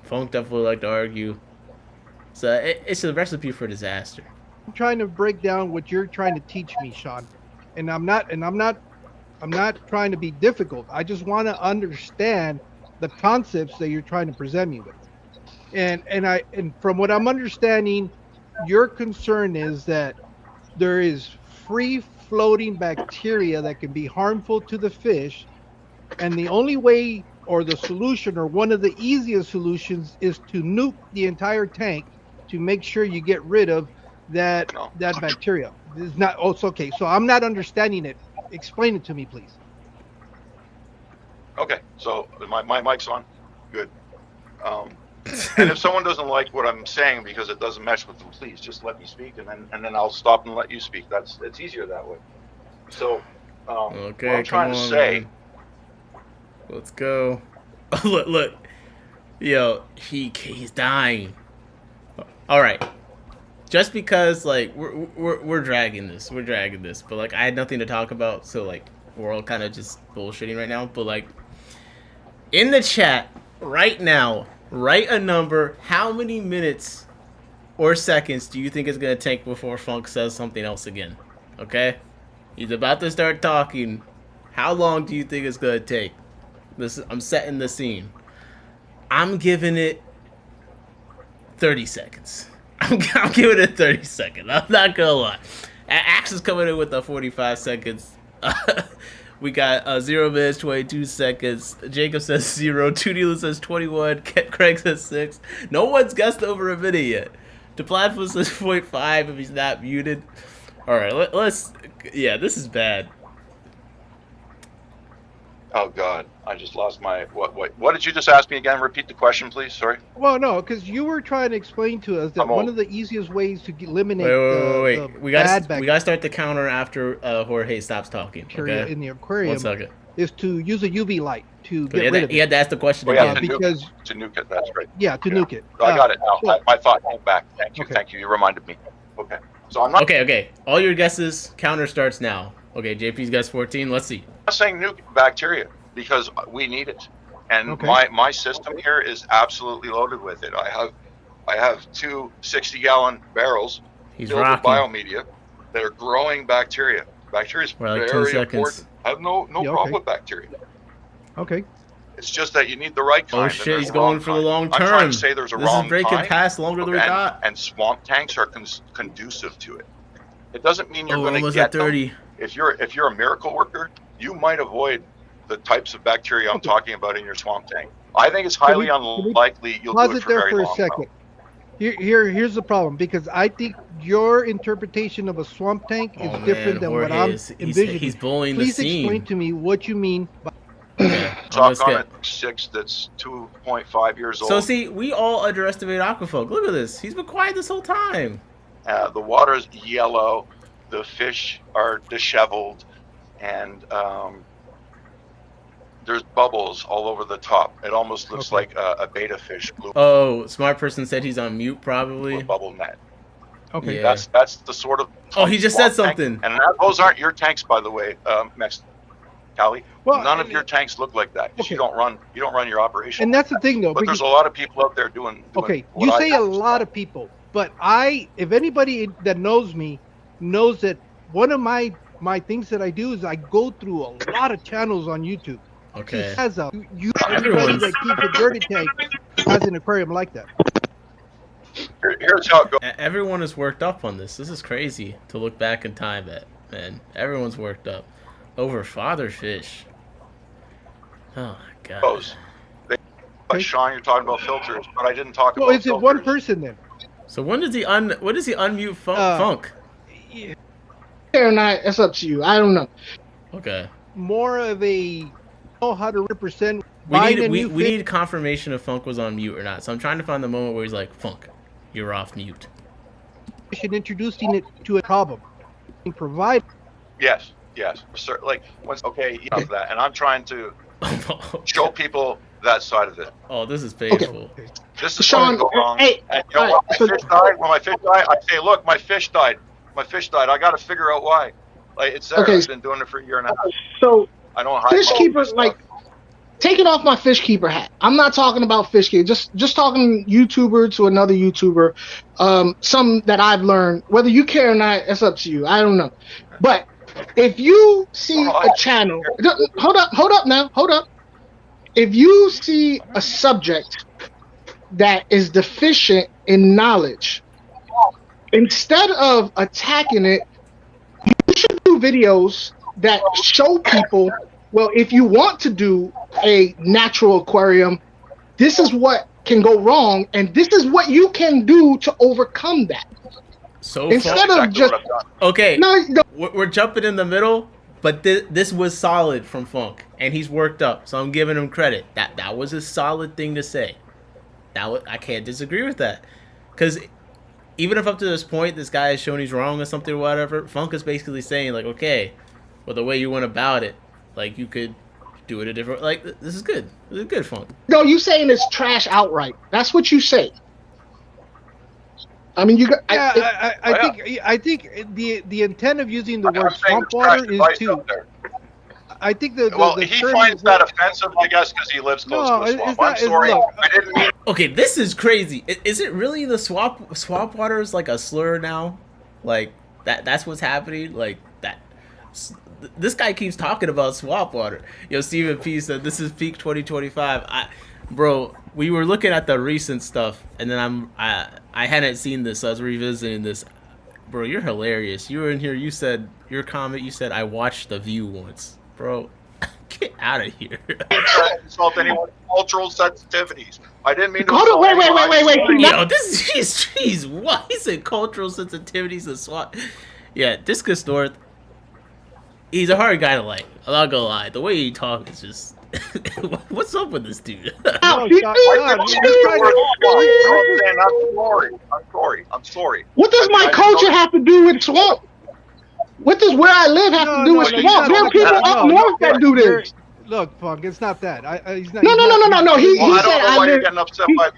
Funk definitely liked to argue. So, it's a recipe for disaster. I'm trying to break down what you're trying to teach me, Sean. And I'm not trying to be difficult. I just want to understand the concepts that you're trying to present me with. And from what I'm understanding, your concern is that there is free floating bacteria that can be harmful to the fish, and the only way or the solution or one of the easiest solutions is to nuke the entire tank to make sure you get rid of that bacteria. It's not. Oh, it's okay. So I'm not understanding it. Explain it to me, please. Okay, so my mic's on. Good. And if someone doesn't like what I'm saying because it doesn't mesh with them, please just let me speak, and then I'll stop and let you speak. It's easier that way. So, okay, what I'm trying to say. Man. Let's go. Look. Yo, he's dying. All right. Just because like we're dragging this, but like I had nothing to talk about, so like we're all kind of just bullshitting right now. But like in the chat right now, write a number. How many minutes or seconds do you think it's gonna take before Funk says something else again? Okay, he's about to start talking. How long do you think it's gonna take? I'm setting the scene. I'm giving it 30 seconds. I'm giving it 30 seconds. I'm not gonna lie. Axe is coming in with the 45 seconds. We got 0 minutes, 22 seconds. Jacob says 0. Tudila says 21. Craig says 6. No one's guessed over a minute yet. DePlatform says 0.5 if he's not muted. All right, let's. Yeah, this is bad. Oh God, I just lost my what did you just ask me again? Repeat the question, please. Sorry. Well, no, because you were trying to explain to us that I'm one old. of the easiest ways to eliminate Wait. the We bad gotta start the counter after Jorge stops talking. bacteria Okay. in the 1 aquarium second. is to use a UV light to get He rid of had it. to ask the question Oh, yeah, again. Because to nuke it. That's right. yeah, to nuke it. I got it now. so- My thought came back. Thank you. Okay. Thank you. You reminded me. Okay. So I'm not, Okay. All your guesses. Counter starts now. Okay, JP's guess 14. Let's see. not saying nuke bacteria because we need it, and Okay. my system here is absolutely loaded with it. I have 2 60-gallon barrels He's filled with rocking. biomedia that are growing bacteria. Bacteria is We're like 10 very seconds. important. I have no Yeah, problem okay. with bacteria. Okay. It's just that you need the right kind. Oh and shit, there's he's a going wrong for the kind. long term. I'm trying to say there's a This wrong is breaking kind, past longer than we thought. and swamp tanks are conducive to it. It doesn't mean you're Oh, going to almost get at 30. them. If you're a miracle worker, you might avoid the types of bacteria I'm talking about in your swamp tank. I think it's highly Can we unlikely you'll Pause do it it for there very for a long. second. Here's the problem, because I think your interpretation of a swamp tank is Oh, different man, than what Jorge I'm is- envisioning. he's bullying the Please scene. explain to me what you mean by Okay, Talk let's on get. a 6 that's 2.5 years old. So see, we all underestimate Aquafolk. Look at this. He's been quiet this whole time. The water is yellow, the fish are disheveled, and there's bubbles all over the top. It almost looks Okay. like a beta fish blue Oh, smart person said he's on mute probably. bubble net. okay? Yeah. That's the sort of Oh, he just said swamp tank. something. And those aren't your tanks, by the way, Mexicali. Well, None of your tanks look like that. 'Cause Okay. you don't run your operation. And that's the thing, though. But because- there's a lot of people out there doing Okay, what you I say do. a lot of people, but if anybody that knows me knows that one of my things that I do is I go through a lot of channels on YouTube. Okay. He has everybody Everyone's- that keeps a dirty tank has an aquarium like that. Here's how it goes. Everyone is worked up on this. This is crazy to look back in time at, man. Everyone's worked up over father fish. Oh my god. Sean, you're talking about filters, but I didn't talk Well, about is it filters. one person then? So when does he unmute Funk? Or not, that's up to you. I don't know. Okay. More of a know how to represent. We buying a need new we fish need confirmation if Funk was on mute or not. So I'm trying to find the moment where he's like, Funk, you're off mute. and introducing it to a problem. And provide. Yes. Like, okay, you have that, and I'm trying to show people that side of it. Oh, this is painful. Okay. This is Sean, going to go wrong. hey, And you know what? When my fish died, I say, look, my fish died. I got to figure out why. Like, it's there. Okay. I've been doing it for a year and a half. So I don't hide fish all keepers, this stuff. like, taking off my fish keeper hat. I'm not talking about fish keeper. Just talking YouTuber to another YouTuber. Some that I've learned. Whether you care or not, it's up to you. I don't know. But if you see a channel, hold up. If you see a subject that is deficient in knowledge, instead of attacking it, you should do videos that show people, well, if you want to do a natural aquarium, this is what can go wrong, and this is what you can do to overcome that. So Instead far, of just okay, no, we're jumping in the middle, but this was solid from Funk, and he's worked up, so I'm giving him credit. That was a solid thing to say. I can't disagree with that, because even if up to this point this guy has shown he's wrong or something or whatever, Funk is basically saying like, okay, well the way you went about it, like you could do it a different. Like this is good. This is good, Funk. no, you saying it's trash outright. That's what you say. I mean, you got. Yeah, I think the intent of using the word swamp water is to. I think the he term finds is that offensive, I guess, because he lives close to a swamp. it's not- I'm sorry, look, I didn't mean. Okay, this is crazy. Is it really the swamp water is like a slur now? Like that's what's happening? Like that this guy keeps talking about swamp water. Yo, Stephen P said this is peak 2025. Bro, we were looking at the recent stuff and then I hadn't seen this, so I was revisiting this. Bro, you're hilarious. You were in here, you said your comment, you said I watched The View once. Bro, get out of here. Insult anyone's cultural sensitivities. I didn't mean to. Hold on, wait. Yo, this is jeez. Why is it cultural sensitivities and SWAT? Yeah, Discus North. he's a hard guy to like. I'm not gonna lie. The way he talks is just. What's up with this dude? I'm sorry. What does my culture have to do with swamp? What does where I live have to do with swamp? There are people up north that do this. Look, Funk, it's not that. He's not. No. He I said don't know I why you're live. getting upset by me.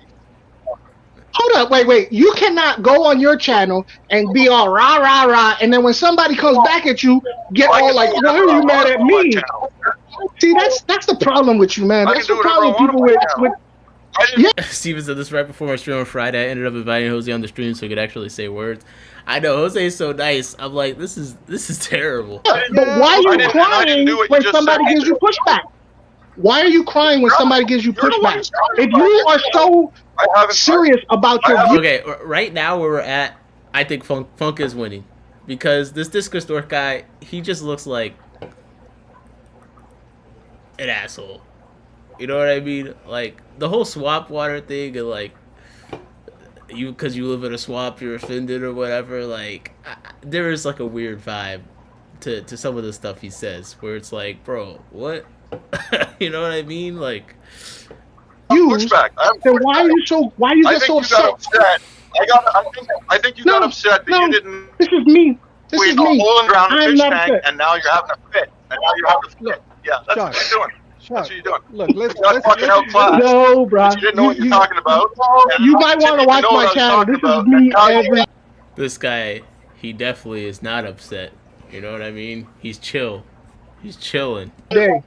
Hold up, wait. You cannot go on your channel and be all rah, and then when somebody comes back at you, get all like, why are you mad at me? See, that's the problem with you, man. That's the problem with people with yeah. Steven said this right before my stream on Friday. I ended up inviting Jose on the stream so he could actually say words. I know Jose is so nice. I'm like, this is terrible. But why are you crying when somebody gives you pushback? Why are you crying when somebody gives you pushback? If you are so serious about your view. Okay, right now where we're at, I think Funk is winning because this Discus Dork guy, he just looks like an asshole. You know what I mean? Like the whole swamp water thing, and like because you live in a swamp, you're offended or whatever. Like there is like a weird vibe to some of the stuff he says, where it's like, bro, what? You know what I mean? Like, Pushback. Then why are you so? Why are you get so upset? I think you got upset that you didn't. This is me. This is me. Hole in ground I'm fish not tank, upset. and now you're having a fit. And now you're having a fit. Look, Yeah, that's Josh, what you're doing. That's what you're doing. Look, let's fucking outclassed. No, bro. You didn't know what you're talking about. You might want to watch my channel. This is me every. This guy, he definitely is not upset. You know what I mean? He's chill. He's chilling. Day.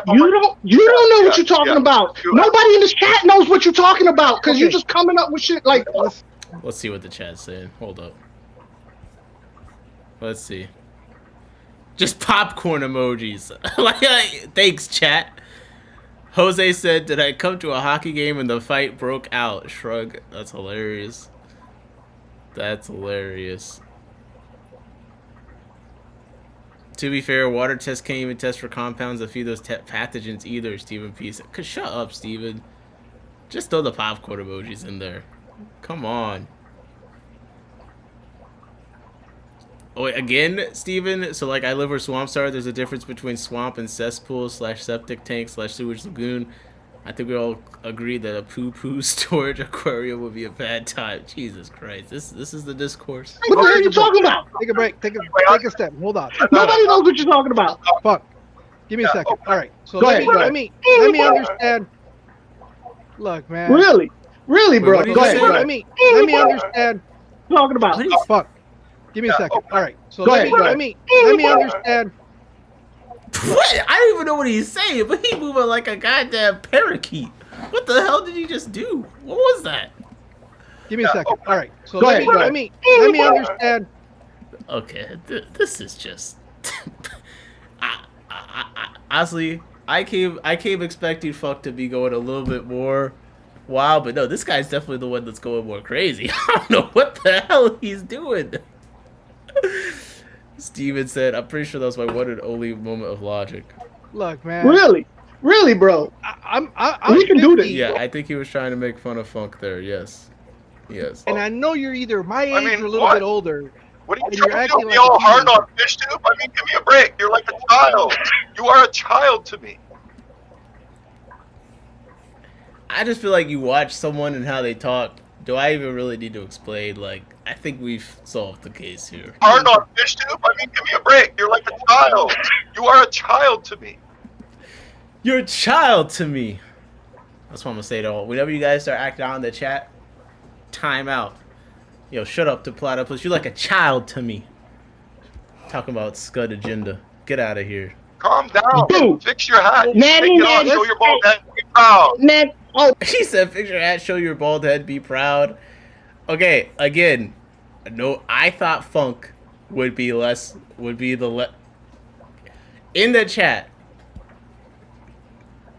You don't know what you're talking about. Nobody in this chat knows what you're talking about because you're just coming up with shit like. Let's see what the chat's saying. Hold up. Let's see. Just popcorn emojis. like, thanks, chat. Jose said, "Did I come to a hockey game and the fight broke out?" Shrug. That's hilarious. That's hilarious. To be fair, water tests can't even test for compounds that feed those pathogens either, Steven P. Cause shut up, Steven. Just throw the popcorn emojis in there. Come on. Oh, wait, again, Steven? So, like, I live where swamps are. There's a difference between swamp and cesspool / septic tank / sewage lagoon. I think we all agree that a poo-poo storage aquarium would be a bad time. Jesus Christ. This is the discourse. What the hell are you talking about? Take a break. Take a step. Hold on. Nobody knows what you're talking about. Fuck. Give me a second. All right. So Go let ahead. me understand. Look, man. Really, bro. What did Go you ahead. say? Let me understand. What are you talking about? Fuck. Give me a second. All right. So Go let ahead. me understand. What? I don't even know what he's saying, but he moving like a goddamn parakeet. What the hell did he just do? What was that? Give me a second. All right. So Go let ahead. me understand. Okay, this is just. Honestly, I came expecting Fuck to be going a little bit more wild, but no, this guy's definitely the one that's going more crazy. I don't know what the hell he's doing. Steven said, "I'm pretty sure that was my one and only moment of logic." Look, man. Really, bro. We can do this. Yeah, I think he was trying to make fun of Funk there. Yes. And I know you're either my age mean, or a little what? bit older. What are you And you're trying to acting do? like Be all a hard teenager. on fish tube? I mean, give me a break. You're like a child. You are a child to me. I just feel like you watch someone and how they talk. Do I even really need to explain? Like, I think we've solved the case here. Hard on fish tube? I mean, give me a break. You're like a child. You are a child to me. You're a child to me. That's what I'm gonna say to all. Whenever you guys start acting out in the chat, time out. Yo, shut up to Platypus. You're like a child to me. Talking about Scud agenda. Get out of here. Calm down. Dude. Fix your hat. Natty, Take it off. Natty, Show your bald head. Be proud. Man, He said, "Fix your hat, show your bald head, be proud." Okay, again, no, I thought Funk would be in the chat.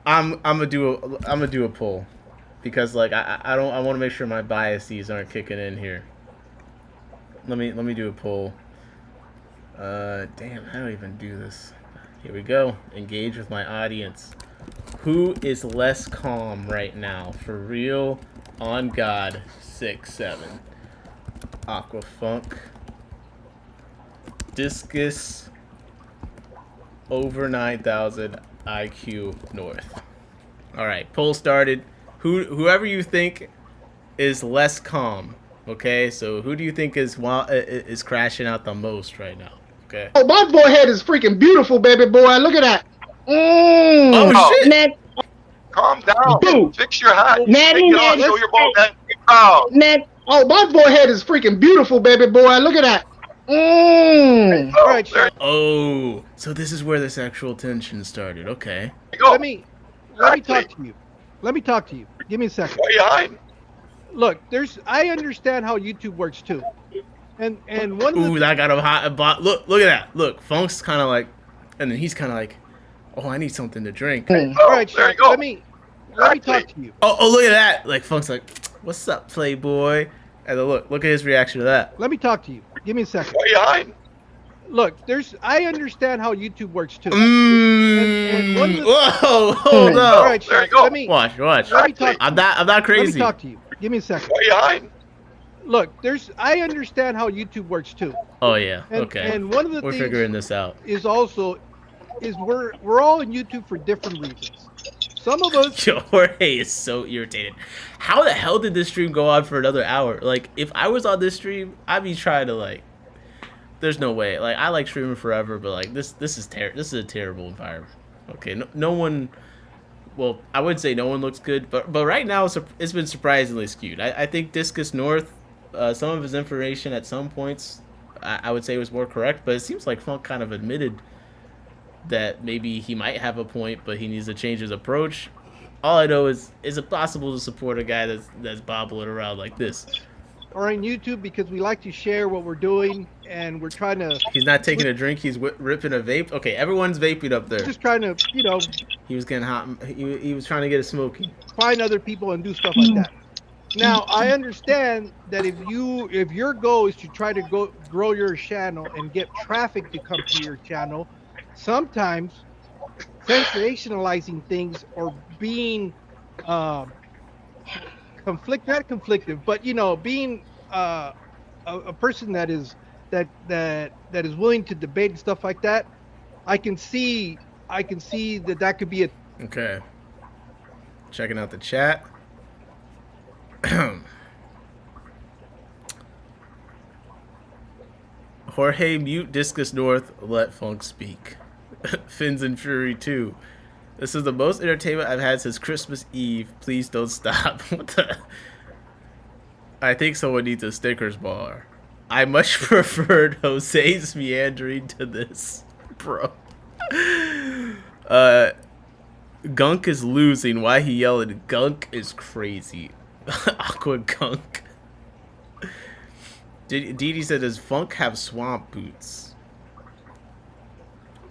I'm gonna do a poll because like I want to make sure my biases aren't kicking in here. Let me do a poll. Damn, I don't even do this. Here we go. Engage with my audience. Who is less calm right now? For real? On God. 6-7. Aquafunk. Discus. over 9,000 IQ north. All right, poll started. Whoever you think is less calm. Okay, so who do you think is crashing out the most right now? Okay. Oh, my forehead is freaking beautiful, baby boy. Look at that. Oh shit! Man, Calm down. Dude. Fix your hat. Natty, Take it off. Natty. Show your bald head. Be proud. man. Oh, my forehead is freaking beautiful, baby boy. Look at that. All right, there Sean. Oh, so this is where the sexual tension started. Okay. you go. Let me talk to you. Let me talk to you. Give me a second. Why are you hiding? Look, I understand how YouTube works too, and one of Ooh, that got him hot. Look at that. Look, Funk's kind of like, and then he's kind of like, oh, I need something to drink. all right, there Sean. you go. Let me talk to you. Oh, look at that. Like Funk's like, what's up, Playboy? And then look at his reaction to that. Let me talk to you. Give me a second. Why are you hiding? Look, I understand how YouTube works too. Mm. one of the- Whoa, hold All up. right, There Sean. you go. Let me Watch. let me talk. I'm not Let me crazy. talk to you. Give me a second. Why are you hiding? Look, I understand how YouTube works too. Oh yeah. And, Okay. And one of the We're things figuring this out. is we're all in YouTube for different reasons. Some of us. Yo, Jorge is so irritated. How the hell did this stream go on for another hour? Like, if I was on this stream, I'd be trying to like. There's no way. Like, I like streaming forever, but like this is a terrible environment. Okay, no one. Well, I would say no one looks good, but right now it's been surprisingly skewed. I think Discus North, some of his information at some points, I would say was more correct, but it seems like Funk kind of admitted that maybe he might have a point, but he needs to change his approach. All I know is it possible to support a guy that's bobbling around like this? Or on YouTube because we like to share what we're doing and we're trying to. He's not taking a drink. He's ripping a vape. Okay, everyone's vaping up there. Just trying to, He was getting hot. He was trying to get a smoky. find other people and do stuff like that. Now I understand that if your goal is to try to grow your channel and get traffic to come to your channel, sometimes sensationalizing things or being not conflictive, but being a person that is willing to debate and stuff like that, I can see that could be a. Okay. Checking out the chat. Jorge, mute Discus North, let Funk speak. Fins and Fury 2. This is the most entertainment I've had since Christmas Eve. Please don't stop. What the? I think someone needs a Snickers bar. I much preferred Jose's meandering to this, bro. Gunk is losing. Why he yelling? Gunk is crazy. Aqua Gunk. Didi said, does Funk have swamp boots?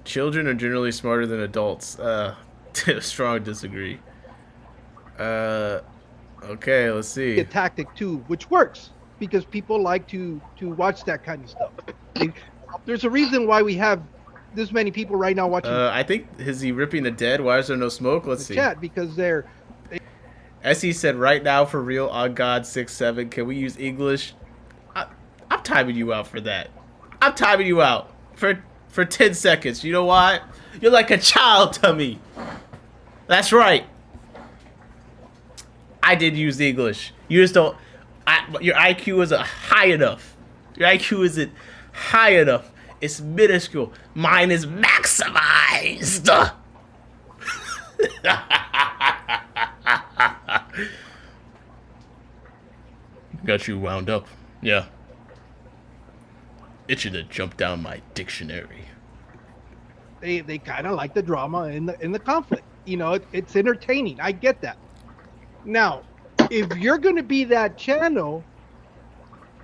Children are generally smarter than adults. Strong disagree. Okay, let's see. A tactic too, which works because people like to watch that kind of stuff. There's a reason why we have this many people right now watching. I think, is he ripping the dead? Why is there no smoke? Let's see. Chat because they're. SE said, right now for real on God 6-7. Can we use English? I'm timing you out for that. I'm timing you out for 10 seconds. You know why? You're like a child to me. That's right. I did use English. You just don't. Your IQ isn't high enough. Your IQ isn't high enough. It's minuscule. Mine is maximized. Got you wound up. Yeah. It should have jumped down my dictionary. They kind of like the drama in the conflict. It's entertaining. I get that. Now, if you're going to be that channel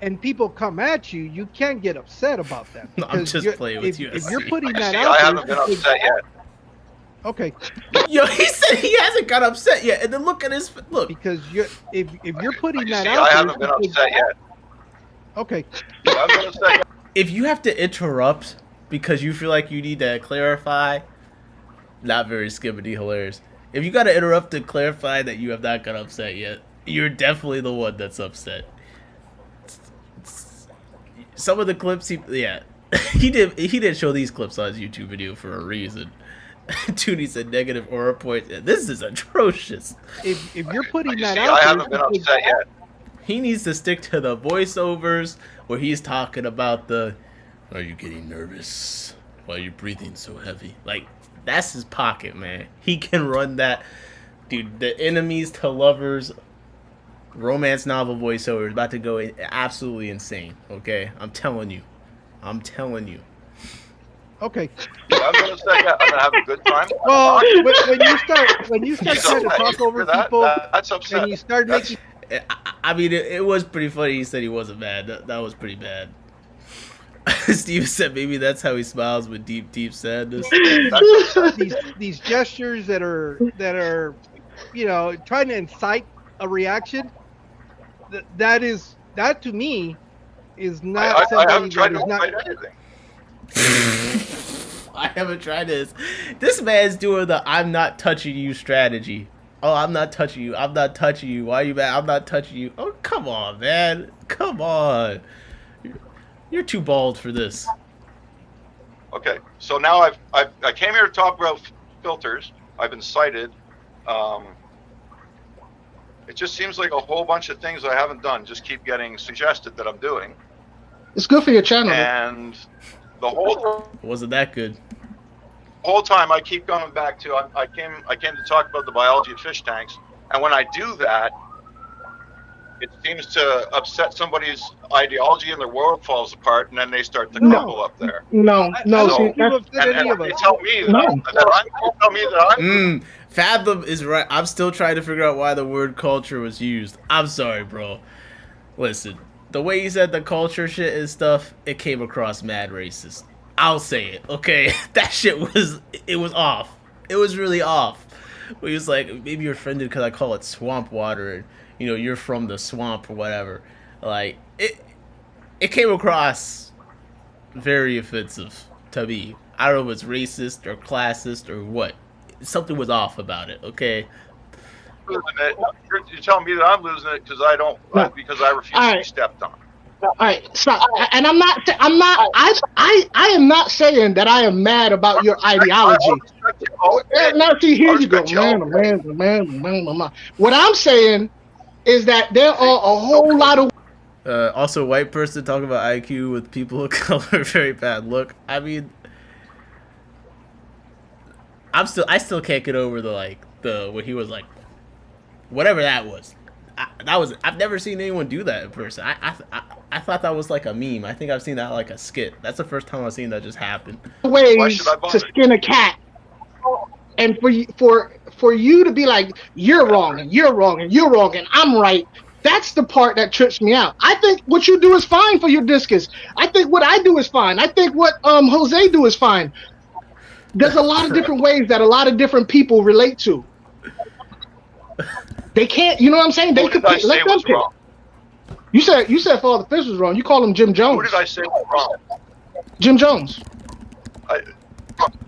and people come at you, you can't get upset about that. No, I'm just playing with you. If you're putting that See, out I there, haven't been upset yet. okay, Yo, he said he hasn't got upset yet, and then look at his look. because if you're putting You that see, out I there, haven't been upset yet. okay, I haven't been upset yet. If you have to interrupt because you feel like you need to clarify, not very skibbity hilarious. If you got to interrupt to clarify that you have not got upset yet, you're definitely the one that's upset. Some of the clips, yeah. He did show these clips on his YouTube video for a reason. Dude, he said negative aura points. This is atrocious. If you're putting that See, out I there, haven't been upset yet. He needs to stick to the voiceovers where he's talking about are you getting nervous? Why are you breathing so heavy? Like, that's his pocket, man. He can run that. Dude, the enemies to lovers romance novel voiceover is about to go absolutely insane, okay? I'm telling you. Okay. I'm gonna say, yeah, I'm gonna have a good time. Well, when you start trying to talk over people, that's upset. and you start making. I mean, it was pretty funny. He said he wasn't mad. That was pretty bad. Steve said maybe that's how he smiles with deep sadness. these gestures that are, trying to incite a reaction. That to me is not I haven't somebody tried that to is not. fight anything. I haven't tried this. This man's doing the "I'm not touching you" strategy. Oh, I'm not touching you. I'm not touching you. Why are you mad? I'm not touching you. Oh, come on, man. Come on. You're too bald for this. Okay, so now I came here to talk about filters. I've been cited. It just seems like a whole bunch of things I haven't done just keep getting suggested that I'm doing. It's good for your channel. And the whole Wasn't that good? whole time I keep coming back to I came to talk about the biology of fish tanks, and when I do that, it seems to upset somebody's ideology and their world falls apart, and then they start to crumble up there. No. So, See, that's, and they tell me that I'm Fathom is right. I'm still trying to figure out why the word culture was used. I'm sorry, bro. Listen, the way you said the culture shit and stuff, it came across mad racist. I'll say it, okay? That shit was off. It was really off. He was like, maybe you're offended because I call it swamp water, and you're from the swamp or whatever. Like, it came across very offensive to me. I don't know if it's racist or classist or what. Something was off about it, okay? losing it. You're telling me that I'm losing it because I don't, because I refuse to be stepped on. All right, stop. And I am not saying that I am mad about your ideology. Now, see, here you go, man. What I'm saying is that there are a whole lot of. Also, white person talking about IQ with people of color, very bad look. I mean, I still can't get over what he was like, whatever that was. I've never seen anyone do that in person. I thought that was like a meme. I think I've seen that like a skit. That's the first time I've seen that just happen. Ways to skin a cat, and for you to be like, you're wrong and you're wrong and you're wrong and I'm right. That's the part that trips me out. I think what you do is fine for your discus. I think what I do is fine. I think what Jose do is fine. There's a lot of different ways that a lot of different people relate to. They can't, you know what I'm saying? They could let them pick. You said Father Fish was wrong. You call him Jim Jones. Who did I say was wrong? Jim Jones.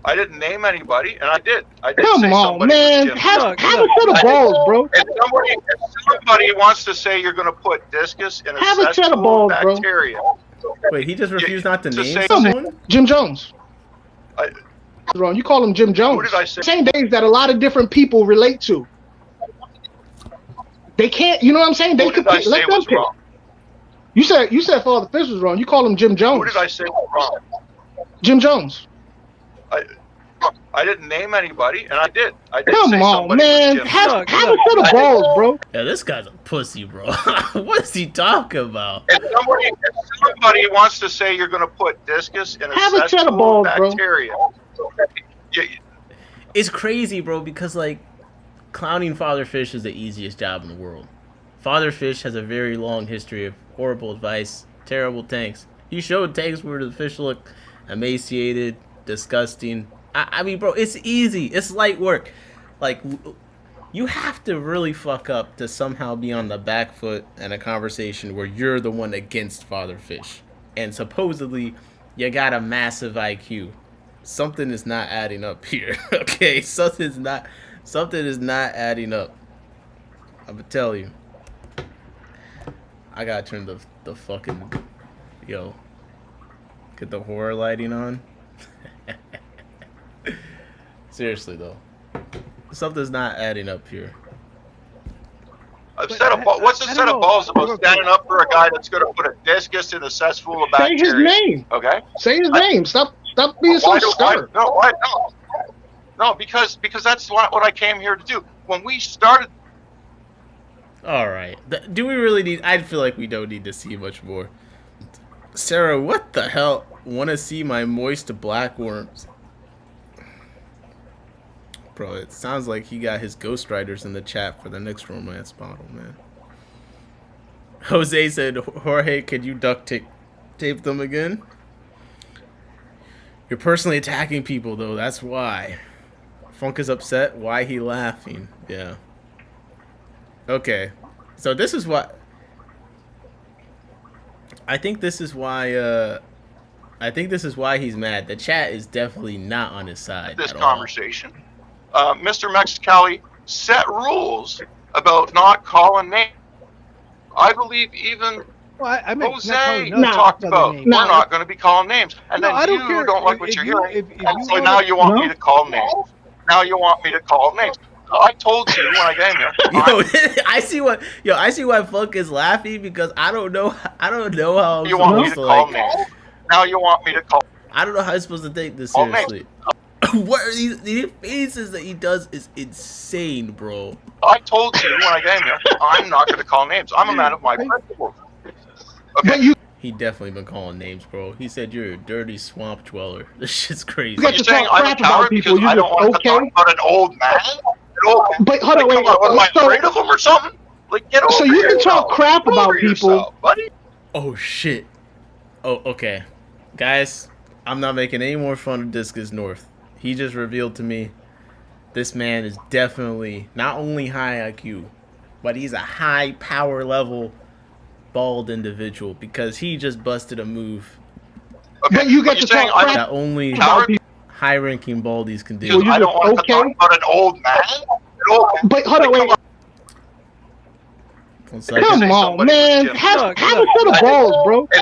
I didn't name anybody, and I did. Come on, man. Have a set of balls, bro. If somebody wants to say you're going to put discus in a set of balls, bacteria. Bro. Wait, he just refused not to name someone? Jim Jones. Wrong. You call him Jim Jones. Who did I say? Same days that a lot of different people relate to. They can't, you know what I'm saying? They could let them pick. Wrong? You said Father Fish was wrong. You call him Jim Jones. Who did I say was wrong? Jim Jones. I didn't name anybody, and I did. Come on, man. Have a set of balls, bro. Yeah, this guy's a pussy, bro. What is he talking about? If somebody wants to say you're going to put discus in a set of balls, bacteria, it's crazy, bro, because clowning Father Fish is the easiest job in the world. Father Fish has a very long history of horrible advice, terrible tanks. He showed tanks where the fish look emaciated, disgusting. I mean, bro, it's easy. It's light work. You have to really fuck up to somehow be on the back foot in a conversation where you're the one against Father Fish. And supposedly, you got a massive IQ. Something is not adding up here, okay? Something is not adding up. I'm gonna tell you. I gotta turn the fucking... Yo. Get the horror lighting on. Seriously though, something's not adding up here. What's a set of balls about standing up for a guy that's going to put a discus in a cesspool of bacteria? Say his name. Okay. Say his name. Stop being so scared. No, because that's what I came here to do. When we started. All right. Do we really need? I feel like we don't need to see much more. Sarah, what the hell? Want to see my moist black worms? Bro, it sounds like he got his ghostwriters in the chat for the next romance bottle, man. Jose said, Jorge, could you duct tape them again? You're personally attacking people, though. That's why. Funk is upset. Why he laughing? Yeah. Okay. So this is what... I think this is why he's mad. The chat is definitely not on his side. This conversation. Mr. Mexicali set rules about not calling names. I believe even Jose talked about we're not going to be calling names. And then you don't like what you're hearing. And so now you want me to call names. Now you want me to call names. I told you when I came here. I see why Funk is laughing, because I don't know how I'm supposed to call names. Now you want me to call. I don't know how I'm supposed to take this seriously. What are these faces that he does is insane, bro. I told you when I came here, I'm not going to call names. I'm a man of my principles. Okay. He definitely been calling names, bro. He said you're a dirty swamp dweller. This shit's crazy. You're saying I'm a coward because I don't want to talk about an old man? But hold on, wait. Am I afraid of him or something? Like, get over so you can talk crap about people, buddy. Oh shit. Oh, okay, guys. I'm not making any more fun of Discus North. He just revealed to me this man is definitely not only high IQ, but he's a high power level bald individual, because he just busted a move. Okay. But you get to talk crap that only high-ranking baldies can do. I don't want to talk about an old man. But hold on, wait. Come on, man. Have a set of balls, bro. If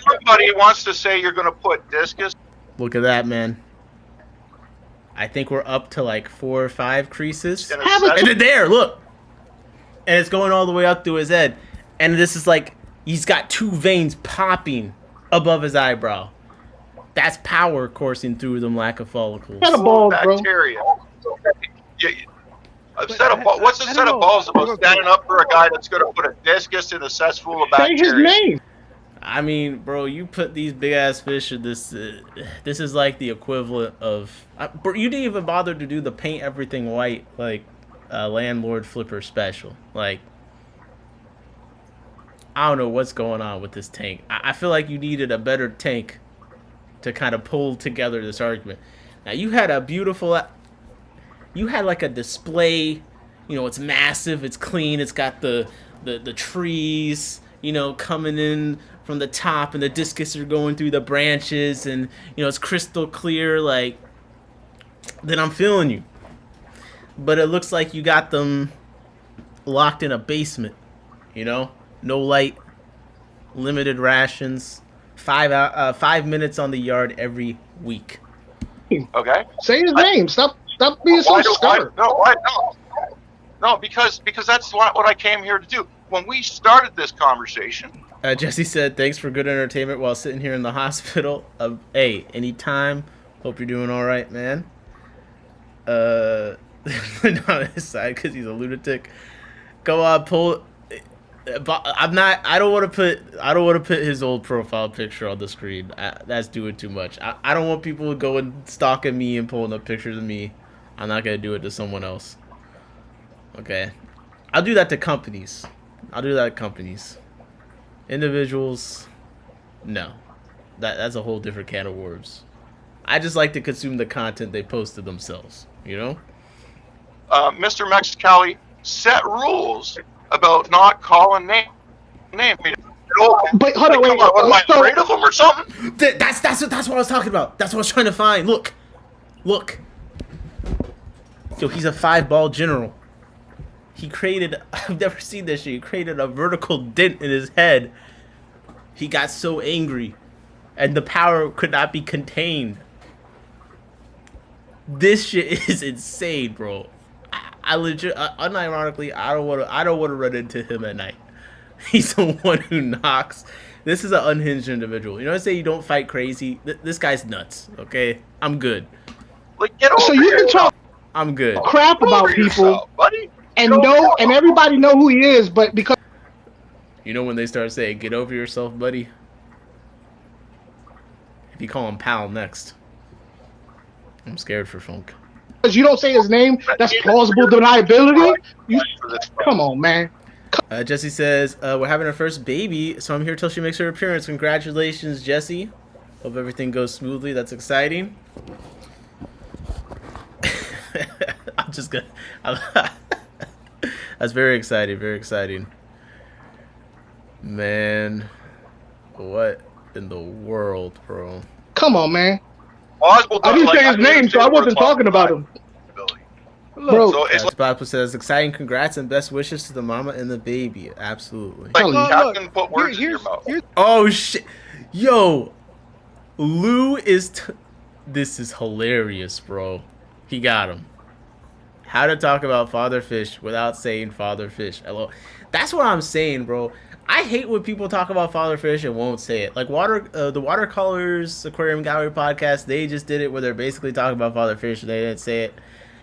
somebody wants to say you're going to put discus. Look at that, man. I think we're up to like 4 or 5 creases. And then there, look. And it's going all the way up to his head. And this is like, he's got 2 veins popping above his eyebrow. That's power coursing through them lack of follicles. Set of balls, bro. Bacteria. What's a set of balls about standing up for a guy that's going to put a discus in a cesspool of bacteria? Say his name. I mean, bro, you put these big ass fish in this. This is like the equivalent of. Bro, you didn't even bother to do the paint everything white like landlord flipper special. Like, I don't know what's going on with this tank. I feel like you needed a better tank to kind of pull together this argument. Now you had a beautiful. You had like a display. You know, it's massive. It's clean. It's got the trees. You know, coming in from the top, and the discus are going through the branches, and you know it's crystal clear. Like, then I'm feeling you. But it looks like you got them locked in a basement. You know, no light, limited rations, 5 minutes on the yard every week. Okay. Say his name. Stop being so scared. No, because that's what I came here to do. When we started this conversation, Jesse said, "Thanks for good entertainment while sitting here in the hospital." Hey, anytime. Hope you're doing all right, man. Not on his side because he's a lunatic. Go on, pull. I don't want to put his old profile picture on the screen. That's doing too much. I don't want people going stalking me and pulling up pictures of me. I'm not gonna do it to someone else. Okay, I'll do that to companies. Individuals, no. That's a whole different can of worms. I just like to consume the content they post to themselves, you know? Mr. Mexicali set rules about not calling names. But hold on, wait. Am I afraid of them or something? That's what I was talking about. That's what I was trying to find. Look. Yo, he's a 5-ball general. He created, I've never seen this shit. He created a vertical dent in his head. He got so angry and the power could not be contained. This shit is insane, bro. I legit, unironically, I don't want to run into him at night. He's the one who knocks. This is an unhinged individual. You know, I say you don't fight crazy. This guy's nuts. Okay, I'm good. Like, get over So you can talk I'm good. crap about people, yourself, buddy. and know, and everybody know who he is, but because You know when they start saying, "Get over yourself, buddy." If you call him pal next, I'm scared for Funk. you don't say his name, that's plausible deniability. You, come on, man. Jesse says, we're having our first baby, so I'm here till she makes her appearance. Congratulations, Jesse. Hope everything goes smoothly. That's exciting. I'm just gonna... That's very exciting, very exciting. Man, what in the world, bro? Come on, man. Plausible I didn't like, say his name, so I wasn't talking about him. Bro, So it's like, Papa says, exciting congrats and best wishes to the mama and the baby. Absolutely. Captain put words in your mouth. Oh, shit. Yo, Lou is... This is hilarious, bro. He got him. How to talk about father fish without saying father fish. Hello. That's what I'm saying, bro. I hate when people talk about father fish and won't say it. Like the Watercolors Aquarium Gallery podcast, they just did it where they're basically talking about father fish and they didn't say it.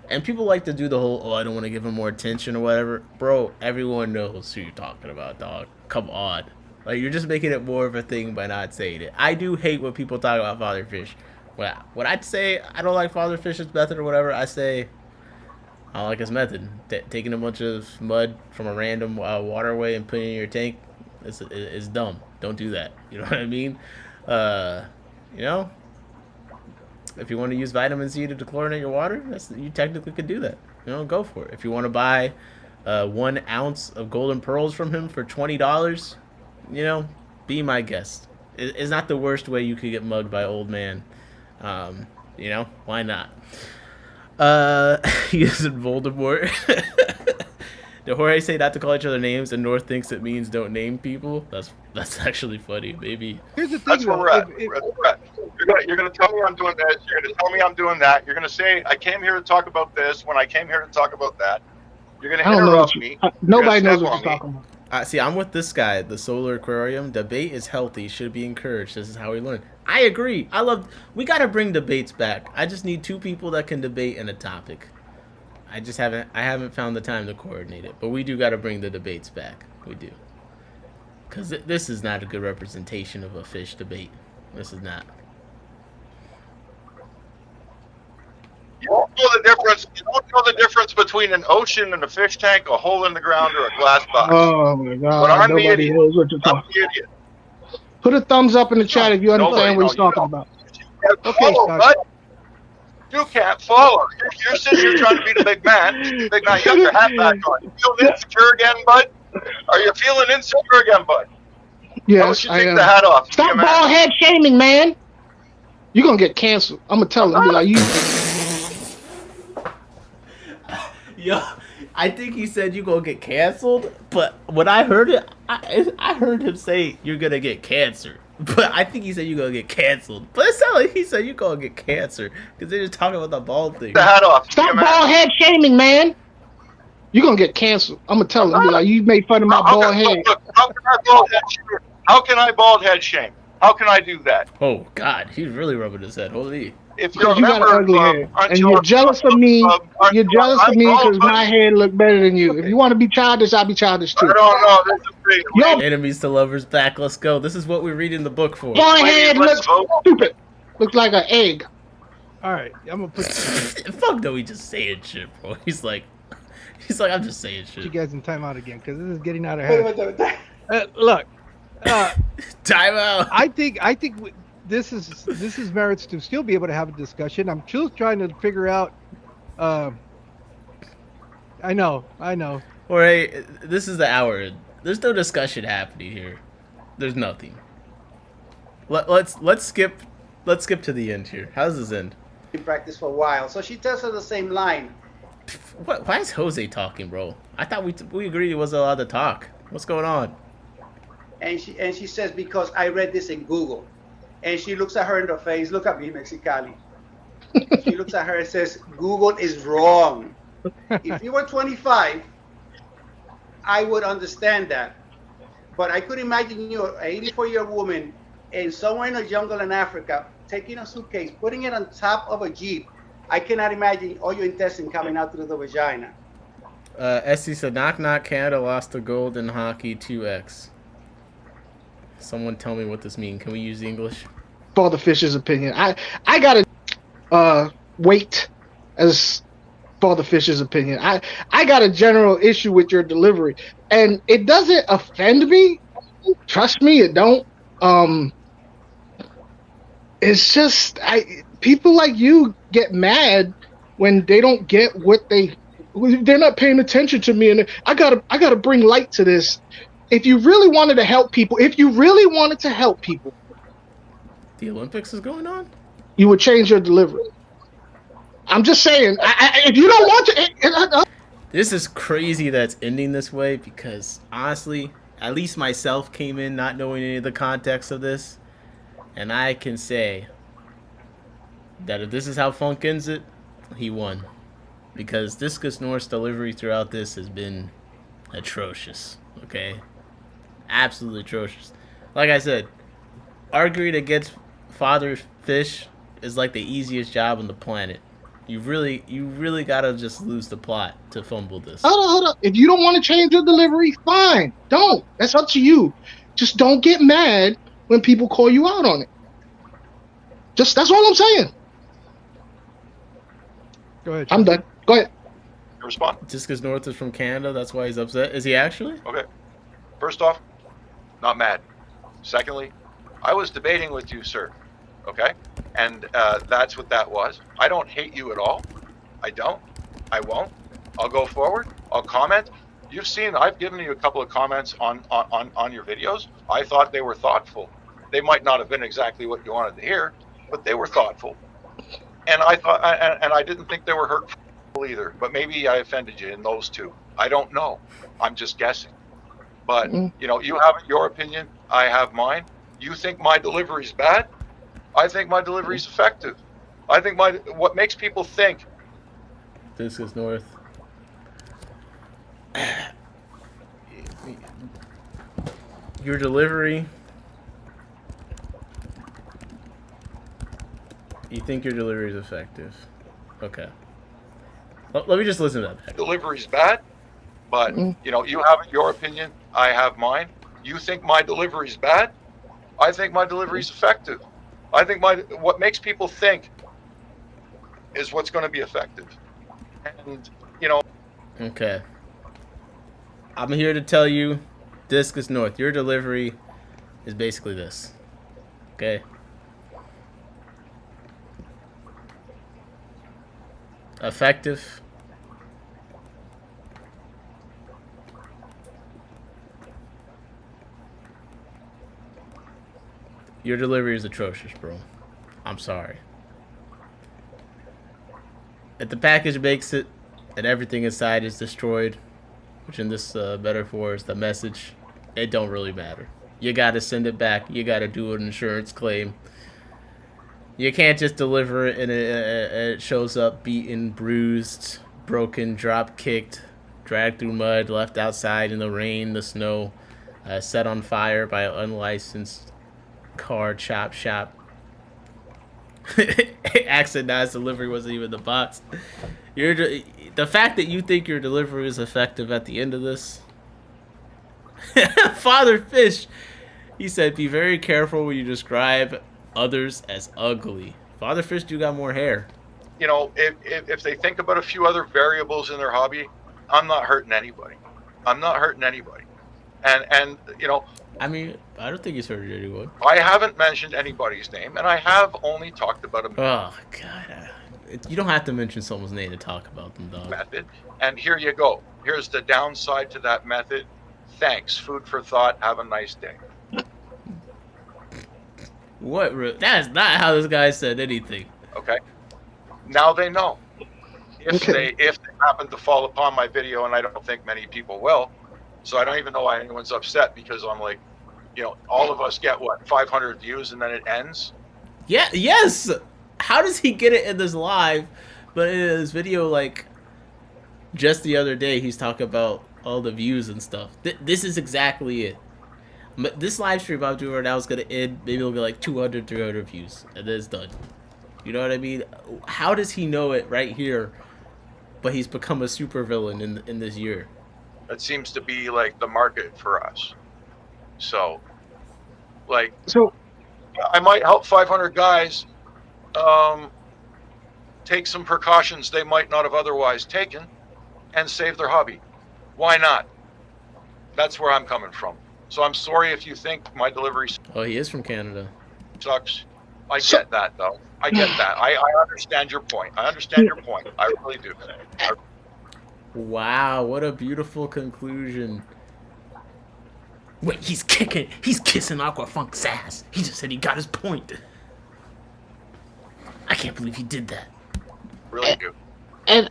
And people like to do the whole, oh, I don't want to give him more attention or whatever. Bro, everyone knows who you're talking about, dog. Come on. Like, you're just making it more of a thing by not saying it. I do hate when people talk about father fish. Well, when I say I don't like father fish's method or whatever, I say I don't like his method. Taking a bunch of mud from a random waterway and putting it in your tank is dumb. Don't do that. You know what I mean? You know? If you want to use vitamin C to dechlorinate your water, you technically could do that. You know, go for it. If you want to buy 1 ounce of golden pearls from him for $20, you know, be my guest. It's not the worst way you could get mugged by old man. You know, why not? He is in Voldemort. Did Jorge say not to call each other names and North thinks it means don't name people? That's actually funny. Maybe. Here's the thing. That's where we're at. You're going to tell me I'm doing this. You're going to tell me I'm doing that. You're going to say I came here to talk about this when I came here to talk about that. You're going to interrupt me. Nobody knows what you're talking about. See, I'm with this guy, the Solar Aquarium. Debate is healthy, should be encouraged. This is how we learn. I agree. We got to bring debates back. I just need 2 people that can debate in a topic. I haven't found the time to coordinate it, but we do got to bring the debates back. We do. Because this is not a good representation of a fish debate. This is not. You don't know the difference. You don't know the difference between an ocean and a fish tank, a hole in the ground, or a glass box. Oh my God! But I'm the Nobody idiot. knows what you're I'm talking the idiot. about. Put a thumbs up in the chat if you understand what he's talking about. Okay, Scott. You can't follow. You're sitting here trying to be the big man. You got your hat back on. You feeling insecure again, bud? Are you feeling insecure again, bud? Yes, I am. The hat off. Stop bald head shaming, man. You're gonna get canceled. I'm gonna tell him. Be like, you. Yo, I think he said you gonna get canceled, but when I heard it, I heard him say you're gonna get cancer. But I think he said you're gonna get canceled. But it sounded like he said you're gonna get cancer because they're just talking about the bald thing. The hat off. Stop bald head shaming, man. You're gonna get canceled. I'm gonna tell him. Be like, you made fun of my bald head. Look, how can I bald head shame? How can I bald head shame? How can I do that? Oh God, he's really rubbing his head. Holy. If you got an ugly head, and you're jealous of me. You're jealous of me because my head look better than you. If you want to be childish, I'll be childish too. I don't know. This is Yo, enemies to lovers back. Let's go. This is what we read in the book for. Bald head looks stupid. Looks like an egg. All right, I'm gonna put. Fuck no, he just saying shit, bro. He's like, I'm just saying shit. You guys in timeout again because this is getting out of hand. Look, timeout. I think this is merits to still be able to have a discussion. I'm still trying to figure out. I know. All right, this is the hour. There's no discussion happening here. There's nothing. Let's skip to the end here. How does this end? We practiced for a while, so she tells her the same line. What? Why is Jose talking, bro? I thought we agreed he wasn't allowed to talk. What's going on? And she says, because I read this in Google. And she looks at her in the face. Look at me, Mexicali. She looks at her and says, Google is wrong. If you were 25, I would understand that. But I could imagine you, an 84-year-old woman, and somewhere in a jungle in Africa, taking a suitcase, putting it on top of a Jeep. I cannot imagine all your intestines coming out through the vagina. Essie said, knock knock, Canada lost the gold in hockey 2x. Someone tell me what this means. Can we use the English? Father Fisher's opinion. I gotta wait as Father Fisher's opinion. I got a general issue with your delivery, and it doesn't offend me. Trust me, it don't. It's just people like you get mad when they don't get what they're not paying attention to me, and I gotta bring light to this. If you really wanted to help people, The Olympics is going on? you would change your delivery. I'm just saying, if you don't want to... This is crazy that it's ending this way because, honestly, at least myself came in not knowing any of the context of this. And I can say that if this is how Funk ends it, he won. Because Discus North's delivery throughout this has been atrocious, okay? Absolutely atrocious. Like I said, arguing against Father Fish is like the easiest job on the planet. You really gotta just lose the plot to fumble this. Hold on. If you don't want to change your delivery, fine. Don't. That's up to you. Just don't get mad when people call you out on it. That's all I'm saying. Go ahead. I'm done. Go ahead. Respond. Just because North is from Canada, that's why he's upset. Is he actually? Okay. First off, not mad. Secondly, I was debating with you, sir. Okay? And that's what that was. I don't hate you at all. I don't. I won't. I'll go forward. I'll comment. You've seen, I've given you a couple of comments on your videos. I thought they were thoughtful. They might not have been exactly what you wanted to hear, but they were thoughtful. And I thought, and I didn't think they were hurtful either. But maybe I offended you in those two. I don't know. I'm just guessing. But you know, you have your opinion. I have mine. You think my delivery's bad? I think my delivery's effective. I think what makes people think. This is North. Your delivery. You think your delivery is effective? Okay. Let me just listen to that. Delivery's bad, but you know, you have your opinion. I have mine. You think my delivery's bad? I think my delivery's effective. I think what makes people think is what's going to be effective. And, you know. Okay. I'm here to tell you, Discus North, your delivery is basically this. Okay? Effective. Your delivery is atrocious, bro. I'm sorry. If the package makes it and everything inside is destroyed, which in this metaphor is the message, it don't really matter. You gotta send it back. You gotta do an insurance claim. You can't just deliver it and it shows up beaten, bruised, broken, drop kicked, dragged through mud, left outside in the rain, the snow, set on fire by an unlicensed car chop shop. Accidentalized delivery wasn't even the box. The fact that you think your delivery is effective at the end of this. Father Fish, he said, be very careful when you describe others as ugly. Father Fish do got more hair. You know, if they think about a few other variables in their hobby, I'm not hurting anybody. I'm not hurting anybody. And you know, I mean, I don't think he's hurting anyone. I haven't mentioned anybody's name, and I have only talked about a Oh, God. You don't have to mention someone's name to talk about them, dog. method. And here you go. Here's the downside to that method. Thanks. Food for thought. Have a nice day. What? That's not how this guy said anything. Okay. Now they know. If they happen to fall upon my video, and I don't think many people will, so I don't even know why anyone's upset, because I'm like, you know, all of us get what, 500 views and then it ends. Yeah. Yes. How does he get it in this live, but in his video, like just the other day, he's talking about all the views and stuff. This is exactly it. But this live stream I'm doing right now is gonna end. Maybe it'll get like 200, 300 views, and then it's done. You know what I mean? How does he know it right here? But he's become a supervillain in this year. That seems to be like the market for us. So, like, I might help 500 guys take some precautions they might not have otherwise taken and save their hobby. Why not? That's where I'm coming from. So I'm sorry if you think my delivery Oh, he is from Canada. sucks. I get that, though. I get that. I understand your point. I understand your point. I really do. Wow, what a beautiful conclusion. Wait, he's kissing Aquafunk's ass. He just said he got his point. I can't believe he did that. Really do. And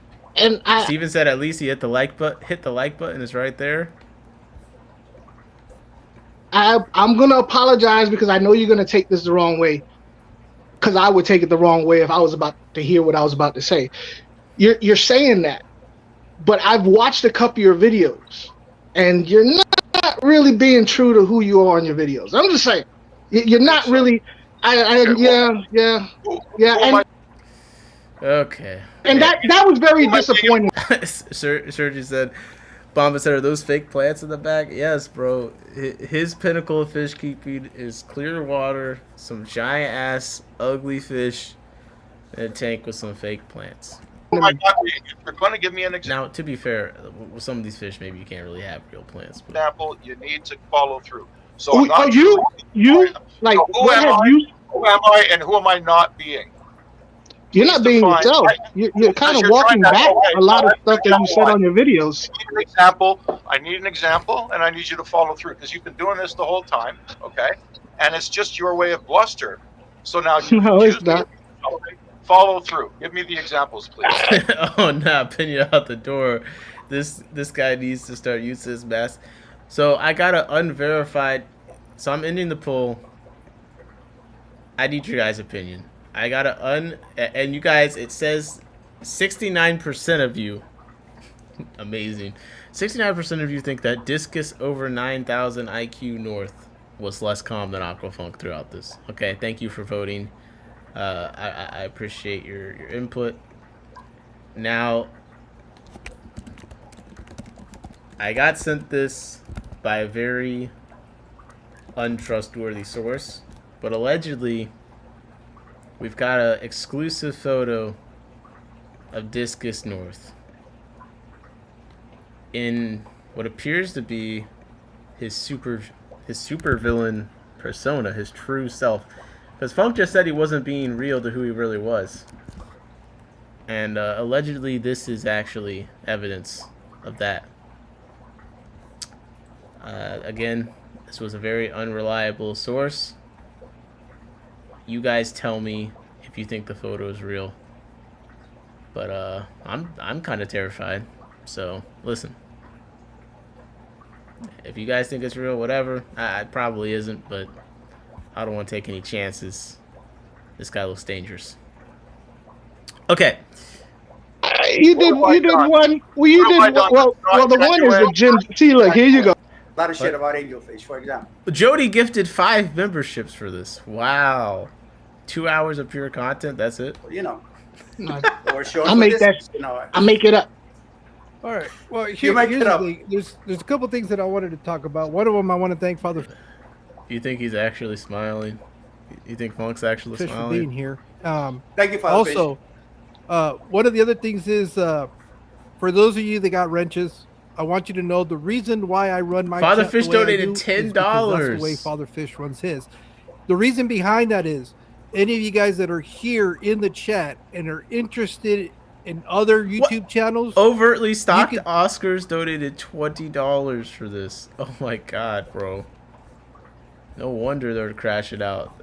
Steven said at least he hit the like button. It's right there. I'm gonna apologize because I know you're gonna take this the wrong way. Because I would take it the wrong way if I was about to hear what I was about to say. You're saying that, but I've watched a couple of your videos, and you're not really being true to who you are in your videos. I'm just saying, you're not really. Yeah. And, okay. And that was very disappointing. Sergi said, Bomba said, are those fake plants in the back? Yes, bro. His pinnacle of fish keeping is clear water, some giant ass ugly fish, and a tank with some fake plants. Oh my God, you're going to give me an example. Now, to be fair, with some of these fish, maybe you can't really have real plants. But... Example, you need to follow through. So Who am I and who am I not being? You're not being yourself. You're kind of walking back a lot of stuff that you said on your videos. I need an example, and I need you to follow through because you've been doing this the whole time, okay? And it's just your way of bluster. So now you it's not. Follow through. Give me the examples, please. Oh, nah, pin you out the door. This guy needs to start using his mask. So I got an unverified. So I'm ending the poll. I need your guys' opinion. I got and you guys, it says 69% of you, amazing, 69% of you think that Discus over 9,000 IQ North was less calm than Aquafunk throughout this. Okay, thank you for voting. I appreciate your input. Now, I got sent this by a very untrustworthy source, but allegedly, we've got an exclusive photo of Discus North in what appears to be his super villain persona, his true self. Because Funk just said he wasn't being real to who he really was. And allegedly this is actually evidence of that. Again, this was a very unreliable source. You guys tell me if you think the photo is real. But I'm kind of terrified. So listen, if you guys think it's real, whatever. It probably isn't, but I don't want to take any chances. This guy looks dangerous. Okay. You did one. Well, you did well. The one is the Jim. See, look, here you go. A lot of shit about angelfish, for example. Jody gifted 5 memberships for this. Wow. 2 hours of pure content. That's it. You know. I make that. I make it up. All right. Well, here's the thing. There's a couple things that I wanted to talk about. One of them, I want to thank Father. You think he's actually smiling? You think Funk's actually Fish smiling? for being here. Thank you, Father. Also, one of the other things is for those of you that got wrenches, I want you to know the reason why I run my Father chat Fish the way I donated do is $10. because that's the way Father Fish runs his. The reason behind that is any of you guys that are here in the chat and are interested in other YouTube channels. Overtly stocked Oscars donated $20 for this. Oh my god, bro. No wonder they're crashing out.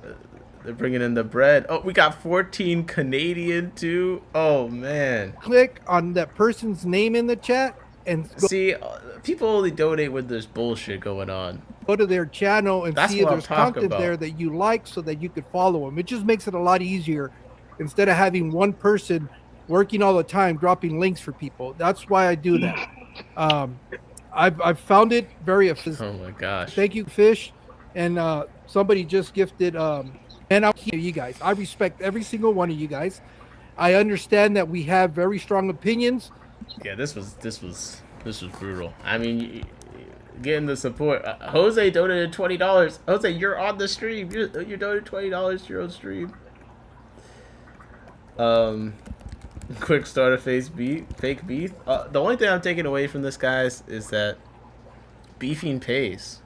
They're bringing in the bread. Oh, we got 14 Canadian too. Oh man. Click on that person's name in the chat and see, people only donate when there's bullshit going on. go to their channel and That's see if what I'm there's talking content about. there that you like so that you could follow them. It just makes it a lot easier instead of having one person working all the time dropping links for people. That's why I do that. I've found it very efficient. Oh my gosh. Thank you, Fish. And somebody just gifted and I'll hear you guys. I respect every single one of you guys. I understand that we have very strong opinions. Yeah, this was brutal. I mean, getting the support. Jose donated $20. Jose, you're on the stream. You donated $20 to your own stream. Quick starter fake beef. The only thing I'm taking away from this, guys, is that beefing pays.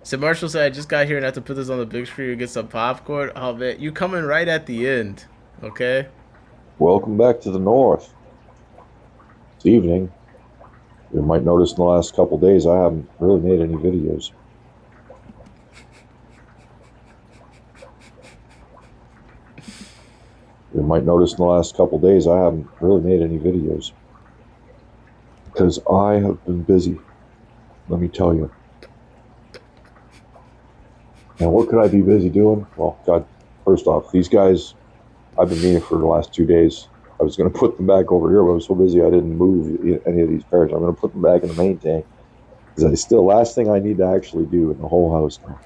So Marshall said, I just got here and have to put this on the big screen and get some popcorn. Oh man, you coming right at the end, okay? Welcome back to the north. It's evening. You might notice in the last couple days I haven't really made any videos. You might notice in the last couple days I haven't really made any videos. Because I have been busy. Let me tell you. Now, what could I be busy doing? Well, God, first off, these guys, I've been meaning for the last 2 days. I was going to put them back over here, but I was so busy I didn't move any of these pairs. I'm going to put them back in the main tank. Because last thing I need to actually do in the whole house now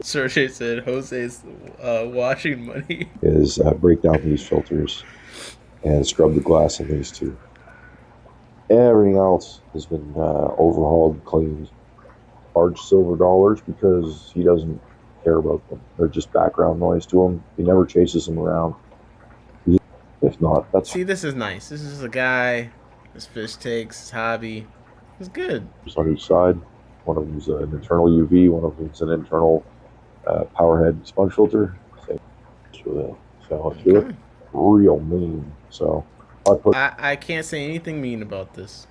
Sergey said Jose's washing money is break down these filters and scrub the glass in these two. Everything else has been overhauled, cleaned. Charge silver dollars because he doesn't care about them. They're just background noise to him. He never chases them around. If not, that's... See, this is nice. This is a guy, his fish takes, his hobby. It's good. On each side. One of them's an internal UV, one of them's an internal power head sponge filter. So if you look real mean. So I can't say anything mean about this.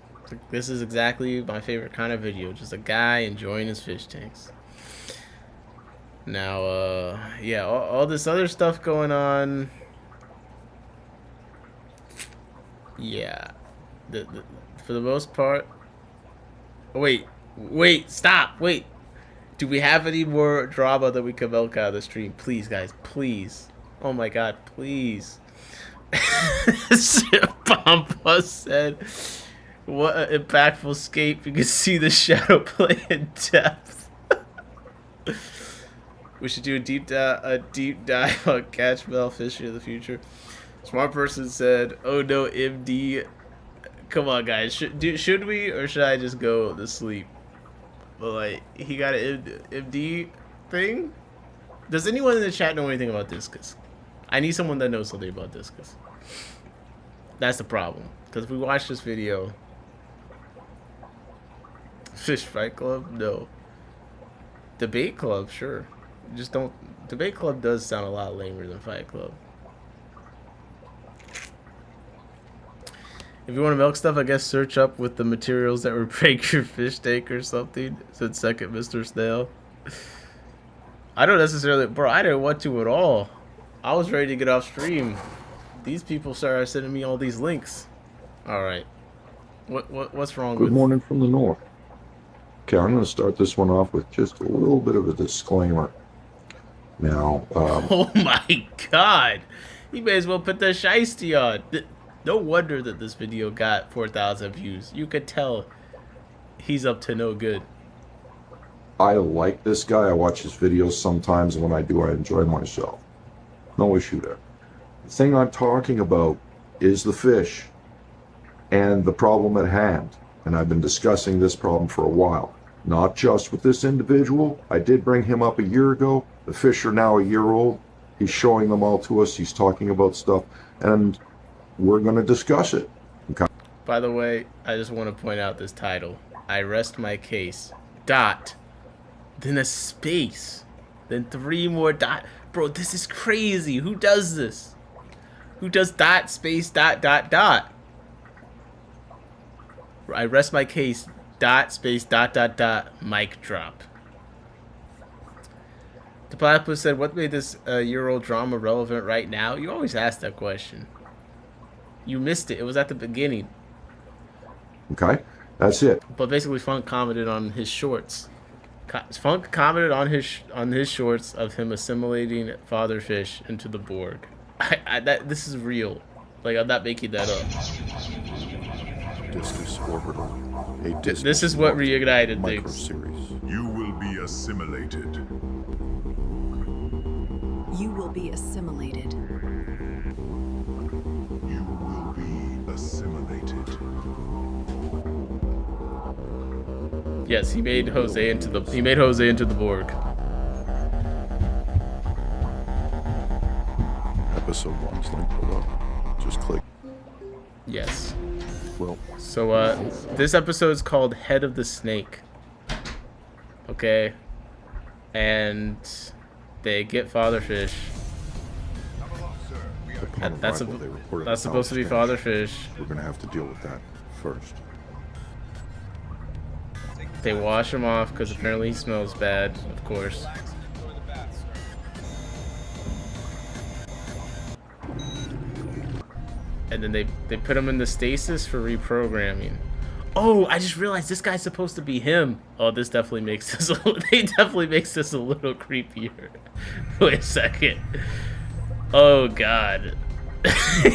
This is exactly my favorite kind of video. Just a guy enjoying his fish tanks. Now, yeah, all this other stuff going on. Yeah, for the most part. Wait, stop, wait. Do we have any more drama that we can milk out of the stream? Please, guys, please. Oh my God, please. Pampa said, what an impactful scape. You can see the shadow play in depth. We should do a deep dive on catch bell fishing in the future. Smart person said, oh no, MD. Come on, guys. Should we, or should I just go to sleep? But like, he got an MD thing? Does anyone in the chat know anything about discus? I need someone that knows something about discus. That's the problem. Because if we watch this video... Fish Fight Club? No. Debate Club? Sure. Just don't... Debate Club does sound a lot lamer than Fight Club. If you want to milk stuff, I guess search up with the materials that would break your fish tank or something. Said second Mr. Snail. I don't necessarily... Bro, I didn't want to at all. I was ready to get off stream. These people started sending me all these links. Alright. What's wrong with... Good morning from the north. Okay, I'm going to start this one off with just a little bit of a disclaimer. Now, oh my God. You may as well put the shiesty on. No wonder that this video got 4,000 views. You could tell he's up to no good. I like this guy. I watch his videos sometimes, and when I do, I enjoy myself. No issue there. The thing I'm talking about is the fish and the problem at hand. And I've been discussing this problem for a while. Not just with this individual. I did bring him up a year ago. The fish are now a year old. He's showing them all to us. He's talking about stuff. And we're going to discuss it. Okay. By the way, I just want to point out this title. I rest my case. Dot. Then a space. Then 3 more dot. Bro, this is crazy. Who does this? Who does dot, space, dot, dot, dot? I rest my case. Dot, space, dot, dot, dot. Mic drop. The platypus said, what made this year-old drama relevant right now? You always ask that question. You missed it. It was at the beginning. Okay. That's it. But basically, Funk commented on his shorts. Funk commented on his shorts of him assimilating fatherfish into the Borg. This is real. Like, I'm not making that up. Discus orbital. A discus This is what reignited things. series. You will be assimilated. You will be assimilated. You will be assimilated. Yes, he made Jose into the Borg. Episode 1's link below. Just click. Yes. Well. So this episode is called Head of the Snake. Okay. And they get fatherfish. That's supposed to be fatherfish. We're gonna have to deal with that first. They wash him off because apparently he smells bad, of course. And then they put him in the stasis for reprogramming. Oh, I just realized this guy's supposed to be him. Oh, this definitely makes this a little creepier. Wait a second. Oh God.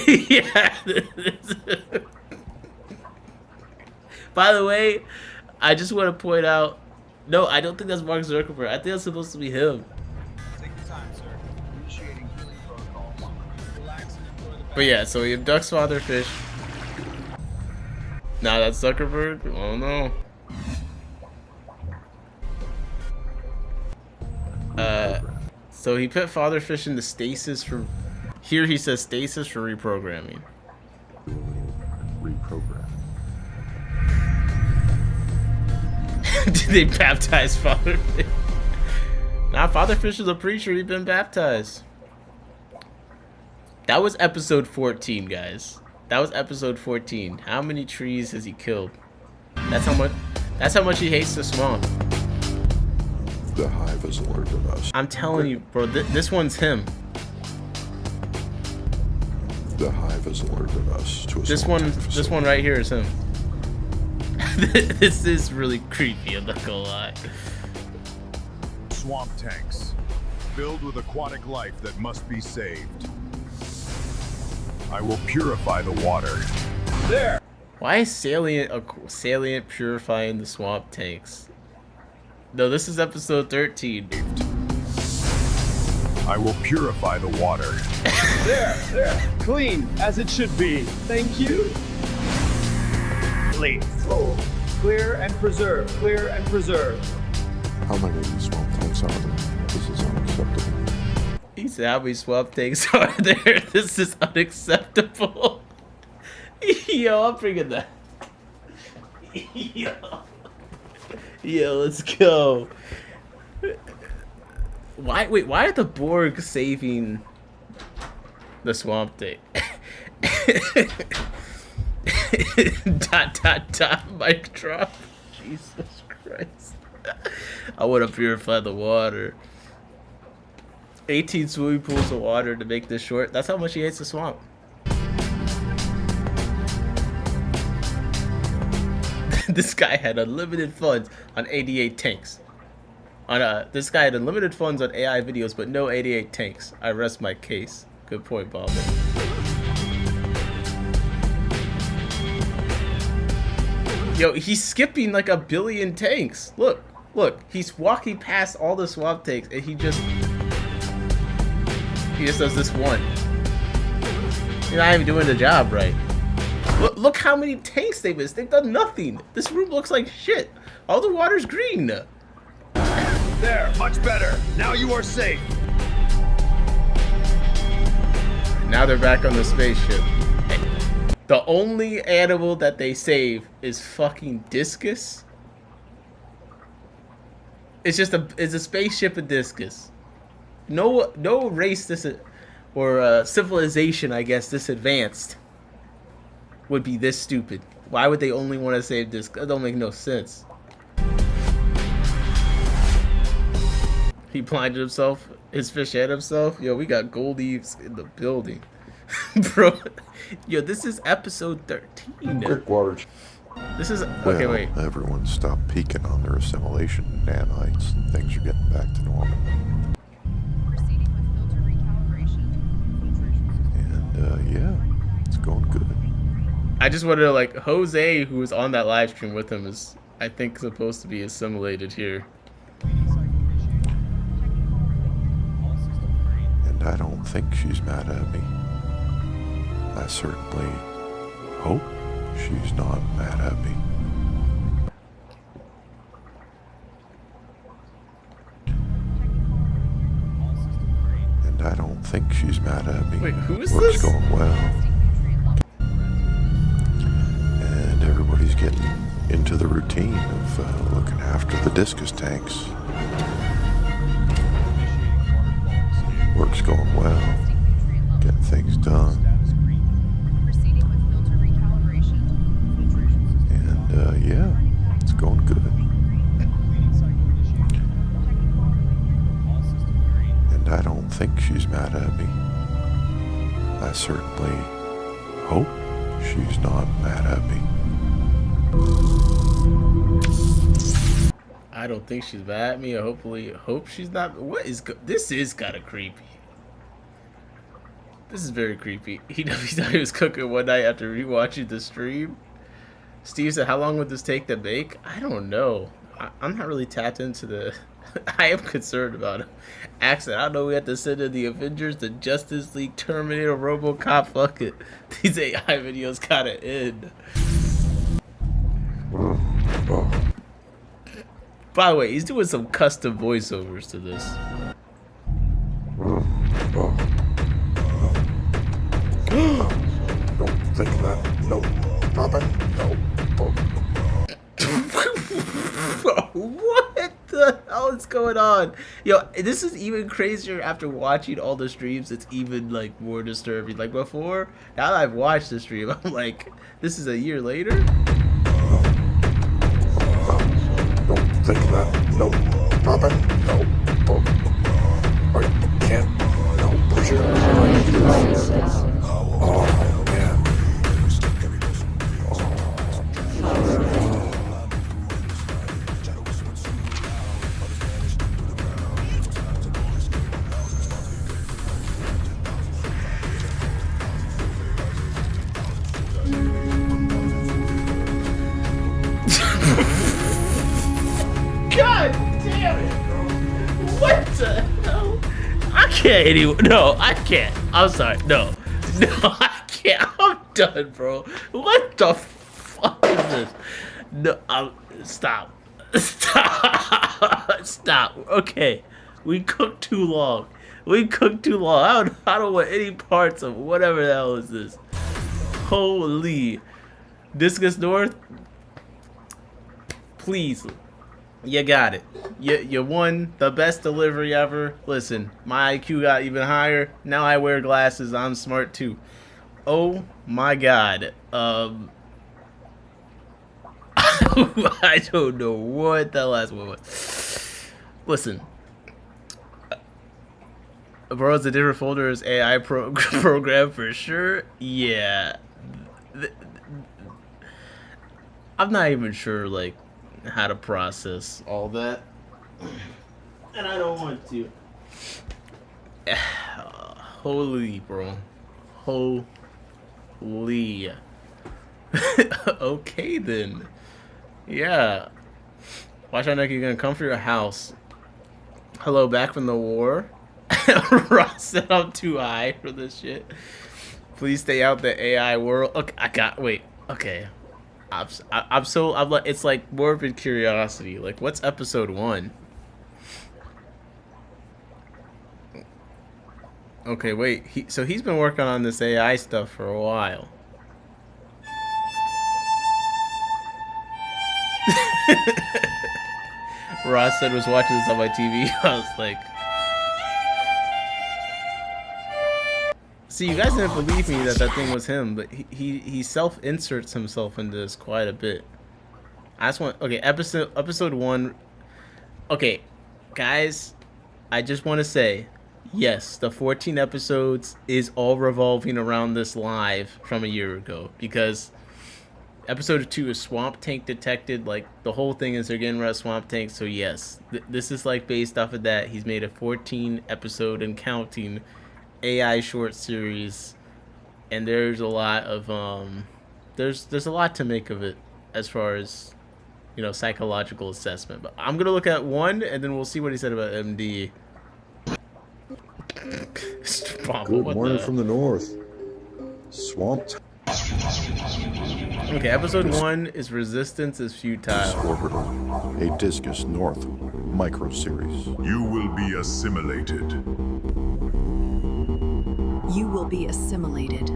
Yeah. By the way, I just want to point out, no, I don't think that's Mark Zuckerberg. I think that's supposed to be him. Take your time, sir. Initiating healing protocols. Relax and enjoy the But yeah, so he abducts fatherfish. Now that's Zuckerberg? Oh no. So he put fatherfish in the stasis for... Here he says stasis for reprogramming. Reprogram. Did they baptize fatherfish? Nah, fatherfish is a preacher. He's been baptized. That was episode 14, guys. That was episode 14. How many trees has he killed? That's how much he hates the swamp. The hive has alerted us. I'm telling you, bro, this one's him. The hive has alerted us to a This one right here is him. This is really creepy, I'm not gonna lie. swamp tanks, filled with aquatic life that must be saved. I will purify the water. There. Why is salient purifying the swamp tanks? No, this is episode 13. I will purify the water. There. Clean, as it should be. Thank you. Please. Clear and preserve. Clear and preserve. How many of these swamp tanks are there? This is unacceptable. He said, how many swamp tanks are there? This is unacceptable. Yo, I'm bringing that. Yo, let's go. Why are the Borg saving the swamp tank? Mic drop. Jesus Christ. I want to purify the water. 18 swimming pools of water to make this short. That's how much he hates the swamp. This guy had unlimited funds on 88 tanks. This guy had unlimited funds on AI videos, but no 88 tanks. I rest my case. Good point, Bob. Yo, he's skipping like 1 billion tanks. Look, he's walking past all the swamp tanks, and he just does this one. He's not even doing the job right. Look how many tanks they missed. They've done nothing. This room looks like shit. All the water's green. There, much better. Now you are safe. Now they're back on the spaceship. The only animal that they save is fucking Discus. It's a spaceship of Discus. No race or civilization, I guess, this advanced would be this stupid. Why would they only want to save Discus? That don't make no sense. He blinded himself. His fish had himself. Yo, we got gold eaves in the building. Bro, yo, this is episode 13. Quick water. This is okay. Well, Wait. everyone stopped peeking on their assimilation nanites, and things are getting back to normal. And yeah, it's going good. I just wanted to like Jose, who was on that live stream with him, is I think supposed to be assimilated here. And I don't think she's mad at me. I certainly hope she's not mad at me. And I don't think she's mad at me. Wait, who is Work's this? going well. And everybody's getting into the routine of looking after the discus tanks. Work's going well. Getting things done. And yeah, it's going good. And I don't think she's mad at me. I certainly hope she's not mad at me. I don't think she's mad at me. I hope she's not. What is this? Is kind of creepy. This is very creepy. He thought he was cooking one night after rewatching the stream. Steve said, "How long would this take to bake?" I don't know. I'm not really tapped into the. I am concerned about it. Accent. I don't know. We have to send in the Avengers, the Justice League, Terminator, RoboCop. Fuck it. These AI videos gotta end. By the way, he's doing some custom voiceovers to this. Don't think of that. No. Stop it. No. What the hell is going on? Yo, this is even crazier after watching all the streams. It's even like more disturbing. Like before, now that I've watched the stream, I'm like, this is a year later? Don't think of that. No. Stop it. No. I can't. No. Push it. Oh, man. God damn it! What the hell? I can't anymore. No, I can't. I'm sorry. No, I can't. I'm done, bro. What the fuck is this? No, stop. Stop. Okay, we cooked too long. I don't want any parts of whatever the hell is this. Holy. Discus North. Please. You got it. You won the best delivery ever. Listen, my IQ got even higher. Now I wear glasses. I'm smart too. Oh my god. I don't know what the last one was. Listen. Bro, it's a different folder as AI program for sure. Yeah. I'm not even sure, like, how to process all that, and I don't want to. Holy, bro. Holy. Okay then. Yeah. Watch out, Nick. You're gonna come for your house. Hello, back from the war. Ross said I'm too high for this shit. Please stay out the AI world. Okay, wait. Okay. I'm like, it's like morbid curiosity. Like, what's episode 1? Okay, wait. So he's been working on this AI stuff for a while. Ross said was watching this on my TV. I was like, see, you guys didn't believe me that thing was him, but he self-inserts himself into this quite a bit. I just want, okay, episode 1. Okay, guys, I just want to say, yes, the 14 episodes is all revolving around this live from a year ago, because Episode 2 is swamp tank detected. Like, the whole thing is they're getting rid of swamp tanks. So yes, this is like based off of that. He's made a 14 episode and counting AI short series, and there's a lot of there's a lot to make of it as far as, you know, psychological assessment. But I'm gonna look at 1, and then we'll see what he said about MD. Good morning from the north. Swamp. Okay, episode 1 is Resistance is Futile. Orbital, a Discus North micro series. You will be assimilated. You will be assimilated.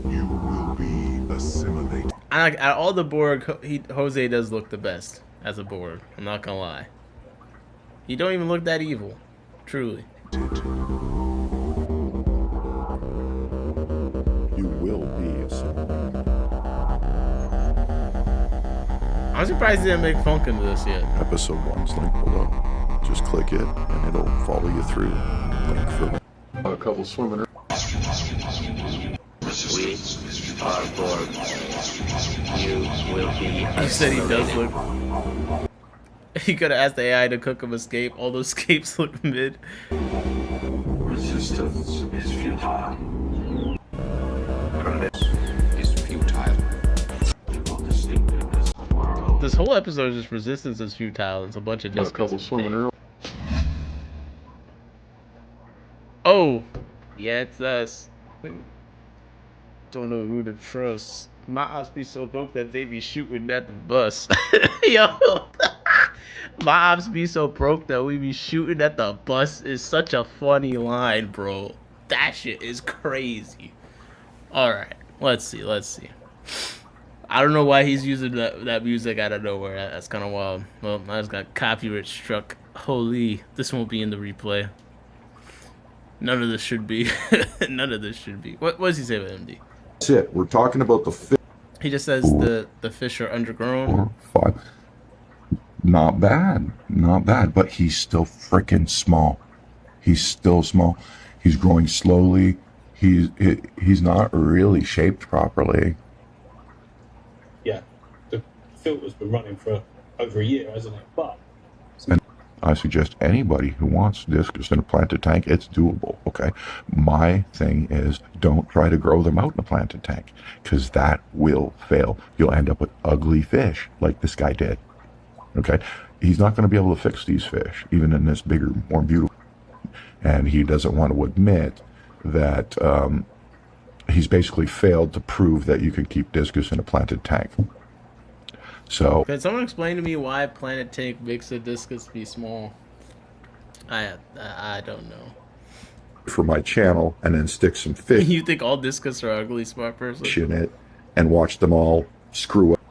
You will be assimilated. I like, out of all the Borg, Jose does look the best as a Borg. I'm not gonna lie. He don't even look that evil, truly. You will be assimilated. I'm surprised he didn't make Funk into this yet. Episode 1's link below. Just click it, and it'll follow you through. Link for a couple swimming. We are Borg. You will be. He said he does look. He could have asked the AI to cook him escape. All those escapes look mid. Resistance is futile. Is futile. This whole episode is just Resistance is Futile. It's a bunch of A couple swimming early. Oh, yeah, it's us. Don't know who to trust. My ops be so broke that they be shooting at the bus. Yo, my ops be so broke that we be shooting at the bus is such a funny line, bro. That shit is crazy. All right, let's see. I don't know why he's using that music out of nowhere. That's kind of wild. Well, I just got copyright struck. Holy, this won't be in the replay. None of this should be. None of this should be. What does he say about MD? That's it. We're talking about the fish. He just says the fish are undergrown. 4, 5. Not bad. But he's still freaking small. He's still small. He's growing slowly. He's not really shaped properly. Yeah, the filter's been running for over a year, hasn't it? But And I suggest anybody who wants discus in a planted tank, it's doable, okay? My thing is, don't try to grow them out in a planted tank, because that will fail. You'll end up with ugly fish, like this guy did, okay? He's not going to be able to fix these fish, even in this bigger, more beautiful. And he doesn't want to admit that he's basically failed to prove that you can keep discus in a planted tank. So, can someone explain to me why Planet Tank makes a discus be small? I don't know. For my channel, and then stick some fish You think all discus are ugly, smart person? in it, and watch them all screw up.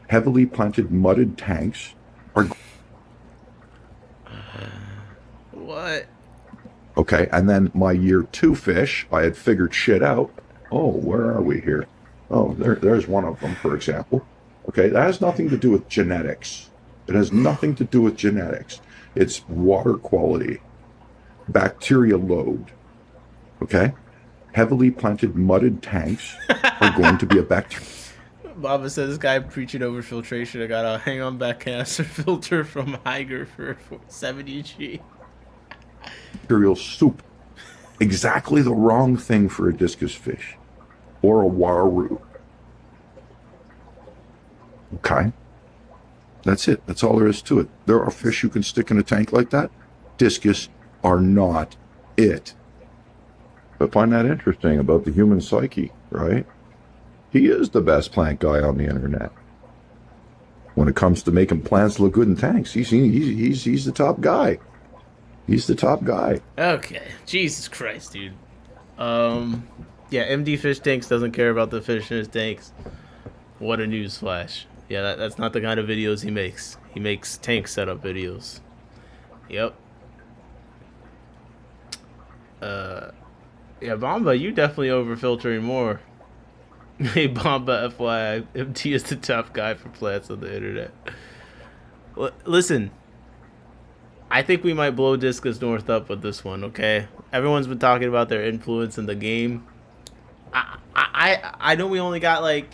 Heavily planted mudded tanks are What? okay. And then my year 2 fish, I had figured shit out. Oh, where are we here? Oh, there's one of them, for example. Okay, that has nothing to do with genetics. It has nothing to do with genetics. It's water quality, bacteria load. Okay, heavily planted mudded tanks are going to be a bacteria. Baba says this guy preaching over filtration. I got a hang-on back canister filter from Higer for 70G. Bacterial soup. Exactly the wrong thing for a discus fish or a waru. Okay. That's it. That's all there is to it. There are fish you can stick in a tank like that. Discus are not it. I find that interesting about the human psyche, right? He is the best plant guy on the internet. When it comes to making plants look good in tanks, he's the top guy. He's the top guy. Okay, Jesus Christ, dude. Yeah, MD Fish Tanks doesn't care about the fish in his tanks. What a newsflash. Yeah, that's not the kind of videos he makes. He makes tank setup videos. Yep. Yeah, Bomba, you definitely over filtering more. Hey, Bomba, FYI, MD is the top guy for plants on the internet. Listen, I think we might blow Discus North up with this one, okay? Everyone's been talking about their influence in the game. I I know we only got like,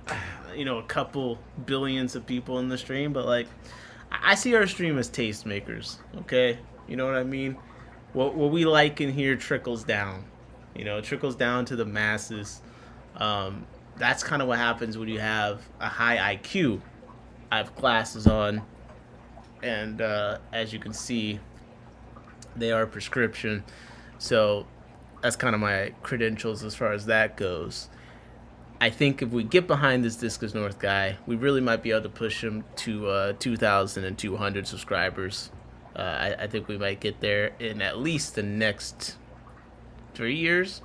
a couple billions of people in the stream, but like, I see our stream as tastemakers. Okay, you know what I mean? What we like in here trickles down. It trickles down to the masses. That's kind of what happens when you have a high IQ. I have glasses on, and as you can see, they are prescription. So that's kind of my credentials as far as that goes. I think if we get behind this Discus North guy, we really might be able to push him to 2,200 subscribers. I think we might get there in at least the next 3 years.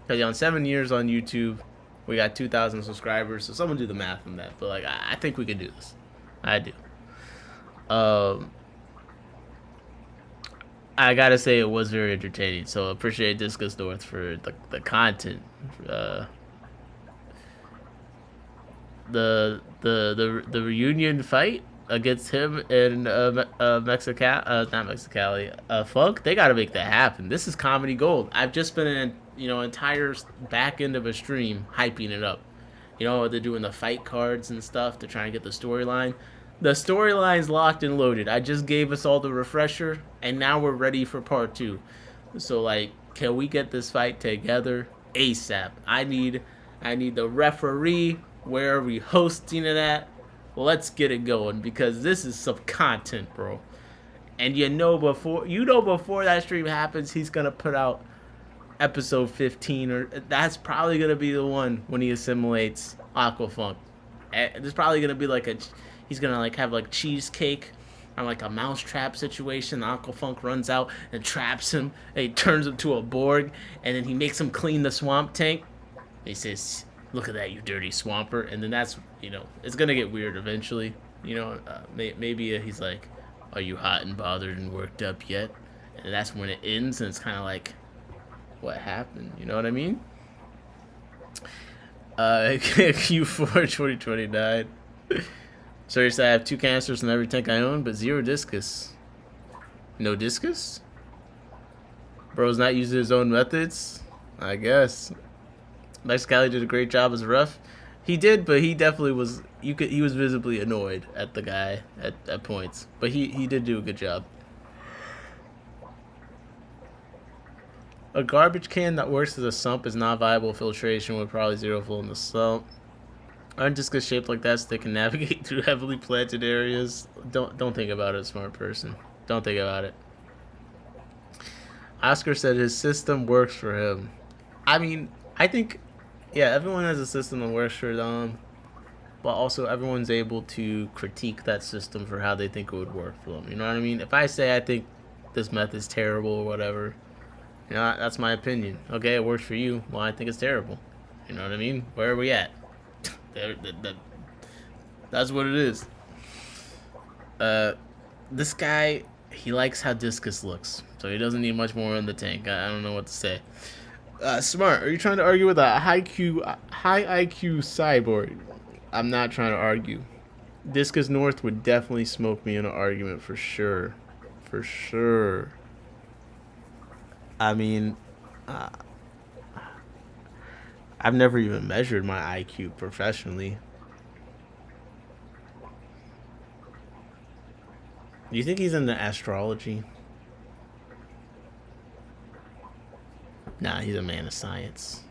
Because on 7 years on YouTube, we got 2,000 subscribers. So someone do the math on that. But like, I think we can do this. I do. I gotta say it was very entertaining. So appreciate Discus North for the content. The reunion fight against him in not Mexicali, Funk. They gotta make that happen. This is comedy gold. I've just been in entire back end of a stream hyping it up. They're doing the fight cards and stuff to try and get the storyline. The storyline's locked and loaded. I just gave us all the refresher, and now we're ready for part 2. So like, can we get this fight together ASAP? I need the referee. Where are we hosting it at? Let's get it going, because this is some content, bro. And before that stream happens, he's gonna put out episode 15, or that's probably gonna be the one when he assimilates Aquafunk. There's probably gonna be like he's gonna like have like cheesecake or like a mousetrap situation. Aquafunk runs out and traps him, and he turns him to a Borg, and then he makes him clean the swamp tank. He says, "Look at that, you dirty swamper." And then that's, it's gonna get weird eventually. Maybe he's like, "Are you hot and bothered and worked up yet?" And that's when it ends, and it's kind of like, what happened? You know what I mean? Q4 2029. Seriously, I have 2 canisters in every tank I own, but 0 discus. No discus? Bro's not using his own methods? I guess. Mexicali did a great job as a ref. He did, but he definitely was. He was visibly annoyed at the guy at points, but he did do a good job. A garbage can that works as a sump is not viable filtration with probably 0 flow in the sump. Aren't discus shaped like that so they can navigate through heavily planted areas? Don't think about it, smart person. Don't think about it. Oscar said his system works for him. I mean, I think, yeah, everyone has a system that works for them, but also everyone's able to critique that system for how they think it would work for them. You know what I mean? If I say I think this method's terrible or whatever, that's my opinion. Okay, it works for you. Well, I think it's terrible. You know what I mean? Where are we at? That's what it is. This guy, he likes how discus looks, so he doesn't need much more in the tank. I don't know what to say. Smart, are you trying to argue with a high IQ cyborg? I'm not trying to argue. Discus North would definitely smoke me in an argument for sure. For sure. I mean, I've never even measured my IQ professionally. Do you think he's into astrology? Nah, he's a man of science.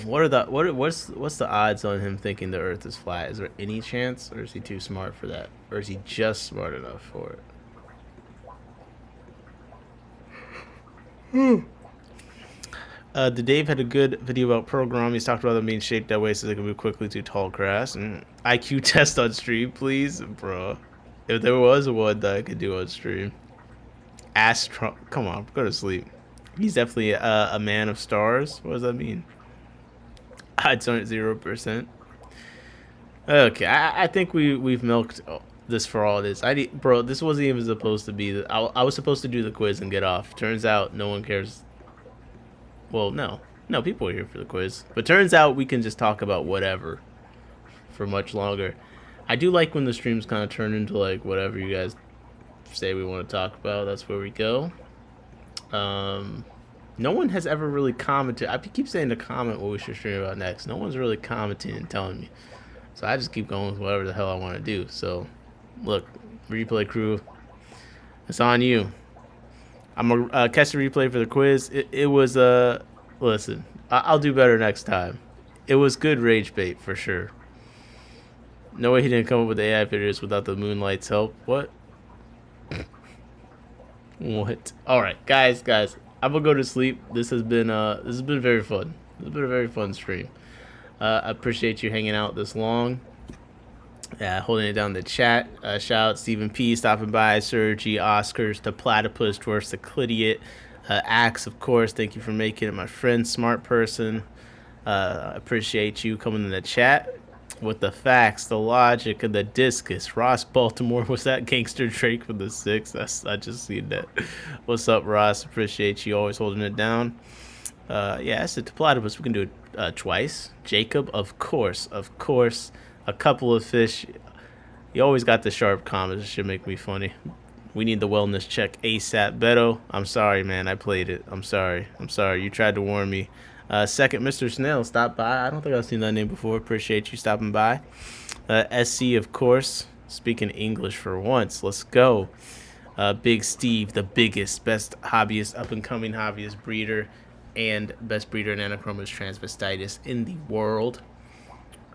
What's the odds on him thinking the Earth is flat? Is there any chance, or is he too smart for that, or is he just smart enough for it? The Dave had a good video about program. He's talked about them being shaped that way so they can move quickly to tall grass. And IQ test on stream, please, bro. If there was one that I could do on stream. Come on, go to sleep. He's definitely a man of stars. What does that mean? Odds on 0%. Okay, I think we've milked this for all it is. Bro, this wasn't even supposed to be. I was supposed to do the quiz and get off. Turns out no one cares. Well, no, people are here for the quiz. But turns out we can just talk about whatever for much longer. I do like when the streams kind of turn into like whatever you guys say we want to talk about. That's where we go. No one has ever really commented. I keep saying to comment what we should stream about next. No one's really commenting and telling me. So I just keep going with whatever the hell I want to do. So, look, replay crew, it's on you. I'm going to catch the replay for the quiz. It was, listen, I'll do better next time. It was good rage bait for sure. No way he didn't come up with the AI pictures without the Moonlight's help. What? What? All right, guys, I'm gonna go to sleep. This has been very fun. This has been a very fun stream. I appreciate you hanging out this long. Holding it down in the chat. Shout out Stephen P stopping by, Sergi, Oscars, to Platypus, Dwarfs, to Clidiot, Axe, of course. Thank you for making it, my friend, smart person. I appreciate you coming in the chat with the facts, the logic, and the discus. Ross Baltimore, was that Gangster Drake for the 6? I just seen that. What's up, Ross? Appreciate you always holding it down. Yeah, I said to Platypus, we can do it twice. Jacob, of course. A couple of fish. You always got the sharp comments. It should make me funny. We need the wellness check ASAP. Beto, I'm sorry, man. I played it. I'm sorry. You tried to warn me. Second, Mr. Snail stopped by. I don't think I've seen that name before. Appreciate you stopping by. SC, of course, speaking English for once. Let's go. Big Steve, the biggest, best hobbyist, up-and-coming hobbyist breeder, and best breeder in Anachroma's transvestitis in the world.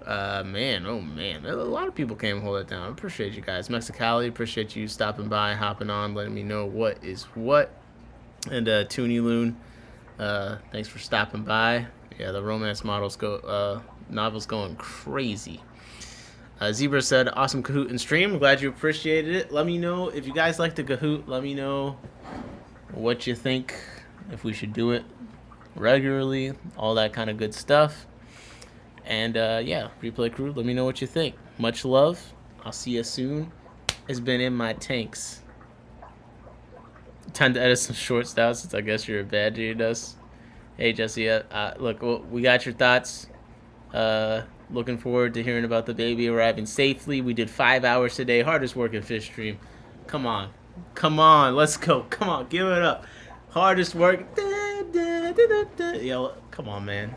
Man, oh man, a lot of people came and hold it down. I appreciate you guys. Mexicali, appreciate you stopping by, hopping on, letting me know what is what. And Toonie Loon, thanks for stopping by. Yeah, the romance novel's going crazy. Zebra said, awesome Kahoot and stream. I'm glad you appreciated it. Let me know if you guys like the Kahoot. Let me know what you think, if we should do it regularly, all that kind of good stuff. And yeah, replay crew, let me know what you think. Much love. I'll see you soon. It's been in my tanks. Time to edit some shorts now since I guess you're a bad dude. Hey Jesse, look, we got your thoughts. Looking forward to hearing about the baby arriving safely. We did 5 hours today. Hardest working fish stream. Come on, let's go. Come on, give it up. Hardest work. Yo, come on, man.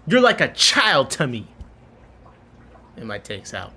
You're like a child to me. And my takes out.